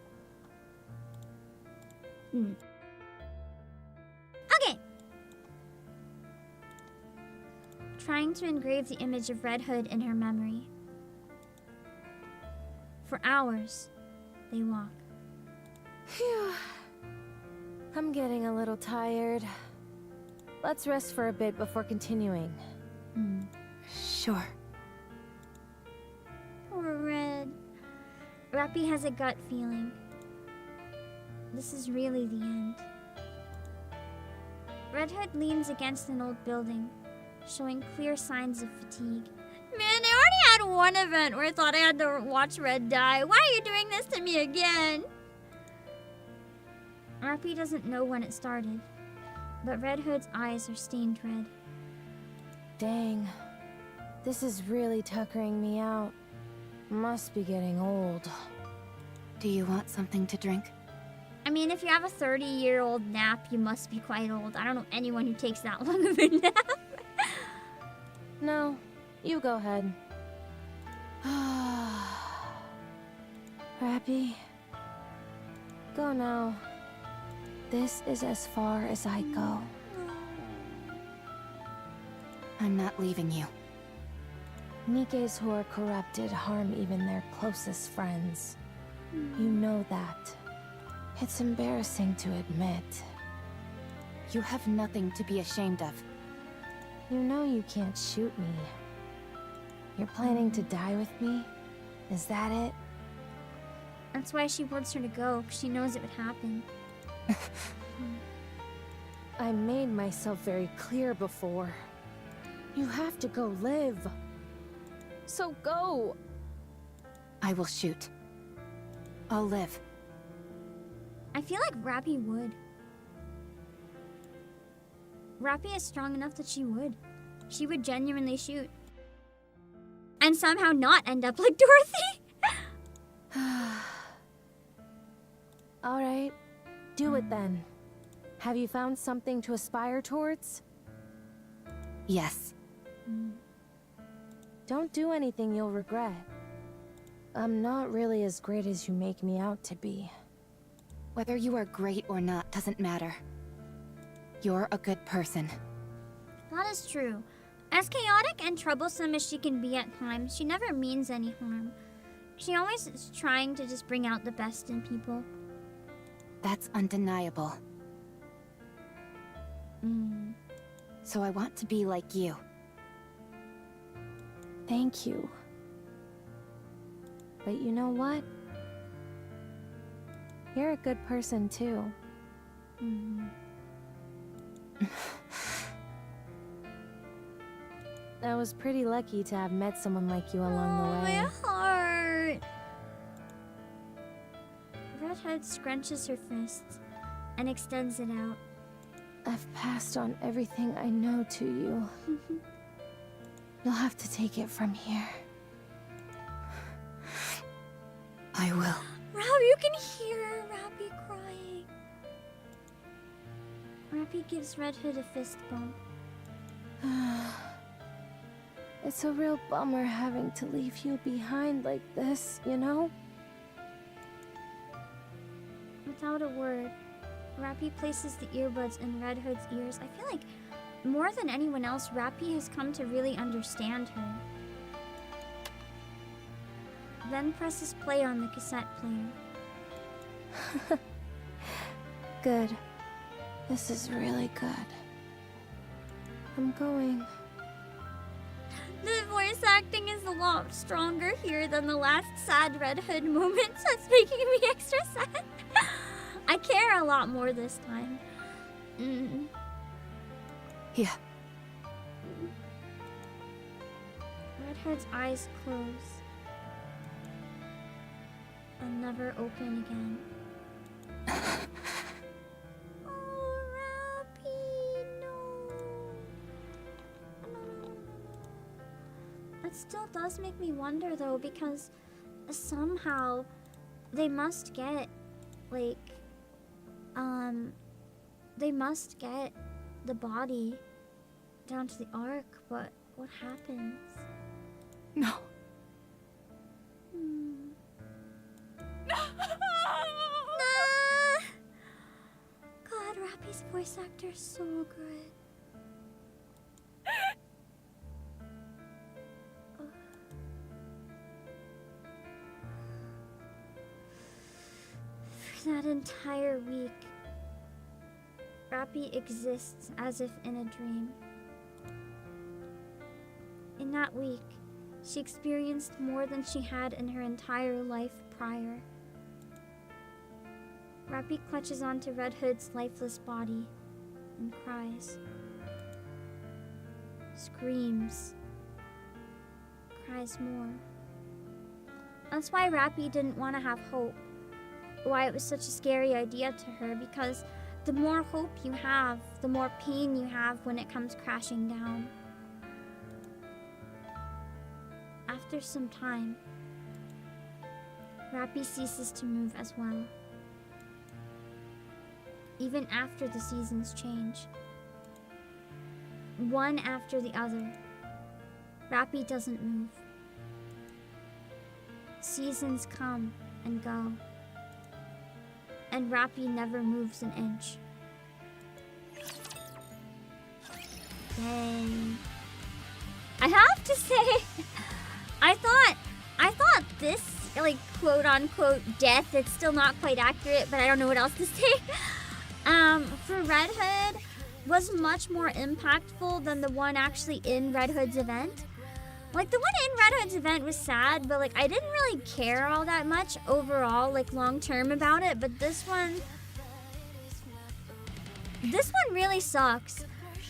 Okay. Trying to engrave the image of Red Hood in her memory. For hours, they walk.
Phew. I'm getting a little tired. Let's rest for a bit before continuing.
Sure.
Poor Red. Rapi has a gut feeling. This is really the end. Red Hood leans against an old building, showing clear signs of fatigue. Man, they already had one event where I thought I had to watch Red die. Why are you doing this to me again? Rapi doesn't know when it started, but Red Hood's eyes are stained red.
Dang. This is really tuckering me out. Must be getting old.
Do you want something to drink?
I mean, if you have a 30-year-old nap, you must be quite old. I don't know anyone who takes that long of a nap.
No, you go ahead. Rapi, go now. This is as far as I go.
I'm not leaving you.
Nikkes who are corrupted harm even their closest friends. You know that. It's embarrassing to admit.
You have nothing to be ashamed of.
You know you can't shoot me. You're planning to die with me? Is that it?
That's why she wants her to go, because she knows it would happen.
I made myself very clear before. You have to go live. So go.
I will shoot. I'll live.
I feel like Rapi would. Rapi is strong enough that she would. She would genuinely shoot. And somehow not end up like Dorothy.
Alright, do it then. Have you found something to aspire towards?
Yes.
Don't do anything you'll regret. I'm not really as great as you make me out to be.
Whether you are great or not doesn't matter. You're a good person.
That is true. As chaotic and troublesome as she can be at times, she never means any harm. She always is trying to just bring out the best in people.
That's undeniable. So I want to be like you.
Thank you. But you know what? You're a good person too. I was pretty lucky to have met someone like you along the way.
My heart. Redhead scrunches her fists and extends it out.
I've passed on everything I know to you. You'll have to take it from here.
I will.
Rob, you can hear Rapi crying. Rapi gives Red Hood a fist bump.
It's a real bummer having to leave you behind like this, you know?
Without a word, Rapi places the earbuds in Red Hood's ears. I feel like more than anyone else, Rapi has come to really understand her. Then presses play on the cassette player.
Good. This is really good. I'm going.
The voice acting is a lot stronger here than the last sad Red Hood moment, so it's making me extra sad. I care a lot more this time.
Yeah.
Red Hood's eyes close and never open again. Oh, Rapi, no. It still does make me wonder though, because somehow they must get, like, they must get the body down to the Ark, but what happens?
No.
God, Rapi's voice actor is so good. For that entire week, Rapi exists as if in a dream. In that week, she experienced more than she had in her entire life prior. Rapi clutches onto Red Hood's lifeless body and cries. Screams. tries more. That's why Rapi didn't want to have hope. Why it was such a scary idea to her, because the more hope you have, the more pain you have when it comes crashing down. After some time, Rapi ceases to move as well. Even after the seasons change. One after the other, Rapi doesn't move. Seasons come and go, and Rapi never moves an inch. Dang. I have to say, I thought this, like, quote-unquote death, it's still not quite accurate, but I don't know what else to say, for Red Hood was much more impactful than the one actually in Red Hood's event. Like, the one in Red Hood's event was sad, but, like, I didn't really care all that much overall, like, long-term about it, but this one really sucks.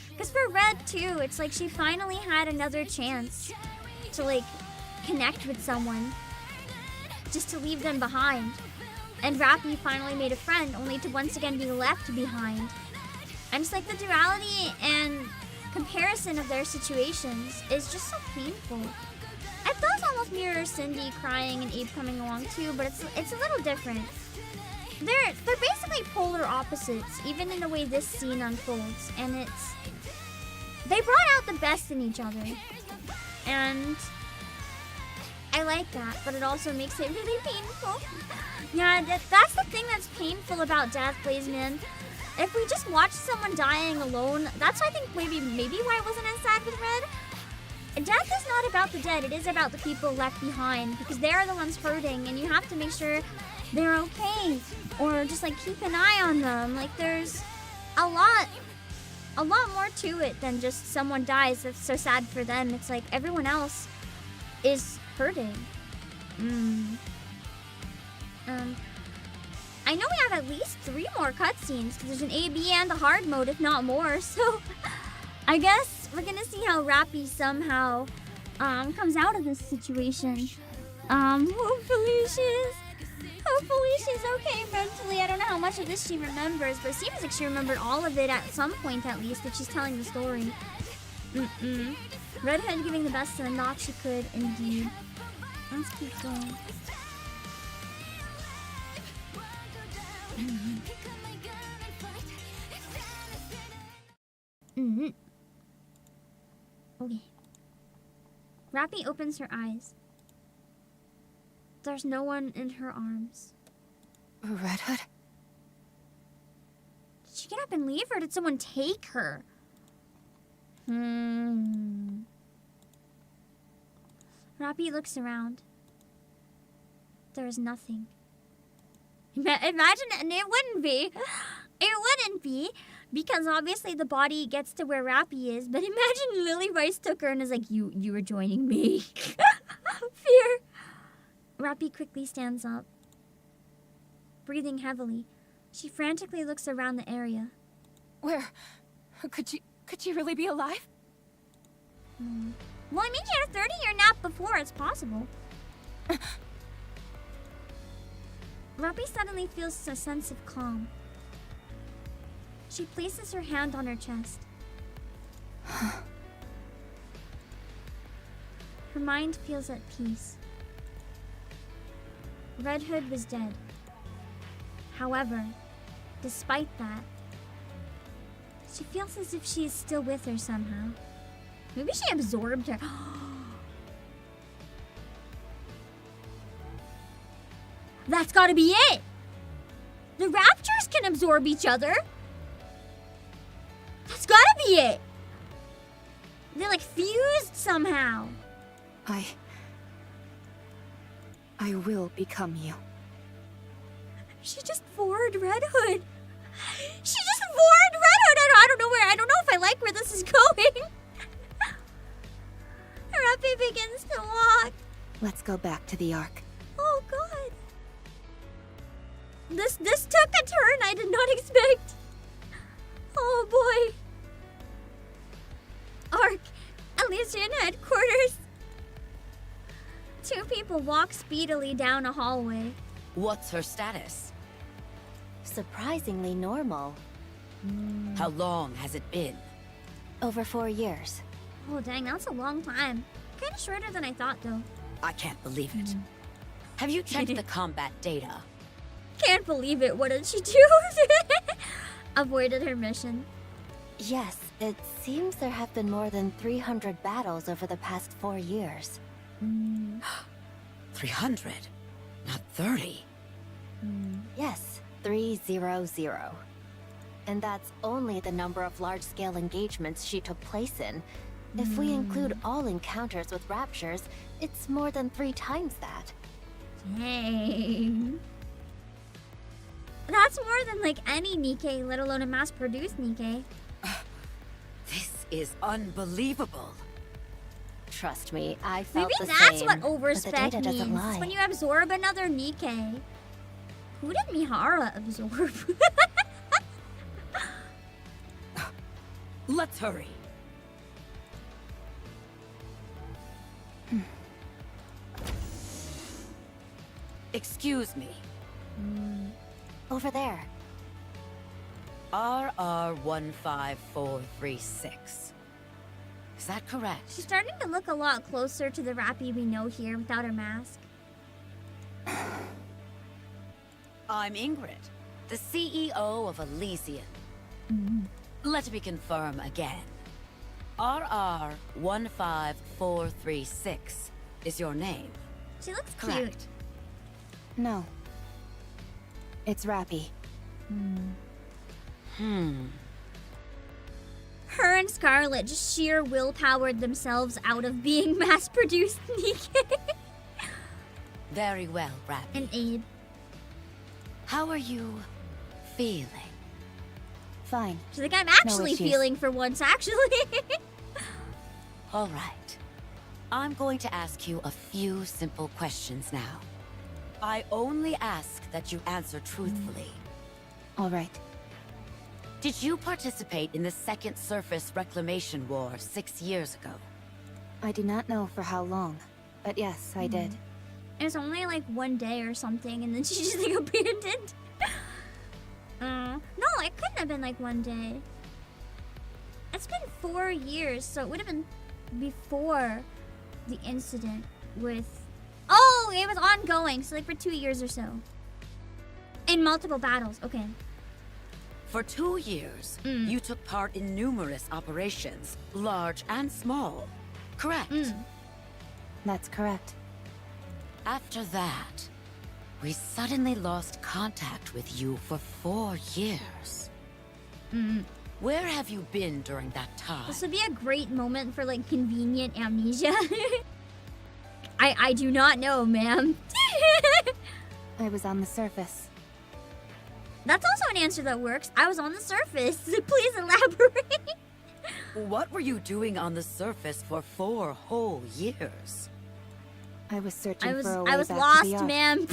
Because for Red, too, it's like she finally had another chance to, like, connect with someone, just to leave them behind. And Rapi finally made a friend, only to once again be left behind. And it's like the duality and comparison of their situations is just so painful. It does almost mirror Cindy crying and Abe coming along too, but it's a little different. They're basically polar opposites, even in the way this scene unfolds, and they brought out the best in each other. And I like that, but it also makes it really painful. Yeah, that's the thing that's painful about Death Blaze, man. If we just watch someone dying alone, that's, I think, maybe why I wasn't as sad with Red. Death is not about the dead, it is about the people left behind, because they're the ones hurting, and you have to make sure they're okay, or just, like, keep an eye on them. Like, there's a lot more to it than just someone dies. That's so sad for them. It's like everyone else is hurting. I know we have at least 3 more cutscenes, because there's an AB and a hard mode, if not more, so I guess we're gonna see how Rapi somehow comes out of this situation. Hopefully she's okay mentally. I don't know how much of this she remembers, but it seems like she remembered all of it at some point, at least, if she's telling the story. Red Hood giving the best to the knock she could, indeed. Let's keep going. Okay. Rapi opens her eyes. There's no one in her arms.
Red Hood?
Did she get up and leave, or did someone take her? Rapi looks around. There is nothing. Imagine, and it wouldn't be. It wouldn't be, because obviously the body gets to where Rapi is, but imagine Lily Rice took her and is like, you were joining me. Fear. Rapi quickly stands up. Breathing heavily, she frantically looks around the area.
Where? Could you really be alive?
Well, I mean, she had a 30-year nap before. It's possible. Rapi suddenly feels a sense of calm. She places her hand on her chest. Her mind feels at peace. Red Hood was dead. However, despite that, she feels as if she is still with her somehow. Maybe she absorbed her. That's gotta be it! The raptors can absorb each other! That's gotta be it! They're like fused somehow.
I will become you.
She just forward Red Hood. She just forward Red Hood! I don't know if I like where this is going. Rapi begins to walk.
Let's go back to the Ark.
Oh god. This took a turn I did not expect. Oh boy. Ark, Elysian headquarters. Two people walk speedily down a hallway.
What's her status?
Surprisingly normal.
How long has it been?
Over 4 years.
Oh dang, that's a long time. Kind of shorter than I thought though.
I can't believe it. Have you checked the combat data?
Can't believe it. What did she do? Avoided her mission.
Yes, it seems there have been more than 300 battles over the past 4 years.
300, not 30.
Yes, 300. And that's only the number of large-scale engagements she took place in. If we include all encounters with raptures, it's more than 3 times that.
Dang. That's more than like any Nikke, let alone a mass-produced Nikke.
This is unbelievable.
Trust me, I felt
Maybe
the
that's
same.
what
but the
overspec
data doesn't
means.
lie.
It's when you absorb another Nikke. Who did Mihara absorb?
Let's hurry. Excuse me.
Over there.
RR15436. Is that correct?
She's starting to look a lot closer to the Rapi we know here without her mask.
I'm Ingrid, the CEO of Elysian. Let me confirm again. RR15436 is your name.
She looks cute.
Correct.
No. It's Rapi.
Her and Scarlet just sheer willpowered themselves out of being mass-produced Nikke.
Very well, Rapi.
And Abe.
How are you feeling?
Fine.
She's like, I'm actually
issues.
feeling for once, actually.
All right. I'm going to ask you a few simple questions now. I only ask that you answer truthfully.
All right.
Did you participate in the Second Surface Reclamation War 6 years ago?
I do not know for how long, but yes, I did.
It was only like 1 day or something, and then she just like abandoned. No, it couldn't have been like 1 day. It's been 4 years, so it would have been before the incident with... Oh, it was ongoing, so like for 2 years or so. In multiple battles, okay.
For 2 years, you took part in numerous operations, large and small. Correct?
That's correct.
After that, we suddenly lost contact with you for 4 years. Where have you been during that time?
This would be a great moment for like convenient amnesia. I do not know, ma'am.
I was on the surface.
That's also an answer that works. I was on the surface. Please elaborate.
What were you doing on the surface for 4 whole years?
I was searching
I was
for a way back to
lost,
the Ark.
ma'am.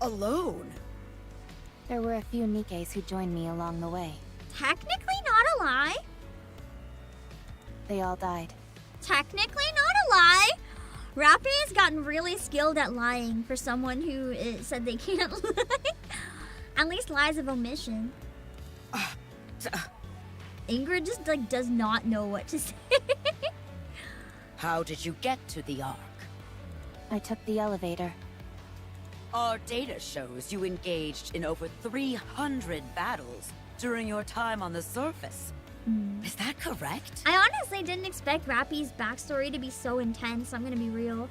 Alone?
There were a few Nikkes who joined me along the way.
Technically not a lie.
They all died.
Technically not a lie. Rapi has gotten really skilled at lying for someone who said they can't lie. At least lies of omission. Ingrid just like does not know what to say.
How did you get to the Ark?
I took the elevator.
Our data shows you engaged in over 300 battles during your time on the surface. Is that correct?
I honestly didn't expect Rapi's backstory to be so intense, I'm gonna be real.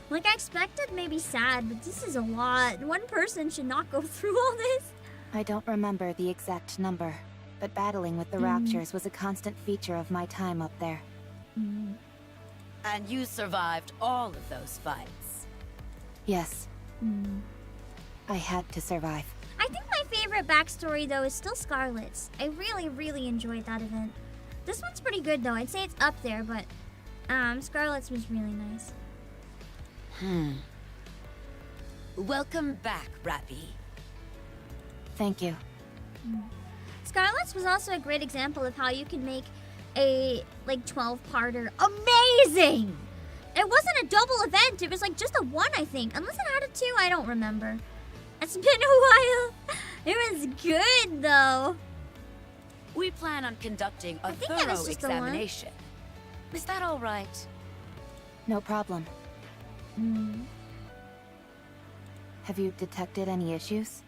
Like, I expected maybe sad, but this is a lot. One person should not go through all this.
I don't remember the exact number, but battling with the raptures was a constant feature of my time up there.
And you survived all of those fights.
Yes. I had to survive.
I think my favorite backstory, though, is still Scarlet's. I really, really enjoyed that event. This one's pretty good, though. I'd say it's up there, but Scarlet's was really nice.
Welcome back, Rapi.
Thank you.
Scarlet's was also a great example of how you can make a, like, 12-parter amazing! It wasn't a double event. It was like just a one, I think. Unless it had a two, I don't remember. It's been a while. It was good though.
We plan on conducting a
think it was
thorough
just the one.
examination. Is that all right?
No problem.
Mm.
Have you detected any issues?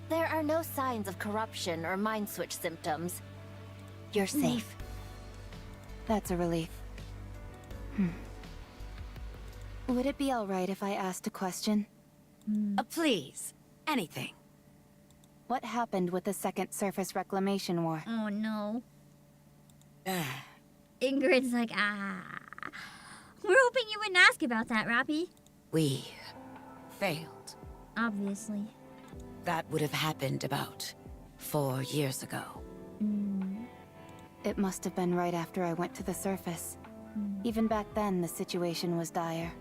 There are no signs of corruption or mind switch symptoms.
You're safe. That's a relief. Would it be alright if I asked a question?
Please. Anything.
What happened with the second surface reclamation war?
Oh no. Ingrid's like, ah. We're hoping you wouldn't ask about that, Rapi.
We failed.
Obviously.
That would have happened about 4 years ago.
It must have been right after I went to the surface. Even back then, the situation was dire.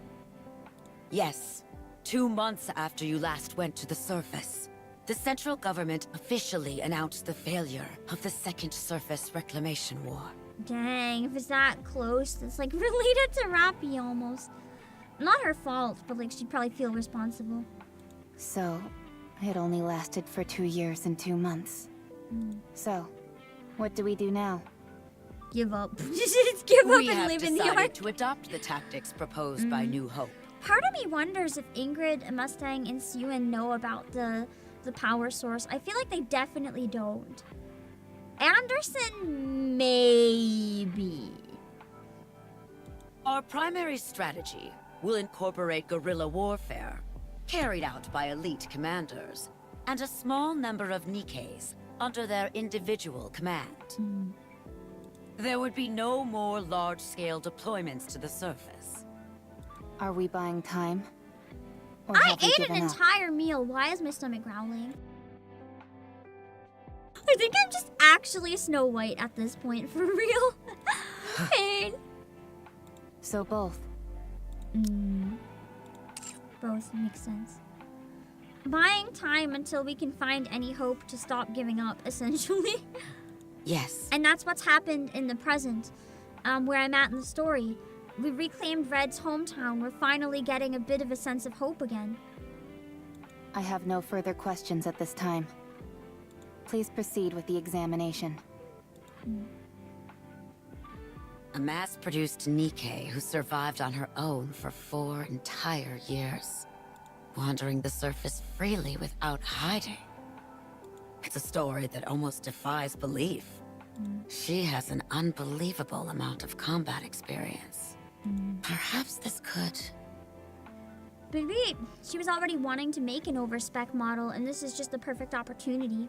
Yes. 2 months after you last went to the surface, the central government officially announced the failure of the second surface reclamation war.
Dang, if it's that close, it's like related to Rapi almost. Not her fault, but like she'd probably feel responsible.
So, it only lasted for 2 years and 2 months. So, what do we do now?
Give up. Just give up
We
and
have
live in the
decided
Ark.
to adopt the tactics proposed by New Hope.
Part of me wonders if Ingrid, Mustang, and Suen know about the power source. I feel like they definitely don't. Anderson, maybe.
Our primary strategy will incorporate guerrilla warfare, carried out by elite commanders, and a small number of Nikkes under their individual command. There would be no more large-scale deployments to the surface.
Are we buying time? Or
I
have we
ate an
given up?
entire meal. Why is my stomach growling? I think I'm just actually Snow White at this point, for real. Pain.
So both.
Both makes sense. Buying time until we can find any hope to stop giving up, essentially.
Yes.
And that's what's happened in the present, where I'm at in the story. We reclaimed Red's hometown. We're finally getting a bit of a sense of hope again.
I have no further questions at this time. Please proceed with the examination.
A mass-produced Nikke who survived on her own for 4 entire years, wandering the surface freely without hiding. It's a story that almost defies belief. She has an unbelievable amount of combat experience. Perhaps this could...
Maybe she was already wanting to make an overspec model, and this is just the perfect opportunity.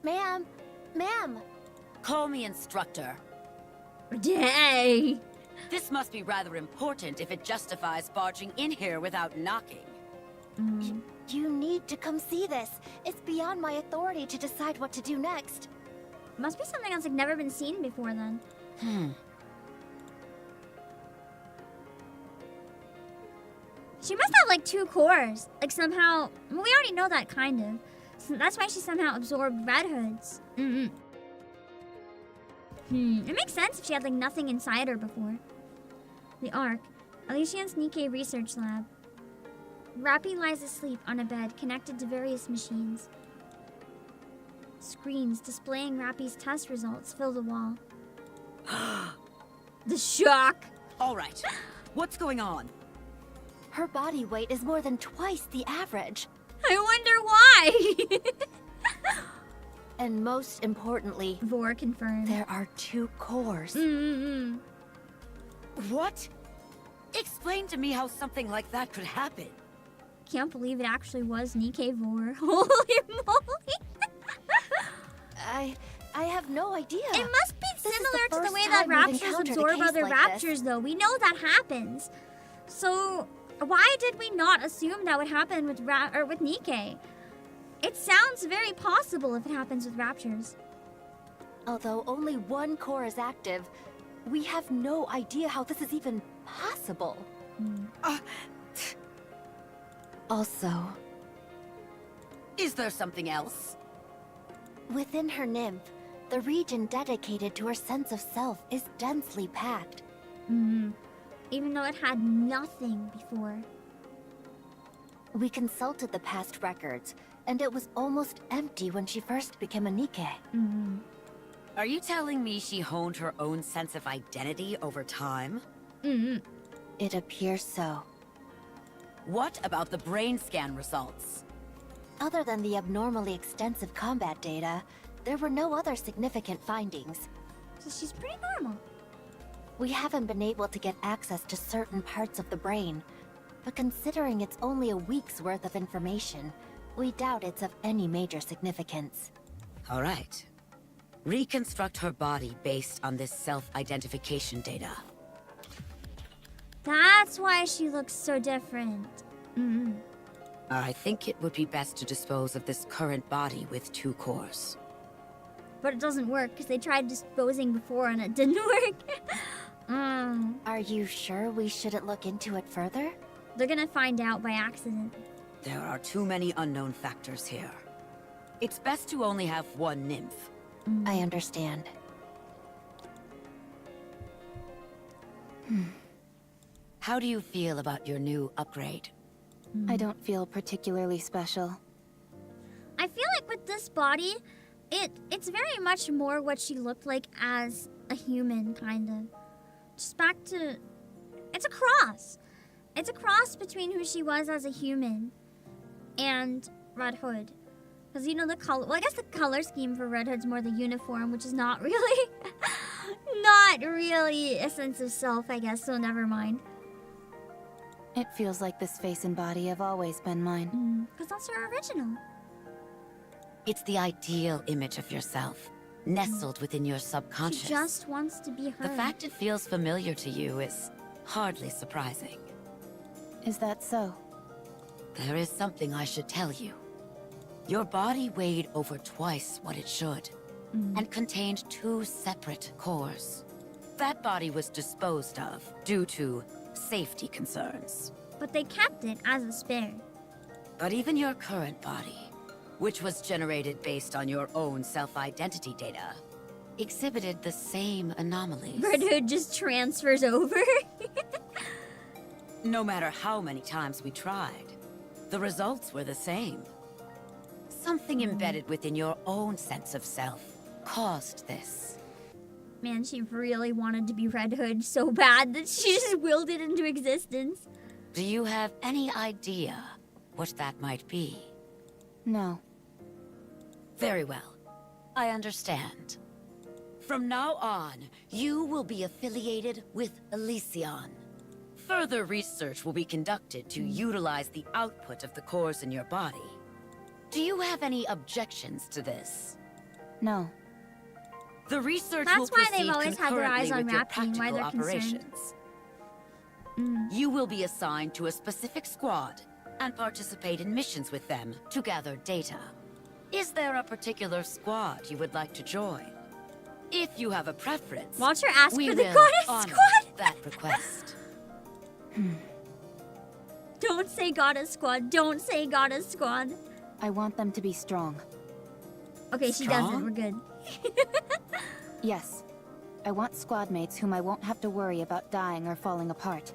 Ma'am! Ma'am!
Call me instructor.
Dang!
This must be rather important if it justifies barging in here without knocking.
You need to come see this. It's beyond my authority to decide what to do next.
Must be something that's like never been seen before then. She must have like 2 cores. Like somehow, well, we already know that kind of. So that's why she somehow absorbed Red Hood's. It makes sense if she had like nothing inside her before. The Ark, Alician's Nikke research lab. Rapi lies asleep on a bed connected to various machines. Screens displaying Rapi's test results fill the wall. The shock!
All right, what's going on?
Her body weight is more than twice the average.
I wonder why!
And most importantly,
Vor confirmed.
there are 2 cores.
What? Explain to me how something like that could happen.
Can't believe it actually was Nikke Vor. Holy moly!
I have no idea.
It must be
This is
similar
the
to the
first
way that
time we've
raptors
encountered a
absorb
case
other
like
raptors,
this.
though. We know that happens. So, why did we not assume that would happen with with Nikke? It sounds very possible if it happens with raptors.
Although only 1 core is active, we have no idea how this is even possible.
Also,
Is there something else?
Within her nymph, the region dedicated to her sense of self is densely packed.
Even though it had nothing before.
We consulted the past records, and it was almost empty when she first became a Nikke.
Are you telling me she honed her own sense of identity over time?
It appears so.
What about the brain scan results?
Other than the abnormally extensive combat data, there were no other significant findings.
So she's pretty normal.
We haven't been able to get access to certain parts of the brain, but considering it's only a week's worth of information, we doubt it's of any major significance.
All right. Reconstruct her body based on this self-identification data.
That's why she looks so different.
I think it would be best to dispose of this current body with 2 cores.
But it doesn't work because they tried disposing before and it didn't work.
Are you sure we shouldn't look into it further?
They're gonna find out by accident.
There are too many unknown factors here. It's best to only have 1 nymph.
I understand.
How do you feel about your new upgrade?
I don't feel particularly special.
I feel like with this body, it's very much more what she looked like as a human, kind of. Just back to... It's a cross. It's a cross between who she was as a human and Red Hood. Because, you know, the color... Well, I guess the color scheme for Red Hood's more the uniform, which is not really... not really a sense of self, I guess, so never mind.
It feels like this face and body have always been mine.
Because that's her original.
It's the ideal image of yourself, nestled within your subconscious.
She just wants to be her.
The fact it feels familiar to you is hardly surprising.
Is that so?
There is something I should tell you. Your body weighed over twice what it should, and contained 2 separate cores. That body was disposed of due to safety concerns.
But they kept it as a spare.
But even your current body, which was generated based on your own self-identity data, exhibited the same anomalies.
Red Hood just transfers over.
No matter how many times we tried, the results were the same. Something embedded within your own sense of self caused this.
Man, she really wanted to be Red Hood so bad that she just willed it into existence.
Do you have any idea what that might be?
No.
Very well. I understand. From now on, you will be affiliated with Elysion. Further research will be conducted to utilize the output of the cores in your body. Do you have any objections to this?
No.
The research
That's
will
why
proceed
they've always had their eyes on
concurrently with your
Rapi and why
practical
they're concerned.
operations. You will be assigned to a specific squad and participate in missions with them to gather data. Is there a particular squad you would like to join? If you have a preference,
Watch her ask
we
for the
will
goddess
honor
squad.
that request.
Don't say goddess squad. Don't say goddess squad.
I want them to be strong.
Okay, she
Strong?
doesn't. We're good.
Yes. I want squad mates whom I won't have to worry about dying or falling apart.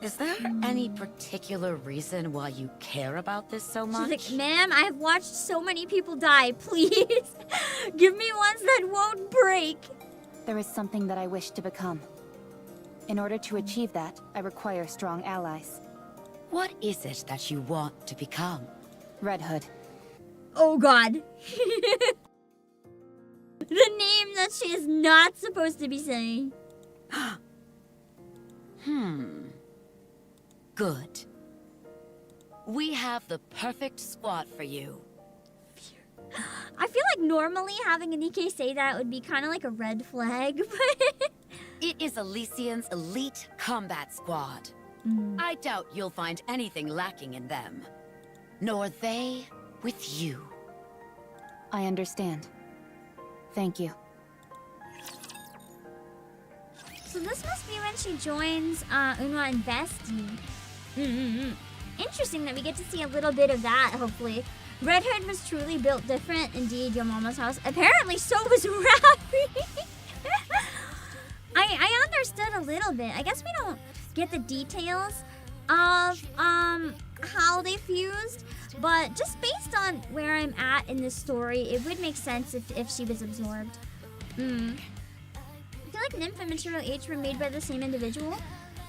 Is there any particular reason why you care about this so much?
She's like, ma'am, I have watched so many people die. Please, give me ones that won't break.
There is something that I wish to become. In order to achieve that, I require strong allies.
What is it that you want to become?
Red Hood.
Oh God. The name that she is not supposed to be saying.
Good. We have the perfect squad for you.
I feel like normally having a Nikke say that would be kind of like a red flag, but...
It is Elysion's elite combat squad. I doubt you'll find anything lacking in them. Nor they with you.
I understand. Thank you.
So this must be when she joins Unwa and Vesti. Interesting that we get to see a little bit of that, hopefully. Red Hood was truly built different. Indeed, your mama's house. Apparently, so was Rapi. I understood a little bit. I guess we don't get the details of how they fused, but just based on where I'm at in this story, it would make sense if she was absorbed. I feel like Nymph and Material H were made by the same individual,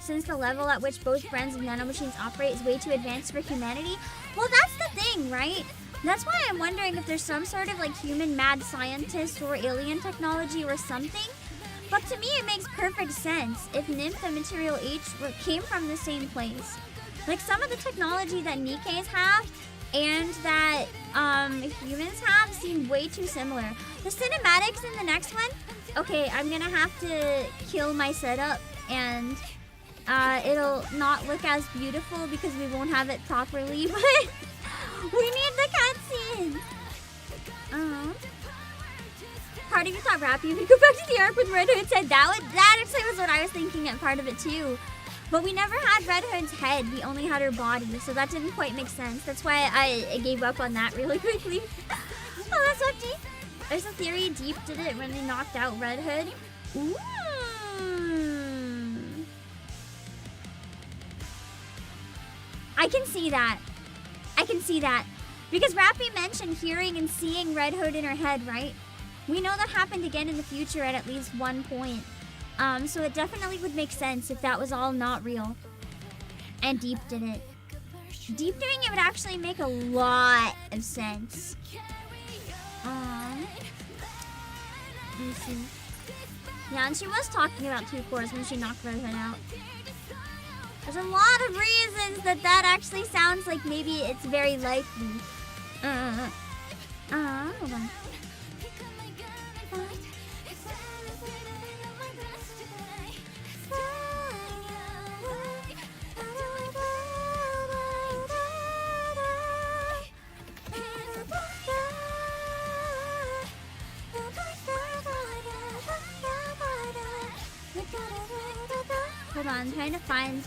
since the level at which both brands of nanomachines operate is way too advanced for humanity. Well, that's the thing, right? That's why I'm wondering if there's some sort of like human mad scientist or alien technology or something. But to me, it makes perfect sense if Nymph and Material H came from the same place. Like some of the technology that Nikke's have and that humans have seem way too similar. The cinematics in the next one, okay, I'm gonna have to kill my setup and it'll not look as beautiful because we won't have it properly, but we need the cutscene. Part of you thought Rapi would go back to the arc with Red Hood's head. That actually was what I was thinking at part of it too. But we never had Red Hood's head. We only had her body, so that didn't quite make sense. That's why I gave up on that really quickly. Oh, that's so deep. There's a theory Deep did it when they knocked out Red Hood. Ooh. I can see that. I can see that. Because Rapi mentioned hearing and seeing Red Hood in her head, right? We know that happened again in the future at least one point. So it definitely would make sense if that was all not real. And Deep did it. Deep doing it would actually make a lot of sense. Let me see. Yeah, and she was talking about 2 cores when she knocked Red Hood out. There's a lot of reasons that actually sounds like maybe it's very likely. Hold on. Hold on, I'm trying to find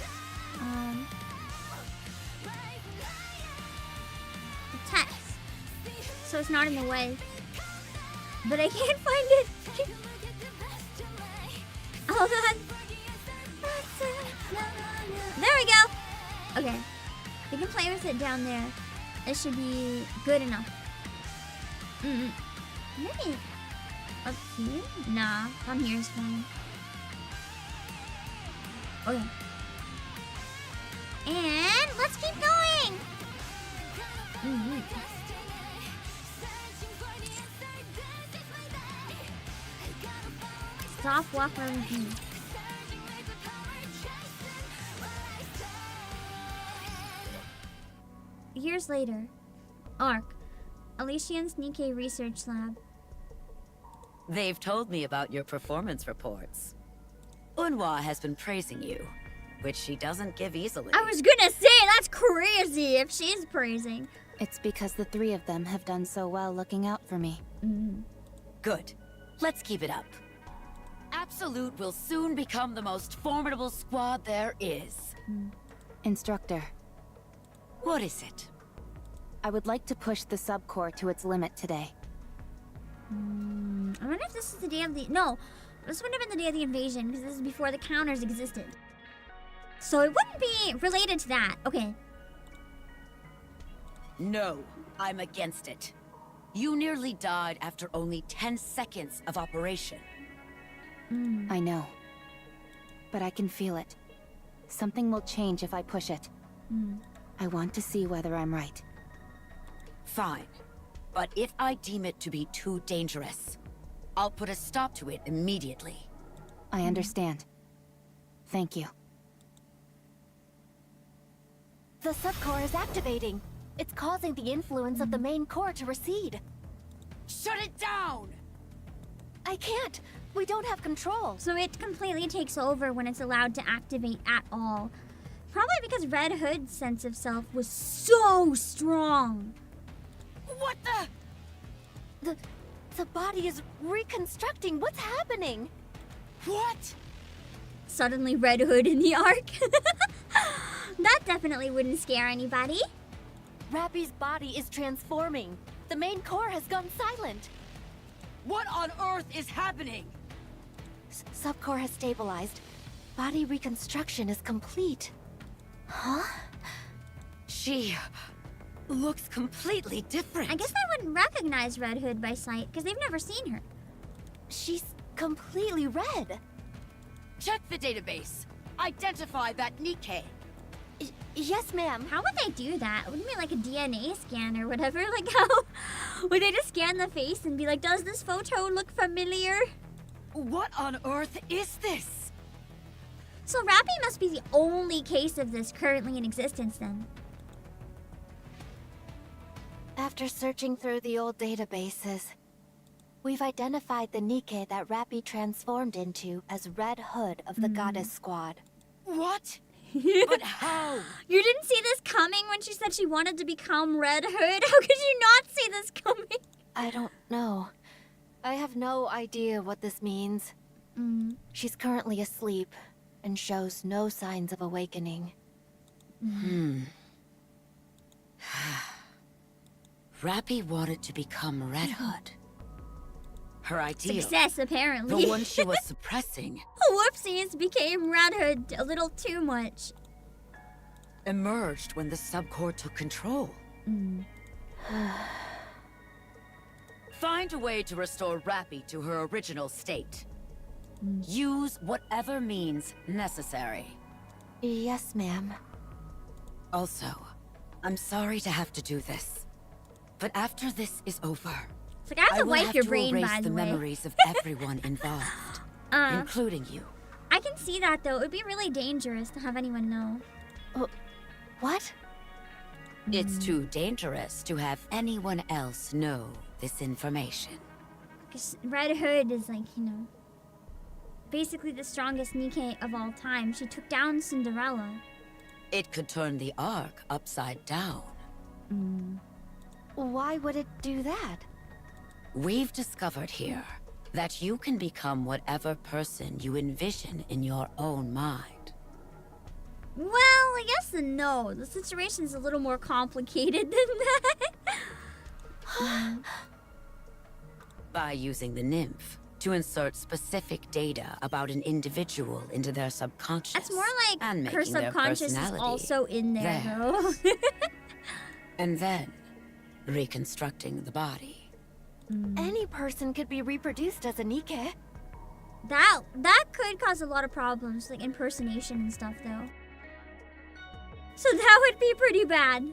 the text so it's not in the way, but I can't find it. Hold on. There we go. Okay, we can play with it down there. It should be good enough. Maybe up here? Nah, down here is fine. Okay. And let's keep going. Stop, walk, run, Years later, ARC, Alician's NIKKE Research Lab.
They've told me about your performance reports. Unwa has been praising you, which she doesn't give easily.
I was gonna say, that's crazy if she's praising.
It's because the 3 of them have done so well looking out for me.
Good. Let's keep it up. Absolute will soon become the most formidable squad there is.
Instructor.
What is it?
I would like to push the subcore to its limit today.
I wonder if this is the day of the... No, this wouldn't have been the day of the invasion, because this is before the counters existed. So it wouldn't be related to that. Okay.
No, I'm against it. You nearly died after only 10 seconds of operation.
I know. But I can feel it. Something will change if I push it. I want to see whether I'm right.
Fine. But if I deem it to be too dangerous, I'll put a stop to it immediately.
I understand. Thank you.
The subcore is activating. It's causing the influence of the main core to recede.
Shut it down!
I can't. We don't have control.
So it completely takes over when it's allowed to activate at all. Probably because Red Hood's sense of self was so strong.
What the?
The body is reconstructing. What's happening?
What?
Suddenly Red Hood in the arc. That definitely wouldn't scare anybody.
Rapi's body is transforming. The main core has gone silent.
What on earth is happening?
Subcore has stabilized. Body reconstruction is complete. Huh?
She looks completely different.
I guess I wouldn't recognize Red Hood by sight because they've never seen her.
She's completely red.
Check the database. Identify that NIKKE.
Yes, ma'am.
How would they do that? Wouldn't it be like a DNA scan or whatever? Like how would they just scan the face and be like, does this photo look familiar?
What on earth is this?
So Rapi must be the only case of this currently in existence then.
After searching through the old databases, we've identified the NIKKE that Rapi transformed into as Red Hood of the Goddess Squad.
What? But how?
You didn't see this coming when she said she wanted to become Red Hood? How could you not see this coming?
I don't know. I have no idea what this means. She's currently asleep and shows no signs of awakening.
Rapi wanted to become Red Hood. Her ideal.
Success, apparently.
The one she was suppressing.
Whoopsies, became Red Hood a little too much.
Emerged when the subcore took control. Find a way to restore Rapi to her original state. Use whatever means necessary.
Yes, ma'am.
Also, I'm sorry to have to do this, but after this is over,
It's like, I have to wipe your brain,
erase
by the way.
memories of everyone involved, including you.
I can see that, though. It would be really dangerous to have anyone know.
What?
It's too dangerous to have anyone else know this information.
Because Red Hood is like, you know, basically the strongest NIKKE of all time. She took down Cinderella.
It could turn the Ark upside down.
Why would it do that?
We've discovered here that you can become whatever person you envision in your own mind.
Well, I guess no. The situation's a little more complicated than that.
By using the nymph to insert specific data about an individual into their subconscious.
That's more like
and
her
making their
subconscious is
personality
also in there, though.
And then reconstructing the body.
Any person could be reproduced as a NIKKE.
That could cause a lot of problems, like impersonation and stuff, though. So that would be pretty bad.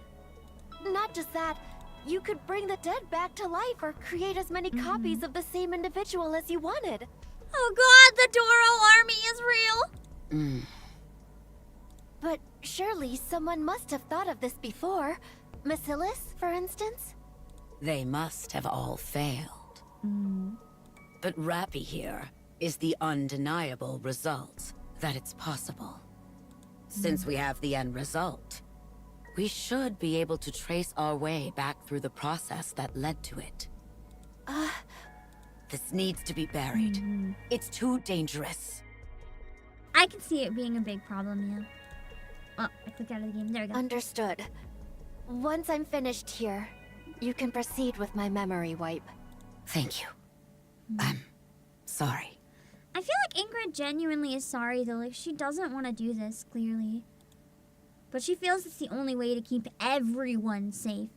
Not just that, you could bring the dead back to life or create as many copies of the same individual as you wanted.
Oh god, the Doro army is real!
But surely someone must have thought of this before. Bacillus, for instance?
They must have all failed. But Rapi here is the undeniable result that it's possible. Since we have the end result, we should be able to trace our way back through the process that led to it. This needs to be buried. It's too dangerous.
I can see it being a big problem, yeah. Oh, I clicked out of the game. There we go.
Understood. Once I'm finished here, you can proceed with my memory wipe.
Thank you. I'm sorry.
I feel like Ingrid genuinely is sorry, though. Like, she doesn't want to do this, clearly. But she feels it's the only way to keep everyone safe.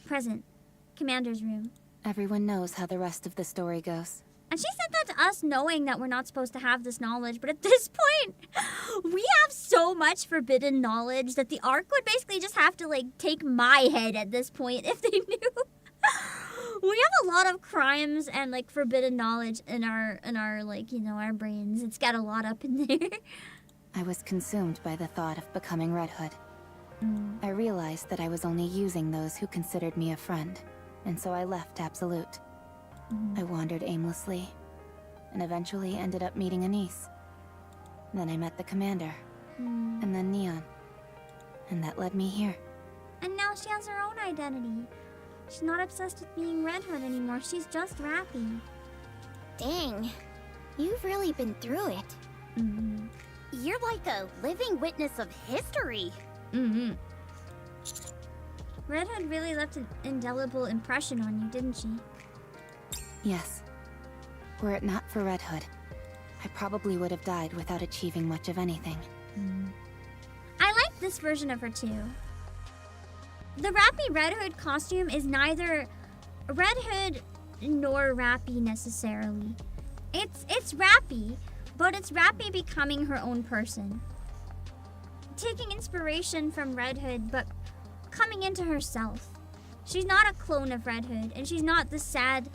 Present. Commander's room.
Everyone knows how the rest of the story goes.
And she said that to us knowing that we're not supposed to have this knowledge, but at this point, we have so much forbidden knowledge that the Ark would basically just have to, like, take my head at this point if they knew. We have a lot of crimes and, like, forbidden knowledge in our like, you know, our brains. It's got a lot up in there.
I was consumed by the thought of becoming Red Hood. I realized that I was only using those who considered me a friend, and so I left Absolute. I wandered aimlessly, and eventually ended up meeting Anise. Then I met the commander, and then Neon, and that led me here.
And now she has her own identity. She's not obsessed with being Red Hood anymore. She's just Rapi.
Dang, you've really been through it.
You're like a living witness of history. Red Red Hood really left an indelible impression on you, didn't she?
Yes. Were it not for Red Hood, I probably would have died without achieving much of anything.
I like this version of her too. The Rapi Red Hood costume is neither Red Hood nor Rapi necessarily. It's Rapi, but it's Rapi becoming her own person. Taking inspiration from Red Hood, but coming into herself. She's not a clone of Red Hood, and she's not the sad,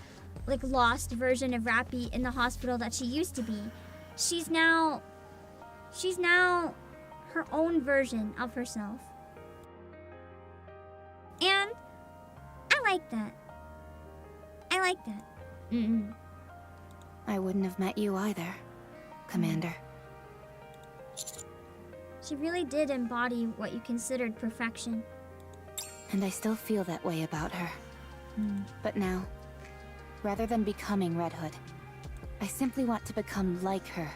like, lost version of Rapi in the hospital that she used to be. She's now her own version of herself. And I like that. I like that.
I wouldn't have met you either, Commander.
She really did embody what you considered perfection.
And I still feel that way about her. But now, rather than becoming Red Hood, I simply want to become like her.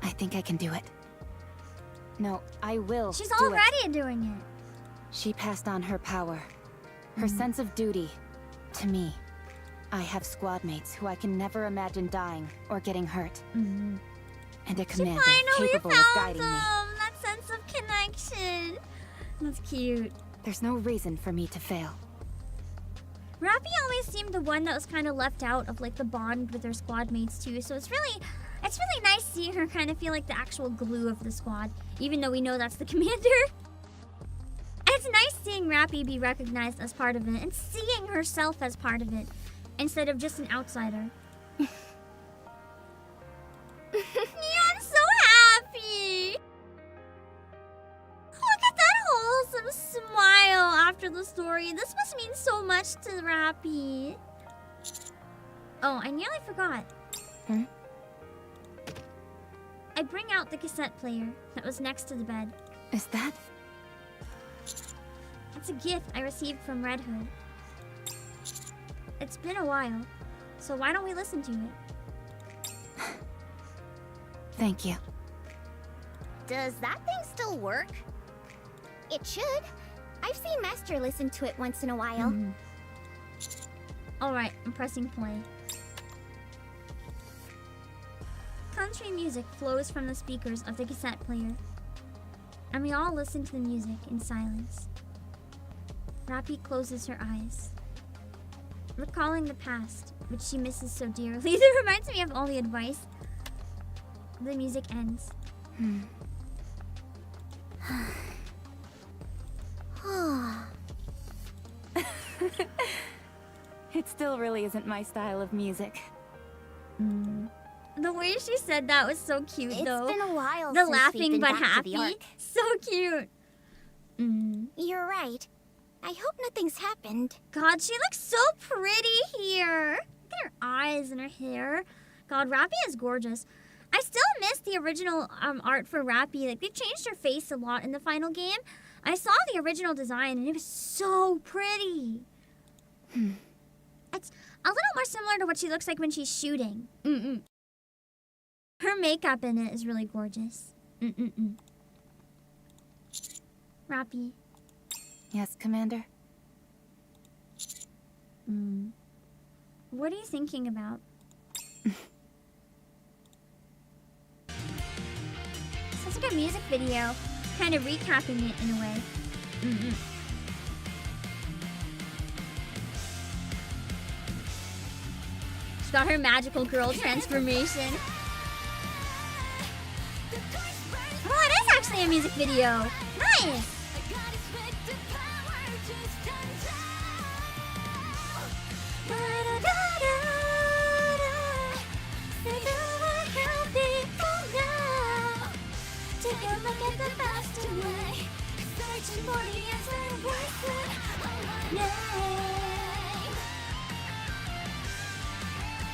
I think I can do it. No, I will.
She's
do
already
it.
doing it.
She passed on her power, her sense of duty, to me. I have squad mates who I can never imagine dying or getting hurt. And a commander capable of guiding me.
That sense of connection. That's cute.
There's no reason for me to fail.
Rapi always seemed the one that was kind of left out of like the bond with her squad mates too. So it's really nice seeing her kind of feel like the actual glue of the squad, even though we know that's the commander. It's nice seeing Rapi be recognized as part of it and seeing herself as part of it instead of just an outsider. Yeah, I'm so happy. Look at that wholesome smile after the story. This must mean so much to Rapi. Oh, I nearly forgot. I bring out the cassette player that was next to the bed.
Is that?
It's a gift I received from Red Hood. It's been a while, so why don't we listen to it?
Thank you.
Does that thing still work? It should. I've seen Master listen to it once in a while.
Alright, I'm pressing play. Country music flows from the speakers of the cassette player, and we all listen to the music in silence. Rapi closes her eyes, recalling the past, which she misses so dearly. It reminds me of all the advice. The music ends.
It still really isn't my style of music.
The way she said that was so cute, though.
It's been a while
the
since
laughing
we've been
but
back to
happy.
the Ark.
So cute.
You're right. I hope nothing's happened.
God, she looks so pretty here. Look at her eyes and her hair. God, Rapi is gorgeous. I still miss the original art for Rapi. Like, they changed her face a lot in the final game. I saw the original design and it was so pretty. It's a little more similar to what she looks like when she's shooting. Her makeup in it is really gorgeous. Rapi.
Yes, Commander?
What are you thinking about? Such a good music video. Kind of recapping it in a way. She's got her magical girl transformation. Oh, it is actually a music video. Nice!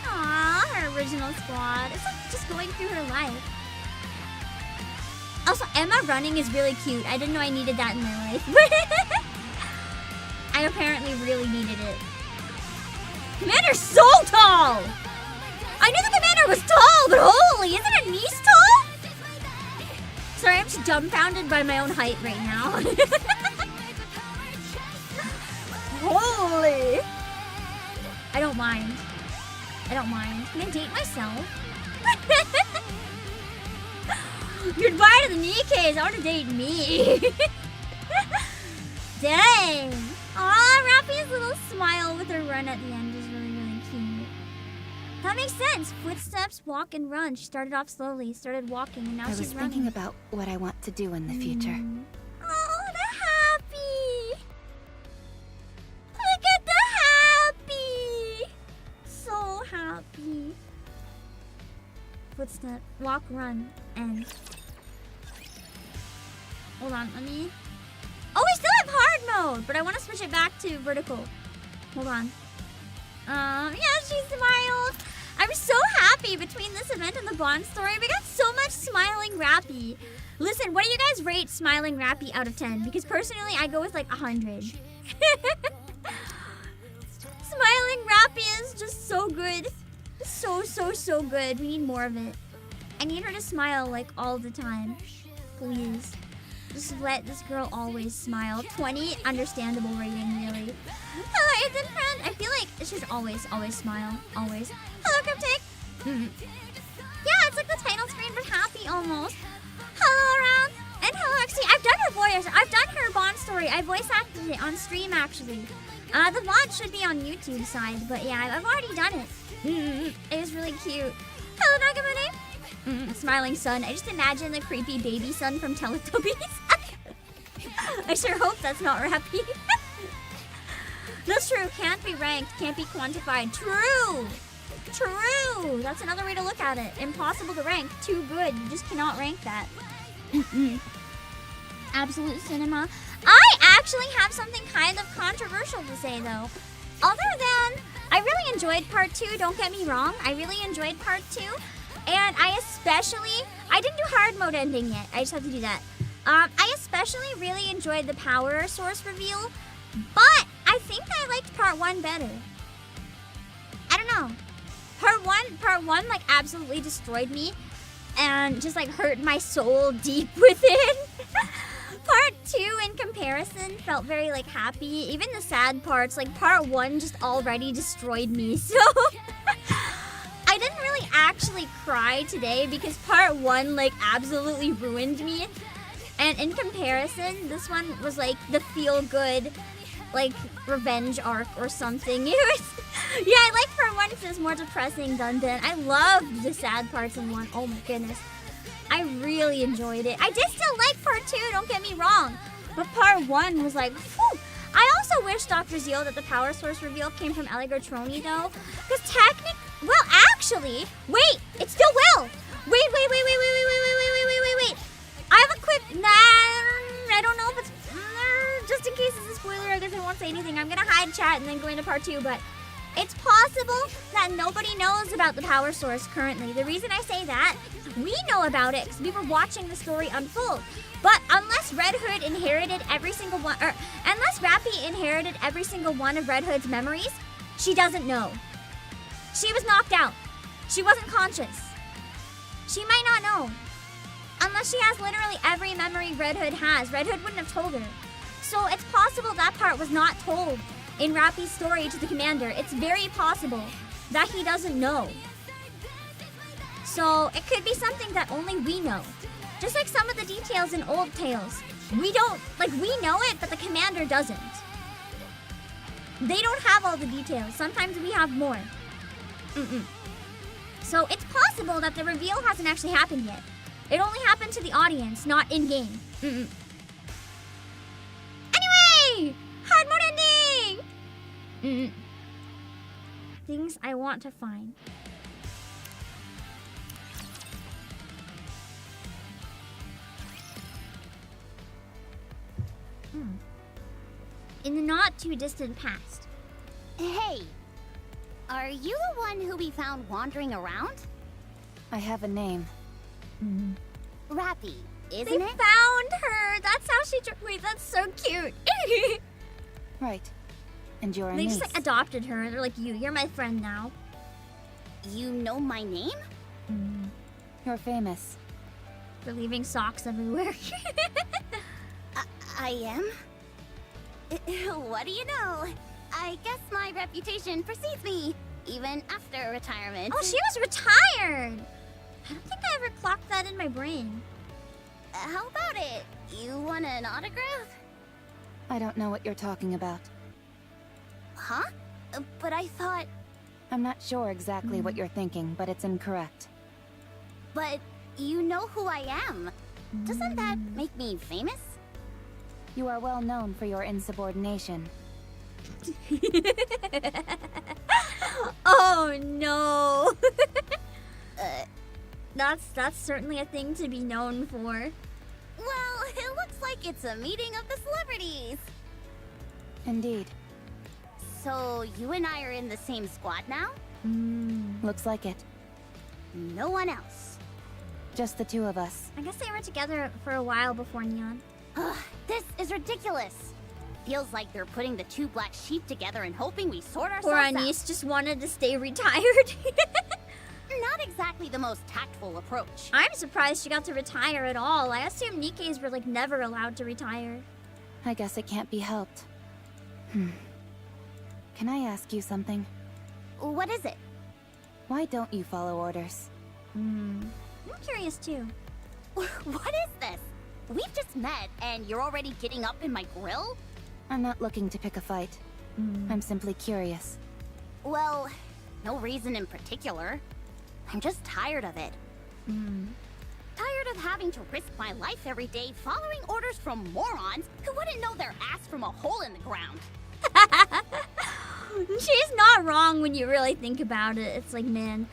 Aww, her original squad. It's like just going through her life. Also, Emma running is really cute. I didn't know I needed that in my life. I apparently really needed it. Commander's so tall! I knew the commander was tall, but holy, isn't Anise tall? Sorry, I'm just dumbfounded by my own height right now. Totally. I don't mind. I don't mind. Can I date myself? Goodbye to the Nikke's. I want to date me. Dang. Aw, Rapi's little smile with her run at the end is really, really cute. That makes sense. Footsteps, walk, and run. She started off slowly, started walking, and now
I
she's
was
running.
thinking about what I want to do in the future.
Oh, the happy. Look at the happy. So happy. Footstep, walk, run, and... Hold on, let me... Oh, we still have hard mode, but I want to switch it back to vertical. Hold on. Yeah, she smiled. I'm so happy between this event and the Bond story. We got so much smiling Rapi. Listen, what do you guys rate smiling Rapi out of 10? Because personally, I go with like 100. Smiling Rapi is just so good. So, so, so good. We need more of it. I need her to smile like all the time. Please. Just let this girl always smile. 20, understandable rating, really. Hello, Ethan friend. I feel like she's always smile. Always. Hello, Cryptic. Yeah, it's like the title screen, but happy almost. Hello, Around. And hello, actually, I've done her voice. I've done her Bond story. I voice acted it on stream, actually. The VOD should be on YouTube side, but yeah, I've already done it. It was really cute. Hello, Nagamune. Smiling sun. I just imagine the creepy baby sun from Teletubbies. I sure hope that's not Rapi. That's true. Can't be ranked. Can't be quantified. True. True. That's another way to look at it. Impossible to rank. Too good. You just cannot rank that. Absolute cinema. I actually have something kind of controversial to say, though. Other than, I really enjoyed part 2. Don't get me wrong. I really enjoyed part 2. And I didn't do hard mode ending yet. I just have to do that. I especially really enjoyed the power source reveal, but I think I liked part 1 better. I don't know. Part one like absolutely destroyed me and just like hurt my soul deep within. Part 2 in comparison felt very like happy. Even the sad parts, like part 1 just already destroyed me. So I didn't really actually cry today because part 1 like absolutely ruined me. And in comparison, this one was like the feel-good, like revenge arc or something. It was, yeah, I liked part 1 because it was more depressing than then. I loved the sad parts in 1. Oh my goodness. I really enjoyed it. I did still like part 2, don't get me wrong. But part 1 was like, whew. I also wish Dr. Zeal that the power source reveal came from Eligotroni though. Because well, actually, wait, it still will. Wait. I have a quick, I don't know if it's, just in case it's a spoiler, I guess I won't say anything. I'm gonna hide chat and then go into part 2, but it's possible that nobody knows about the power source currently. The reason I say that, we know about it because we were watching the story unfold. But unless Red Hood inherited every single one, or unless Rapi inherited every single one of Red Hood's memories, she doesn't know. She was knocked out. She wasn't conscious. She might not know. Unless she has literally every memory Red Hood has. Red Hood wouldn't have told her. So it's possible that part was not told in Rapi's story to the commander. It's very possible that he doesn't know. So it could be something that only we know. Just like some of the details in old tales. We don't, like we know it, but the commander doesn't. They don't have all the details. Sometimes we have more. So it's possible that the reveal hasn't actually happened yet. It only happened to the audience, not in-game. Anyway! Hard mode ending! Things I want to find. In the not-too-distant past.
Hey! Are you the one who we found wandering around?
I have a name.
Rapi, isn't
They
it?
found her! That's how she... Wait, that's so cute.
Right. And you're a
They
niece.
just like adopted her. They're like, you're my friend now.
You know my name?
You're famous.
For leaving socks everywhere.
I am? What do you know? I guess my reputation precedes me, even after retirement.
Oh, she was retired! I don't think I ever clocked that in my brain.
How about it? You want an autograph?
I don't know what you're talking about.
Huh? But I thought...
I'm not sure exactly what you're thinking, but it's incorrect.
But you know who I am. Doesn't that make me famous?
You are well known for your insubordination.
Oh no! That's certainly a thing to be known for.
Well, it looks like it's a meeting of the celebrities.
Indeed.
So you and I are in the same squad now?
Looks like it.
No one else.
Just the two of us.
I guess they were together for a while before Neon.
Ugh, this is ridiculous. Feels like they're putting the two black sheep together and hoping we sort ourselves
Poor
out.
Anise just wanted to stay retired.
Not exactly the most tactful approach.
I'm surprised she got to retire at all. I assumed Nikkes were like never allowed to retire.
I guess it can't be helped. Can I ask you something?
What is it?
Why don't you follow orders?
I'm curious too.
What is this? We've just met and you're already getting up in my grill?
I'm not looking to pick a fight. I'm simply curious.
Well, no reason in particular. I'm just tired of it. Tired of having to risk my life every day following orders from morons who wouldn't know their ass from a hole in the ground.
She's not wrong when you really think about it. It's like, man,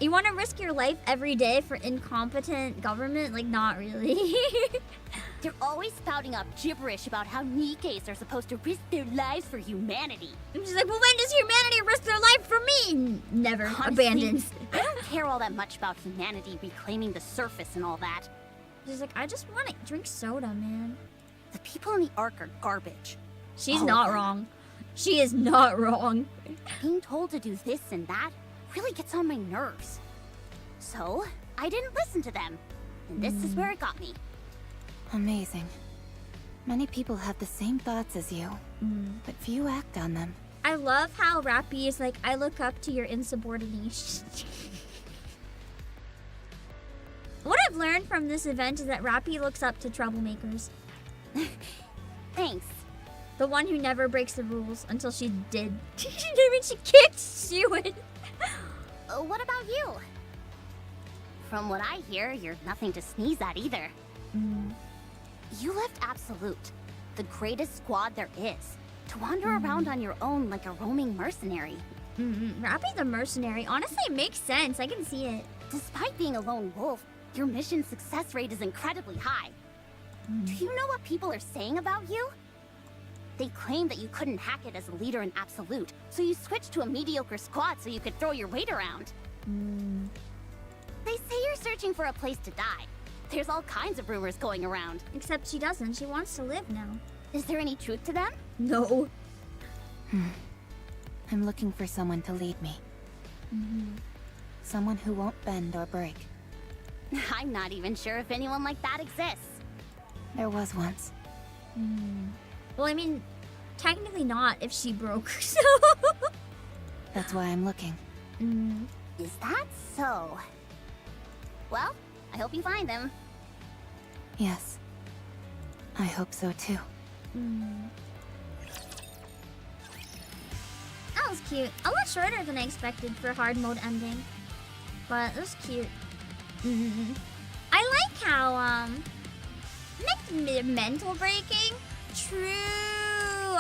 you want to risk your life every day for incompetent government? Like, not really.
They're always spouting up gibberish about how Nikkes are supposed to risk their lives for humanity.
And she's like, well, when does humanity risk their life for me? Never.
Honestly,
Abandons.
I don't care all that much about humanity reclaiming the surface and all that.
She's like, I just want to drink soda, man.
The people in the Ark are garbage.
She's
All
not
of them.
wrong. She is not wrong.
Being told to do this and that really gets on my nerves. So, I didn't listen to them. And this is where it got me.
Amazing. Many people have the same thoughts as you, but few act on them.
I love how Rapi is like, I look up to your insubordination. What I've learned from this event is that Rapi looks up to troublemakers.
Thanks.
The one who never breaks the rules until she did. When she kicked Sewin.
What about you? From what I hear, you're nothing to sneeze at either. You left Absolute, the greatest squad there is, to wander around on your own like a roaming mercenary.
Rapi the mercenary. Honestly, it makes sense. I can see it.
Despite being a lone wolf, your mission success rate is incredibly high. Do you know what people are saying about you? They claim that you couldn't hack it as a leader in Absolute, so you switched to a mediocre squad so you could throw your weight around. They say you're searching for a place to die. There's all kinds of rumors going around.
Except she doesn't. She wants to live now.
Is there any truth to them?
No.
I'm looking for someone to lead me. Someone who won't bend or break.
I'm not even sure if anyone like that exists.
There was once.
Well, I mean, technically not if she broke, so...
That's why I'm looking.
Is that so? Well, I hope you find them.
Yes. I hope so too.
That was cute. A lot shorter than I expected for hard mode ending. But it was cute. I like how, meant mental breaking? True.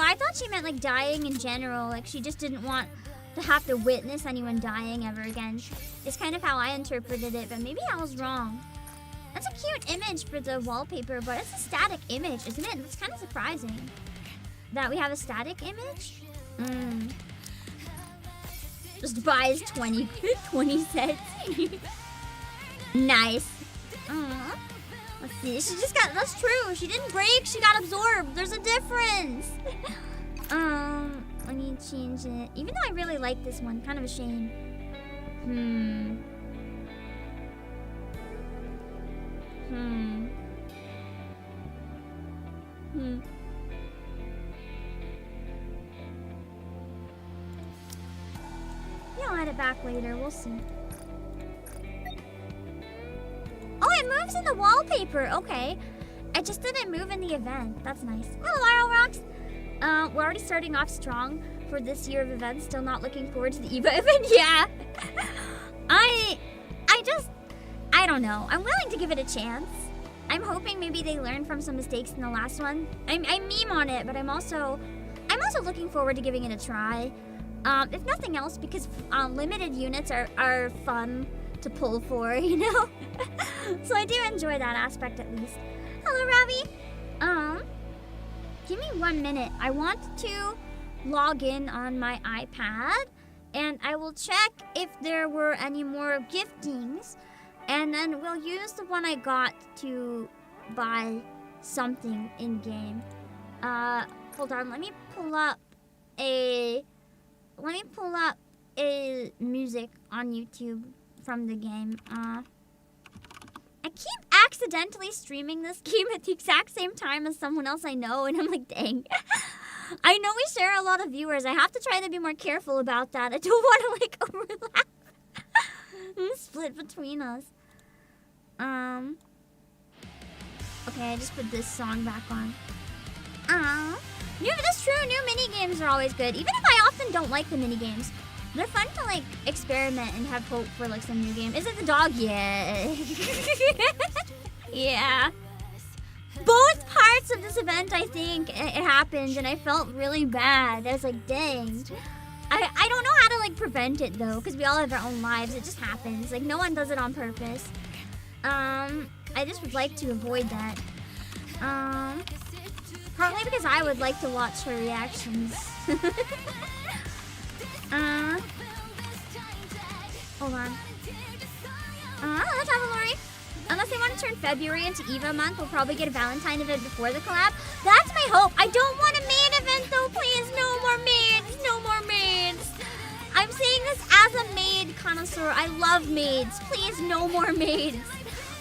I thought she meant like dying in general. Like she just didn't want to have to witness anyone dying ever again. It's kind of how I interpreted it, but maybe I was wrong. That's a cute image for the wallpaper, but it's a static image, isn't it? It's kind of surprising that we have a static image. Just buys 20 sets. Nice. Let's see. She just got. That's true. She didn't break. She got absorbed. There's a difference. Let me change it. Even though I really like this one, kind of a shame. back later. We'll see. Oh, it moves in the wallpaper. Okay. It just didn't move in the event. That's nice. Hello, Arrow Rocks. We're already starting off strong for this year of events. Still not looking forward to the EVA event. Yeah. I don't know. I'm willing to give it a chance. I'm hoping maybe they learned from some mistakes in the last one. I meme on it, but I'm also looking forward to giving it a try. If nothing else, because limited units are fun to pull for, you know? So I do enjoy that aspect at least. Hello, Ravi. Give me 1 minute. I want to log in on my iPad, and I will check if there were any more giftings, and then we'll use the one I got to buy something in-game. Hold on, let me pull up a music on YouTube from the game. I keep accidentally streaming this game at the exact same time as someone else I know, and I'm like, dang. I know we share a lot of viewers. I have to try to be more careful about that. I don't want to, like, overlap and split between us. Okay, I just put this song back on. That's true. New mini-games are always good. Even if I often don't like the mini-games. They're fun to, like, experiment and have hope for, like, some new game. Is it the dog? Yeah. Yeah. Both parts of this event, I think, it happened, and I felt really bad. I was like, dang. I don't know how to, like, prevent it, though, because we all have our own lives. It just happens. Like, no one does it on purpose. I just would like to avoid that. Partly because I would like to watch her reactions. Hold on. Let's have a Lori. Unless they want to turn February into EVA month, we'll probably get a Valentine event before the collab. That's my hope. I don't want a maid event though, please. No more maids. No more maids. I'm saying this as a maid connoisseur. I love maids. Please, no more maids.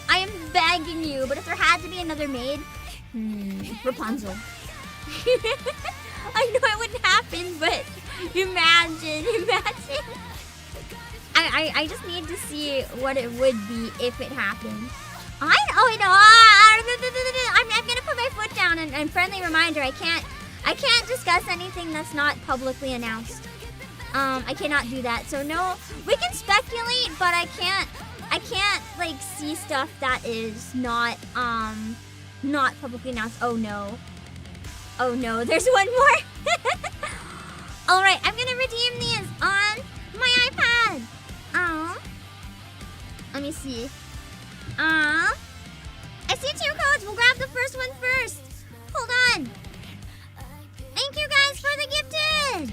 I am begging you. But if there had to be another maid, Rapunzel. I know it wouldn't happen, but imagine. I just need to see what it would be if it happened. I'm gonna put my foot down and friendly reminder, I can't discuss anything that's not publicly announced. I cannot do that. So no, we can speculate, but I can't like see stuff that is not publicly announced. Oh no, there's one more. Alright, I'm gonna redeem these on my iPad. Let me see. I see 2 codes. We'll grab the first one first. Hold on. Thank you guys for the gifted.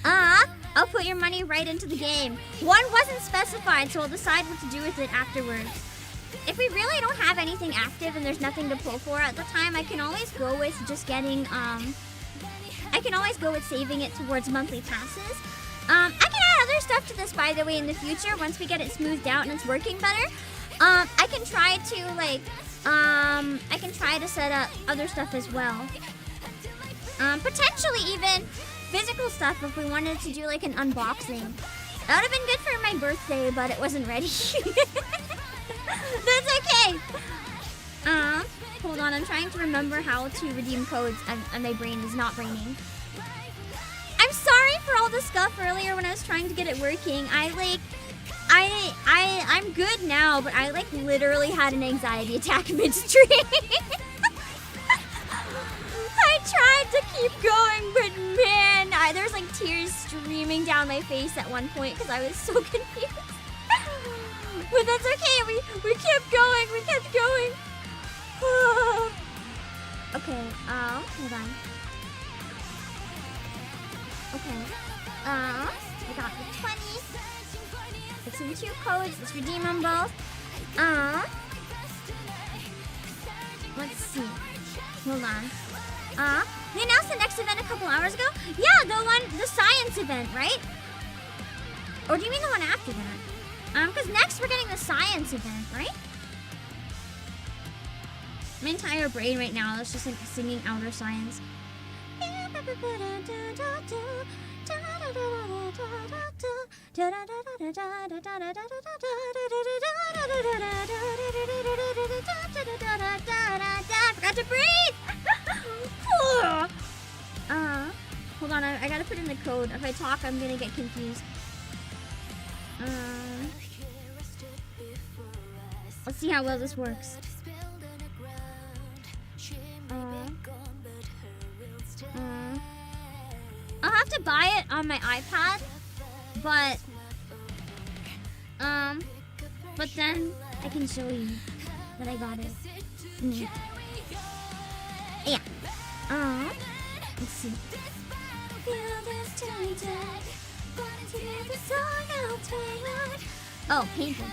I'll put your money right into the game. One wasn't specified, so I'll decide what to do with it afterwards. If we really don't have anything active and there's nothing to pull for at the time, I can always go with just getting, I can always go with saving it towards monthly passes. I can add other stuff to this, by the way, in the future, once we get it smoothed out and it's working better. I can try to, like, I can try to set up other stuff as well. Potentially even physical stuff if we wanted to do, like, an unboxing. That would have been good for my birthday, but it wasn't ready. That's okay. Hold on, I'm trying to remember how to redeem codes, and my brain is not braining. I'm sorry for all the stuff earlier when I was trying to get it working. I'm good now, but I, like, literally had an anxiety attack midstream. I tried to keep going, but man, there's, like, tears streaming down my face at one point because I was so confused. But that's okay, we kept going, we kept going. Okay, hold on. Okay, I got the 20. It's in 2 codes, let's redeem them both. Let's see. Hold on. They announced the next event a couple hours ago? Yeah, the science event, right? Or do you mean the one after that? Because next we're getting the science event, right? My entire brain right now is just, like, singing Outer Science. I forgot to breathe. Hold on, I gotta put in the code. If I talk, I'm gonna get confused. Let's see how well this works. I'll have to buy it on my iPad, but then I can show you that I got it. Yeah. Let's see. Oh, painful.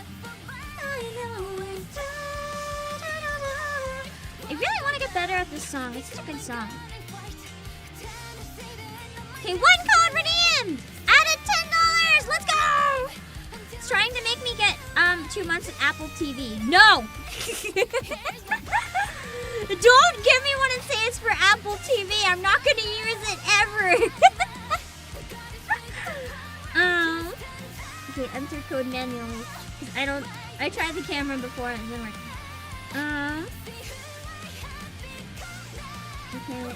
I really want to get better at this song. It's such a good song. Okay, 1 code redeemed! Added $10! Let's go! It's trying to make me get 2 months of Apple TV. No! Don't give me one and say it's for Apple TV. I'm not gonna use it ever. Okay, enter code manually. I tried the camera before and it didn't work. Okay.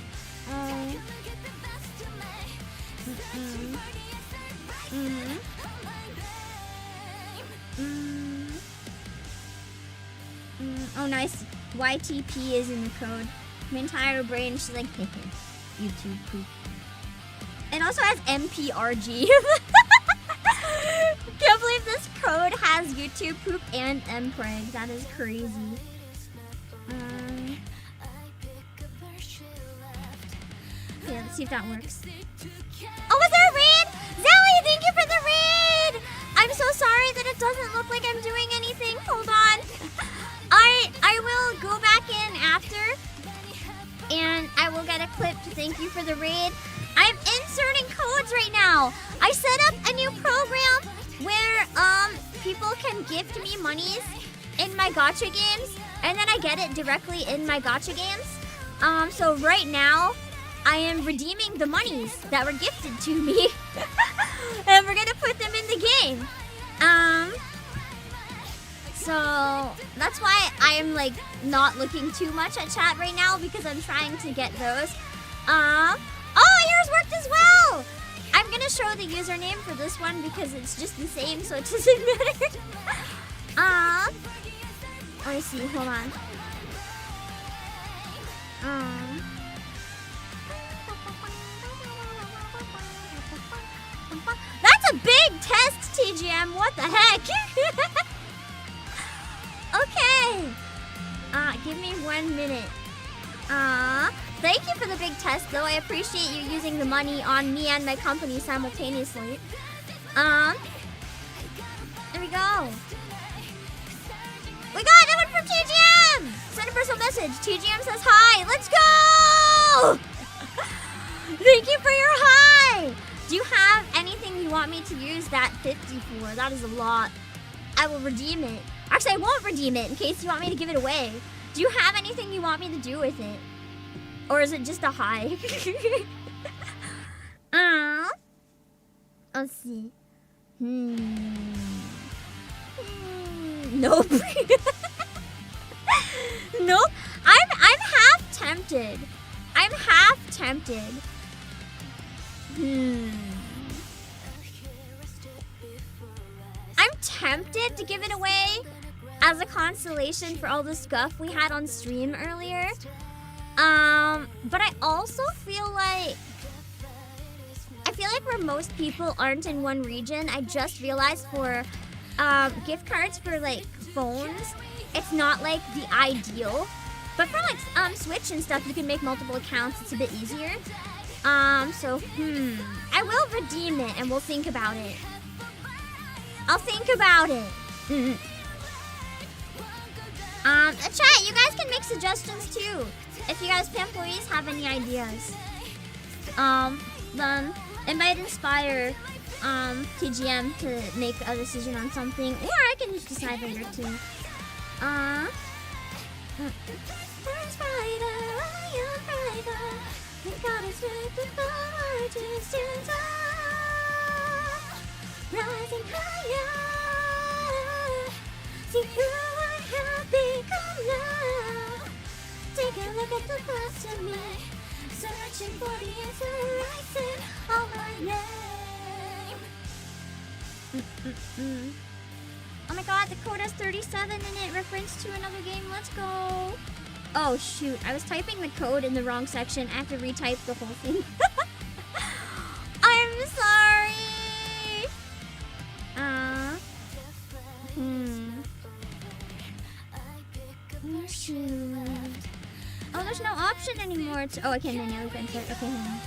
Oh, nice. YTP is in the code. My entire brain is just like, YouTube poop. It also has MPRG. Can't believe this code has YouTube poop and mpreg. That is crazy. Okay, let's see if that works. Oh, was there a raid? Zelly, thank you for the raid! I'm so sorry that it doesn't look like I'm doing anything. Hold on. I will go back in after, and I will get a clip to thank you for the raid. I'm inserting codes right now. I set up a new program where people can gift me monies in my gacha games, and then I get it directly in my gacha games. So right now, I am redeeming the monies that were gifted to me, and we're gonna put them in the game. So that's why I am like not looking too much at chat right now, because I'm trying to get those. Oh, yours worked as well. I'm gonna show the username for this one because it's just the same, so it doesn't matter. Let me see. Hold on. That's a big test, TGM. What the heck? Okay. Give me 1 minute. Thank you for the big test, though. I appreciate you using the money on me and my company simultaneously. There we go. We got that one from TGM! Send a personal message. TGM says hi. Let's go! Thank you for your hi! Do you have anything you want me to use that 50 for? That is a lot. I will redeem it. Actually, I won't redeem it in case you want me to give it away. Do you have anything you want me to do with it? Or is it just a hi? Let's see. Nope. Nope. I'm half tempted. I'm half tempted. I'm tempted to give it away as a consolation for all the scuff we had on stream earlier. But I also feel like where most people aren't in one region, I just realized for gift cards for like phones, it's not like the ideal. But for like Switch and stuff, you can make multiple accounts. It's a bit easier. I will redeem it and we'll think about it. I'll think about it. Chat, you guys can make suggestions too. If you guys employees have any ideas. Then it might inspire TGM to make a decision on something, or I can just decide later too. rising higher. See who I have become now. Take a look at the past of me. Searching for the answer, rising on my name. Oh my god, the code has 37 in it. Reference to another game. Let's go. Oh shoot, I was typing the code in the wrong section. I have to retype the whole thing. I'm sorry. Shoot. Oh, there's no option anymore. Oh, I can't manually enter. Okay, hang on.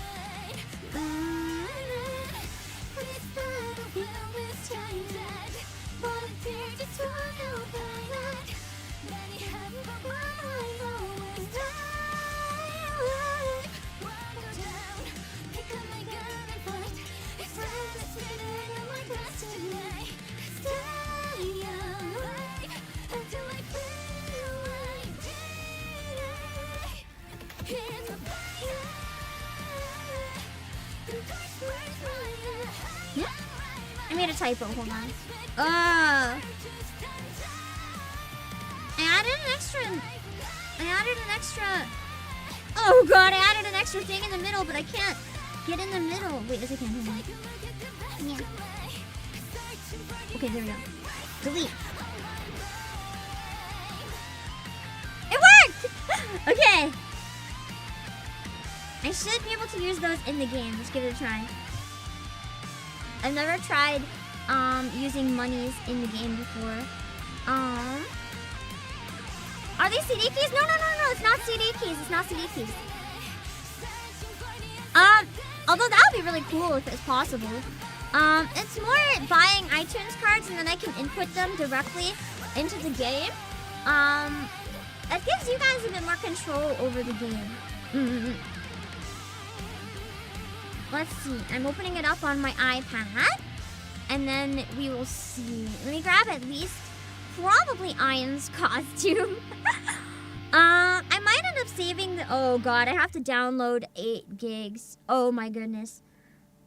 I made a typo, hold on. I added an extra. Oh god, I added an extra thing in the middle, but I can't get in the middle. Wait, yes I can. Hold on. Yeah. Okay, there we go. Delete. It worked! Okay. I should be able to use those in the game. Let's give it a try. I've never tried using monies in the game before. Are these CD keys? No, it's not CD keys. It's not CD keys. Although that would be really cool if it's possible. It's more buying iTunes cards and then I can input them directly into the game. It gives you guys a bit more control over the game. Let's see. I'm opening it up on my iPad. And then we will see. Let me grab at least probably Ian's costume. I might end up saving the... Oh god, I have to download 8 gigs. Oh my goodness.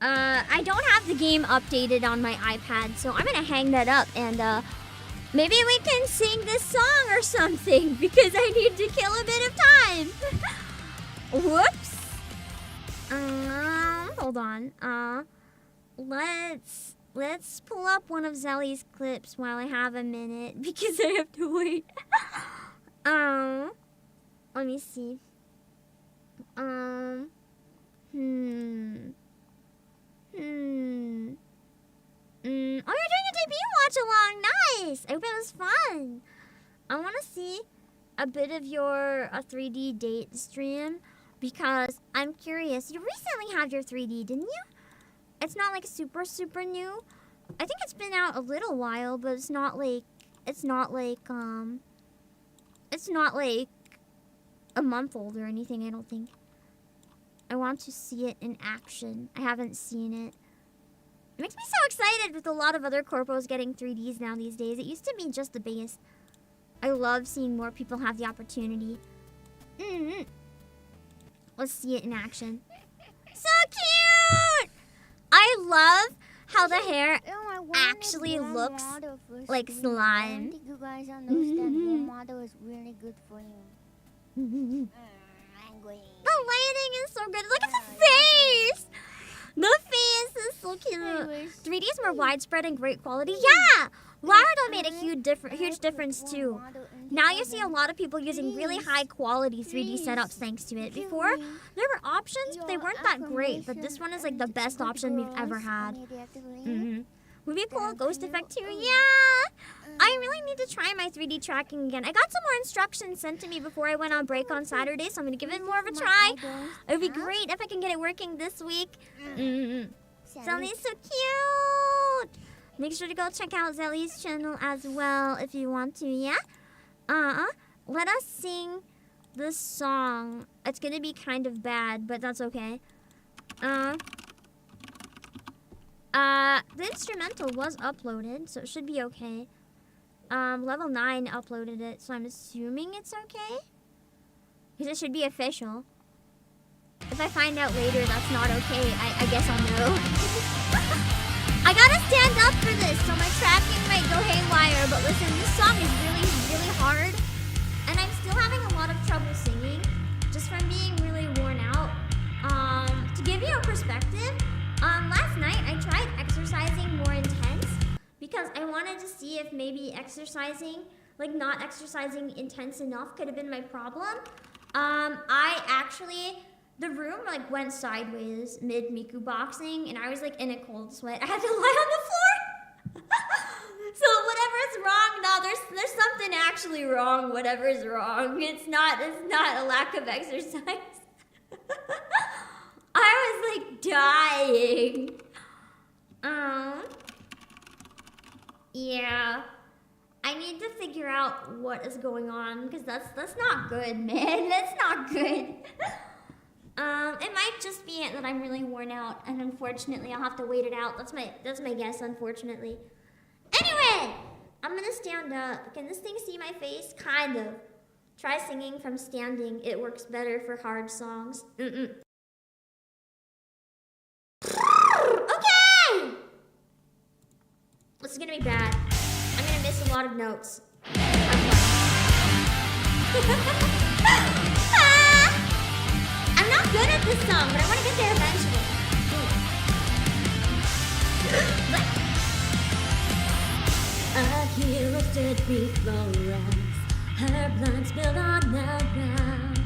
I don't have the game updated on my iPad, so I'm gonna hang that up and maybe we can sing this song or something because I need to kill a bit of time. Whoops. Hold on. Let's pull up one of Zelly's clips while I have a minute because I have to wait. Let me see. Oh, you're doing a debut watch along. Nice. I hope it was fun. I want to see a bit of your 3D date stream because I'm curious. You recently had your 3D, didn't you? It's not like super new. I think it's been out a little while, but it's not like a month old or anything, I don't think. I want to see it in action. I haven't seen it. It makes me so excited with a lot of other corpos getting 3Ds now these days. It used to be just the base. I love seeing more people have the opportunity. Let's see it in action. So cute! I love how the hair actually looks like slime.
I think you guys understand your model is really good for you.
The lighting is so good. Look at the face! The face is so cute. 3D is more widespread and great quality. Yeah! Laravel made a huge difference too. Now you see a lot of people using really high quality 3D setups thanks to it. Before, there were options, but they weren't that great. But this one is like the best option we've ever had. Would be cool, Ghost Effect too. Yeah! I really need to try my 3D tracking again. I got some more instructions sent to me before I went on break on Saturday, so I'm going to give it more of a try. It would be great if I can get it working this week. Zelly's so cute! Make sure to go check out Zelly's channel as well if you want to, yeah? Let us sing this song. It's going to be kind of bad, but that's okay. The instrumental was uploaded, so it should be okay. Level 9 uploaded it, so I'm assuming it's okay. Because it should be official. If I find out later that's not okay, I guess I'll know. I gotta stand up for this, so my tracking might go haywire. But listen, this song is really, really hard, and I'm still having a lot of trouble singing, just from being really worn out. To give you a perspective, last night I tried exercising more intense because I wanted to see if maybe exercising, like not exercising intense enough, could have been my problem. I actually, the room like went sideways mid Miku boxing, and I was like in a cold sweat. I had to lie on the floor. So whatever's wrong, no, there's something actually wrong. Whatever's wrong, it's not a lack of exercise. I was like dying. Yeah. I need to figure out what is going on, because that's not good, man. That's not good. It might just be that I'm really worn out, and unfortunately I'll have to wait it out. That's my guess, unfortunately. Anyway, I'm gonna stand up. Can this thing see my face? Kind of. Try singing from standing. It works better for hard songs. Okay! This is gonna be bad. I'm gonna miss a lot of notes. I'm not good at this song, but I want to get there eventually. A hero stood before us, her blood spilled on the ground.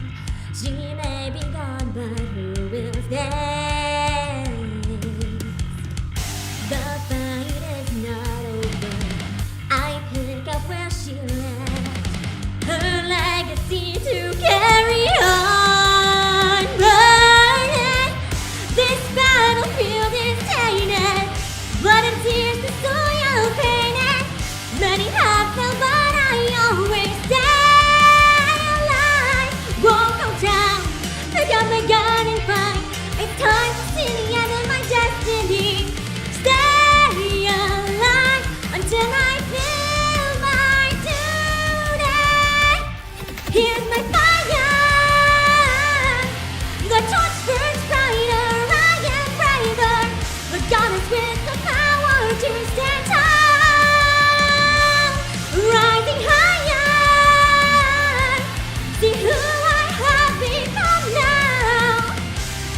She may be gone, but who will stay? The fight is not over. I pick up where she left, her legacy to carry on. Burning, this battlefield is tainted, blood and tears, the soil painted. Many have fell, but I always stay alive. Won't go down, pick up my gun and fight. It's time to see the end of my destiny. Stay alive until I feel my duty. Here's my fire. The torch burns brighter. I am braver. The goddess with the power to stand tall. Rising higher. See who I have become now.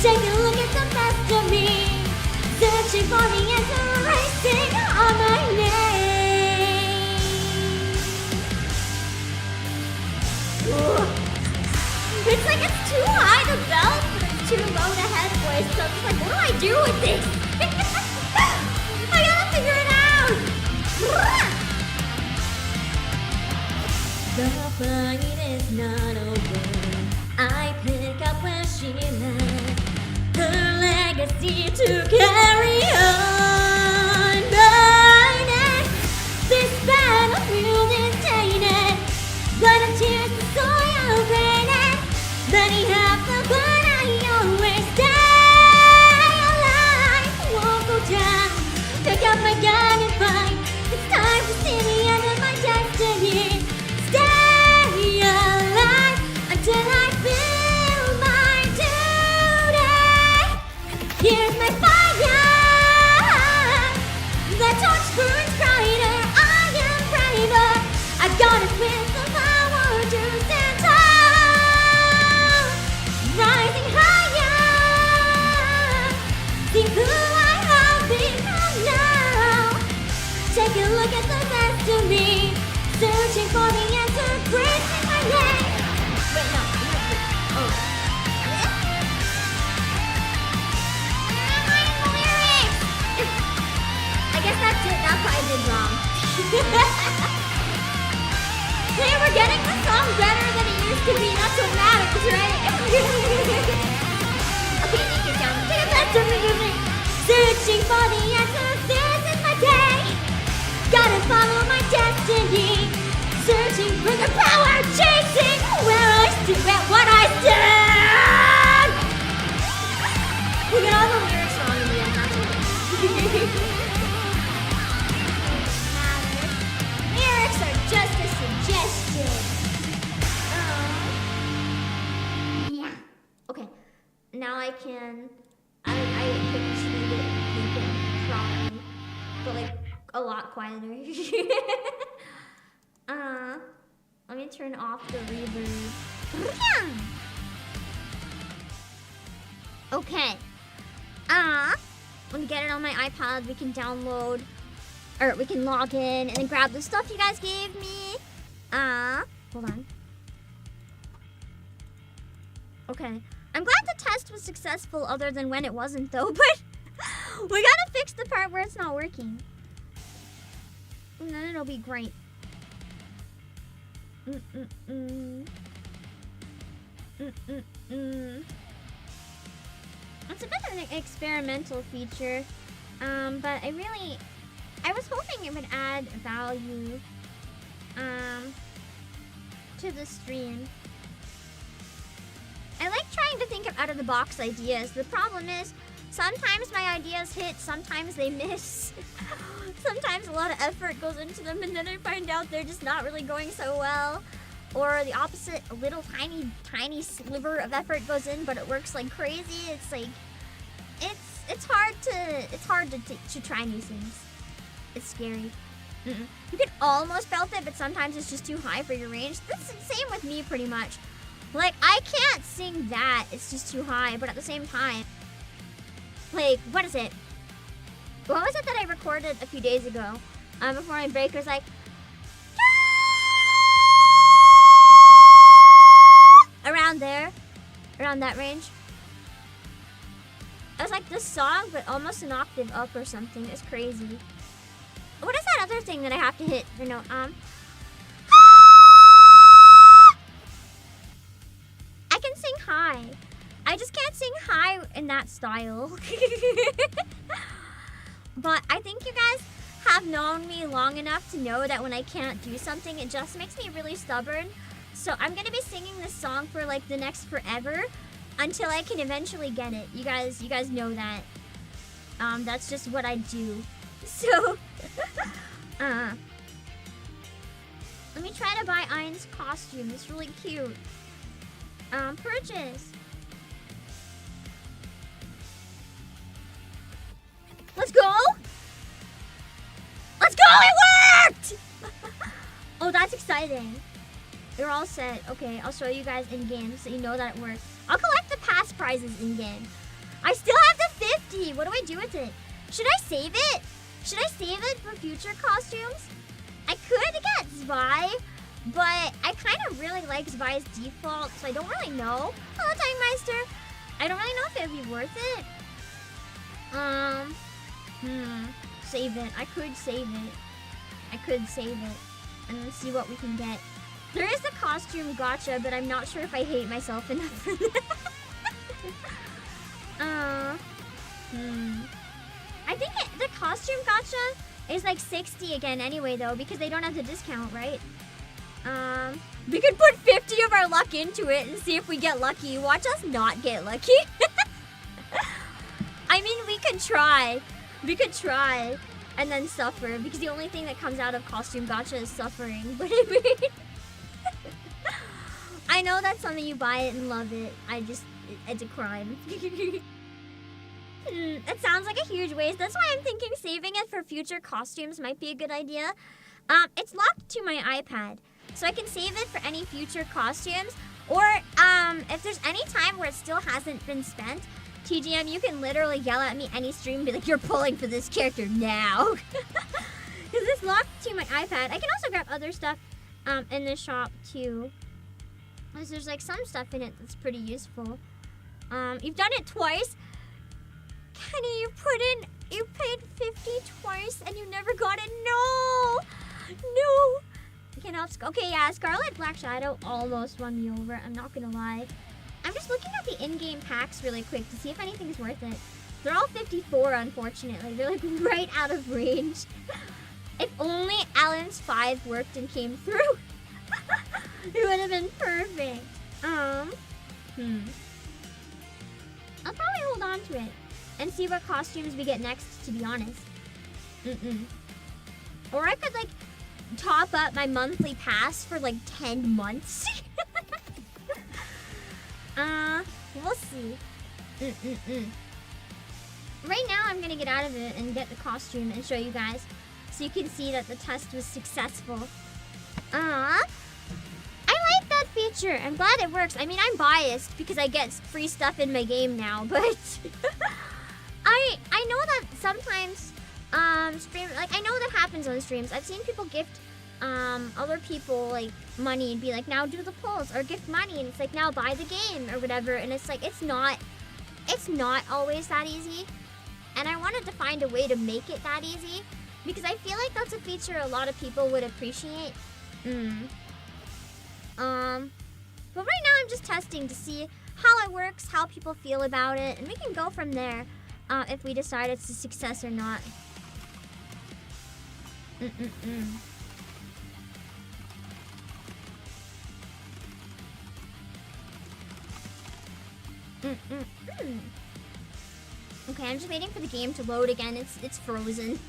Take a look at the best of me. Searching for the answer, racing on my name. Ooh. It's like it's too high to belt, but it's too low to head voice. So I'm just like, what do I do with this? I gotta figure it out. The fight is not over. I pick up where she left, her legacy to carry on. Burning, this battlefield is tainted, blood and tears, the soil painted. Many have fell, but I always stay alive. Won't go down, pick up my gun and fight. It's time to see the end of my destiny. Stay alive until I feel my duty. Here's my fire. The torch burns brighter. I am braver. I've got it with the power to stand tall. Rising higher. See who I have become now. Take a look at the best of me. Searching for the answer, breaking my neck. Wait, no. Oh. I guess that's it. That's what I did wrong. Hey, we're getting the song better than it used to be. That's what matters, right? Okay, take it down. Take it back to me. Searching for the answer. This is my day. Gotta follow my destiny. Searching for the power. Chasing where I stand. What I stand. We got all the lyrics wrong in the end. That's okay. Lyrics are just a suggestion. Yeah. Okay. Now I can. I can treat it. You can try. but like a lot quieter. Let me turn off the reverb. Okay. Let me get it on my iPad. We can download, or we can log in and then grab the stuff you guys gave me. Hold on. Okay. I'm glad the test was successful other than when it wasn't though, but we gotta fix the part where it's not working. And then it'll be great. It's a bit of an experimental feature, but I was hoping it would add value, to the stream. I like trying to think of out-of-the-box ideas. The problem is, sometimes my ideas hit, sometimes they miss. Sometimes a lot of effort goes into them, and then I find out they're just not really going so well. Or the opposite, a little tiny sliver of effort goes in, but it works like crazy. It's like, it's hard to try new things. It's scary. You can almost belt it, but sometimes it's just too high for your range. That's the same with me, pretty much. Like, I can't sing that. It's just too high, but at the same time, like, what is it? What was it that I recorded a few days ago? Before my break, it was like, around there, around that range. It was like this song, but almost an octave up or something. It's crazy. What is that other thing that I have to hit for note? I can sing high. I just can't sing high in that style. But I think you guys have known me long enough to know that when I can't do something, it just makes me really stubborn. So I'm gonna be singing this song for like the next forever until I can eventually get it. You guys know that. That's just what I do. So let me try to buy Ein's costume. It's really cute. Purchase. Let's go! Let's go! It worked! Oh, that's exciting. You're all set. Okay, I'll show you guys in-game so you know that it works. I'll collect the past prizes in-game. I still have the 50! What do I do with it? Should I save it? Should I save it for future costumes? I could get Zwei, but I kind of really like Zwei's default, so I don't really know. Hello, Time Meister. I don't really know if it would be worth it. Save it. I could save it. I could save it. And then see what we can get. There is the costume gotcha, but I'm not sure if I hate myself enough for that. I think the costume gotcha is like 60 again anyway, though, because they don't have the discount, right? We could put 50 of our luck into it and see if we get lucky. Watch us not get lucky. I mean, we could try. We could try and then suffer, because the only thing that comes out of costume gotcha is suffering. But I mean, I know that's something you buy it and love it. It's a crime. It sounds like a huge waste. That's why I'm thinking saving it for future costumes might be a good idea. It's locked to my iPad, so I can save it for any future costumes. Or if there's any time where it still hasn't been spent, TGM, you can literally yell at me any stream and be like, you're pulling for this character now. Because it's locked to my iPad. I can also grab other stuff in the shop too. Because there's like some stuff in it that's pretty useful. You've done it twice. Kenny, you paid 50 twice and you never got it. No! No! Okay, yeah, Scarlet Black Shadow almost won me over. I'm not gonna lie. I'm just looking at the in-game packs really quick to see if anything's worth it. They're all 54, unfortunately. They're like right out of range. If only Alan's 5 worked and came through. It would have been perfect. I'll probably hold on to it and see what costumes we get next, to be honest. Or I could like top up my monthly pass for like 10 months. We'll see. right now I'm gonna get out of it and get the costume and show you guys, so you can see that the test was successful. I like that feature. I'm glad it works. I mean, I'm biased because I get free stuff in my game now, but I know that sometimes like, I know that happens on streams. I've seen people gift other people like money and be like, now do the polls, or gift money, and it's like, now buy the game or whatever, and it's like, it's not always that easy, and I wanted to find a way to make it that easy because I feel like that's a feature a lot of people would appreciate. But right now I'm just testing to see how it works, how people feel about it, and we can go from there if we decide it's a success or not. Okay, I'm just waiting for the game to load again. It's frozen.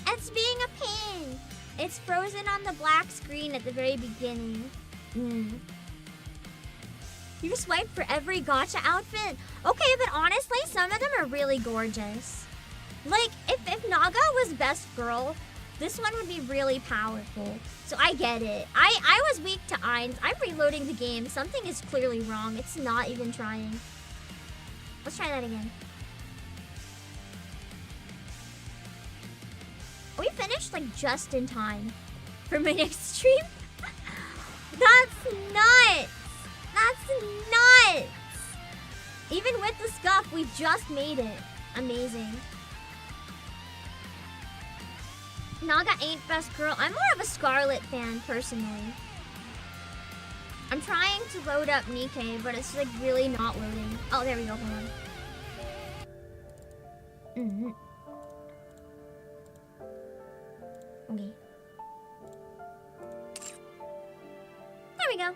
It's being a pain. It's frozen on the black screen at the very beginning. You swipe for every gacha outfit? Okay, but honestly, some of them are really gorgeous. Like, if Naga was best girl, this one would be really powerful. So I get it. I was weak to Ainz. I'm reloading the game. Something is clearly wrong. It's not even trying. Let's try that again. We finished like just in time for my next stream. That's nuts. That's nuts. Even with the scuff, we just made it. Amazing. Naga ain't best girl. I'm more of a Scarlet fan, personally. I'm trying to load up NIKKE, but it's like really not loading. Oh, there we go. Hold on. Okay. There we go.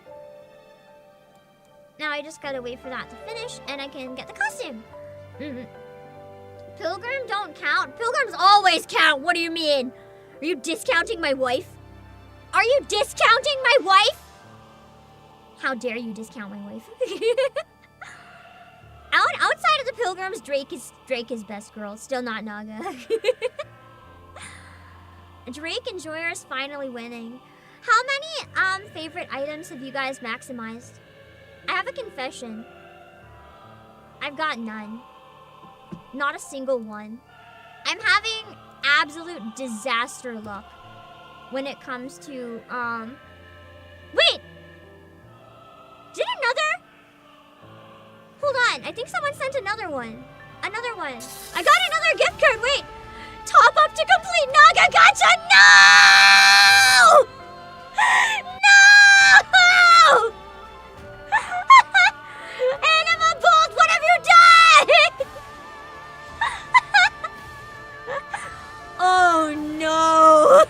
Now I just gotta wait for that to finish, and I can get the costume. Pilgrim don't count? Pilgrims always count. What do you mean? Are you discounting my wife? Are you discounting my wife? How dare you discount my wife? Outside of the Pilgrims, Drake is best girl. Still not Naga. Drake and Joyer's finally winning. How many favorite items have you guys maximized? I have a confession. I've got none. Not a single one. I'm having absolute disaster luck when it comes to wait! Did another? Hold on, I think someone sent another one. Another one. I got another gift card, wait! Top up to complete Naga Gacha! No! No! Anima Bolt, what have you done? Oh no!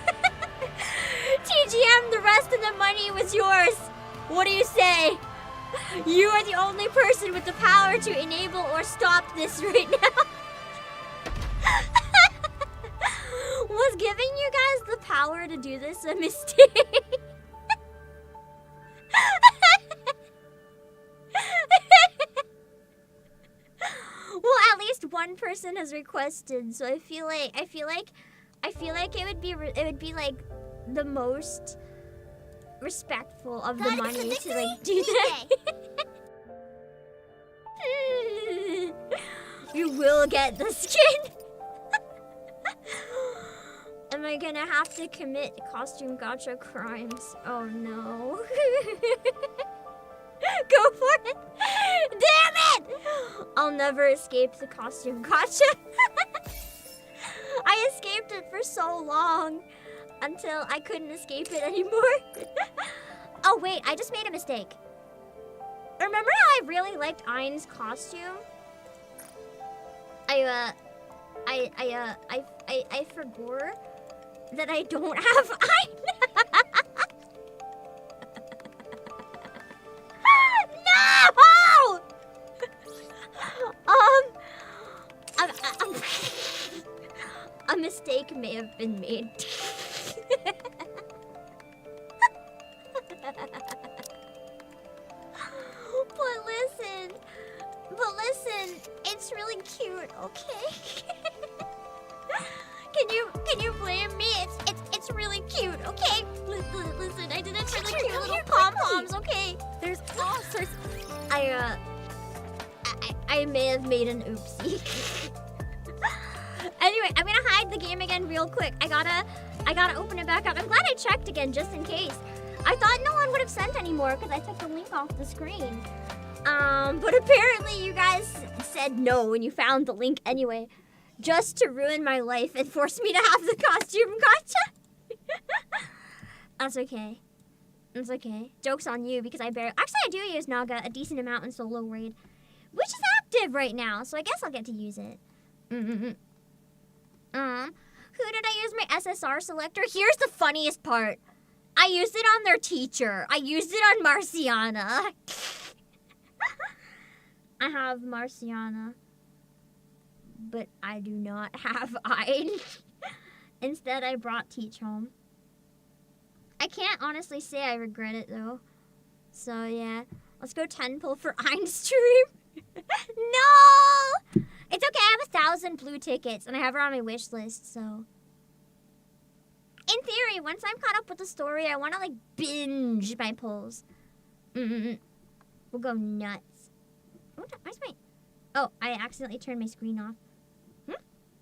TGM, the rest of the money was yours. What do you say? You are the only person with the power to enable or stop this right now. Was giving you guys the power to do this a mistake? Well, at least one person has requested, so I feel like it would be like the most respectful of the money to like do that. You will get the skin. Am I gonna have to commit costume gacha crimes? Oh no. Go for it! Damn it! I'll never escape the costume gacha. I escaped it for so long until I couldn't escape it anymore. Oh wait, I just made a mistake. Remember how I really liked Ain's costume? I forgot that I don't have Ain. No! A mistake may have been made. But listen, it's really cute. Mom's okay. There's all sorts. I may have made an oopsie. Anyway, I'm gonna hide the game again real quick. I gotta open it back up. I'm glad I checked again just in case. I thought no one would have sent anymore because I took the link off the screen. But apparently you guys said no and you found the link anyway, just to ruin my life and force me to have the costume gotcha. That's okay. It's okay. Joke's on you because I barely... Actually, I do use Naga a decent amount in solo raid, which is active right now, so I guess I'll get to use it. Who did I use my SSR selector? Here's the funniest part. I used it on their teacher. I used it on Marciana. I have Marciana, but I do not have Ein. Instead, I brought Teach home. I can't honestly say I regret it though. So yeah, let's go 10 pull for Ein stream. No! It's okay, I have 1,000 blue tickets and I have her on my wish list, so. In theory, once I'm caught up with the story, I want to like binge my pulls. We'll go nuts. Where's my... Oh, I accidentally turned my screen off.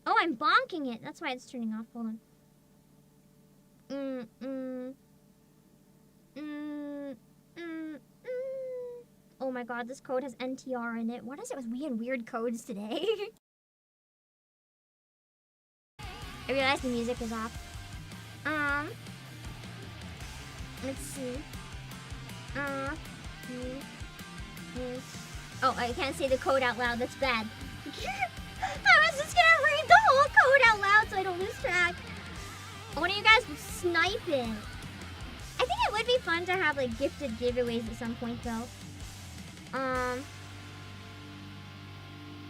Oh, I'm bonking it. That's why it's turning off. Hold on. Oh my god, this code has NTR in it. What is it with weird codes today? I realized the music was off. Let's see. Oh, I can't say the code out loud. That's bad. I was just gonna read the whole code out loud so I don't lose track. One of you guys was sniping. I think it would be fun to have like gifted giveaways at some point though.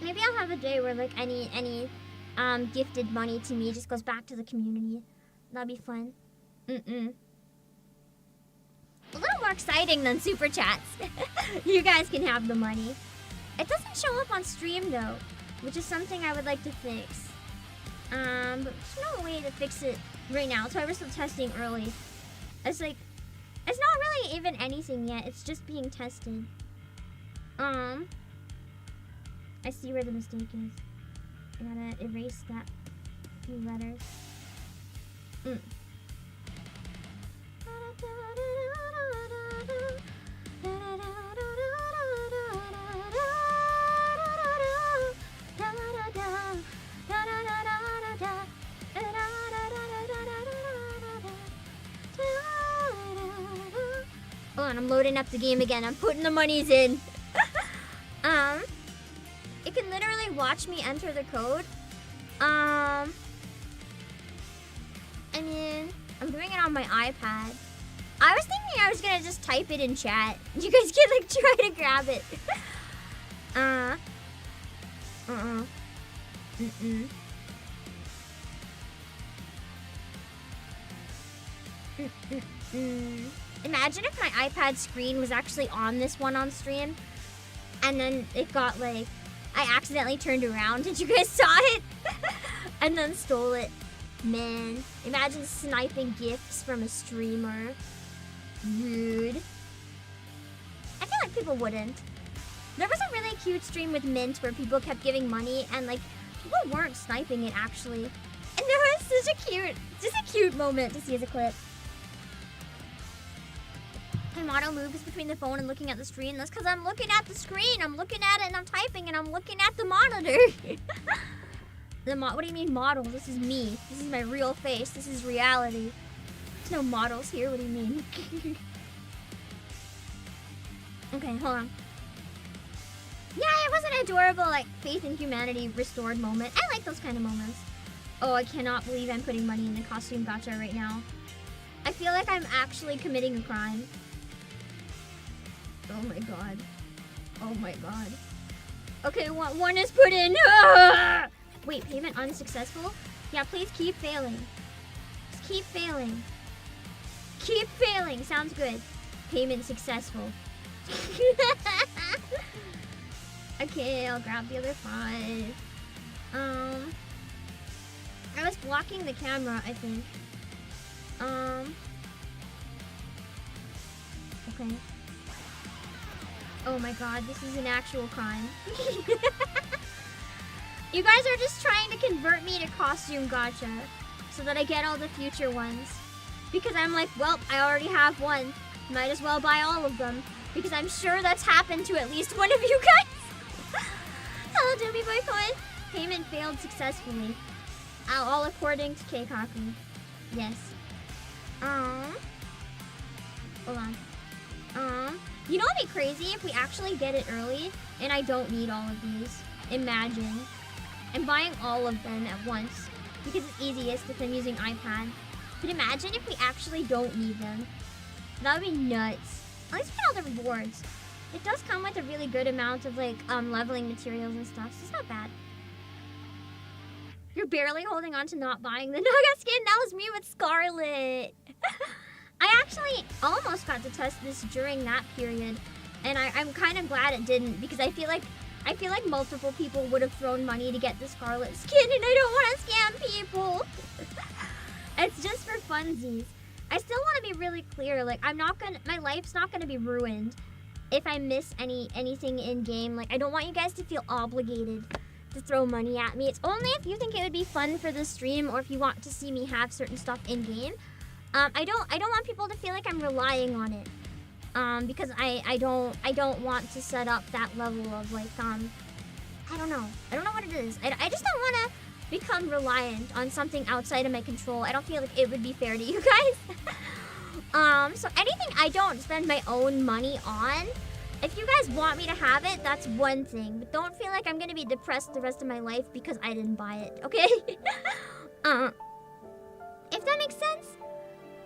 Maybe I'll have a day where like any gifted money to me just goes back to the community. That'd be fun. A little more exciting than super chats. You guys can have the money. It doesn't show up on stream though, which is something I would like to fix. But there's no way to fix it right now. So we're still testing early. It's like, it's not really even anything yet. It's just being tested. I see where the mistake is. I gotta erase that few letters. Hold on, I'm loading up the game again. I'm putting the monies in. It can literally watch me enter the code. I mean, I'm doing it on my iPad. I was thinking I was gonna just type it in chat. You guys can like try to grab it. Imagine if my iPad screen was actually on this one on stream, and then it got like, I accidentally turned around and you guys saw it, and then stole it. Man, imagine sniping gifts from a streamer. Rude. I feel like people wouldn't. There was a really cute stream with Mint where people kept giving money and like people weren't sniping it actually. And there was such a cute moment to see as a clip. My motto moves between the phone and looking at the screen. That's because I'm looking at the screen. I'm looking at it and I'm typing and I'm looking at the monitor. What do you mean model? This is me. This is my real face. This is reality. There's no models here. What do you mean? Okay, hold on. Yeah, it was an adorable, like, faith in humanity restored moment. I like those kind of moments. Oh, I cannot believe I'm putting money in the costume gacha right now. I feel like I'm actually committing a crime. Oh my god. Oh my god. Okay, one is put in. Ah! Wait, payment unsuccessful? Yeah, please keep failing. Just keep failing. Keep failing. Sounds good. Payment successful. Okay, I'll grab the other 5. I was blocking the camera, I think. Okay. Oh my god, this is an actual crime. You guys are just trying to convert me to costume gacha so that I get all the future ones. Because I'm like, well, I already have one. Might as well buy all of them. Because I'm sure that's happened to at least one of you guys. Hello, Doobie Boy Coin. Payment failed successfully. All according to Keikaku. Yes. Hold on. You know what'd be crazy if we actually get it early and I don't need all of these. Imagine. I'm buying all of them at once because it's easiest if I'm using iPad. But imagine if we actually don't need them. That would be nuts. At least we get all the rewards. It does come with a really good amount of like leveling materials and stuff, so it's not bad. You're barely holding on to not buying the Naga skin. That was me with Scarlet. I actually almost got to test this during that period, and I'm kind of glad it didn't because I feel like multiple people would have thrown money to get the Scarlet skin, and I don't want to scam people. It's just for funsies. I still want to be really clear. Like my life's not gonna be ruined if I miss anything in game. Like I don't want you guys to feel obligated to throw money at me. It's only if you think it would be fun for the stream or if you want to see me have certain stuff in game. I don't want people to feel like I'm relying on it. Because I don't want to set up that level of like I don't know what it is. I just don't want to become reliant on something outside of my control. I don't feel like it would be fair to you guys. So anything I don't spend my own money on, if you guys want me to have it, that's one thing. But don't feel like I'm gonna be depressed the rest of my life because I didn't buy it, okay? If that makes sense?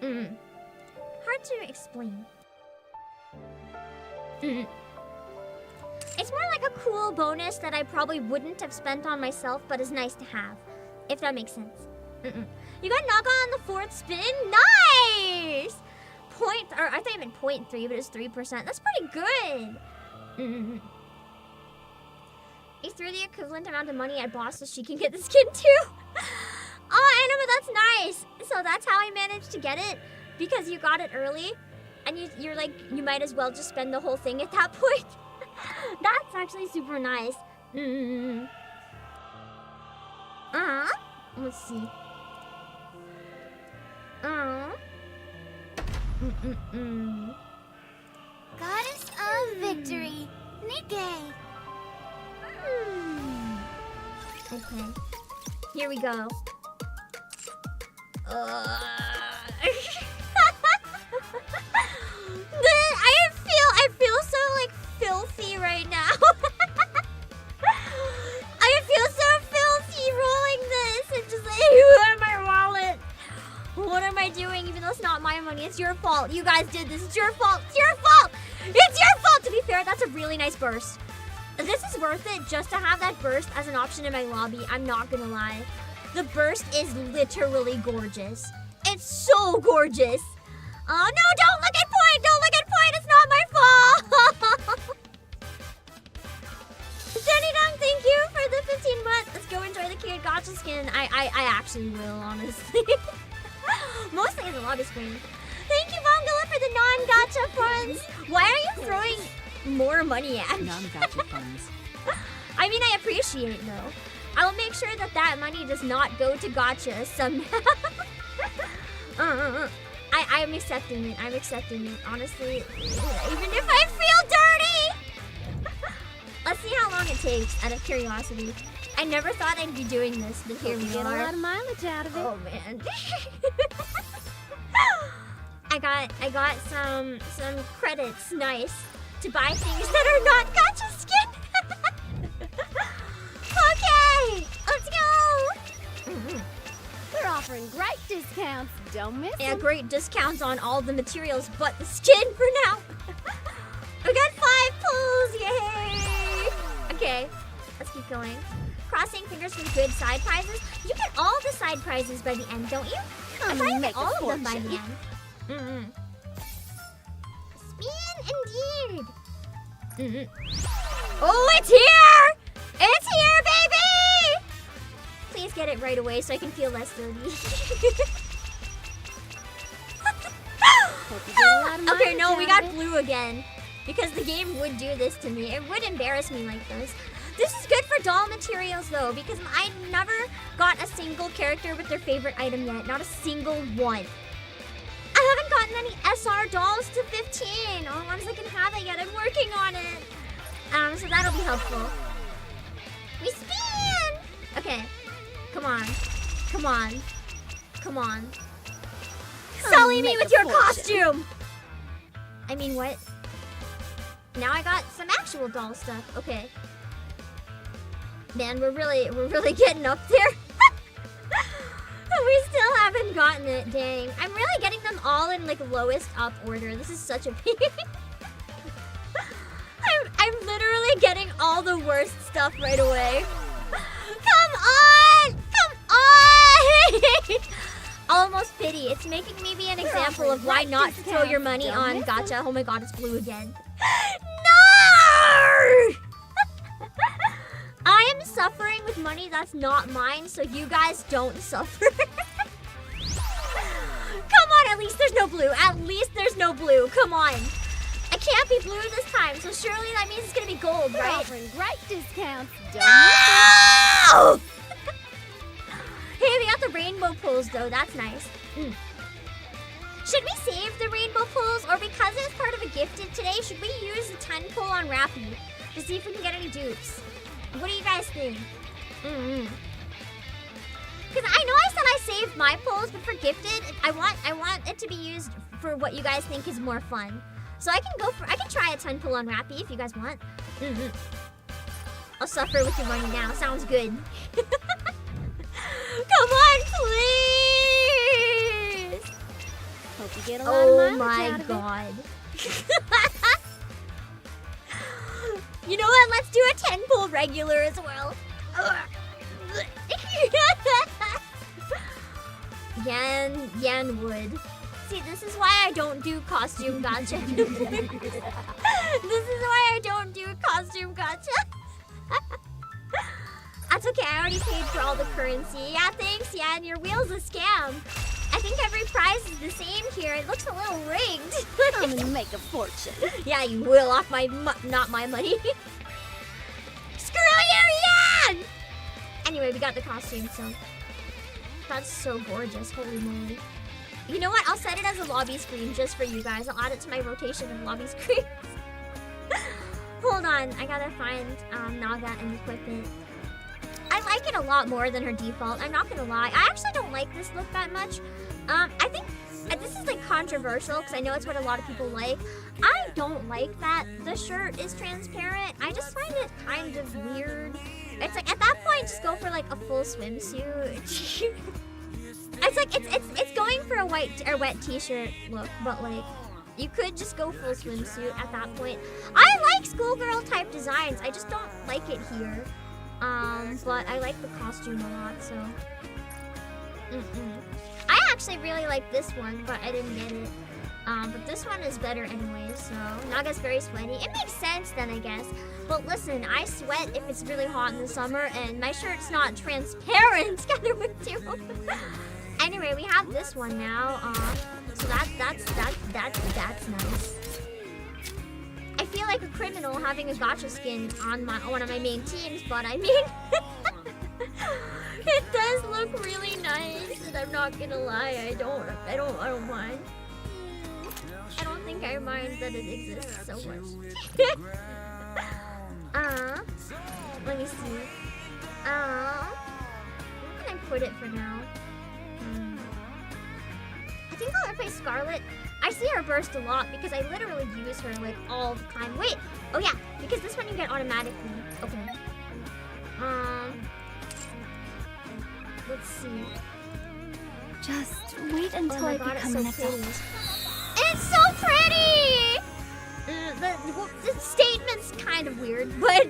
Hard to explain. It's more like a cool bonus that I probably wouldn't have spent on myself, but is nice to have. If that makes sense. You got Naga on the 4th spin? Nice! I thought you meant 0.3, but it's 3%. That's pretty good. He threw the equivalent amount of money at Boss so she can get the skin too. Oh, Anna, but that's nice. So that's how I managed to get it? Because you got it early? And you're like, you might as well just spend the whole thing at that point. That's actually super nice. Let's see.
Goddess of Victory, Nikke.
Okay. Here we go. I feel so like filthy right now. I feel so filthy rolling this and just like, where's my wallet? What am I doing? Even though it's not my money, it's your fault. You guys did this. It's your fault. It's your fault. It's your fault. To be fair, that's a really nice burst. This is worth it just to have that burst as an option in my lobby. I'm not gonna lie. The burst is literally gorgeous. It's so gorgeous. Oh no, don't look at point! Don't look at point! It's not my fault! Jenny Dong, thank you for the 15 months. Let's go enjoy the cute gacha skin. I actually will, honestly. Mostly as a lobby screen. Thank you, Bongala, for the non-gacha funds. Why are you throwing more money at me?
Non-gacha funds.
I mean, I appreciate though. I will make sure that money does not go to gacha somehow. I'm accepting it. I'm accepting it. Honestly, even if I feel dirty. Let's see how long it takes, out of curiosity. I never thought I'd be doing this, but here we
Get a
are.
lot of mileage out of it.
Oh man. I got some credits, nice, to buy things that are not gacha skin. Okay, let's go.
We're offering great discounts. Don't miss
Yeah,
them.
great discounts on all the materials but the skin for now. We got 5 pulls, yay! Okay, let's keep going. Crossing fingers for good side prizes. You get all the side prizes by the end, don't you? I thought you get all of them by the end. Spin indeed. Oh, it's here! It's here, baby! Please get it right away so I can feel less dirty. Okay, no, we got blue again. Because the game would do this to me. It would embarrass me like this. This is good for doll materials though, because I never got a single character with their favorite item yet. Not a single one. I haven't gotten any SR dolls to 15. All the ones that can have it yet. I'm working on it. So that'll be helpful. We spin! Okay. Come on. Come on. Come on. Sully me with your costume! I mean, what? Now I got some actual doll stuff. Okay. Man, we're really getting up there. We still haven't gotten it, dang. I'm really getting them all in like lowest up order. This is such a pain. I'm literally getting all the worst stuff right away. Come on! Come on! Almost pity. It's making me be an example of why not to throw your money on gacha. Oh my god, it's blue again. No! I am suffering with money that's not mine, so you guys don't suffer. Come on, at least there's no blue. At least there's no blue. Come on. I can't be blue this time, so surely that means it's gonna be gold, right?
Offering great discounts.
No! Hey, we got the rainbow pulls though. That's nice. Should we save the rainbow pulls, or because it's part of a gifted today, should we use the 10 pull on Rapi to see if we can get any dupes? What do you guys think? Because I know I said I saved my pulls, but for gifted, I want it to be used for what you guys think is more fun. So I can try a 10 pull on Rapi if you guys want. I'll suffer with your money now. Sounds good. Come on, please.
Hope you get a lot of mileage out of it.
Oh my god. You know what? Let's do a 10 pull regular as well. Yan would. See, this is why I don't do costume gacha. This is why I don't do costume gacha. That's okay, I already paid for all the currency. Yeah, thanks, Yan. Your wheel's a scam. I think every prize is the same here. It looks a little rigged.
I'm gonna make a fortune.
Yeah, you will off my not my money. Screw you, Yan! Anyway, we got the costume, so that's so gorgeous. Holy moly! You know what? I'll set it as a lobby screen just for you guys. I'll add it to my rotation of lobby screens. Hold on, I gotta find Naga and equip it. I like it a lot more than her default. I'm not gonna lie. I actually don't like this look that much. I think this is like controversial because I know it's what a lot of people like. I don't like that the shirt is transparent. I just find it kind of weird. It's like at that point, just go for like a full swimsuit. It's like it's going for a white or wet t-shirt look, but like you could just go full swimsuit at that point. I like schoolgirl type designs. I just don't like it here. But I like the costume a lot, so. I actually really like this one, but I didn't get it. But this one is better anyway, so. Naga's very sweaty. It makes sense then, I guess. But listen, I sweat if it's really hot in the summer, and my shirt's not transparent. Together with you. Anyway, we have this one now. So that's nice. I feel like a criminal having a gacha skin on one of my main teams, but I mean, it does look really nice, and I'm not gonna lie, I don't mind. I don't think I mind that it exists so much. Let me see. Where can I put it for now? I think I'll replace Scarlet. I see her burst a lot because I literally use her like all the time. Wait, oh yeah, because this one you get automatically. Okay. Let's see.
Just wait until I become an adult.
It's so pretty! The statement's kind of weird, but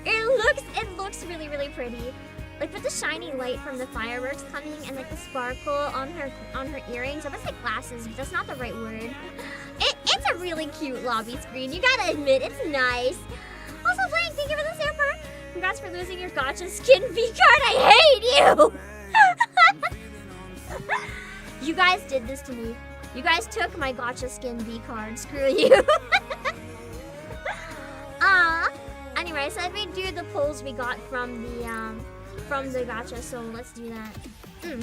it looks really, really pretty. Like with the shiny light from the fireworks coming and like the sparkle on her earrings. I was like glasses, but that's not the right word. It's a really cute lobby screen. You gotta admit, it's nice. Also, Blank, thank you for the super. Congrats for losing your gacha skin V-card. I hate you! You guys did this to me. You guys took my gacha skin V-card. Screw you. I said we'd do the pulls we got from the gacha, so let's do that. We'll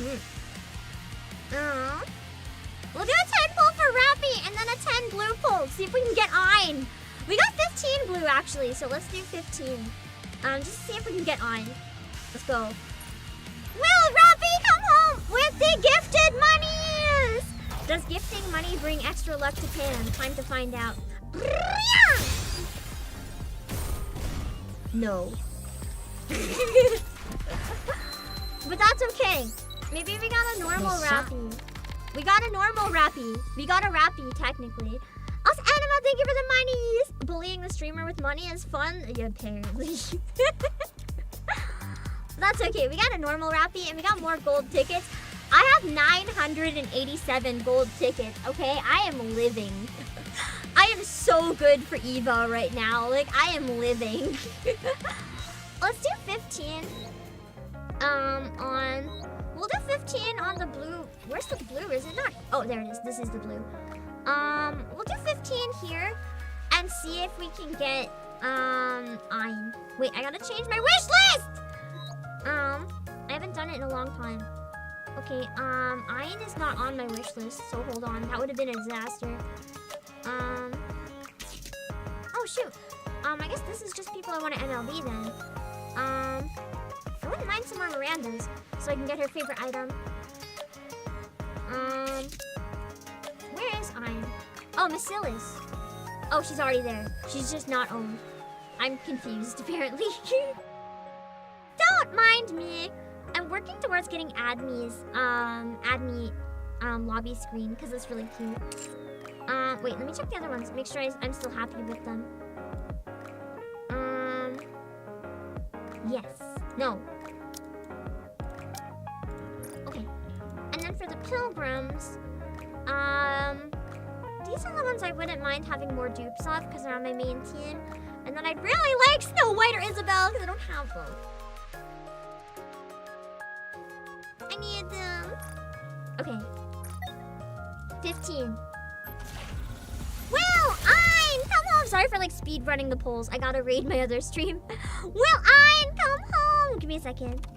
do a 10 pull for Rapi and then a 10 blue pull. See if we can get Ein. We got 15 blue actually, so let's do 15. Just see if we can get Ein. Let's go. Will Rapi come home with the gifted monies? Does gifting money bring extra luck to Pan? Time to find out. No. But that's okay. Maybe we got a normal Rapi. We got a normal Rapi. We got a Rapi, technically. Also, Anima, thank you for the monies. Bullying the streamer with money is fun. Yeah, apparently. That's okay. We got a normal Rapi and we got more gold tickets. I have 987 gold tickets, okay? I am living. I am so good for Eva right now. Like, I am living. Let's do 15. We'll do 15 on the blue. Where's the blue? Is it not? Oh, there it is. This is the blue. We'll do 15 here and see if we can get, Ein. Wait, I gotta change my wish list! I haven't done it in a long time. Okay, Ein is not on my wish list, so hold on. That would have been a disaster. Oh, shoot. I guess this is just people I want to MLB then. I wouldn't mind some more Mirandas, so I can get her favorite item. Where is Ein? Oh, Macilis. Oh, she's already there. She's just not owned. I'm confused, apparently. Don't mind me. I'm working towards getting Admi's, lobby screen, because it's really cute. Wait, let me check the other ones. Make sure I'm still happy with them. Yes. No. Okay. And then for the pilgrims, these are the ones I wouldn't mind having more dupes of because they're on my main team. And then I'd really like Snow White or Isabelle because I don't have them. I need them. Okay. 15. Will Ein come home? Sorry for like speed running the polls. I gotta raid my other stream. Will Ein come home? Give me a second.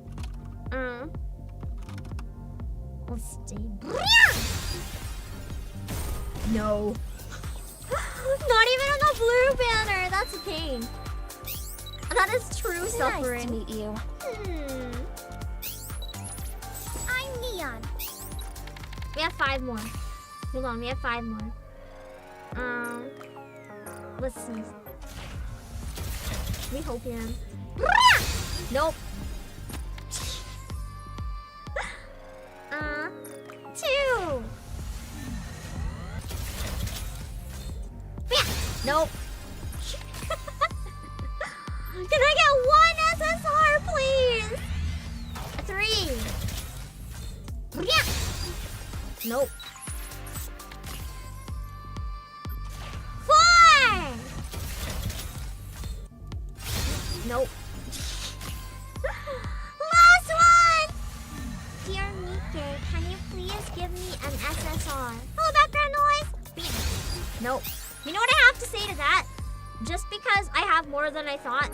Let's stay. No. Not even on the blue banner. That's a pain. That is true suffering.
Nice to meet you.
I'm Neon. We have 5 more. Hold on, we have 5 more. Let's see. We hope him. Nope. 2. Nope. Can I get 1 SSR, please? 3. Nope. 4. Nope. Last one! Dear Nikke, can you please give me an SSR? Hello, background noise! Nope. You know what I have to say to that? Just because I have more than I thought.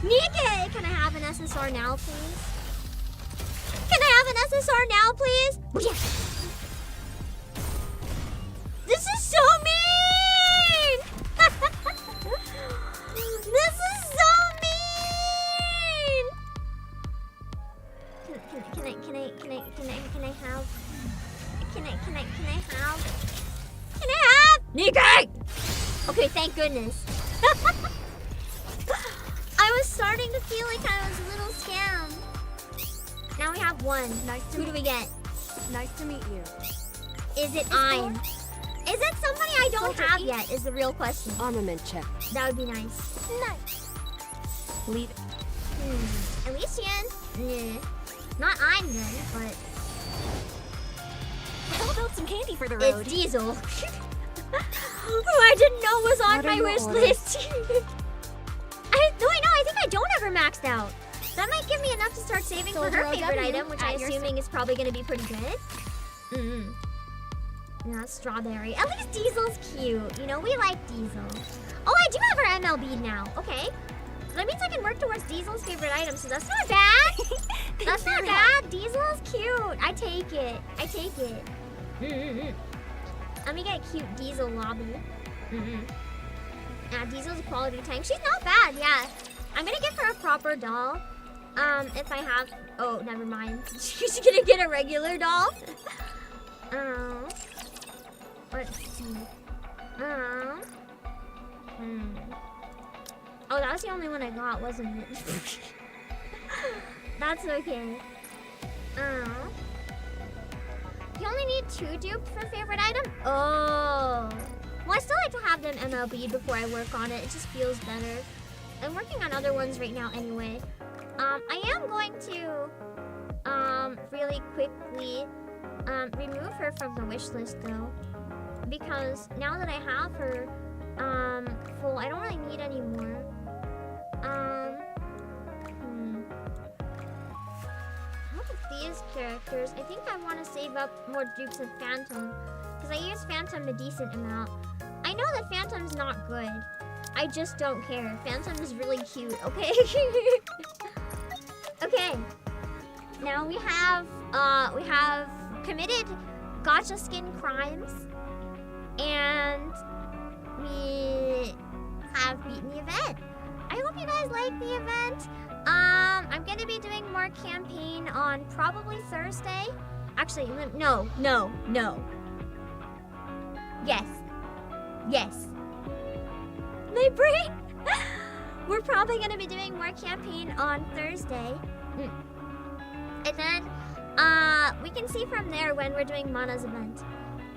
Nikke, can I have an SSR now, please? Can I have an SSR now, please? Yes. This is so mean! This is so mean! Can I have Nikke! Okay, thank goodness. I was starting to feel like I was a little scammed. Now we have 1. Who do we get?
Nice to meet you.
Is it Ein? Is it somebody I don't have yet? Is the real question.
Armament check.
That would be nice.
Nice.
Lead.
Elysian? Nah. Not Ein then, but
How about some candy for the road?
it's Diesel. Who I didn't know was on my wish list. I think I don't have her maxed out. That might give me enough to start saving for her favorite item, which I'm assuming is probably going to be pretty good. Yeah, strawberry. At least Diesel's cute. You know, we like Diesel. Oh, I do have her MLB now. Okay. That means I can work towards Diesel's favorite item, so that's not bad. That's not bad. Diesel's cute. I take it. I take it. Let me get a cute Diesel lobby. Yeah, Diesel's a quality tank. She's not bad, yeah. I'm gonna give her a proper doll. If I have... Oh, never mind. She's gonna get a regular doll. Let's see. Oh, that was the only one I got, wasn't it? That's okay. You only need 2 dupes for favorite item? Oh. Well, I still like to have them MLB before I work on it. It just feels better. I'm working on other ones right now anyway. I am going to really quickly remove her from the wish list though. Because now that I have her full, I don't really need any more. Out of these characters, I think I want to save up more dupes of Phantom. Because I use Phantom a decent amount. I know that Phantom's not good. I just don't care. Phantom is really cute, okay? Okay. Now we have committed gacha skin crimes. And we have beaten the event. I hope you guys like the event. I'm gonna be doing more campaign on probably Thursday. Actually, no. Yes. My brain. We're probably gonna be doing more campaign on Thursday. And then, we can see from there when we're doing Mana's event.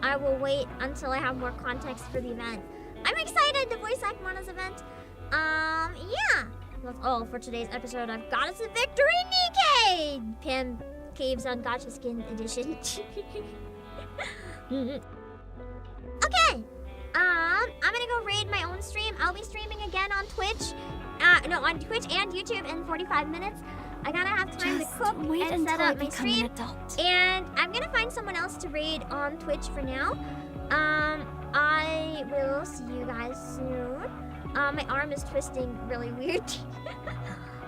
I will wait until I have more context for the event. I'm excited to voice act Mana's event. Yeah. That's all for today's episode of Goddess of Victory Nikke! Pam Caves on Gacha Skin Edition. Okay. I'm gonna go raid my own stream. I'll be streaming again on Twitch. No, on Twitch and YouTube in 45 minutes. I gotta have time to cook and set up my stream. And I'm gonna find someone else to raid on Twitch for now. I will see you guys soon. My arm is twisting really weird.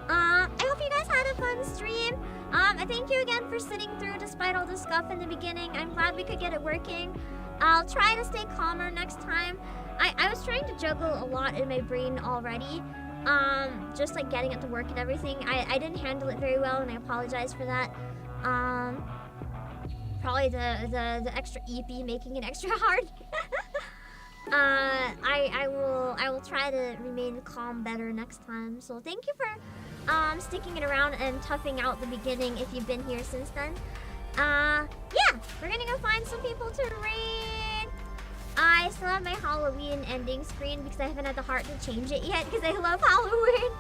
I hope you guys had a fun stream. I thank you again for sitting through despite all the scuff in the beginning. I'm glad we could get it working. I'll try to stay calmer next time. I was trying to juggle a lot in my brain already. Just like getting it to work and everything. I didn't handle it very well and I apologize for that. Probably the extra EP making it extra hard. I will try to remain calm better next time. So thank you for sticking it around and toughing out the beginning if you've been here since then. Yeah, we're gonna go find some people to raid. I still have my Halloween ending screen because I haven't had the heart to change it yet because I love Halloween.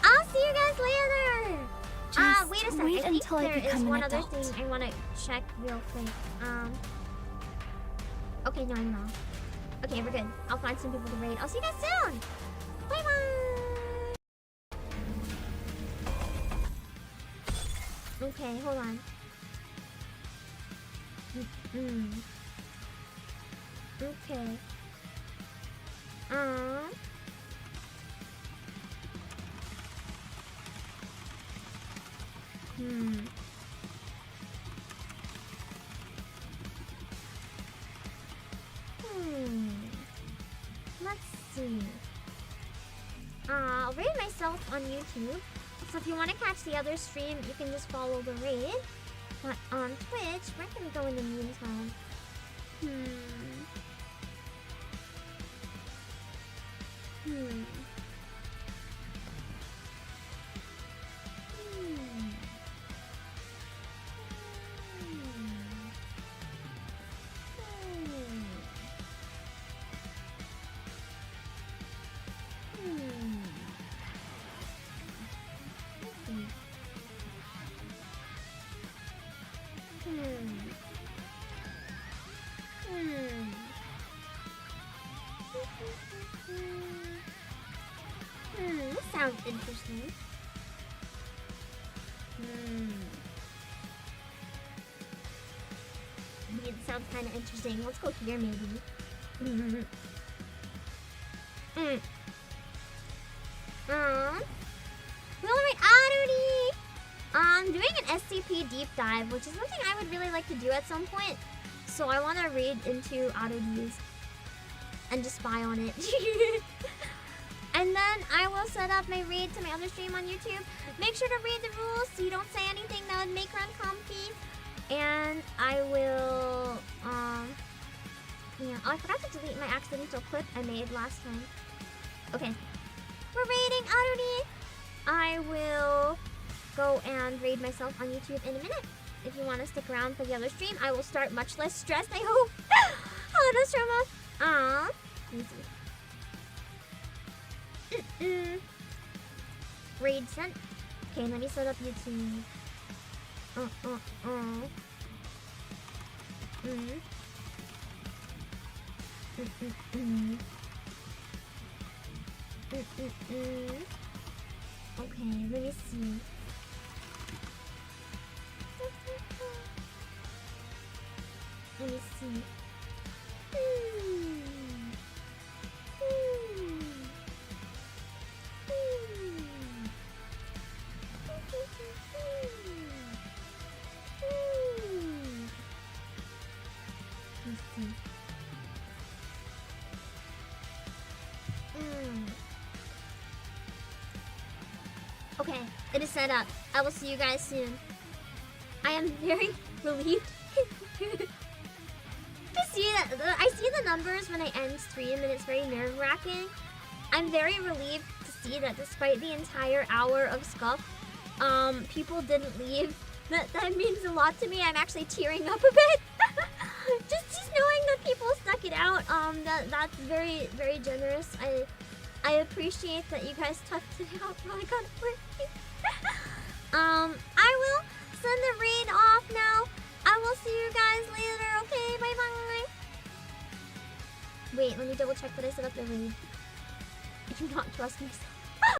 I'll see you guys later. Wait a second. I think there is one other thing I want to check real quick. Okay, no, I'm wrong. Okay, we're good. I'll find some people to raid. I'll see you guys soon. Bye bye. Okay, hold on. Okay. Let's see. I'll raid myself on YouTube. So if you want to catch the other stream, you can just follow the raid. But on Twitch, where can we go in the meantime? This sounds interesting. It sounds kind of interesting. Let's go here, maybe. We'll read Aruri! Doing an SCP deep dive, which is something I would really like to do at some point. So I want to read into Aruri's and just spy on it. And then I will set up my raid to my other stream on YouTube. Make sure to read the rules so you don't say anything that would make her uncomfy. And I will, yeah. Oh, I forgot to delete my accidental clip I made last time. Okay. We're raiding Aruri. I will go and raid myself on YouTube in a minute. If you want to stick around for the other stream, I will start much less stressed, I hope. Hello, Nostroma. Aww. Let me see. Raid sent. Okay, let me set up YouTube. Okay, let me see. Let me see. Okay, it is set up. I will see you guys soon. I am very relieved to see that. I see the numbers when I end stream and it's very nerve-wracking. I'm very relieved to see that despite the entire hour of scuff, people didn't leave. That means a lot to me. I'm actually tearing up a bit. just knowing that people stuck it out. That's very, very generous. I appreciate that you guys toughed it out while I got it working. I will send the raid off now. I will see you guys later, okay? Bye-bye. Wait, let me double check that I set up the raid. I do not trust myself.